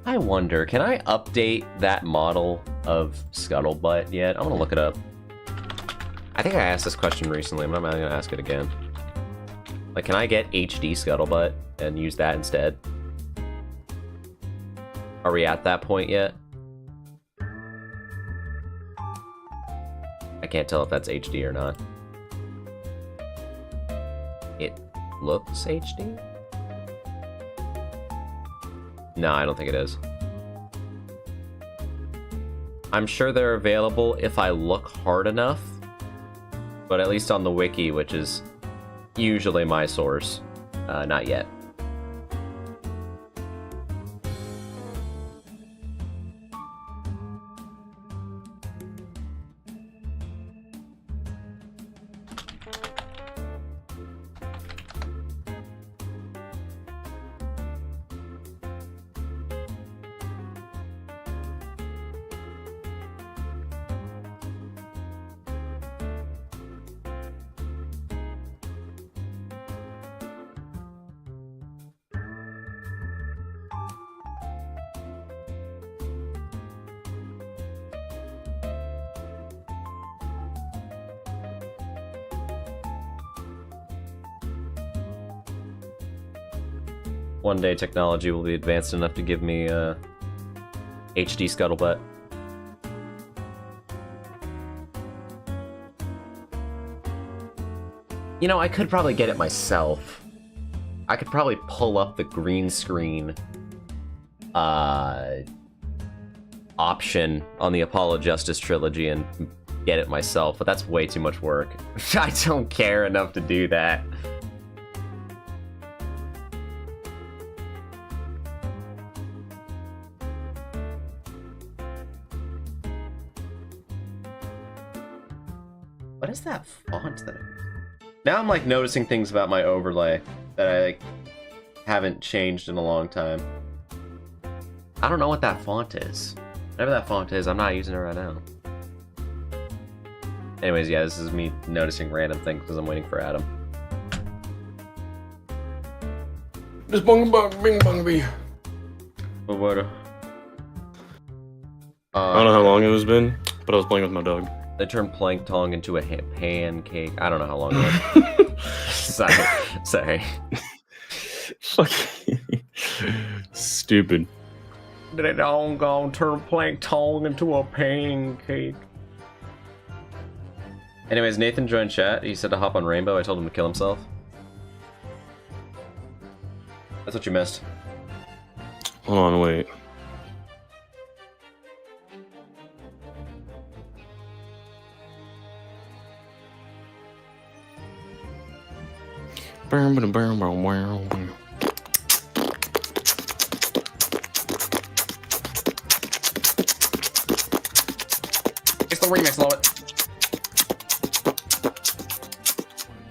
[SPEAKER 1] I wonder, can I update that model of Scuttlebutt yet? I want to look it up. I think I asked this question recently, but I'm not going to ask it again. Like, can I get HD Scuttlebutt and use that instead? Are we at that point yet? I can't tell if that's HD or not. It looks HD? No, I don't think it is. I'm sure they're available if I look hard enough. But at least on the wiki, which is usually my source, not yet. One day technology will be advanced enough to give me HD Scuttlebutt. You know, I could probably get it myself. I could probably pull up the green screen option on the Apollo Justice trilogy and get it myself, but that's way too much work. I don't care enough to do that. What is that font that now I'm like noticing things about my overlay that I like haven't changed in a long time. I don't know what that font is. Whatever that font is, I'm not using it right now. Anyways, yeah, this is me noticing random things because I'm waiting for Adam.
[SPEAKER 2] Just bing bong bee.
[SPEAKER 1] But what?
[SPEAKER 2] I don't know how long it has been, but I was playing with my dog.
[SPEAKER 1] They turned plankton into a pancake. I don't know how long it was. Sorry.
[SPEAKER 2] Fucking stupid.
[SPEAKER 1] They don't go turn plankton into a pancake. Anyways, Nathan joined chat. He said to hop on Rainbow. I told him to kill himself. That's what you missed.
[SPEAKER 2] Hold on, wait.
[SPEAKER 1] It's the remix, love it.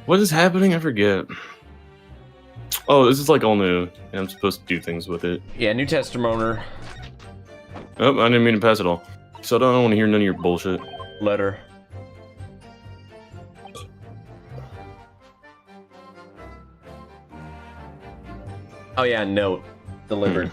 [SPEAKER 2] What is happening? I forget. Oh, this is like all new, and I'm supposed to do things with it.
[SPEAKER 1] Yeah, new testimonier.
[SPEAKER 2] Oh, I didn't mean to pass it all. So I don't want to hear none of your bullshit.
[SPEAKER 1] Letter. Oh yeah, note. Delivered.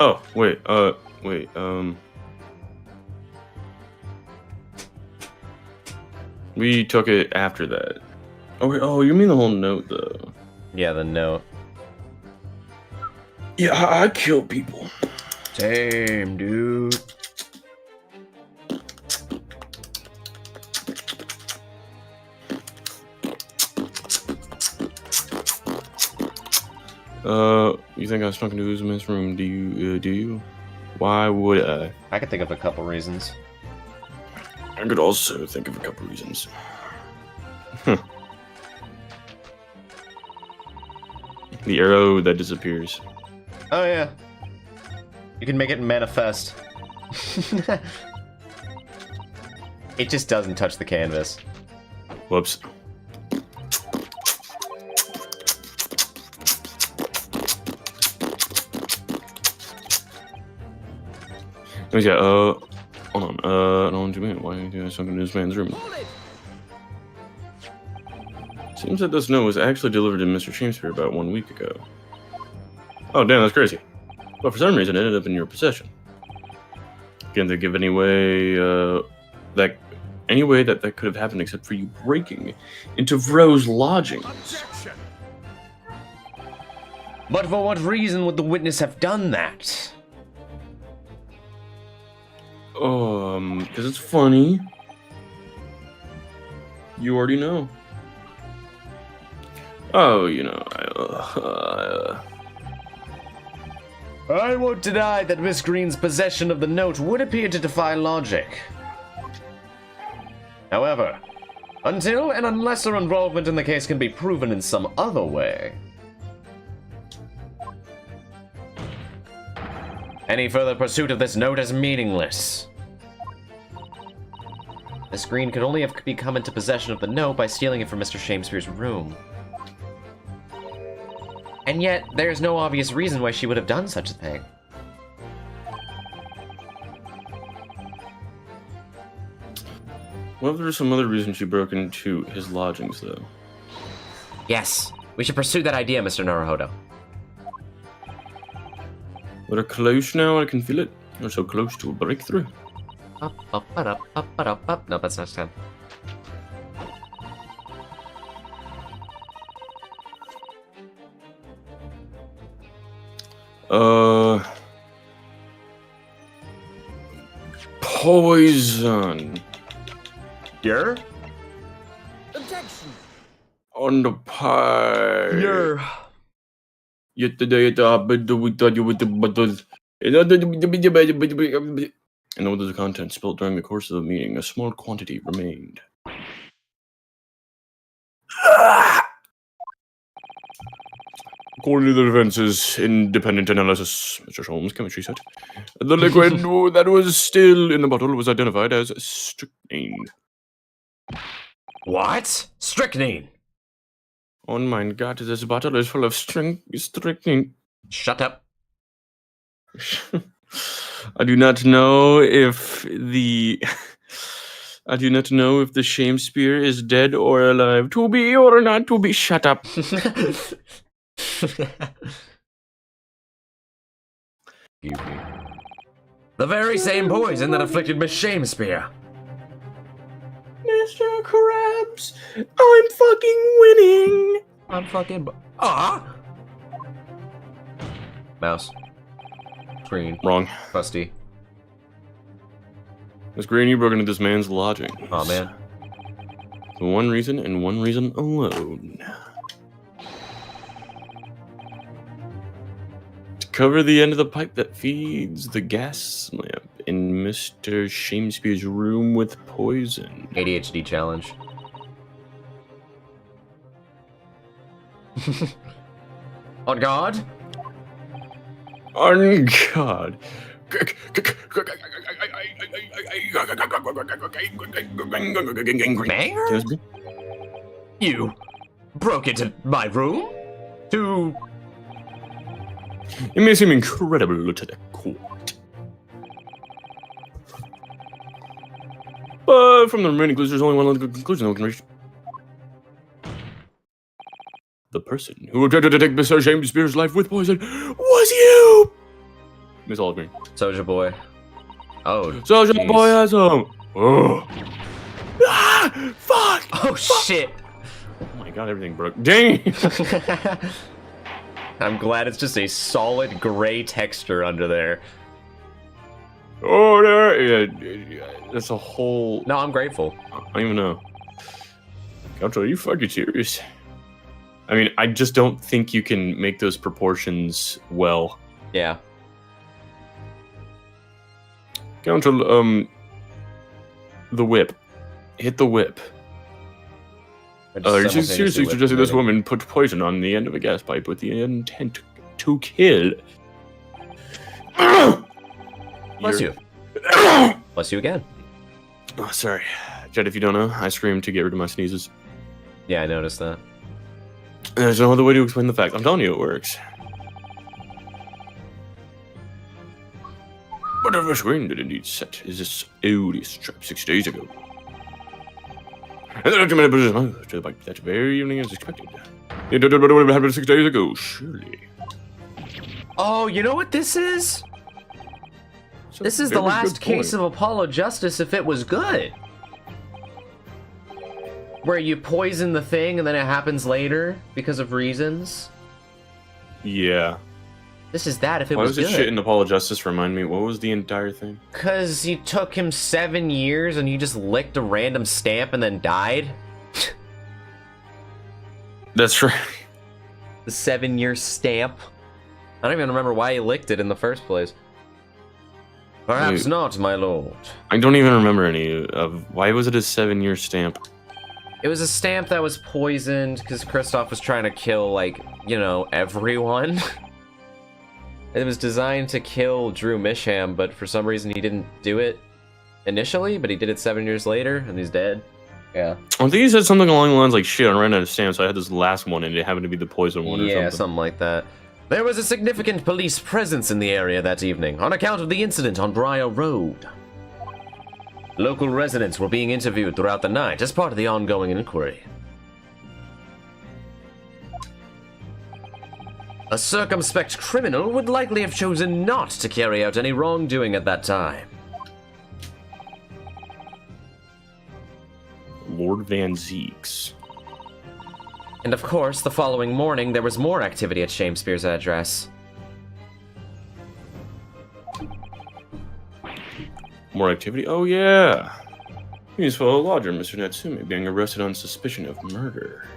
[SPEAKER 2] Oh, wait, we took it after that. Oh, wait, oh, you mean the whole note, though?
[SPEAKER 1] Yeah, the note.
[SPEAKER 2] Yeah, I kill people.
[SPEAKER 1] Same, dude.
[SPEAKER 2] You think I snuck into Uzman's room? Do you? Why would I?
[SPEAKER 1] I could think of a couple reasons.
[SPEAKER 2] I could also think of a couple reasons. The arrow that disappears.
[SPEAKER 1] Oh yeah. You can make it manifest. It just doesn't touch the canvas.
[SPEAKER 2] Whoops. Yeah, hold on, I don't want you mean. Why are you sunk in this man's room? Seems that this note was actually delivered to Mr. Shakespeare about 1 week ago. Oh, damn, that's crazy. But for some reason, it ended up in your possession. Can't think of any way, that could have happened except for you breaking into Vro's lodgings.
[SPEAKER 3] Objection!
[SPEAKER 1] But for what reason would the witness have done that?
[SPEAKER 2] Because it's funny. You already know. Oh, you know,
[SPEAKER 1] I won't deny that Miss Green's possession of the note would appear to defy logic. However, until and unless her involvement in the case can be proven in some other way, any further pursuit of this note is meaningless. Miss Green could only have become into possession of the note by stealing it from Mr. Shakespeare's room. And yet, there's no obvious reason why she would have done such a thing.
[SPEAKER 2] What if there's some other reason she broke into his lodgings, though?
[SPEAKER 1] Yes, we should pursue that idea, Mr. Naruhodo.
[SPEAKER 2] We're close now, I can feel it. We're so close to a breakthrough.
[SPEAKER 1] Up, up. No, that's not 10.
[SPEAKER 2] Poison.
[SPEAKER 1] Yer?
[SPEAKER 3] Objection!
[SPEAKER 2] On the pie. Yesterday at the we thought you with the bottles. And all the content spilled during the course of the meeting, a small quantity remained. According to the defense's independent analysis, Mr. Holmes' chemistry set, the liquid that was still in the bottle was identified as strychnine.
[SPEAKER 1] What? Strychnine!
[SPEAKER 2] Oh my god, this bottle is full of strychnine.
[SPEAKER 1] Shut up.
[SPEAKER 2] I do not know if the Shakespeare is dead or alive. To be or not to be. Shut up.
[SPEAKER 1] The very same poison that afflicted Miss Shakespeare.
[SPEAKER 2] Mr. Krabs, I'm fucking winning.
[SPEAKER 1] Ah! Mouse. Screen.
[SPEAKER 2] Wrong.
[SPEAKER 1] Busty.
[SPEAKER 2] Miss Green, you broke into this man's lodging.
[SPEAKER 1] Oh man.
[SPEAKER 2] For one reason and one reason alone. To cover the end of the pipe that feeds the gas lamp in Mr. Shakespeare's room with poison.
[SPEAKER 1] ADHD challenge. On guard?
[SPEAKER 2] On God.
[SPEAKER 1] Mayor? You broke into my room? To...
[SPEAKER 2] It may seem incredible to the court. But from the remaining clues, there's only one other conclusion that we can reach. The person who attempted to take Mr. Shakespeare's life with poison was you! Miss Aldrin.
[SPEAKER 1] Soulja Boy. Oh,
[SPEAKER 2] Soulja
[SPEAKER 1] jeez.
[SPEAKER 2] Boy has him! Oh. Ah! Fuck!
[SPEAKER 1] Oh, shit!
[SPEAKER 2] Oh my god, everything broke. Dang!
[SPEAKER 1] I'm glad it's just a solid gray texture under there.
[SPEAKER 2] Oh, there! Yeah, that's a whole...
[SPEAKER 1] No, I'm grateful.
[SPEAKER 2] I don't even know. Couch, are you fucking serious? I mean, I just don't think you can make those proportions well.
[SPEAKER 1] Yeah.
[SPEAKER 2] Counter, the whip. Hit the whip.
[SPEAKER 1] I
[SPEAKER 2] You
[SPEAKER 1] just
[SPEAKER 2] seriously suggested this woman put poison on the end of a gas pipe with the intent to kill.
[SPEAKER 1] Bless you. Bless you again.
[SPEAKER 2] Oh, sorry. Jed, if you don't know, I screamed to get rid of my sneezes.
[SPEAKER 1] Yeah, I noticed that.
[SPEAKER 2] There's no other way to explain the fact. I'm telling you, it works. Whatever screen did indeed set is this odious trap 6 days ago. And then after put his mouth to the bike that very evening as expected. It did what would have happened 6 days ago, surely.
[SPEAKER 1] Oh, you know what this is? This is the last case of Apollo Justice if it was good. Where you poison the thing and then it happens later because of reasons.
[SPEAKER 2] Yeah.
[SPEAKER 1] This is that if it
[SPEAKER 2] Why
[SPEAKER 1] was
[SPEAKER 2] was
[SPEAKER 1] good.
[SPEAKER 2] it shit in Apollo Justice? Remind me, what was the entire thing?
[SPEAKER 1] Because he took him 7 years and he just licked a random stamp and then died.
[SPEAKER 2] That's right.
[SPEAKER 1] The 7-year stamp. I don't even remember why he licked it in the first place. Perhaps not, my lord.
[SPEAKER 2] I don't even remember any of... Why was it a 7-year stamp?
[SPEAKER 1] It was a stamp that was poisoned because Kristoff was trying to kill, like, you know, everyone. It was designed to kill Drew Misham, but for some reason he didn't do it initially, but he did it 7 years later, and he's dead. Yeah.
[SPEAKER 2] I think he said something along the lines like, shit, I ran out of stamps, so I had this last one, and it happened to be the poison one or something.
[SPEAKER 1] Yeah, something like that. There was a significant police presence in the area that evening, on account of the incident on Briar Road. Local residents were being interviewed throughout the night as part of the ongoing inquiry. A circumspect criminal would likely have chosen not to carry out any wrongdoing at that time.
[SPEAKER 2] Lord Van Zeeks.
[SPEAKER 1] And of course, the following morning, there was more activity at Shakespeare's address.
[SPEAKER 2] More activity? Oh, yeah. His fellow lodger, Mr. Natsume, being arrested on suspicion of murder.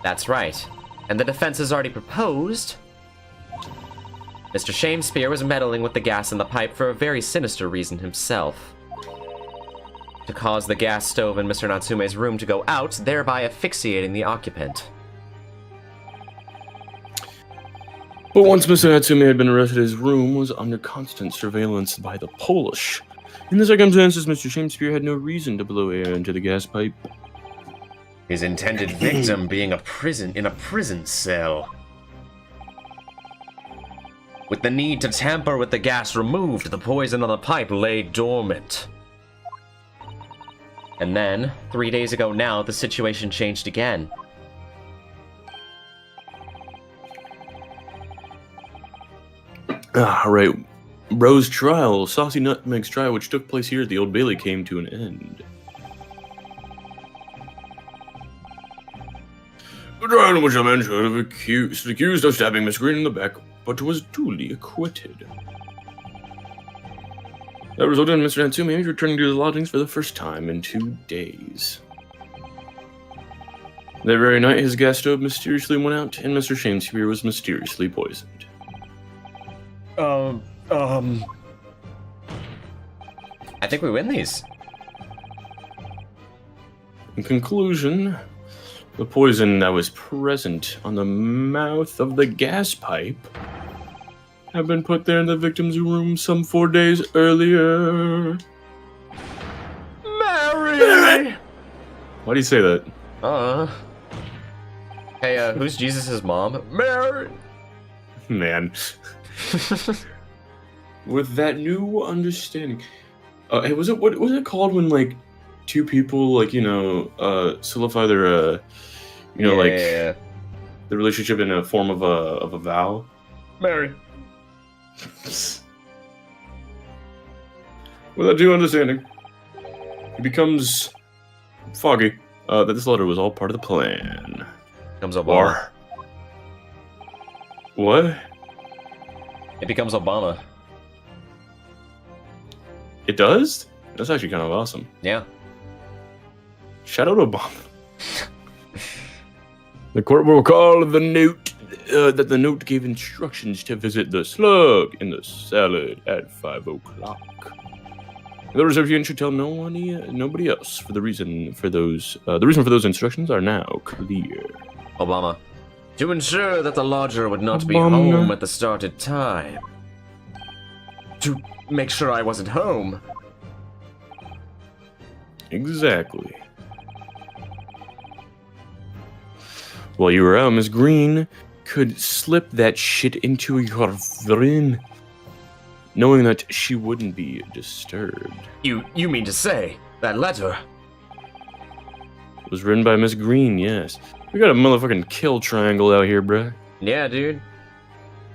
[SPEAKER 1] That's right. And the defense has already proposed. Mr. Shakespeare was meddling with the gas in the pipe for a very sinister reason himself. To cause the gas stove in Mr. Natsume's room to go out, thereby asphyxiating the occupant.
[SPEAKER 2] But once Mr. Natsume had been arrested, his room was under constant surveillance by the Polish. In the circumstances, Mr. Shakespeare had no reason to blow air into the gas pipe.
[SPEAKER 1] His intended victim being in a prison cell. With the need to tamper with the gas removed, the poison on the pipe lay dormant. And then, 3 days ago now, the situation changed again.
[SPEAKER 2] Ah, right. Rose trial, Saucy Nutmeg's trial, which took place here at the Old Bailey, came to an end. The trial trial in which a man should have accused of stabbing Miss Green in the back, but was duly acquitted. That resulted in Mr. Natsumi returning to his lodgings for the first time in 2 days. That very night, his gas stove mysteriously went out, and Mr. Shakespeare was mysteriously poisoned.
[SPEAKER 1] I think we win these.
[SPEAKER 2] In conclusion, the poison that was present on the mouth of the gas pipe had been put there in the victim's room some 4 days earlier.
[SPEAKER 1] Mary!
[SPEAKER 2] Why do you say that?
[SPEAKER 1] Hey, who's Jesus' mom? Mary!
[SPEAKER 2] Man. With that new understanding. Hey, what was it called when, like, two people, like, solidify their, the relationship in a form of a vow?
[SPEAKER 1] Mary.
[SPEAKER 2] With that new understanding, it becomes foggy that this letter was all part of the plan.
[SPEAKER 1] Becomes Obama.
[SPEAKER 2] What?
[SPEAKER 1] It becomes Obama.
[SPEAKER 2] It does? That's actually kind of awesome.
[SPEAKER 1] Yeah.
[SPEAKER 2] Shout out Obama. The court will call the note that the note gave instructions to visit the slug in the salad at 5 o'clock. The recipient should tell nobody else. The reason for those instructions are now clear.
[SPEAKER 1] Obama. To ensure that the lodger would not be
[SPEAKER 2] Obama.
[SPEAKER 1] home at the started time. To make sure I wasn't home.
[SPEAKER 2] Exactly. While you were out, Miss Green could slip that shit into your brain, knowing that she wouldn't be disturbed.
[SPEAKER 1] You mean to say that letter?
[SPEAKER 2] It was written by Miss Green, yes. We got a motherfucking kill triangle out here, bruh.
[SPEAKER 1] Yeah, dude.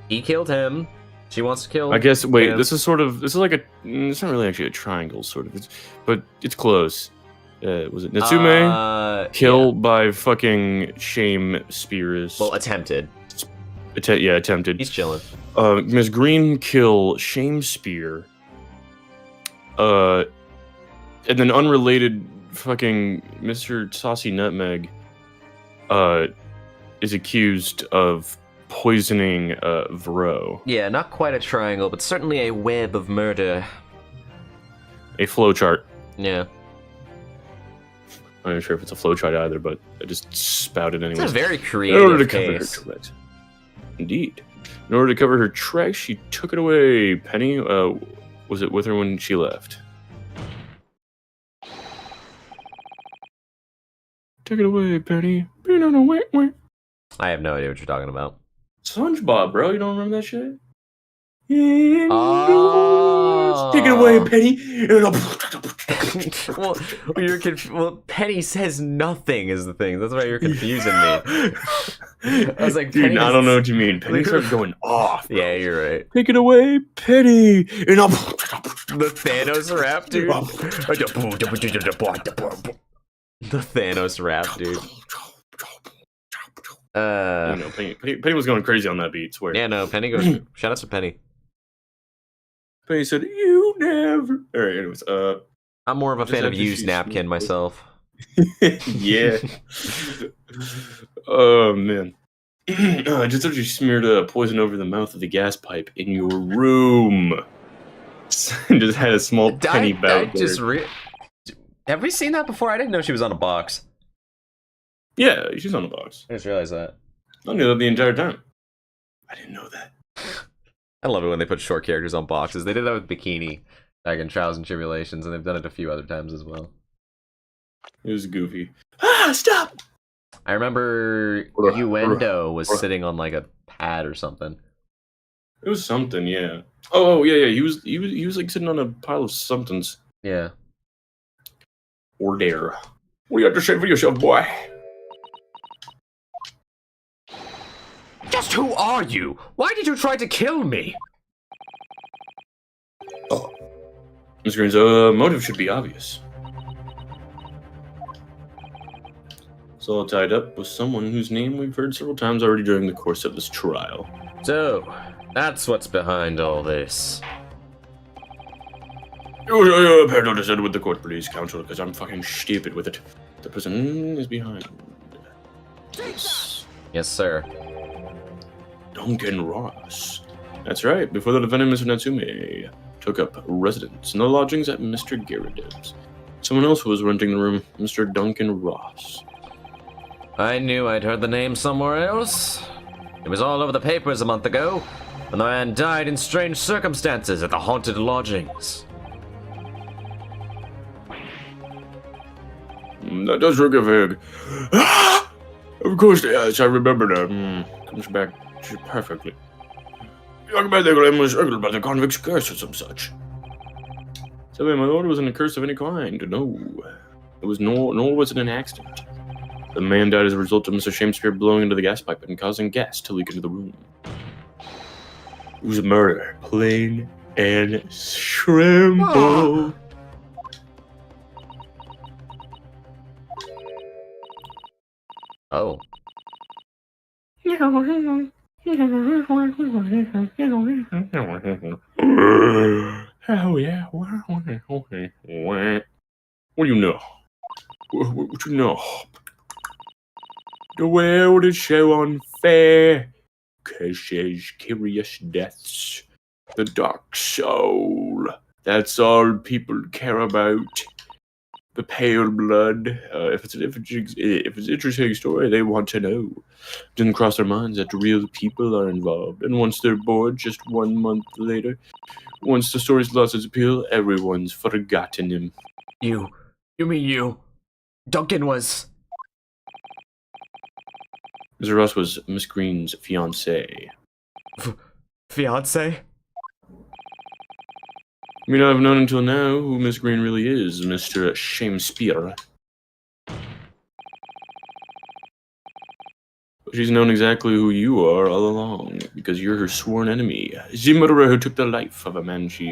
[SPEAKER 1] He killed him. She wants to kill
[SPEAKER 2] I guess, wait,
[SPEAKER 1] him.
[SPEAKER 2] this is like it's not really actually a triangle, sort of. But it's close. Was it Natsume? Kill by fucking Shame Spears.
[SPEAKER 1] Well, attempted.
[SPEAKER 2] Attempted.
[SPEAKER 1] He's chilling.
[SPEAKER 2] Miss Green kill Shame Spear. And then unrelated fucking Mr. Saucy Nutmeg is accused of poisoning Vero.
[SPEAKER 1] Yeah, not quite a triangle, but certainly a web of murder.
[SPEAKER 2] A flowchart.
[SPEAKER 1] Yeah.
[SPEAKER 2] I'm not sure if it's a flowchart either, but I just spouted anyway.
[SPEAKER 1] It's a very
[SPEAKER 2] In order
[SPEAKER 1] creative
[SPEAKER 2] to cover her
[SPEAKER 1] case.
[SPEAKER 2] tracks. Indeed. In order to cover her tracks, she took it away. Penny, was it with her when she left? Take it away, Penny.
[SPEAKER 1] I have no idea what you're talking about.
[SPEAKER 2] SpongeBob, bro. You don't remember that shit?
[SPEAKER 1] Oh.
[SPEAKER 2] Take it away, Penny.
[SPEAKER 1] Well, Penny says nothing is the thing. That's why you're confusing me. I was like,
[SPEAKER 2] dude,
[SPEAKER 1] Penny
[SPEAKER 2] I don't know what you mean. Penny started going off.
[SPEAKER 1] Yeah, you're right.
[SPEAKER 2] Take it away, Penny.
[SPEAKER 1] The Thanos rap, dude. The Thanos rap, dude.
[SPEAKER 2] Penny was going crazy on that beat, swear.
[SPEAKER 1] Yeah, no, Penny goes. Shout out to Penny.
[SPEAKER 2] Penny said, "You never." All right, anyways,
[SPEAKER 1] I'm more of a
[SPEAKER 2] Just
[SPEAKER 1] fan of
[SPEAKER 2] after
[SPEAKER 1] used
[SPEAKER 2] she
[SPEAKER 1] napkin
[SPEAKER 2] smoked-
[SPEAKER 1] myself.
[SPEAKER 2] Yeah. Oh man. Just after you smeared poison over the mouth of the gas pipe in your room. Just had a small penny bout.
[SPEAKER 1] Have we seen that before? I didn't know she was on a box.
[SPEAKER 2] Yeah, she's on the box.
[SPEAKER 1] I just realized that.
[SPEAKER 2] I knew that the entire time. I didn't know that.
[SPEAKER 1] I love it when they put short characters on boxes. They did that with Bikini back in Trials and Tribulations, and they've done it a few other times as well.
[SPEAKER 2] It was goofy. Ah, stop!
[SPEAKER 1] I remember Uendo was sitting on like a pad or something.
[SPEAKER 2] It was something, yeah. Oh yeah. He was like sitting on a pile of somethings.
[SPEAKER 1] Yeah.
[SPEAKER 2] Or dare. What do you have to say for yourself, boy?
[SPEAKER 1] Just who are you? Why did you try to kill me?
[SPEAKER 2] Oh. Miss Green's motive should be obvious. It's all tied up with someone whose name we've heard several times already during the course of this trial.
[SPEAKER 1] So, that's what's behind all this.
[SPEAKER 2] You better not decide with the court, please, counsel, because I'm fucking stupid with it. The person is behind. Yes.
[SPEAKER 1] Yes, sir.
[SPEAKER 2] Duncan Ross. That's right, before the defendant, Mr. Natsume, took up residence in the lodgings at Mr. Garridib's. Someone else was renting the room, Mr. Duncan Ross.
[SPEAKER 1] I knew I'd heard the name somewhere else. It was all over the papers a month ago, when the man died in strange circumstances at the haunted lodgings.
[SPEAKER 2] That does ring a vague. Of course, yes, I remember now. Comes back perfectly. Young man, they claim was strangled by the convict's curse or some such. So, my lord, it wasn't a curse of any kind. No. It was nor was it an accident. The man died as a result of Mr. Shakespeare blowing into the gas pipe and causing gas to leak into the room. It was a murder. Plain and simple.
[SPEAKER 1] Oh.
[SPEAKER 2] Oh, yeah. What do you know? What you know? The world is so unfair. Curses, curious deaths. The dark soul. That's all people care about. The pale blood. If it's an interesting story, they want to know. Didn't cross their minds that real people are involved. And once they're bored, just 1 month later, once the story's lost its appeal, everyone's forgotten him.
[SPEAKER 1] You mean you? Duncan was...
[SPEAKER 2] Mr. Ross was Miss Green's fiancé.
[SPEAKER 1] Fiance?
[SPEAKER 2] You may not have known until now who Miss Green really is, Mr. Shakespeare. But she's known exactly who you are all along, because you're her sworn enemy. The murderer who took the life of a man she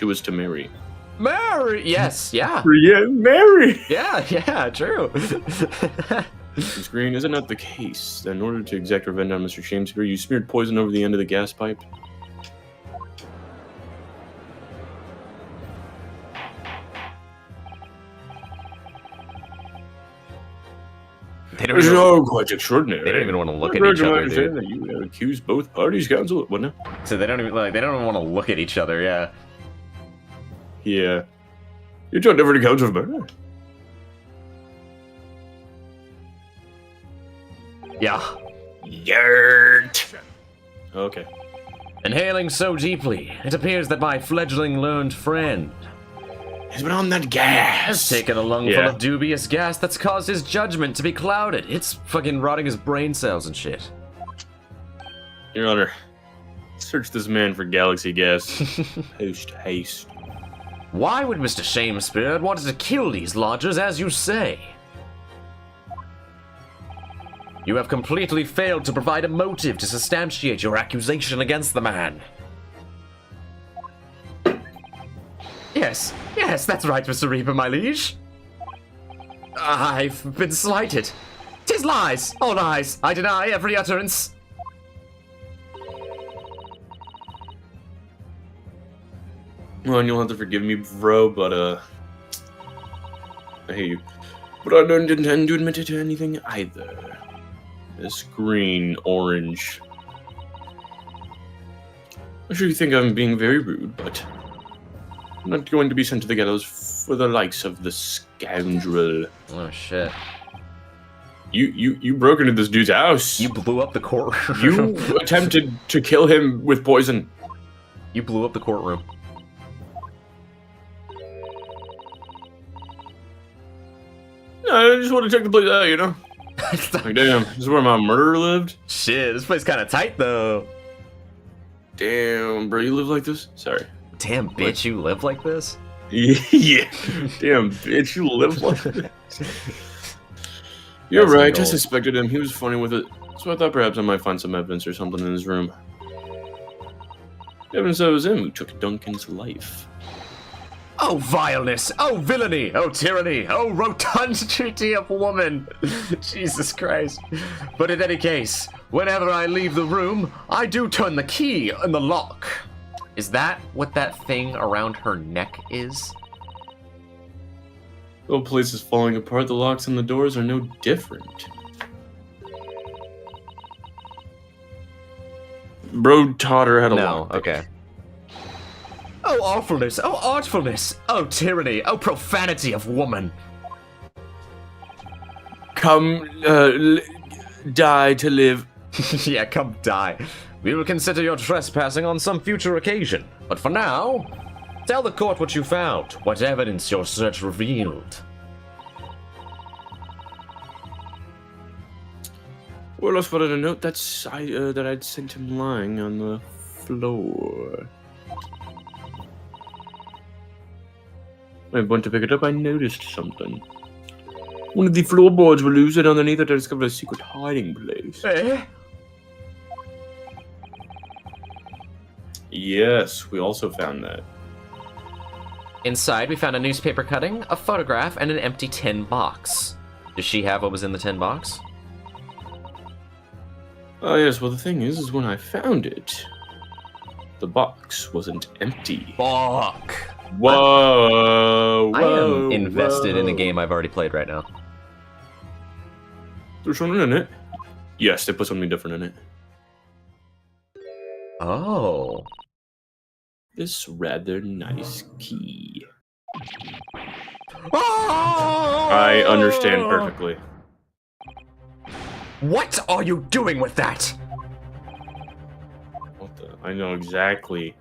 [SPEAKER 2] was to marry.
[SPEAKER 1] Mary! Yes, yeah.
[SPEAKER 2] Yeah, Mary!
[SPEAKER 1] Yeah, true.
[SPEAKER 2] Miss Green, is it not the case that in order to exact revenge on Mr. Shakespeare, you smeared poison over the end of the gas pipe? It's all quite extraordinary.
[SPEAKER 1] They don't even want to look at each other, dude.
[SPEAKER 2] That you have accused both parties, counsel. What now?
[SPEAKER 1] So they don't even want to look at each other. Yeah.
[SPEAKER 2] Yeah. You're trying never to counsel of murder.
[SPEAKER 1] Yeah.
[SPEAKER 2] Yurt. Okay.
[SPEAKER 1] Inhaling so deeply, it appears that my fledgling learned friend
[SPEAKER 2] He's been on that gas.
[SPEAKER 1] has taken a lungful of dubious gas that's caused his judgment to be clouded. It's fucking rotting his brain cells and shit.
[SPEAKER 2] Your Honor, search this man for galaxy gas. Post haste.
[SPEAKER 1] Why would Mr. Shakespeare want to kill these lodgers, as you say? You have completely failed to provide a motive to substantiate your accusation against the man. Yes, that's right, Mr. Reaper, my liege. I've been slighted. 'Tis lies, all lies. I deny every utterance.
[SPEAKER 2] Well, you'll have to forgive me, bro, but, I hate you. But I don't intend to admit it to anything either. This green, orange. I'm sure you think I'm being very rude, but I'm not going to be sent to the gallows for the likes of the scoundrel.
[SPEAKER 1] Oh, shit.
[SPEAKER 2] You broke into this dude's house.
[SPEAKER 1] You blew up the courtroom.
[SPEAKER 2] You attempted to kill him with poison.
[SPEAKER 1] You blew up the courtroom.
[SPEAKER 2] No, I just want to check the place out, you know? Like, damn, this is where my murderer lived?
[SPEAKER 1] Shit, this place kind of tight, though.
[SPEAKER 2] Damn, bro, you live like this? Sorry.
[SPEAKER 1] Damn, bitch, you live like this?
[SPEAKER 2] Yeah. Damn, bitch, you live like this. You're
[SPEAKER 1] That's
[SPEAKER 2] right, I
[SPEAKER 1] gold.
[SPEAKER 2] suspected him. He was funny with it. So I thought perhaps I might find some evidence or something in his room. Evidence that it was him who took Duncan's life.
[SPEAKER 1] Oh, vileness! Oh, villainy! Oh, tyranny! Oh, rotundity of woman! Jesus Christ. But in any case, whenever I leave the room, I do turn the key in the lock. Is that what that thing around her neck is?
[SPEAKER 2] The whole place is falling apart. The locks on the doors are no different. Bro taught her how to
[SPEAKER 1] No,
[SPEAKER 2] lock.
[SPEAKER 1] okay. Oh, awfulness! Oh, artfulness! Oh, tyranny! Oh, profanity of woman!
[SPEAKER 2] Come, die to live.
[SPEAKER 1] Yeah, come die. We will consider your trespassing on some future occasion. But for now, tell the court what you found, what evidence your search revealed.
[SPEAKER 2] Well, I spotted a note that I'd sent him lying on the floor. When I went to pick it up, I noticed something. One of the floorboards were loose, and underneath it I discovered a secret hiding place.
[SPEAKER 1] Eh?
[SPEAKER 2] Yes, we also found that.
[SPEAKER 1] Inside, we found a newspaper cutting, a photograph, and an empty tin box. Does she have what was in the tin box?
[SPEAKER 2] Oh yes, well the thing is when I found it, the box wasn't empty.
[SPEAKER 1] Fuck!
[SPEAKER 2] Whoa!
[SPEAKER 1] I am invested in a game I've already played right now.
[SPEAKER 2] There's something in it. Yes, they put something different in it.
[SPEAKER 1] Oh.
[SPEAKER 2] This rather nice key.
[SPEAKER 1] Oh!
[SPEAKER 2] I understand perfectly.
[SPEAKER 1] What are you doing with that?
[SPEAKER 2] What the? I know exactly.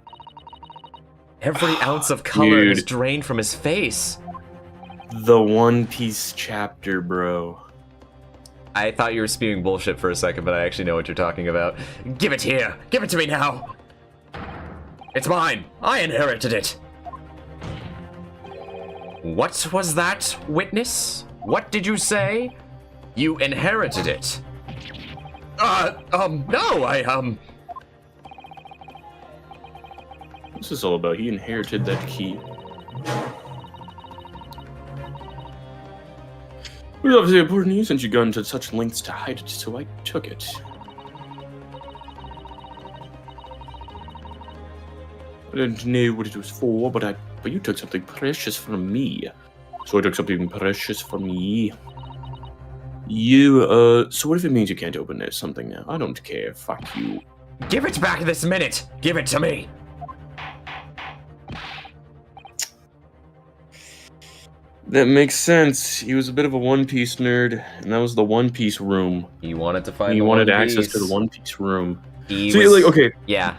[SPEAKER 1] Every ounce of color is
[SPEAKER 2] Dude.
[SPEAKER 1] drained from his face.
[SPEAKER 2] The One Piece chapter, bro.
[SPEAKER 1] I thought you were spewing bullshit for a second, but I actually know what you're talking about. Give it here! Give it to me now! It's mine! I inherited it! What was that, witness? What did you say? You inherited it. No,
[SPEAKER 2] What's this all about? He inherited that key. It was obviously important to you since you'd gone to such lengths to hide it, so I took it. I didn't know what it was for, but you took something precious from me. So I took something precious from me. So what if it means you can't open it? Something now? I don't care. Fuck you.
[SPEAKER 1] give it back this minute! Give it to me!
[SPEAKER 2] That makes sense. He was a bit of a One Piece nerd, and that was the One Piece room.
[SPEAKER 1] He wanted to find
[SPEAKER 2] He
[SPEAKER 1] the
[SPEAKER 2] wanted
[SPEAKER 1] One
[SPEAKER 2] access
[SPEAKER 1] Piece.
[SPEAKER 2] to the One Piece room.
[SPEAKER 1] He
[SPEAKER 2] See,
[SPEAKER 1] was-
[SPEAKER 2] like, okay,
[SPEAKER 1] Yeah.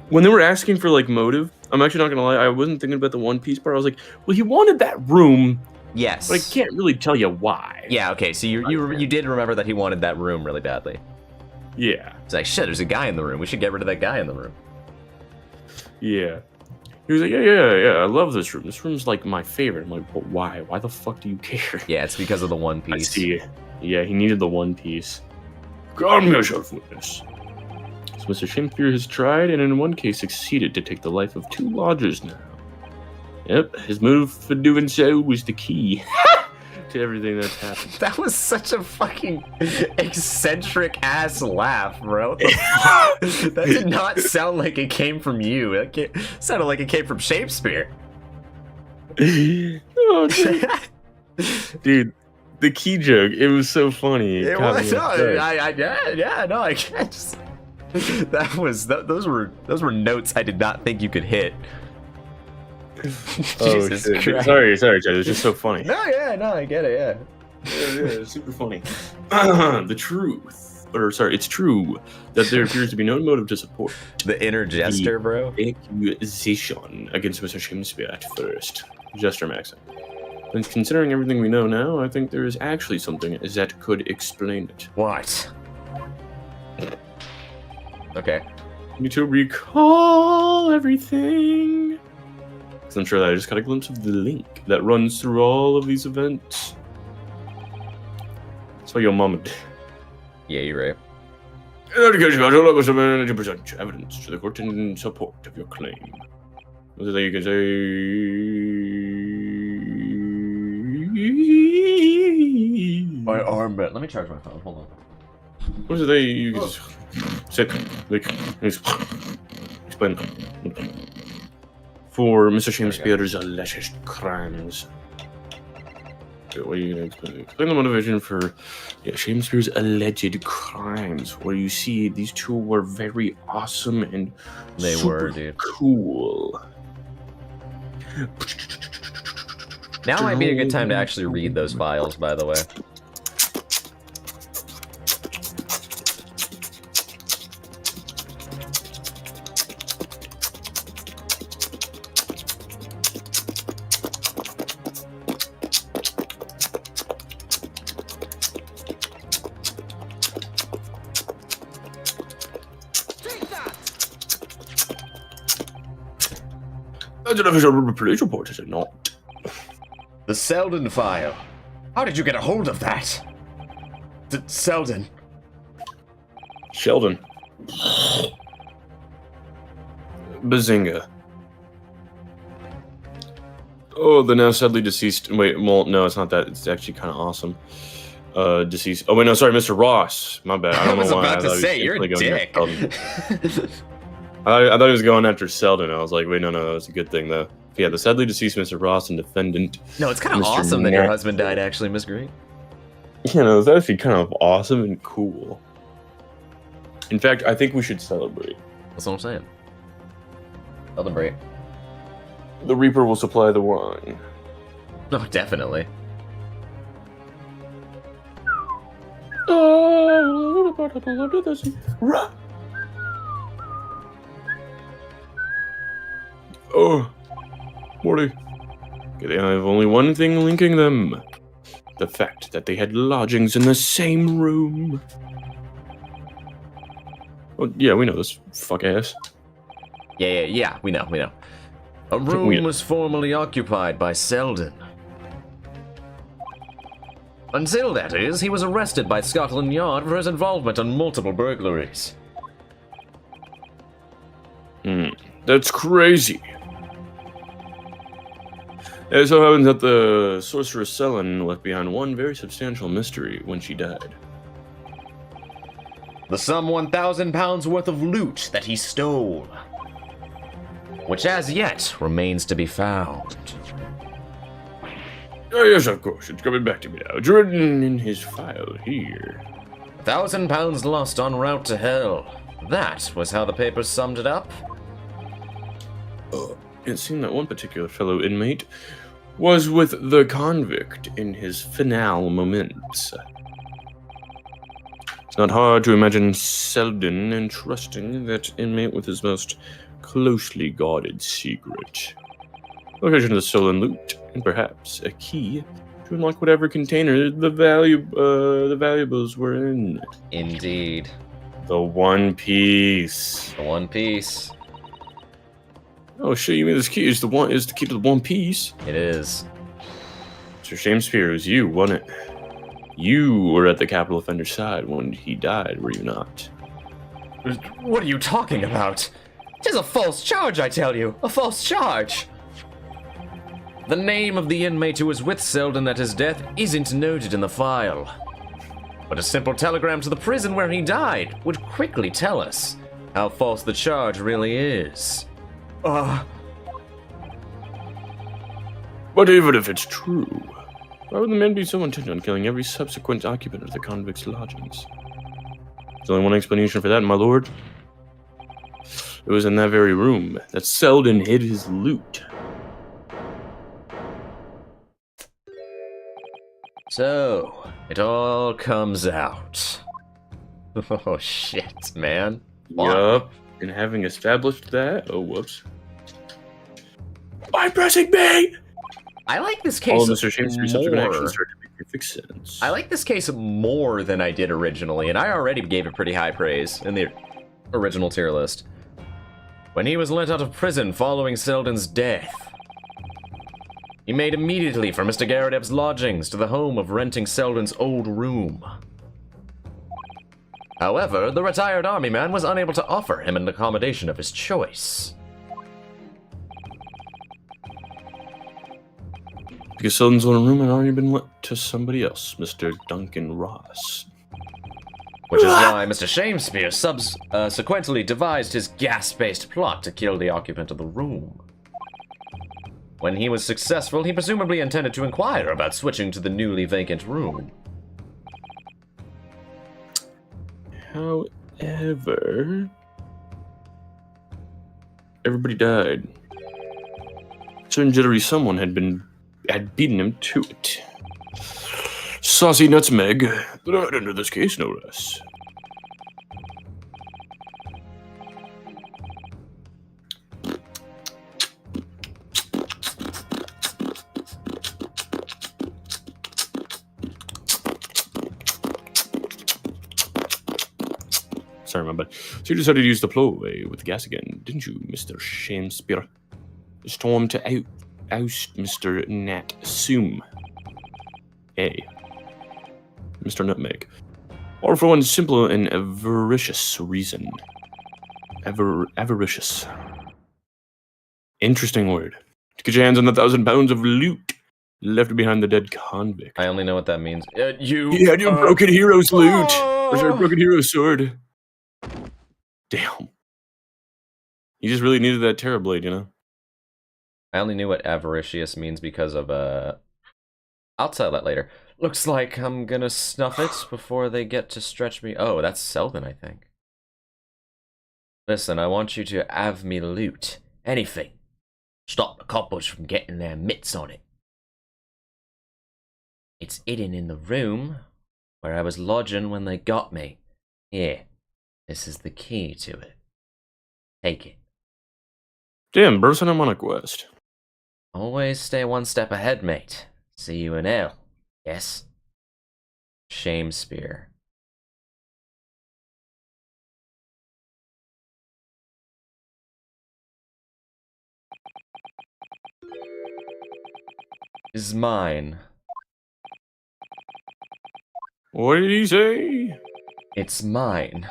[SPEAKER 2] when they were asking for like motive, I'm actually not gonna lie, I wasn't thinking about the One Piece part. I was like, well, he wanted that room,
[SPEAKER 1] Yes.
[SPEAKER 2] but I can't really tell you why.
[SPEAKER 1] Yeah, okay, so you did remember that he wanted that room really badly.
[SPEAKER 2] Yeah.
[SPEAKER 1] It's like, shit, there's a guy in the room. We should get rid of that guy in the room.
[SPEAKER 2] Yeah. He was like, yeah, I love this room. This room's like my favorite. I'm like, but why? Why the fuck do you care?
[SPEAKER 1] Yeah, it's because of the One
[SPEAKER 2] I
[SPEAKER 1] Piece.
[SPEAKER 2] see. Yeah, he needed the One Piece. God measure witness. So Mr. Shakespeare has tried, and in one case succeeded to take the life of 2 lodgers now. Yep, his move for doing so was the key to everything that's happened.
[SPEAKER 1] That was such a fucking eccentric ass laugh, bro. What the fuck? That did not sound like it came from you. Sounded like it came from Shakespeare.
[SPEAKER 2] Oh, dude, the key joke, it was so funny.
[SPEAKER 1] It
[SPEAKER 2] caught
[SPEAKER 1] was.
[SPEAKER 2] me off guard.
[SPEAKER 1] I can't. Those were notes I did not think you could hit.
[SPEAKER 2] Oh,
[SPEAKER 1] Jesus
[SPEAKER 2] shit.
[SPEAKER 1] Christ.
[SPEAKER 2] Sorry, Chad. It was just so funny.
[SPEAKER 1] No, I get it, yeah.
[SPEAKER 2] It's super funny. It's true that there appears to be no motive to support
[SPEAKER 1] The inner jester, bro.
[SPEAKER 2] accusation against Mr. Shakespeare at first. Jester Maxim. And considering everything we know now, I think there is actually something that could explain it.
[SPEAKER 1] What? Okay.
[SPEAKER 2] Need to recall everything. Because I'm sure that I just got a glimpse of the link that runs through all of these events. That's what your mama did.
[SPEAKER 1] Yeah, you're right.
[SPEAKER 2] In that case, I don't like to present evidence to the court in support of your claim. Nothing that you can say.
[SPEAKER 1] My armband. Let me charge my phone. Hold on.
[SPEAKER 2] What is it? You just sit, like, explain. For Mr. Shakespeare's alleged crimes. What are you going to explain? Explain the motivation for Shakespeare's alleged crimes, where you see these two were very awesome and
[SPEAKER 1] They were, dude.
[SPEAKER 2] Cool.
[SPEAKER 1] Now might be a good time to actually read those files, by the way.
[SPEAKER 2] That's an official police report, is it not?
[SPEAKER 1] The Selden file. How did you get a hold of that? Selden.
[SPEAKER 2] Sheldon. Bazinga. Oh, the now sadly deceased. Wait, well, no, it's not that. It's actually kind of awesome. Deceased. Oh, wait, no, sorry, Mr. Ross. My bad. I don't know why.
[SPEAKER 1] I was about to say, you're a dick.
[SPEAKER 2] I thought he was going after Selden. I was like, wait, no, that's a good thing, though. Yeah, the sadly deceased Mr. Ross and defendant.
[SPEAKER 1] No, it's kind of awesome that your husband died, actually, Miss Green.
[SPEAKER 2] You know, it's actually kind of awesome and cool. In fact, I think we should celebrate.
[SPEAKER 1] That's what I'm saying. Celebrate.
[SPEAKER 2] The Reaper will supply the wine.
[SPEAKER 1] Oh, definitely.
[SPEAKER 2] Oh, Morty. They have only one thing linking them. The fact that they had lodgings in the same room. Oh, yeah, we know this fuck ass.
[SPEAKER 1] Yeah, we know. A room was formerly occupied by Selden. Until, that is, he was arrested by Scotland Yard for his involvement in multiple burglaries.
[SPEAKER 2] That's crazy. It so happens that the sorceress Selden left behind one very substantial mystery when she died.
[SPEAKER 1] The sum 1,000 pounds worth of loot that he stole, which as yet remains to be found.
[SPEAKER 2] Oh, yes, of course. It's coming back to me now. It's written in his file here.
[SPEAKER 1] 1,000 pounds lost en route to hell. That was how the papers summed it up.
[SPEAKER 2] It seemed that one particular fellow inmate was with the convict in his finale moments. It's not hard to imagine Selden entrusting that inmate with his most closely guarded secret. Location of the stolen loot, and perhaps a key to unlock whatever container the valuables were in.
[SPEAKER 1] Indeed.
[SPEAKER 2] The One Piece.
[SPEAKER 1] The One Piece.
[SPEAKER 2] Oh shit! You mean this key is the key to the One Piece?
[SPEAKER 1] It is.
[SPEAKER 2] Mr. Shakespeare, it was you, wasn't it? You were at the capital offender's side when he died, were you not?
[SPEAKER 1] What are you talking about? Tis a false charge, I tell you. A false charge. The name of the inmate who was with Selden at his death isn't noted in the file. But a simple telegram to the prison where he died would quickly tell us how false the charge really is.
[SPEAKER 2] But even if it's true, why would the man be so intent on killing every subsequent occupant of the convict's lodgings? There's only one explanation for that, my lord. It was in that very room that Selden hid his loot.
[SPEAKER 1] So, it all comes out. Oh shit, man.
[SPEAKER 2] Yup. And having established that, oh whoops. By pressing B!
[SPEAKER 1] I like this case
[SPEAKER 2] All of Mr. Shakespeare's subsequent
[SPEAKER 1] more.
[SPEAKER 2] actions started to make perfect sense.
[SPEAKER 1] I like this case more than I did originally, and I already gave it pretty high praise in the original tier list. When he was let out of prison following Selden's death, he made immediately for Mr. Garadeb's lodgings to the home of renting Selden's old room. However, the retired army man was unable to offer him an accommodation of his choice.
[SPEAKER 2] Because Sultan's little room had already been let to somebody else, Mr. Duncan Ross.
[SPEAKER 1] Which is why Mr. Shakespeare subsequently devised his gas-based plot to kill the occupant of the room. When he was successful, he presumably intended to inquire about switching to the newly vacant room.
[SPEAKER 2] However, everybody died. Certain jittery someone had beaten him to it. Saucy nutmeg, not under this case, no less. Sorry, my bad. So you decided to use the ploy with the gas again, didn't you, Mr. Shakespeare? It's time to oust Mr. Nat Soom. Hey, Mr. Nutmeg. Or for one simple and avaricious reason. Avaricious. Interesting word. To get your hands on the 1,000 pounds of loot left behind the dead convict.
[SPEAKER 1] I only know what that means.
[SPEAKER 2] He had your broken hero's loot. Or sorry, broken hero's sword. Damn. He just really needed that Terror Blade, you know?
[SPEAKER 1] I only knew what avaricious means because of, I'll tell that later. Looks like I'm gonna snuff it before they get to stretch me. Oh, that's Selvin, I think. Listen, I want you to have me loot. Anything. Stop the coppers from getting their mitts on it. It's hidden in the room where I was lodging when they got me. Here. This is the key to it. Take it.
[SPEAKER 2] Damn, bro, sent him on a quest.
[SPEAKER 1] Always stay one step ahead, mate. See you in hell. Yes? Shakespeare. Is mine.
[SPEAKER 2] What did he say?
[SPEAKER 1] It's mine.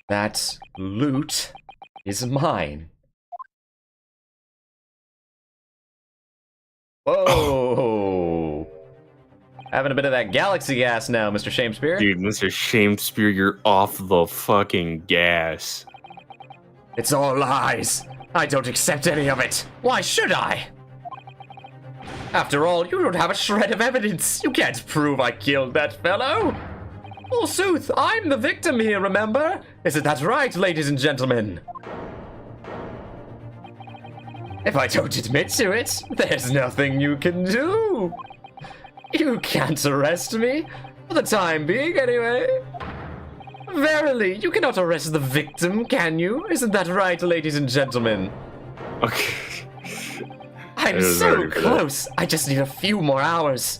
[SPEAKER 1] That loot is mine. Whoa! Having a bit of that galaxy gas now, Mr. Shakespeare.
[SPEAKER 2] Dude, Mr. Shakespeare, you're off the fucking gas.
[SPEAKER 1] It's all lies. I don't accept any of it. Why should I? After all, you don't have a shred of evidence. You can't prove I killed that fellow. Forsooth, I'm the victim here, remember? Isn't that right, ladies and gentlemen? If I don't admit to it, there's nothing you can do. You can't arrest me, for the time being, anyway. Verily, you cannot arrest the victim, can you? Isn't that right, ladies and gentlemen?
[SPEAKER 2] Okay.
[SPEAKER 1] I'm so close. I just need a few more hours.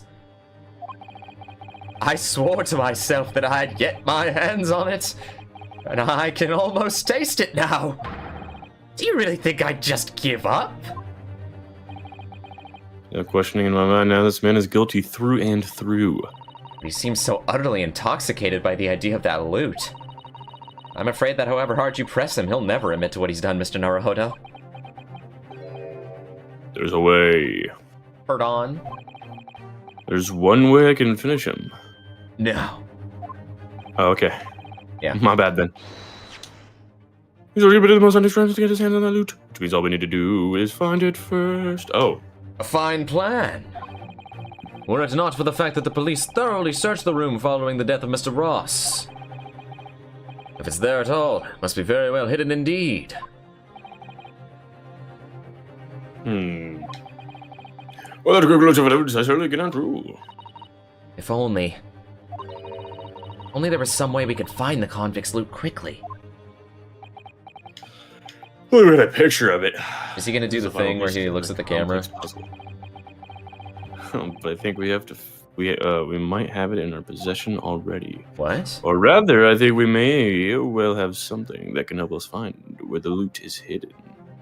[SPEAKER 1] I swore to myself that I'd get my hands on it, and I can almost taste it now. Do you really think I'd just give up?
[SPEAKER 2] No questioning in my mind now, this man is guilty through and through.
[SPEAKER 1] He seems so utterly intoxicated by the idea of that loot. I'm afraid that however hard you press him, he'll never admit to what he's done, Mr. Naruhodo.
[SPEAKER 2] There's a way.
[SPEAKER 1] Pardon?
[SPEAKER 2] There's one way I can finish him.
[SPEAKER 1] No.
[SPEAKER 2] Oh, okay.
[SPEAKER 1] Yeah.
[SPEAKER 2] My bad then. He's already been to the most honest crimes to get his hands on that loot. Which means all we need to do is find it first. Oh.
[SPEAKER 1] A fine plan. Were it not for the fact that the police thoroughly searched the room following the death of Mr. Ross. If it's there at all, it must be very well hidden indeed.
[SPEAKER 2] Well, that concludes of evidence I certainly cannot rule.
[SPEAKER 1] If only. Only there was some way we could find the convict's loot quickly.
[SPEAKER 2] Look at a picture of it.
[SPEAKER 1] Is he gonna do the thing where he looks at the camera?
[SPEAKER 2] But I think we have to. We might have it in our possession already.
[SPEAKER 1] What?
[SPEAKER 2] Or rather, I think we may well have something that can help us find where the loot is hidden.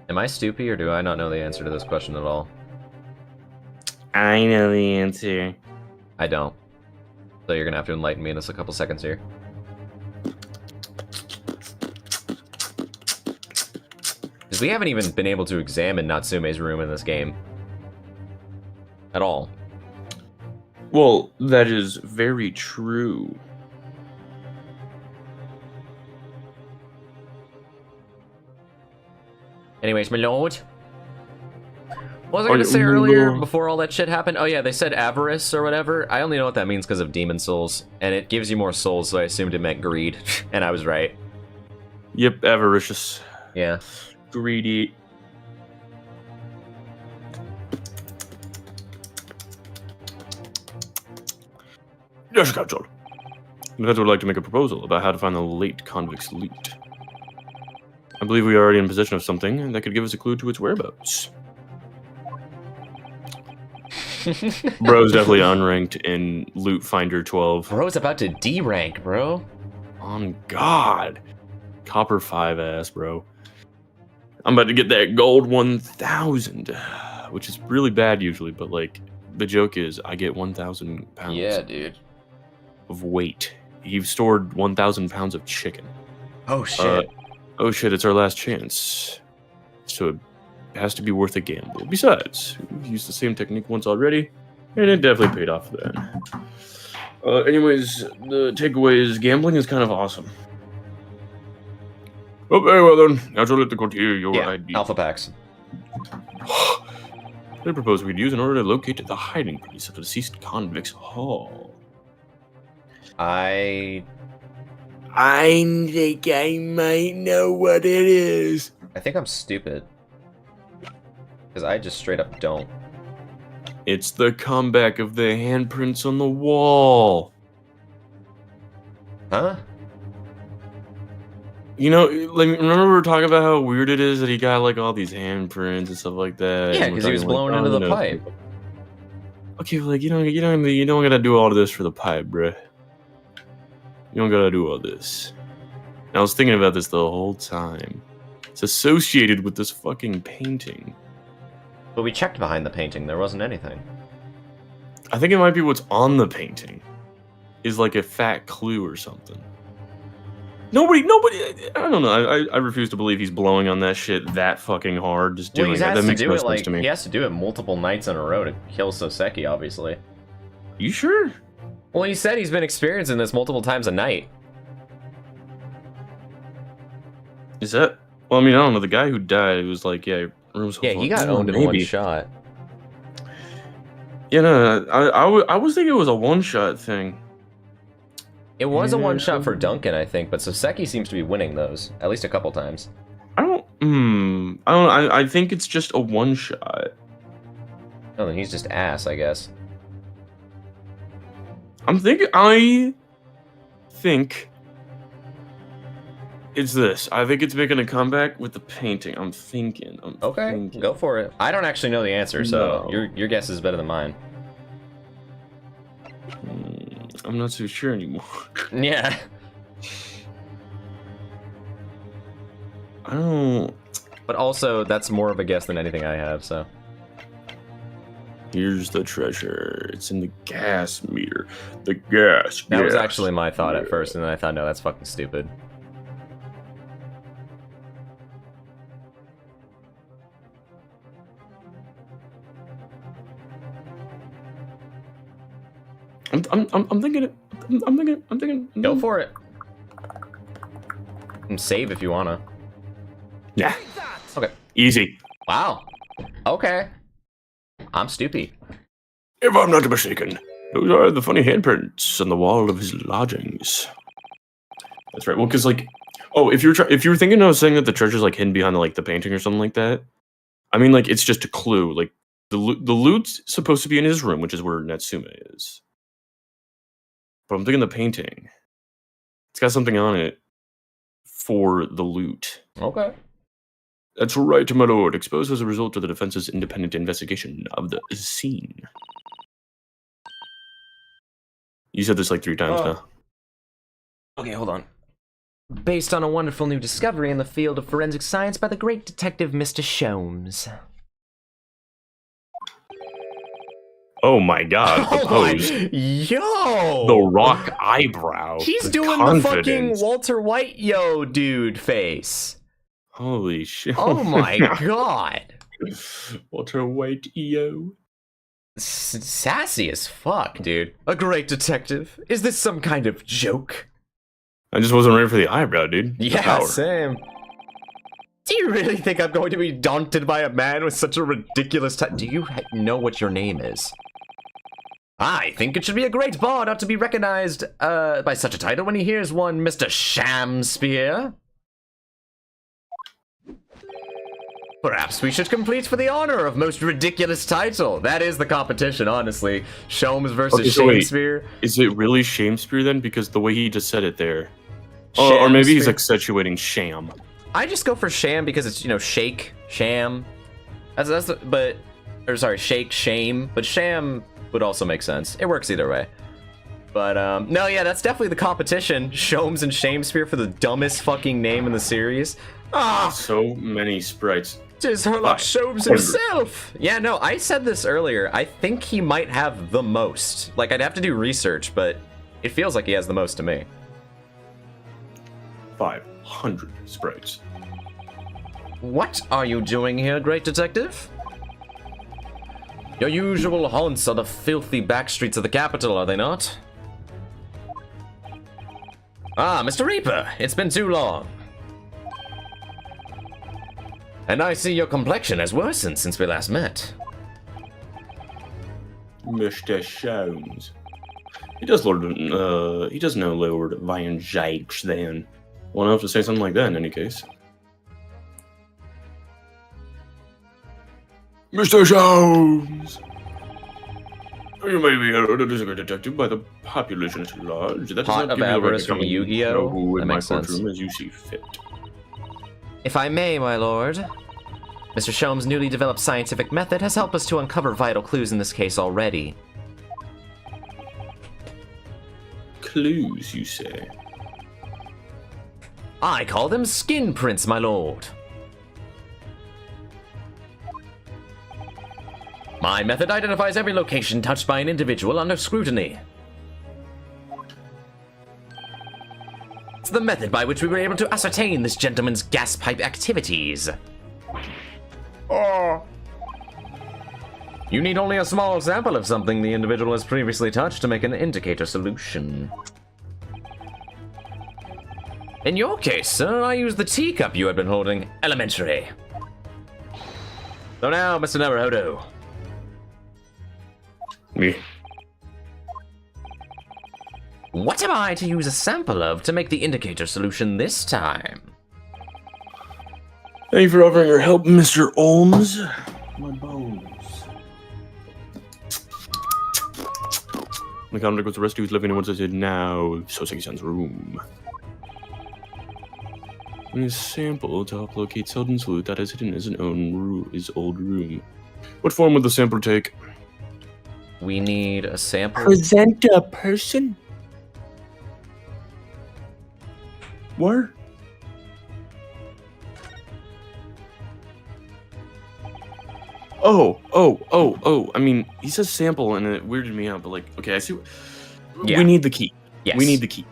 [SPEAKER 1] Am I stupid or do I not know the answer to this question at all?
[SPEAKER 2] I know the answer.
[SPEAKER 1] I don't. So you're gonna have to enlighten me in just a couple seconds here. Because we haven't even been able to examine Natsume's room in this game. at all.
[SPEAKER 2] Well, that is very true.
[SPEAKER 1] Anyways, my lord. What was I gonna say earlier before all that shit happened? Oh yeah, they said avarice or whatever. I only know what that means because of demon souls, and it gives you more souls, so I assumed it meant greed, and I was right.
[SPEAKER 2] Yep, avaricious.
[SPEAKER 1] Yeah.
[SPEAKER 2] Greedy. Yes, Captain. The defense would like to make a proposal about how to find the late convict's loot. I believe we are already in possession of something that could give us a clue to its whereabouts. Bro's definitely unranked in Loot Finder 12.
[SPEAKER 1] Bro's about to D-rank, bro.
[SPEAKER 2] On God. Copper 5 ass, bro. I'm about to get that gold 1,000, which is really bad usually, but like, the joke is I get 1,000 pounds
[SPEAKER 1] Yeah, dude.
[SPEAKER 2] of weight. You've stored 1,000 pounds of chicken.
[SPEAKER 1] Oh, shit.
[SPEAKER 2] Oh shit, it's our last chance. So it has to be worth a gamble. Besides, we've used the same technique once already, and it definitely paid off then. Anyways, the takeaway is gambling is kind of awesome. Oh, very well then. Now to let the courtier your ID.
[SPEAKER 1] Alpha packs.
[SPEAKER 2] They propose we'd use in order to locate the hiding place of the deceased convict's hall.
[SPEAKER 1] I
[SPEAKER 2] think I might know what it is.
[SPEAKER 1] think I'm stupid. Because I just straight up don't.
[SPEAKER 2] It's the comeback of the handprints on the wall.
[SPEAKER 1] Huh?
[SPEAKER 2] You know, like, remember we were talking about how weird it is that he got like all these handprints and stuff like that.
[SPEAKER 1] Yeah,
[SPEAKER 2] and we're
[SPEAKER 1] because he was
[SPEAKER 2] talking,
[SPEAKER 1] blown
[SPEAKER 2] like,
[SPEAKER 1] into
[SPEAKER 2] oh,
[SPEAKER 1] the
[SPEAKER 2] no.
[SPEAKER 1] pipe.
[SPEAKER 2] Okay, like you don't gotta do all of this for the pipe, bruh. You don't gotta do all this. And I was thinking about this the whole time. It's associated with this fucking painting.
[SPEAKER 1] But we checked behind the painting. There wasn't anything.
[SPEAKER 2] I think it might be what's on the painting. Is like a fat clue or something. Nobody, I don't know. I refuse to believe he's blowing on that shit that fucking hard. Just doing
[SPEAKER 1] Well,
[SPEAKER 2] it.
[SPEAKER 1] he has
[SPEAKER 2] That
[SPEAKER 1] to
[SPEAKER 2] makes
[SPEAKER 1] do
[SPEAKER 2] no
[SPEAKER 1] it
[SPEAKER 2] sense
[SPEAKER 1] like
[SPEAKER 2] to me.
[SPEAKER 1] he has to do it multiple nights in a row to kill Soseki, obviously.
[SPEAKER 2] You sure?
[SPEAKER 1] Well, he said he's been experiencing this multiple times a night.
[SPEAKER 2] Is that? Well, I mean, I don't know. The guy who died, it was like, yeah, rooms.
[SPEAKER 1] Yeah, he got owned in one shot.
[SPEAKER 2] Yeah, no, I was thinking it was a one-shot thing.
[SPEAKER 1] It was a
[SPEAKER 2] Yeah,
[SPEAKER 1] one-shot for Duncan, I think, but Soseki seems to be winning those at least a couple times.
[SPEAKER 2] I think it's just a one-shot.
[SPEAKER 1] Oh, then he's just ass, I guess.
[SPEAKER 2] I think it's this. I think it's making a comeback with the painting. I'm thinking.
[SPEAKER 1] Okay, go for it. I don't actually know the answer, so your guess is better than mine.
[SPEAKER 2] I'm not so sure anymore.
[SPEAKER 1] Yeah.
[SPEAKER 2] I don't.
[SPEAKER 1] But also, that's more of a guess than anything I have, so.
[SPEAKER 2] Here's the treasure. It's in the gas meter. The gas.
[SPEAKER 1] That was actually my thought at first, and then I thought, no, that's fucking stupid.
[SPEAKER 2] I'm thinking it. I'm thinking.
[SPEAKER 1] Go for it. And save if you wanna.
[SPEAKER 2] Yeah.
[SPEAKER 1] Okay.
[SPEAKER 2] Easy.
[SPEAKER 1] Wow. Okay. I'm stupid.
[SPEAKER 2] If I'm not mistaken, those are the funny handprints on the wall of his lodgings. That's right. Well, because like, oh, if you're thinking of saying that the treasure's like hidden behind the painting or something like that, I mean, like it's just a clue. Like the loot's supposed to be in his room, which is where Natsume is. But I'm thinking the painting. It's got something on it for the loot.
[SPEAKER 1] Okay.
[SPEAKER 2] That's right, my lord. Exposed as a result of the defense's independent investigation of the scene. You said this like 3 times now.
[SPEAKER 1] Okay, hold on. Based on a wonderful new discovery in the field of forensic science by the great detective Mr. Sholmes.
[SPEAKER 2] Oh my god, the
[SPEAKER 1] Oh my,
[SPEAKER 2] pose.
[SPEAKER 1] yo!
[SPEAKER 2] The rock eyebrow.
[SPEAKER 1] He's
[SPEAKER 2] the
[SPEAKER 1] doing
[SPEAKER 2] confidence.
[SPEAKER 1] the fucking Walter White yo dude face.
[SPEAKER 2] Holy shit.
[SPEAKER 1] Oh my god.
[SPEAKER 2] Walter White, EO.
[SPEAKER 1] Sassy as fuck, dude. A great detective. Is this some kind of joke?
[SPEAKER 2] I just wasn't ready for the eyebrow, dude. The
[SPEAKER 1] Yeah,
[SPEAKER 2] power.
[SPEAKER 1] same. Do you really think I'm going to be daunted by a man with such a ridiculous title? Do you know what your name is? I think it should be a great bar not to be recognized by such a title when he hears one Mr. Shamspear. Perhaps we should compete for the honor of most ridiculous title. That is the competition, honestly. Sholmes versus
[SPEAKER 2] Okay, so wait.
[SPEAKER 1] Shamspear.
[SPEAKER 2] Is it really Shamspear then? Because the way he just said it there. Or maybe he's
[SPEAKER 1] Shamspear.
[SPEAKER 2] accentuating sham.
[SPEAKER 1] I just go for sham because it's, you know, shake, sham. Shake, shame. But sham would also make sense. It works either way. But, no, yeah, that's definitely the competition. Sholmes and Shamspear for the dumbest fucking name in the series. Ah!
[SPEAKER 2] So many sprites.
[SPEAKER 1] Tis Herlock Sholmes himself! Yeah, no, I said this earlier. I think he might have the most. Like, I'd have to do research, but it feels like he has the most to me.
[SPEAKER 2] 500 sprites.
[SPEAKER 1] What are you doing here, great detective? Your usual haunts are the filthy back streets of the capital, are they not? Ah, Mr. Reaper, it's been too long. And I see your complexion has worsened since we last met.
[SPEAKER 2] Mr. Sholmes. He does know Lord Van Jacques then. Well enough to say something like that in any case. Mr. Sholmes! You may be heard as a good detective by the population at large. That does
[SPEAKER 1] Pot
[SPEAKER 2] not
[SPEAKER 1] of
[SPEAKER 2] give you the right
[SPEAKER 1] avarice
[SPEAKER 2] to
[SPEAKER 1] from
[SPEAKER 2] come and
[SPEAKER 1] Yu-Gi-Oh?
[SPEAKER 2] go
[SPEAKER 1] That
[SPEAKER 2] in my
[SPEAKER 1] makes sense.
[SPEAKER 2] courtroom as you see fit.
[SPEAKER 1] If I may, my lord. Mr. Sholmes' newly developed scientific method has helped us to uncover vital clues in this case already.
[SPEAKER 2] Clues, you say?
[SPEAKER 1] I call them skin prints, my lord. My method identifies every location touched by an individual under scrutiny. It's the method by which we were able to ascertain this gentleman's gas pipe activities. Oh. You need only a small sample of something the individual has previously touched to make an indicator solution. In your case, sir, I used the teacup you had been holding. Elementary. So now, Mr. Naruhodo.
[SPEAKER 2] Me.
[SPEAKER 1] What am I to use a sample of to make the indicator solution this time?
[SPEAKER 2] Thank you for offering your help, Mr. Olms. My bones. The convict was arrested. He was living in what's it now? Soseki-san's room. And his sample to help locate Selden's loot that is hidden in his old room. What form would the sample take?
[SPEAKER 1] We need a sample.
[SPEAKER 2] Present a person? Where? Oh. I mean, he says sample and it weirded me out, but like, okay, I see.
[SPEAKER 1] Yeah.
[SPEAKER 2] We need the key.
[SPEAKER 1] Yes.
[SPEAKER 2] We need the key.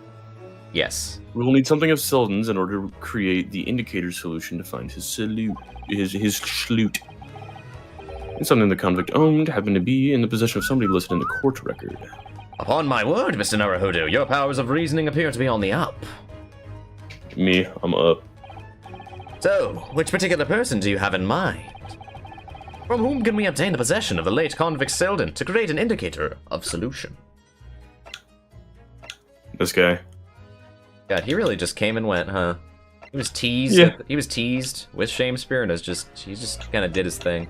[SPEAKER 1] Yes.
[SPEAKER 2] We will need something of Selden's in order to create the indicator solution to find his salute, his schloot. And something the convict owned happened to be in the possession of somebody listed in the court record.
[SPEAKER 1] Upon my word, Mr. Naruhodo, your powers of reasoning appear to be on the up.
[SPEAKER 2] Me, I'm up.
[SPEAKER 1] So, which particular person do you have in mind? From whom can we obtain the possession of the late convict Selden to create an indicator of solution?
[SPEAKER 2] This guy.
[SPEAKER 1] God, he really just came and went, huh? He was teased.
[SPEAKER 2] Yeah.
[SPEAKER 1] He was teased with Shamspear, and he just kind of did his thing.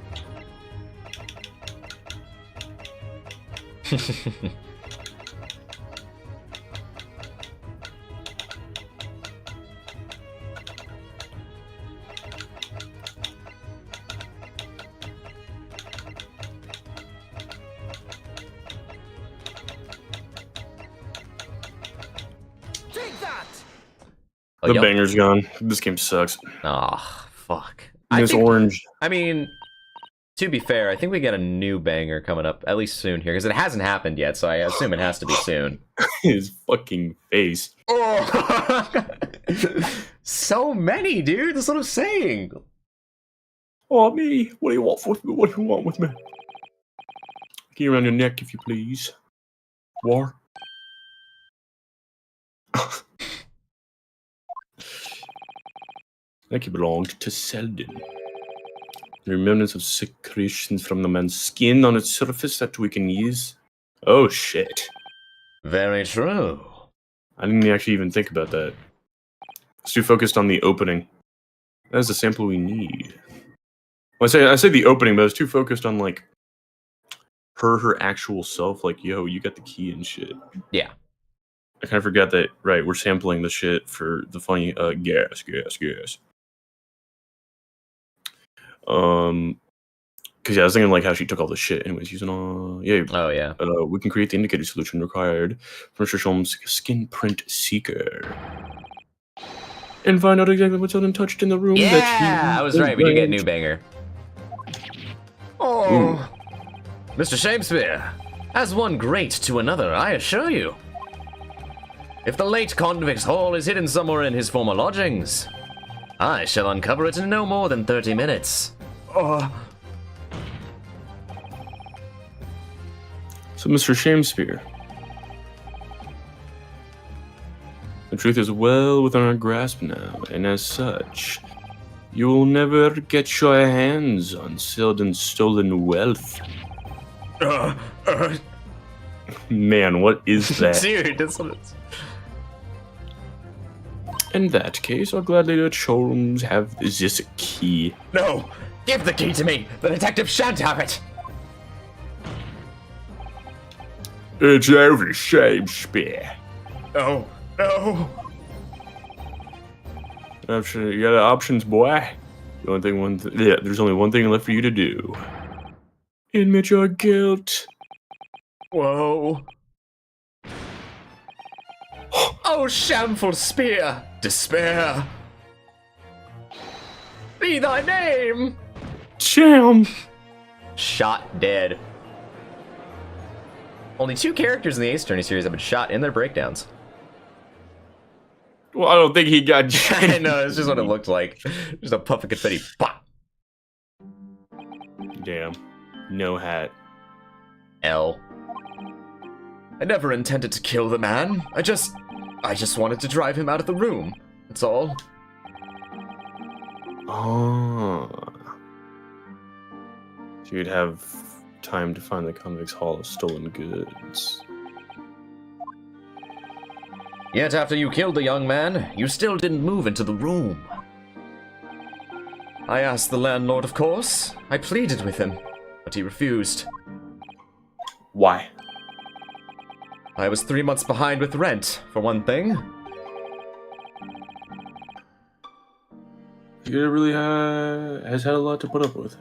[SPEAKER 3] Take that!
[SPEAKER 1] Oh,
[SPEAKER 2] The
[SPEAKER 1] yup.
[SPEAKER 2] banger's gone. This game sucks.
[SPEAKER 1] Ah, fuck.
[SPEAKER 2] This orange.
[SPEAKER 1] I mean, to be fair, I think we get a new banger coming up, at least soon here, because it hasn't happened yet, so I assume it has to be soon.
[SPEAKER 2] His fucking face.
[SPEAKER 1] Oh! So many, dude. That's what I'm saying.
[SPEAKER 2] Oh, me. What do you want with me? What do you want with me? Key around your neck, if you please. War. That key belonged to Selden. The remnants of secretions from the man's skin on its surface that we can use. Oh shit.
[SPEAKER 1] Very true.
[SPEAKER 2] I didn't actually even think about that. It's too focused on the opening. That's the sample we need. Well, I say the opening, but I was too focused on like her actual self. Like, yo, you got the key and shit.
[SPEAKER 1] Yeah.
[SPEAKER 2] I kind of forgot that. Right, we're sampling the shit for the funny gas. Because yeah, I was thinking like how she took all the shit. Anyways, using all
[SPEAKER 1] Oh yeah.
[SPEAKER 2] we can create the indicator solution required from Mr. Sholm's skin print seeker. And find out exactly what's untouched in the room.
[SPEAKER 1] Yeah, I was right. We do get new banger. Oh, Mr. Shakespeare, as one great to another, I assure you. If the late convict's haul is hidden somewhere in his former lodgings, I shall uncover it in no more than 30 minutes. Oh.
[SPEAKER 2] So, Mr. Shakespeare, the truth is well within our grasp now, and as such, you will never get your hands on Selden's stolen wealth. Man, what is that?
[SPEAKER 1] Dude, that's what it's...
[SPEAKER 2] In that case, I'll gladly let Sholmes have this key.
[SPEAKER 1] No! Give the key to me! The detective shan't have it!
[SPEAKER 2] It's over, Shakespeare.
[SPEAKER 1] No, no!
[SPEAKER 2] You got options, boy. The only thing, there's only one thing left for you to do. Admit your guilt.
[SPEAKER 1] Whoa. Oh, shameful spear! Despair! Be thy name!
[SPEAKER 2] Sham!
[SPEAKER 1] Shot dead. Only 2 characters in the Ace Attorney series have been shot in their breakdowns.
[SPEAKER 2] Well, I don't think he got.
[SPEAKER 1] I know, it's just what it looked like. Just a puff of confetti. Pop!
[SPEAKER 2] Damn. No hat.
[SPEAKER 1] L. I never intended to kill the man. I just wanted to drive him out of the room. That's all.
[SPEAKER 2] Oh. So you'd have time to find the convict's haul of stolen goods.
[SPEAKER 1] Yet after you killed the young man, you still didn't move into the room. I asked the landlord, of course. I pleaded with him, but he refused.
[SPEAKER 2] Why?
[SPEAKER 1] I was 3 months behind with rent, for one thing.
[SPEAKER 2] He really has had a lot to put up with.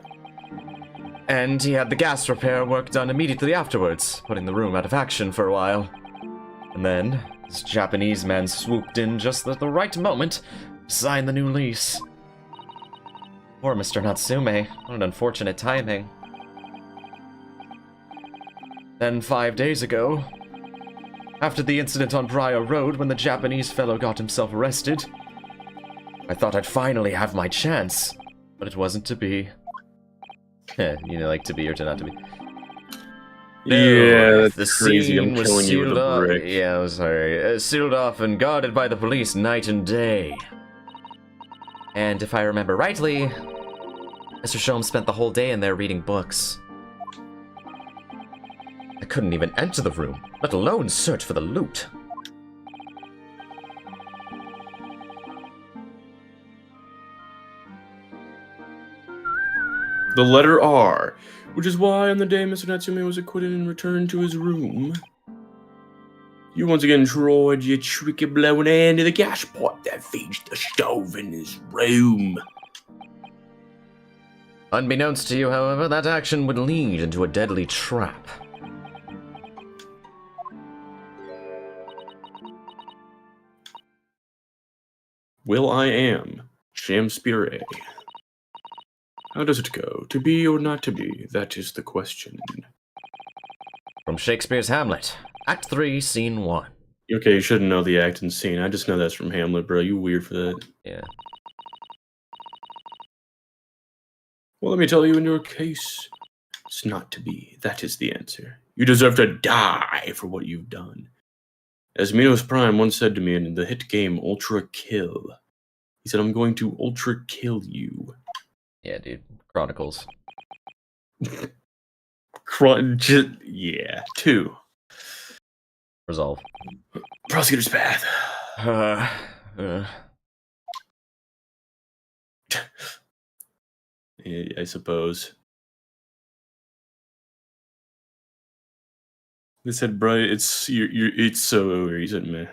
[SPEAKER 1] And he had the gas repair work done immediately afterwards, putting the room out of action for a while. And then, this Japanese man swooped in just at the right moment to sign the new lease. Poor Mr. Natsume. What an unfortunate timing. Then 5 days ago, after the incident on Briar Road when the Japanese fellow got himself arrested, I thought I'd finally have my chance, but it wasn't to be. You know, like to be or to not to be.
[SPEAKER 2] Yeah,
[SPEAKER 1] No,
[SPEAKER 2] that's
[SPEAKER 1] the
[SPEAKER 2] crazy.
[SPEAKER 1] scene
[SPEAKER 2] I'm
[SPEAKER 1] was
[SPEAKER 2] killing you with
[SPEAKER 1] sealed
[SPEAKER 2] a
[SPEAKER 1] off.
[SPEAKER 2] brick.
[SPEAKER 1] Yeah, I'm sorry. Sealed off and guarded by the police night and day. And if I remember rightly, Mr. Sholmes spent the whole day in there reading books. I couldn't even enter the room, let alone search for the loot.
[SPEAKER 2] The letter R, which is why on the day Mr. Natsume was acquitted and returned to his room, you once again tried your tricky blowing hand to the gas pot that feeds the stove in his room.
[SPEAKER 1] Unbeknownst to you, however, that action would lead into a deadly trap.
[SPEAKER 2] Will I am Shakespeare. How does it go? To be or not to be? That is the question.
[SPEAKER 1] From Shakespeare's Hamlet, Act 3, Scene 1.
[SPEAKER 2] Okay, you shouldn't know the act and scene. I just know that's from Hamlet, bro. You weird for that.
[SPEAKER 1] Yeah.
[SPEAKER 2] Well, let me tell you in your case. It's not to be. That is the answer. You deserve to die for what you've done. As Minos Prime once said to me in the hit game Ultra Kill, he said, I'm going to Ultra Kill you.
[SPEAKER 1] Yeah, dude. Chronicles.
[SPEAKER 2] Yeah, 2.
[SPEAKER 1] Resolve.
[SPEAKER 2] Prosecutor's Path. Yeah, I suppose. They said, bro, it's so over. He said, man.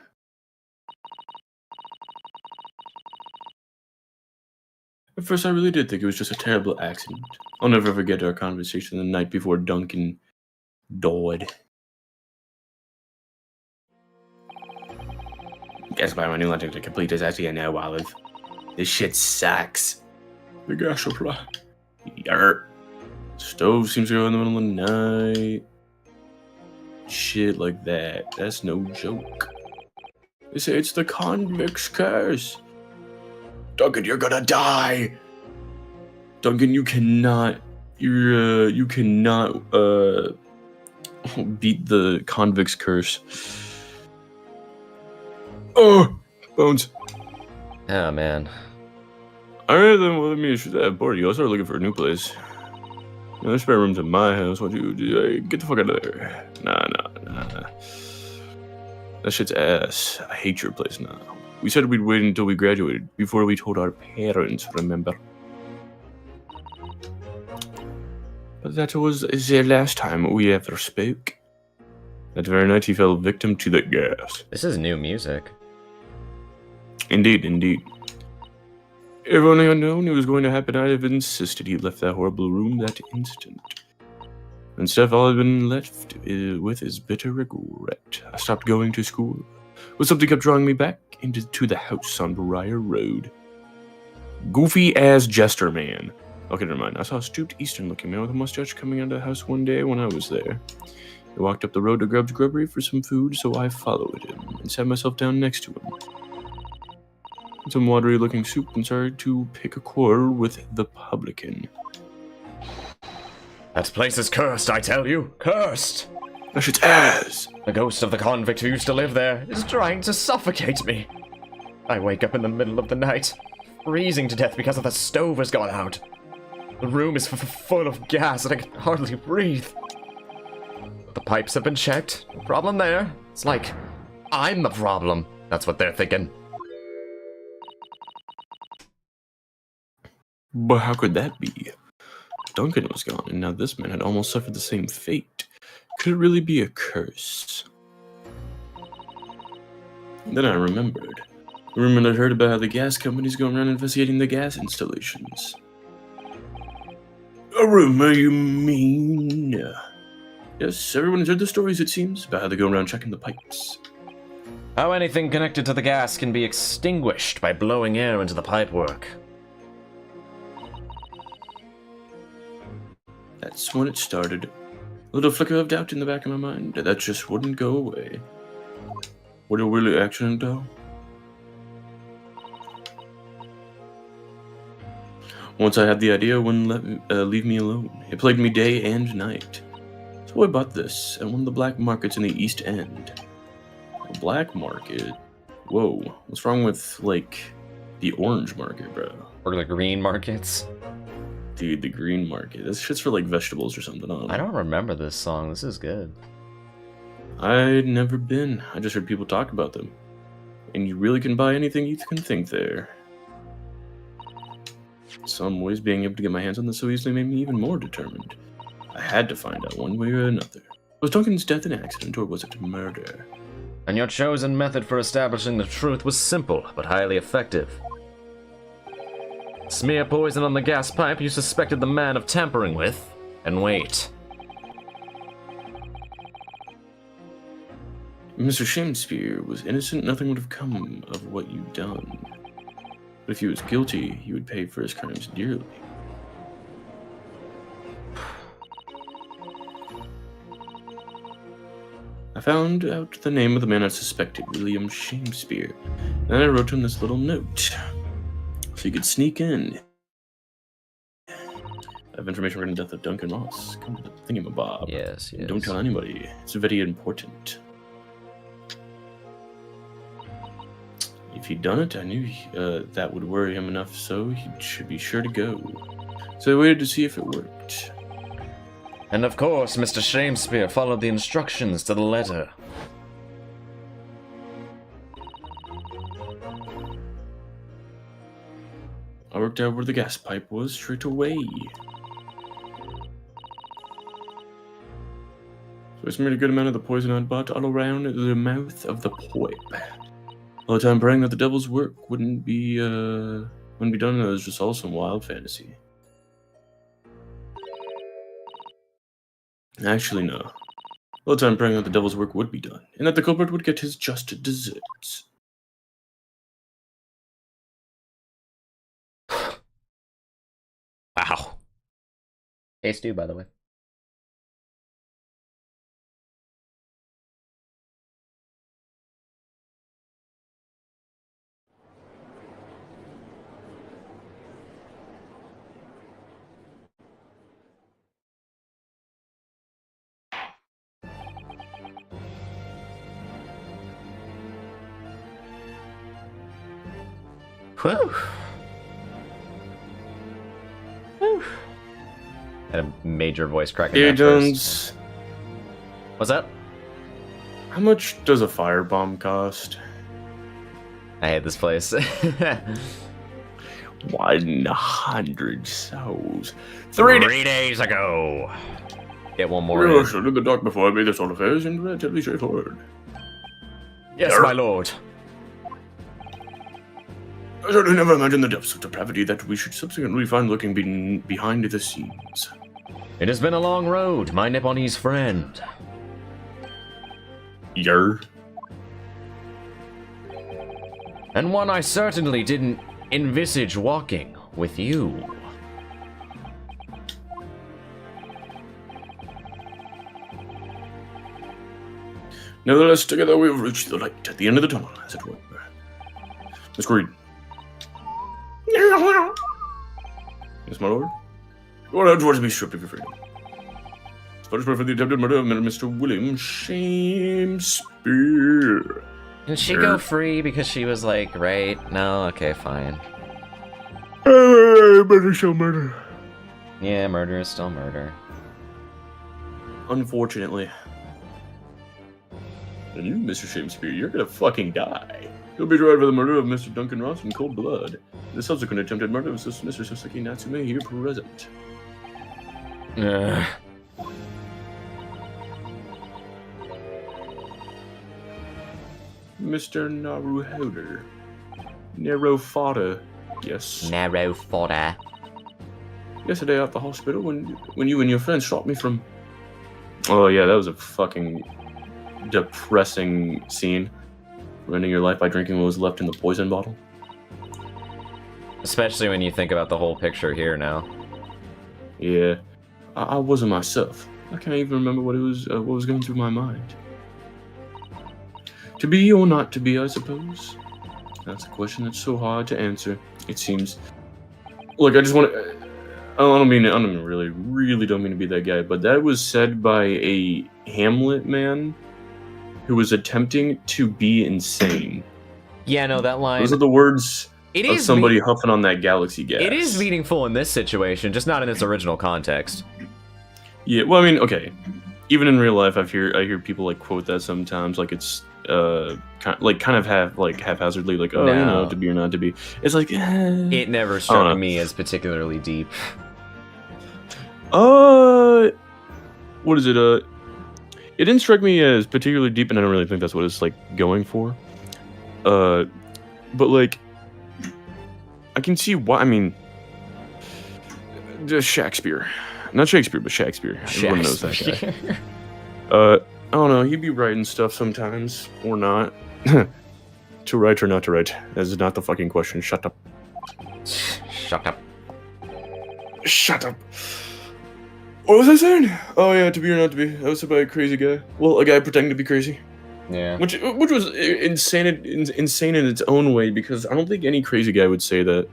[SPEAKER 2] At first, I really did think it was just a terrible accident. I'll never forget our conversation the night before Duncan died. Guess by my new logic to complete is actually a no, Olive. This shit sucks. The gas supply. Yarp. Stove seems to go in the middle of the night. Shit like that. That's no joke. They say it's the convict's curse. Duncan, you're gonna die. Duncan, you cannot. You cannot beat the convict's curse. Oh, bones.
[SPEAKER 1] Oh, man.
[SPEAKER 2] Alright then, well, let me issue that board. You. I'll start looking for a new place. There's spare rooms in my house. Why don't you do? Get the fuck out of there. Nah. That shit's ass. I hate your place now. We said we'd wait until we graduated before we told our parents, remember? But that was the last time we ever spoke. That very night he fell victim to the gas.
[SPEAKER 1] This is new music.
[SPEAKER 2] Indeed. If only I'd known it was going to happen, I'd have insisted he left that horrible room that instant. Instead, all I've been left with is bitter regret. I stopped going to school, but something kept drawing me back into the house on Briar Road. Goofy-ass jester man. Okay, never mind. I saw a stooped Eastern-looking man with a mustache coming out of the house one day when I was there. He walked up the road to Grub's Grubbery for some food, so I followed him and sat myself down next to him. Some watery-looking soup and started to pick a quarrel with the publican.
[SPEAKER 1] That place is cursed, I tell you. Cursed!
[SPEAKER 2] That shit's ass!
[SPEAKER 1] The ghost of the convict who used to live there is trying to suffocate me. I wake up in the middle of the night, freezing to death because the stove has gone out. The room is full of gas and I can hardly breathe. The pipes have been checked. No problem there. It's like, I'm the problem. That's what they're thinking.
[SPEAKER 2] But how could that be? Duncan was gone, and now this man had almost suffered the same fate. Could it really be a curse? Then I remembered. The rumor I'd heard about how the gas companies go around investigating the gas installations. A rumor, you mean? Yes, everyone has heard the stories, it seems, about how they go around checking the pipes.
[SPEAKER 1] How anything connected to the gas can be extinguished by blowing air into the pipework.
[SPEAKER 2] That's when it started. A little flicker of doubt in the back of my mind that just wouldn't go away. What a really accident, though. Once I had the idea, it wouldn't leave me alone. It plagued me day and night. So I bought this at one of the black markets in the East End. A black market? Whoa, what's wrong with, like, the orange market, bro?
[SPEAKER 1] Or the green markets?
[SPEAKER 2] Dude, the green market. This shit's for, like, vegetables or something.
[SPEAKER 1] I don't remember this song. This is good.
[SPEAKER 2] I'd never been. I just heard people talk about them. And you really can buy anything you can think there. In some ways, being able to get my hands on this so easily made me even more determined. I had to find out one way or another. Was Duncan's death an accident, or was it murder?
[SPEAKER 1] And your chosen method for establishing the truth was simple, but highly effective. Smear poison on the gas pipe you suspected the man of tampering with, and wait.
[SPEAKER 2] Mr. Shakespeare was innocent, nothing would have come of what you'd done. But if he was guilty, he would pay for his crimes dearly. I found out the name of the man I suspected, William Shakespeare. Then I wrote him this little note, so he could sneak in. I have information regarding the death of Duncan Ross. Come to the thingamabob.
[SPEAKER 1] Yes, yes.
[SPEAKER 2] Don't tell anybody. It's very important. If he'd done it, I knew that would worry him enough, so he should be sure to go. So I waited to see if it worked.
[SPEAKER 1] And of course, Mr. Shakespeare followed the instructions to the letter.
[SPEAKER 2] I worked out where the gas pipe was straight away. So I smeared a good amount of the poison I'd bought all around the mouth of the pipe. All the time praying that the devil's work wouldn't be done. It was just all some wild fantasy. Actually, no. All the time praying that the devil's work would be done, and that the culprit would get his just deserts.
[SPEAKER 1] Wow. Hey, Stu, by the way. Whew. Whew. Had a major voice crack in
[SPEAKER 2] Hey,
[SPEAKER 1] there first.
[SPEAKER 2] Jones.
[SPEAKER 1] What's that?
[SPEAKER 2] How much does a firebomb cost?
[SPEAKER 1] I hate this place.
[SPEAKER 2] 100 souls.
[SPEAKER 1] 3 days ago. Get one more.
[SPEAKER 2] Yes, in the dark before I made this all affairs and relatively straightforward.
[SPEAKER 1] Yes, my lord.
[SPEAKER 2] I certainly never imagined the depths of depravity that we should subsequently find lurking behind the scenes.
[SPEAKER 1] It has been a long road, my Nipponese friend.
[SPEAKER 2] Yer.
[SPEAKER 1] And one I certainly didn't envisage walking with you.
[SPEAKER 2] Nevertheless, together we have reached the light at the end of the tunnel, as it were. Miss Green. Yes, my lord? Go on out towards me, stripped of your freedom. Punishment for the attempted murder of Mr. William Shakespeare.
[SPEAKER 1] Did she go free because she was like, right? No? Okay, fine.
[SPEAKER 2] Murder shall murder.
[SPEAKER 1] Yeah, murder is still murder.
[SPEAKER 2] Unfortunately. And you, Mr. Shakespeare, you're gonna fucking die. You'll be tried for the murder of Mr. Duncan Ross in cold blood. The subsequent attempted murder of Mr. Sasaki Natsume here present. Mr. Naruhoder. Narrow fodder. Yes.
[SPEAKER 1] Narrow fodder.
[SPEAKER 2] Yesterday at the hospital when you and your friends shot me from... Oh yeah, that was a fucking depressing scene. Ending your life by drinking what was left in the poison bottle.
[SPEAKER 1] Especially when you think about the whole picture here now.
[SPEAKER 2] Yeah, I wasn't myself. I can't even remember what was going through my mind. To be or not to be, I suppose. That's a question that's so hard to answer. It seems. Look, I just want to. I don't really don't mean to be that guy, but that was said by a Hamlet man who was attempting to be insane.
[SPEAKER 1] Yeah, no, that line.
[SPEAKER 2] Those are the words of somebody huffing on that galaxy gas.
[SPEAKER 1] It is meaningful in this situation, just not in its original context.
[SPEAKER 2] Yeah, well, I mean, okay. Even in real life, I hear people like quote that sometimes, like it's kind of haphazardly, like, oh, no. You know, to be or not to be. It's like
[SPEAKER 1] it never struck me as particularly deep.
[SPEAKER 2] What is it? It didn't strike me as particularly deep, and I don't really think that's what it's like going for. But like, I can see why. I mean, just Shakespeare, not Shakespeare, but Shakespeare. Everyone knows that guy. I don't know. He'd be writing stuff sometimes, or not. To write or not to write? That is not the fucking question. Shut up.
[SPEAKER 1] Shut up.
[SPEAKER 2] Shut up. What was I saying? Oh yeah, to be or not to be. That was about a crazy guy. Well, a guy pretending to be crazy.
[SPEAKER 1] Yeah.
[SPEAKER 2] Which was insane in its own way, because I don't think any crazy guy would say that.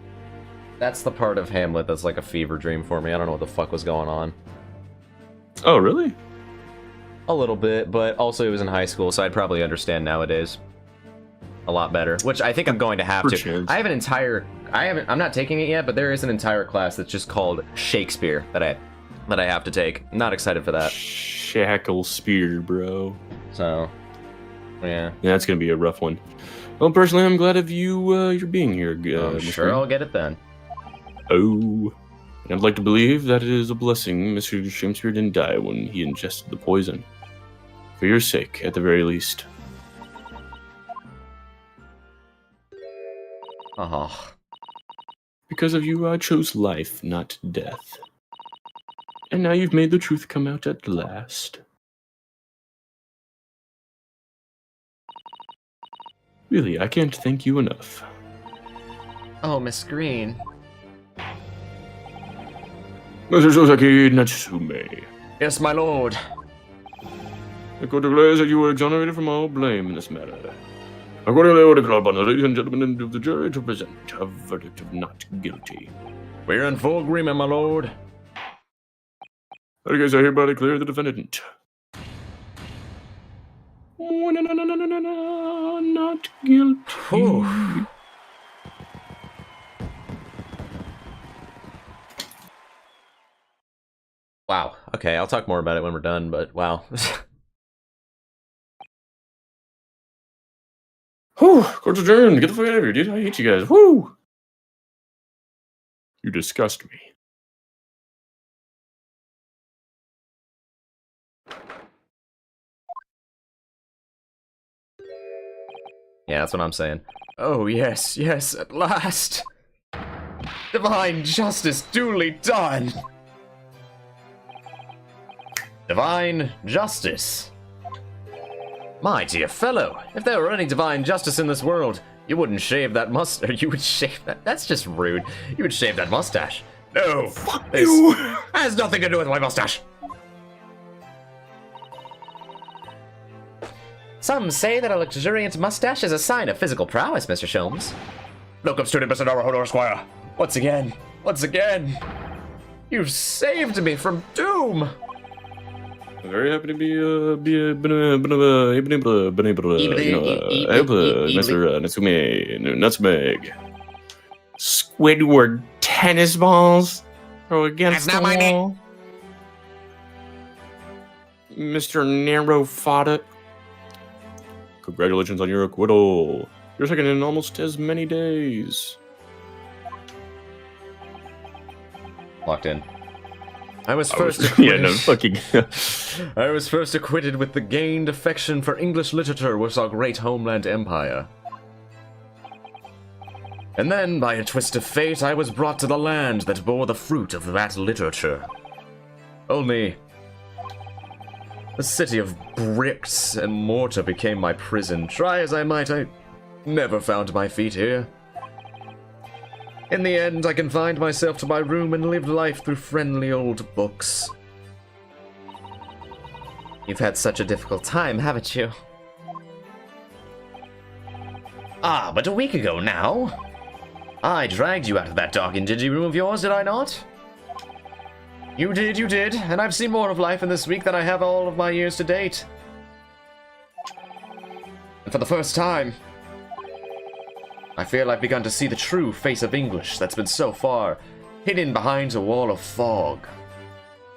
[SPEAKER 1] That's the part of Hamlet that's like a fever dream for me. I don't know what the fuck was going on.
[SPEAKER 2] Oh, really?
[SPEAKER 1] A little bit, but also it was in high school, so I'd probably understand nowadays a lot better. Which I think I'm going to have to.
[SPEAKER 2] Perchance.
[SPEAKER 1] I have an entire. I'm not taking it yet, but there is an entire class that's just called Shakespeare that I have to take. I'm not excited for that.
[SPEAKER 2] Shackle spear, bro.
[SPEAKER 1] So, yeah.
[SPEAKER 2] Yeah, that's gonna be a rough one. Well, personally, I'm glad of you. You're being here.
[SPEAKER 1] I'm
[SPEAKER 2] Mr.
[SPEAKER 1] sure I'll get it then.
[SPEAKER 2] Oh, and I'd like to believe that it is a blessing Mr. Shakespeare didn't die when he ingested the poison. For your sake, at the very least.
[SPEAKER 1] Oh.
[SPEAKER 2] Because of you, I chose life, not death. And now you've made the truth come out at last. Really, I can't thank you enough.
[SPEAKER 1] Oh, Miss Green.
[SPEAKER 2] Mr. Sosaki Natsume,
[SPEAKER 1] Yes, my lord.
[SPEAKER 2] the court declares that you were exonerated from all blame in this matter. Accordingly, I order call upon the ladies and gentlemen of the jury to present a verdict of not guilty.
[SPEAKER 1] We're in full agreement, my lord.
[SPEAKER 2] I guess I hereby declare the defendant not guilty.
[SPEAKER 1] Whew. Wow. Okay, I'll talk more about it when we're done, but wow.
[SPEAKER 2] Whew, court's adjourned. Get the fuck out of here, dude. I hate you guys. Woo! You disgust me.
[SPEAKER 1] Yeah, that's what I'm saying. Oh, yes, yes, at last. Divine justice duly done. Divine justice. My dear fellow, if there were any divine justice in this world, you wouldn't shave that mustache. You would shave that. That's just rude. You would shave that mustache. No, this has nothing to do with my mustache. Some say that a luxuriant mustache is a sign of physical prowess, Mr. Sholmes. Look up, student, Mr. Hodor Squire. Once again. Once again. You've saved me from doom.
[SPEAKER 2] I'm very happy to be able to Mr. Natsume Nutmeg. Squidward tennis balls throw against
[SPEAKER 3] That's
[SPEAKER 2] the
[SPEAKER 3] not my name.
[SPEAKER 2] wall. Mr. Narrow Fodder. Congratulations on your acquittal. You're second in almost as many days.
[SPEAKER 1] Locked in. I was first acquitted.
[SPEAKER 2] Yeah, no, fucking.
[SPEAKER 1] I was first acquitted with the gained affection for English literature was our great homeland empire. And then, by a twist of fate, I was brought to the land that bore the fruit of that literature. Only, the city of bricks and mortar became my prison. Try as I might, I never found my feet here. In the end, I confined myself to my room and lived life through friendly old books. You've had such a difficult time, haven't you? Ah, but a week ago now, I dragged you out of that dark and dingy room of yours, did I not? You did, and I've seen more of life in this week than I have all of my years to date. And for the first time, I feel I've begun to see the true face of English that's been so far hidden behind a wall of fog.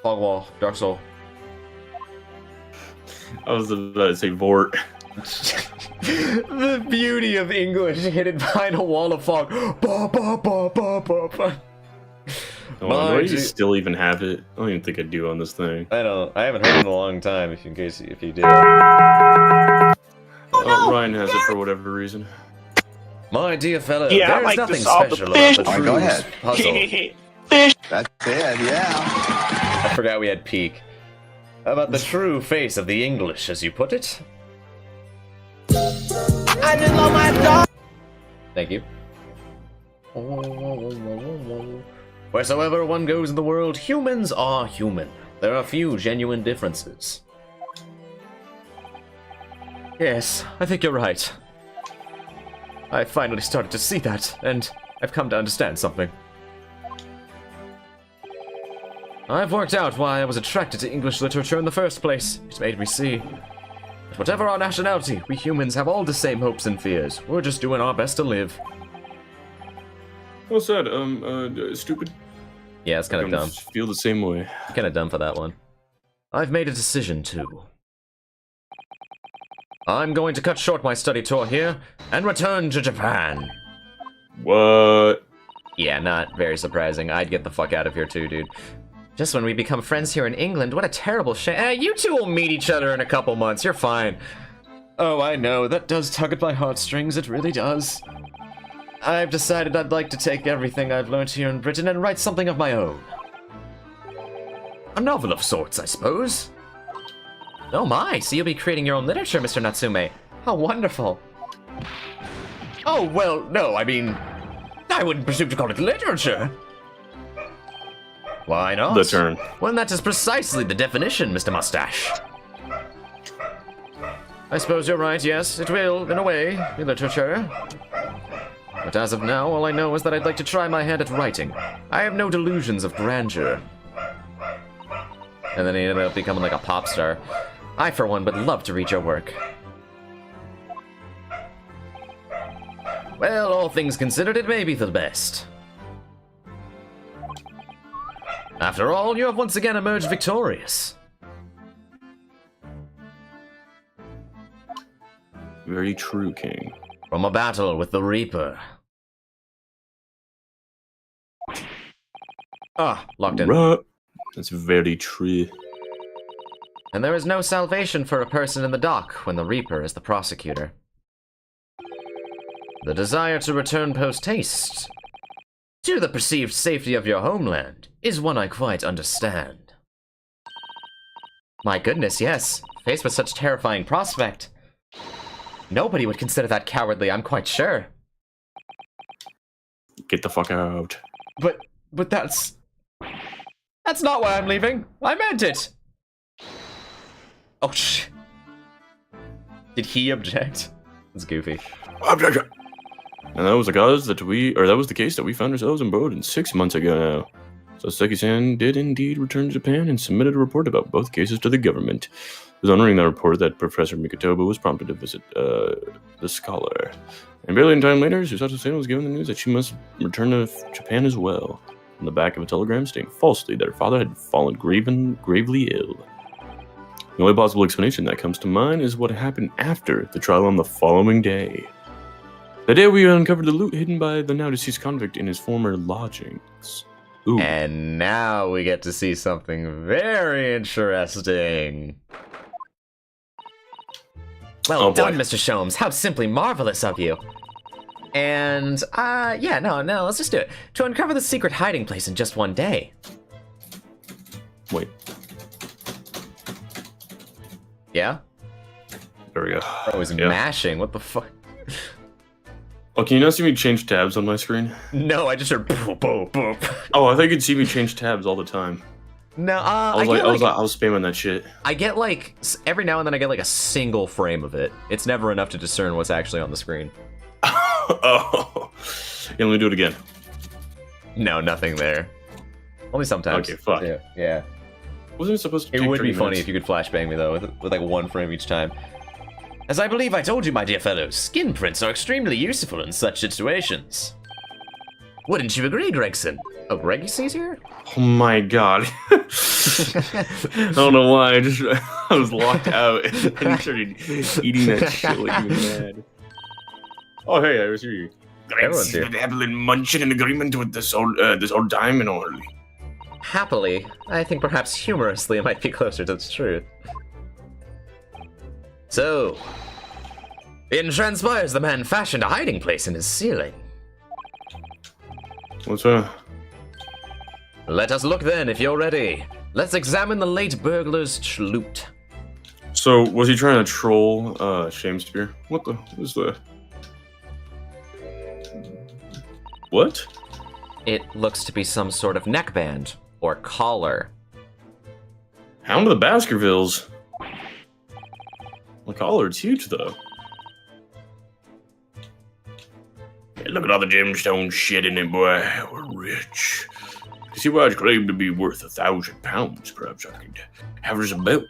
[SPEAKER 1] Fog wall, Dark Soul.
[SPEAKER 2] I was about to say Vort.
[SPEAKER 1] The beauty of English hidden behind a wall of fog. Ba, ba, ba, ba, ba, ba.
[SPEAKER 2] Oh, do I still even have it? I don't even think I do on this thing.
[SPEAKER 1] I haven't heard it in a long time, if you did.
[SPEAKER 2] Ryan has it for whatever reason.
[SPEAKER 1] My dear fellow,
[SPEAKER 4] Yeah, I
[SPEAKER 1] there's
[SPEAKER 4] like to
[SPEAKER 1] nothing
[SPEAKER 4] solve the
[SPEAKER 1] special
[SPEAKER 4] fish.
[SPEAKER 1] about the
[SPEAKER 3] Alright, go
[SPEAKER 1] True's
[SPEAKER 3] ahead.
[SPEAKER 1] puzzle.
[SPEAKER 3] That's it, yeah.
[SPEAKER 1] I forgot we had peak. About the true face of the English, as you put it.
[SPEAKER 3] I just love my dog.
[SPEAKER 1] Thank you. Wheresoever one goes in the world, humans are human. There are few genuine differences. Yes, I think you're right. I finally started to see that, and I've come to understand something. I've worked out why I was attracted to English literature in the first place. It made me see. But whatever our nationality, we humans have all the same hopes and fears. We're just doing our best to live.
[SPEAKER 2] Well said. Stupid.
[SPEAKER 1] Yeah, it's kind of dumb.
[SPEAKER 2] Feel the same way.
[SPEAKER 1] Kind of dumb for that one. I've made a decision, too. I'm going to cut short my study tour here and return to Japan.
[SPEAKER 2] What?
[SPEAKER 1] Yeah, not very surprising. I'd get the fuck out of here too, dude. Just when we become friends here in England, what a terrible shame. You two will meet each other in a couple months, you're fine. Oh, I know, that does tug at my heartstrings, it really does. I've decided I'd like to take everything I've learned here in Britain and write something of my own. A novel of sorts, I suppose. Oh my, so you'll be creating your own literature, Mr. Natsume. How wonderful. Oh, well, no, I mean, I wouldn't presume to call it literature. Why not?
[SPEAKER 2] The turn.
[SPEAKER 1] Well, that is precisely the definition, Mr. Mustache. I suppose you're right, yes, it will, in a way, be literature. But as of now, all I know is that I'd like to try my hand at writing. I have no delusions of grandeur. And then he ended up becoming like a pop star. I, for one, would love to read your work. Well, all things considered, it may be the best. After all, you have once again emerged victorious.
[SPEAKER 2] Very true, King.
[SPEAKER 1] From a battle with the Reaper. Ah, locked in.
[SPEAKER 2] Right. That's very true.
[SPEAKER 1] And there is no salvation for a person in the dock when the Reaper is the prosecutor. The desire to return post-haste to the perceived safety of your homeland is one I quite understand. My goodness, yes. Faced with such terrifying prospect. Nobody would consider that cowardly, I'm quite sure.
[SPEAKER 2] Get the fuck out.
[SPEAKER 1] But that's not why I'm leaving. I meant it. Oh, shit. Did he object? That's goofy.
[SPEAKER 2] Objection. And that was the case that we found ourselves in 6 months ago now. So Seki-san did indeed return to Japan and submitted a report about both cases to the government. It was honoring that report that Professor Mikotoba was prompted to visit the scholar. And barely in time later, Susato-san was given the news that she must return to Japan as well. On the back of a telegram stating falsely that her father had fallen gravely ill. The only possible explanation that comes to mind is what happened after the trial on the following day. The day we uncovered the loot hidden by the now deceased convict in his former lodgings. Ooh.
[SPEAKER 1] And now we get to see something very interesting. Well done, Mr. Sholmes. How simply marvelous of you. And, yeah, no, let's just do it. To uncover the secret hiding place in just one day.
[SPEAKER 2] Wait.
[SPEAKER 1] Yeah?
[SPEAKER 2] There we go.
[SPEAKER 1] I was mashing. What the fuck?
[SPEAKER 2] Oh, can you not see me change tabs on my screen?
[SPEAKER 1] No, I just heard boop, boop, boop.
[SPEAKER 2] Oh, I thought you could see me change tabs all the time.
[SPEAKER 1] No,
[SPEAKER 2] I was spamming that shit.
[SPEAKER 1] I get like, every now and then I get like a single frame of it. It's never enough to discern what's actually on the screen.
[SPEAKER 2] Oh. Yeah, let me do it again.
[SPEAKER 1] No, nothing there. Only sometimes.
[SPEAKER 2] Okay, fuck.
[SPEAKER 1] Yeah.
[SPEAKER 2] Wasn't it supposed to
[SPEAKER 1] It
[SPEAKER 2] take
[SPEAKER 1] would
[SPEAKER 2] 30
[SPEAKER 1] be funny
[SPEAKER 2] minutes?
[SPEAKER 1] if you could flashbang me though, with like one frame each time. As I believe I told you, my dear fellows, skin prints are extremely useful in such situations. Wouldn't you agree, Gregson? Oh, Greg sees here?
[SPEAKER 2] Oh my god. I don't know why, I was locked out and he started eating that shit like he was mad. Oh hey, I was here.
[SPEAKER 1] Everyone's here.
[SPEAKER 2] Dabble in munching in agreement with this old time and orderly.
[SPEAKER 1] Happily, I think perhaps humorously it might be closer to the truth. So, it transpires the man fashioned a hiding place in his ceiling.
[SPEAKER 2] What's that?
[SPEAKER 1] Let us look then, if you're ready. Let's examine the late burglar's loot.
[SPEAKER 2] So, was he trying to troll Shakespeare? What was the... What?
[SPEAKER 1] It looks to be some sort of neckband or collar.
[SPEAKER 2] Hound of the Baskervilles. The collar, it's huge though. Hey, look at all the gemstone shit in it, boy. We're rich. You see why I'd claim to be worth £1,000? Perhaps I could have as a belt.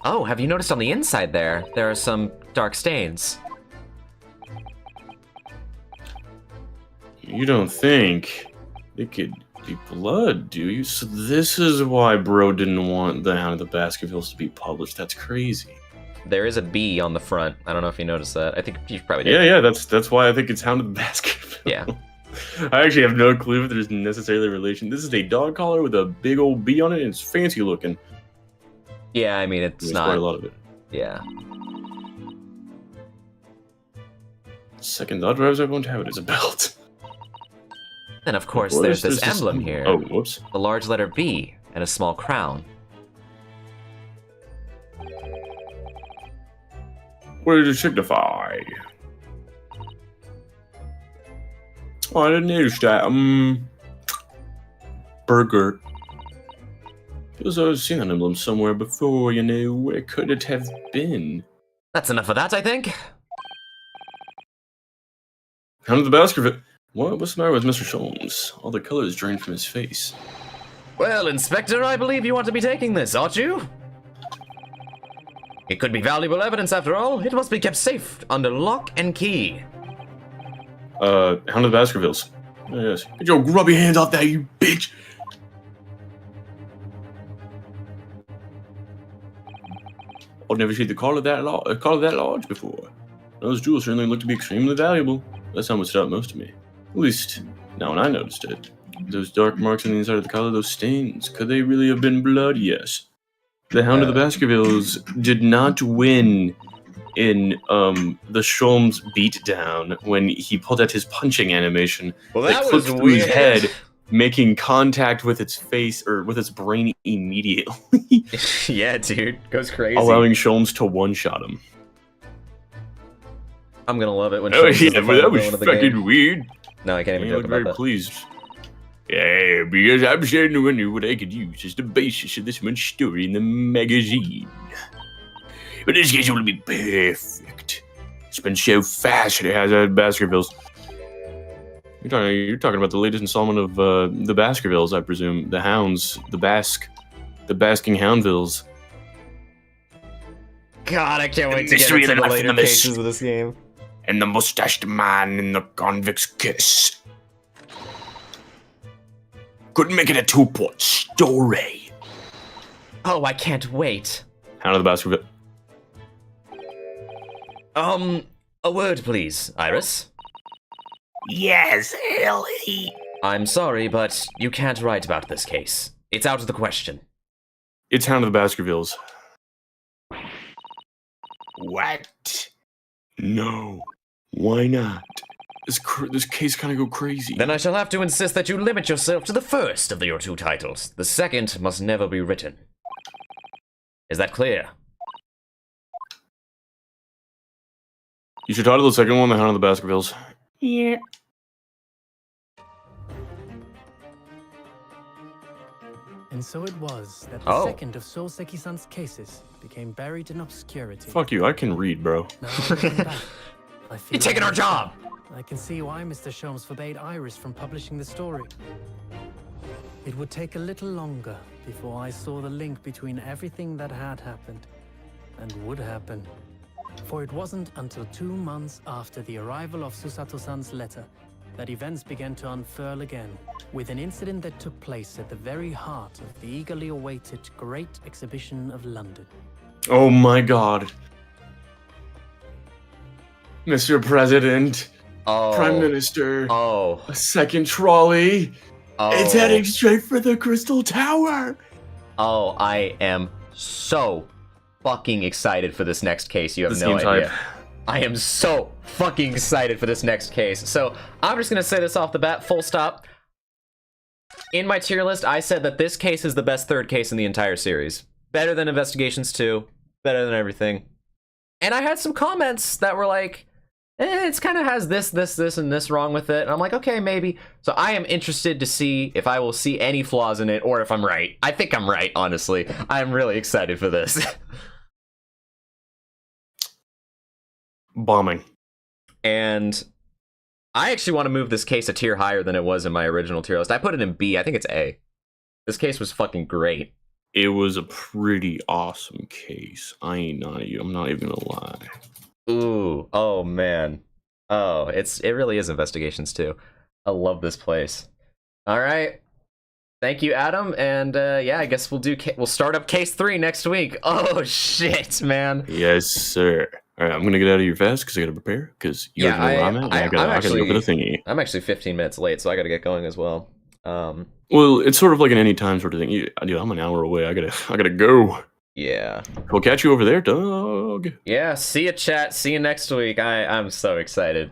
[SPEAKER 1] Oh, have you noticed on the inside there are some dark stains?
[SPEAKER 2] You don't think it could be blood, do you? So this is why bro didn't want the Hound of the Baskervilles to be published. That's crazy.
[SPEAKER 1] There is a B on the front. I don't know if you noticed that. I think you probably did.
[SPEAKER 2] Yeah, that's why I think it's Hound of the Baskervilles.
[SPEAKER 1] Yeah.
[SPEAKER 2] I actually have no clue if there's necessarily a relation. This is a dog collar with a big old B on it, and it's fancy looking.
[SPEAKER 1] Yeah, I mean, it's
[SPEAKER 2] There's
[SPEAKER 1] not...
[SPEAKER 2] quite a lot of it.
[SPEAKER 1] Yeah.
[SPEAKER 2] Second thought, perhaps I won't have it as a belt.
[SPEAKER 1] Then, of course, there's this emblem here.
[SPEAKER 2] Oh, whoops.
[SPEAKER 1] The large letter B and a small crown.
[SPEAKER 2] What did it signify? Oh, I didn't notice that. Burger. Feels I've seen that emblem somewhere before, you know. Where could it have been?
[SPEAKER 1] That's enough of that, I think.
[SPEAKER 2] Hound of the Baskerville. What's the matter with Mr. Sholmes? All the color is drained from his face.
[SPEAKER 1] Well, Inspector, I believe you want to be taking this, aren't you? It could be valuable evidence, after all. It must be kept safe under lock and key.
[SPEAKER 2] Hound of the Baskervilles. Oh, yes. Get your grubby hands off that, you bitch! I've never seen the color that large before. Those jewels certainly look to be extremely valuable. That's how much stood out most to me. At least, now when I noticed it. Those dark marks on the inside of the collar, those stains, could they really have been blood? Yes. The Hound of the Baskervilles did not win in the Sholmes beatdown when he pulled out his punching animation.
[SPEAKER 1] Well, that
[SPEAKER 2] clipped
[SPEAKER 1] was
[SPEAKER 2] through
[SPEAKER 1] weird.
[SPEAKER 2] his head, making contact with its face or with its brain immediately.
[SPEAKER 1] Yeah, dude. Goes crazy.
[SPEAKER 2] Allowing Sholmes to one-shot him.
[SPEAKER 1] I'm gonna love it when
[SPEAKER 2] Oh
[SPEAKER 1] Sholmes is
[SPEAKER 2] yeah,
[SPEAKER 1] the
[SPEAKER 2] but
[SPEAKER 1] final
[SPEAKER 2] that was
[SPEAKER 1] villain of the
[SPEAKER 2] fucking
[SPEAKER 1] game.
[SPEAKER 2] weird.
[SPEAKER 1] No, I can't even
[SPEAKER 2] I
[SPEAKER 1] joke
[SPEAKER 2] was
[SPEAKER 1] about
[SPEAKER 2] very
[SPEAKER 1] that.
[SPEAKER 2] pleased. Yeah, because I'm starting to wonder what I could use as the basis of this month's story in the magazine. But this case will be perfect. It's been so fast it has Baskervilles. You're talking about the latest installment of the Baskervilles, I presume. The Hounds, the Basking Houndvilles.
[SPEAKER 1] God, I can't wait to get
[SPEAKER 2] mystery
[SPEAKER 1] into
[SPEAKER 2] and
[SPEAKER 1] the
[SPEAKER 2] the
[SPEAKER 1] later
[SPEAKER 2] infamous.
[SPEAKER 1] cases of this game.
[SPEAKER 2] And the mustached man in the convict's kiss. Couldn't make it a two-part story.
[SPEAKER 1] Oh, I can't wait.
[SPEAKER 2] Hound of the Baskerville.
[SPEAKER 1] A word, please, Iris.
[SPEAKER 2] Yes, Ellie.
[SPEAKER 1] I'm sorry, but you can't write about this case. It's out of the question.
[SPEAKER 2] It's Hound of the Baskervilles. What? No. Why not? This case kind of go crazy.
[SPEAKER 1] Then I shall have to insist that you limit yourself to the first of your two titles. The second must never be written. Is that clear?
[SPEAKER 2] You should title the second one The Hound of the Baskervilles.
[SPEAKER 4] Yeah. And so it was that the second of Souseki-san's cases became buried in obscurity.
[SPEAKER 2] Fuck you, I can read, bro.
[SPEAKER 4] Now I'm looking back, I feel
[SPEAKER 1] You're taking our job!
[SPEAKER 4] I can see why Mr. Sholmes forbade Iris from publishing the story. It would take a little longer before I saw the link between everything that had happened and would happen. For it wasn't until 2 months after the arrival of Susato-san's letter that events began to unfurl again, with an incident that took place at the very heart of the eagerly awaited Great Exhibition of London.
[SPEAKER 2] Oh my god. Mr. President,
[SPEAKER 1] Oh.
[SPEAKER 2] Prime Minister,
[SPEAKER 1] Oh.
[SPEAKER 2] a second trolley.
[SPEAKER 1] Oh.
[SPEAKER 2] It's heading straight for the Crystal Tower.
[SPEAKER 1] Oh, I am so fucking excited for this next case. You have
[SPEAKER 2] This
[SPEAKER 1] no
[SPEAKER 2] game's
[SPEAKER 1] idea.
[SPEAKER 2] hype.
[SPEAKER 1] I am so fucking excited for this next case. So I'm just gonna say this off the bat, full stop. In my tier list, I said that this case is the best third case in the entire series. Better than Investigations 2, better than everything. And I had some comments that were like, it's kind of has this, and this wrong with it. And I'm like, okay, maybe. So I am interested to see if I will see any flaws in it or if I'm right. I think I'm right, honestly. I'm really excited for this.
[SPEAKER 2] Bombing.
[SPEAKER 1] And I actually want to move this case a tier higher than it was in my original tier list. I put it in B. I think it's A. This case was fucking great.
[SPEAKER 2] It was a pretty awesome case. I'm not even gonna lie.
[SPEAKER 1] Ooh, oh man. Oh, it really is investigations too. I love this place. All right. Thank you, Adam, and yeah, I guess we'll start up case 3 next week. Oh shit, man.
[SPEAKER 2] Yes, sir. All right, I'm gonna get out of here fast because I gotta prepare. Because you already know where I'm at. I gotta go for the thingy.
[SPEAKER 1] I'm actually 15 minutes late, so I gotta get going as well.
[SPEAKER 2] Well, it's sort of like an anytime sort of thing. Dude, I'm an hour away. I gotta go.
[SPEAKER 1] Yeah.
[SPEAKER 2] We'll catch you over there, dog.
[SPEAKER 1] Yeah. See you, chat. See you next week. I'm so excited.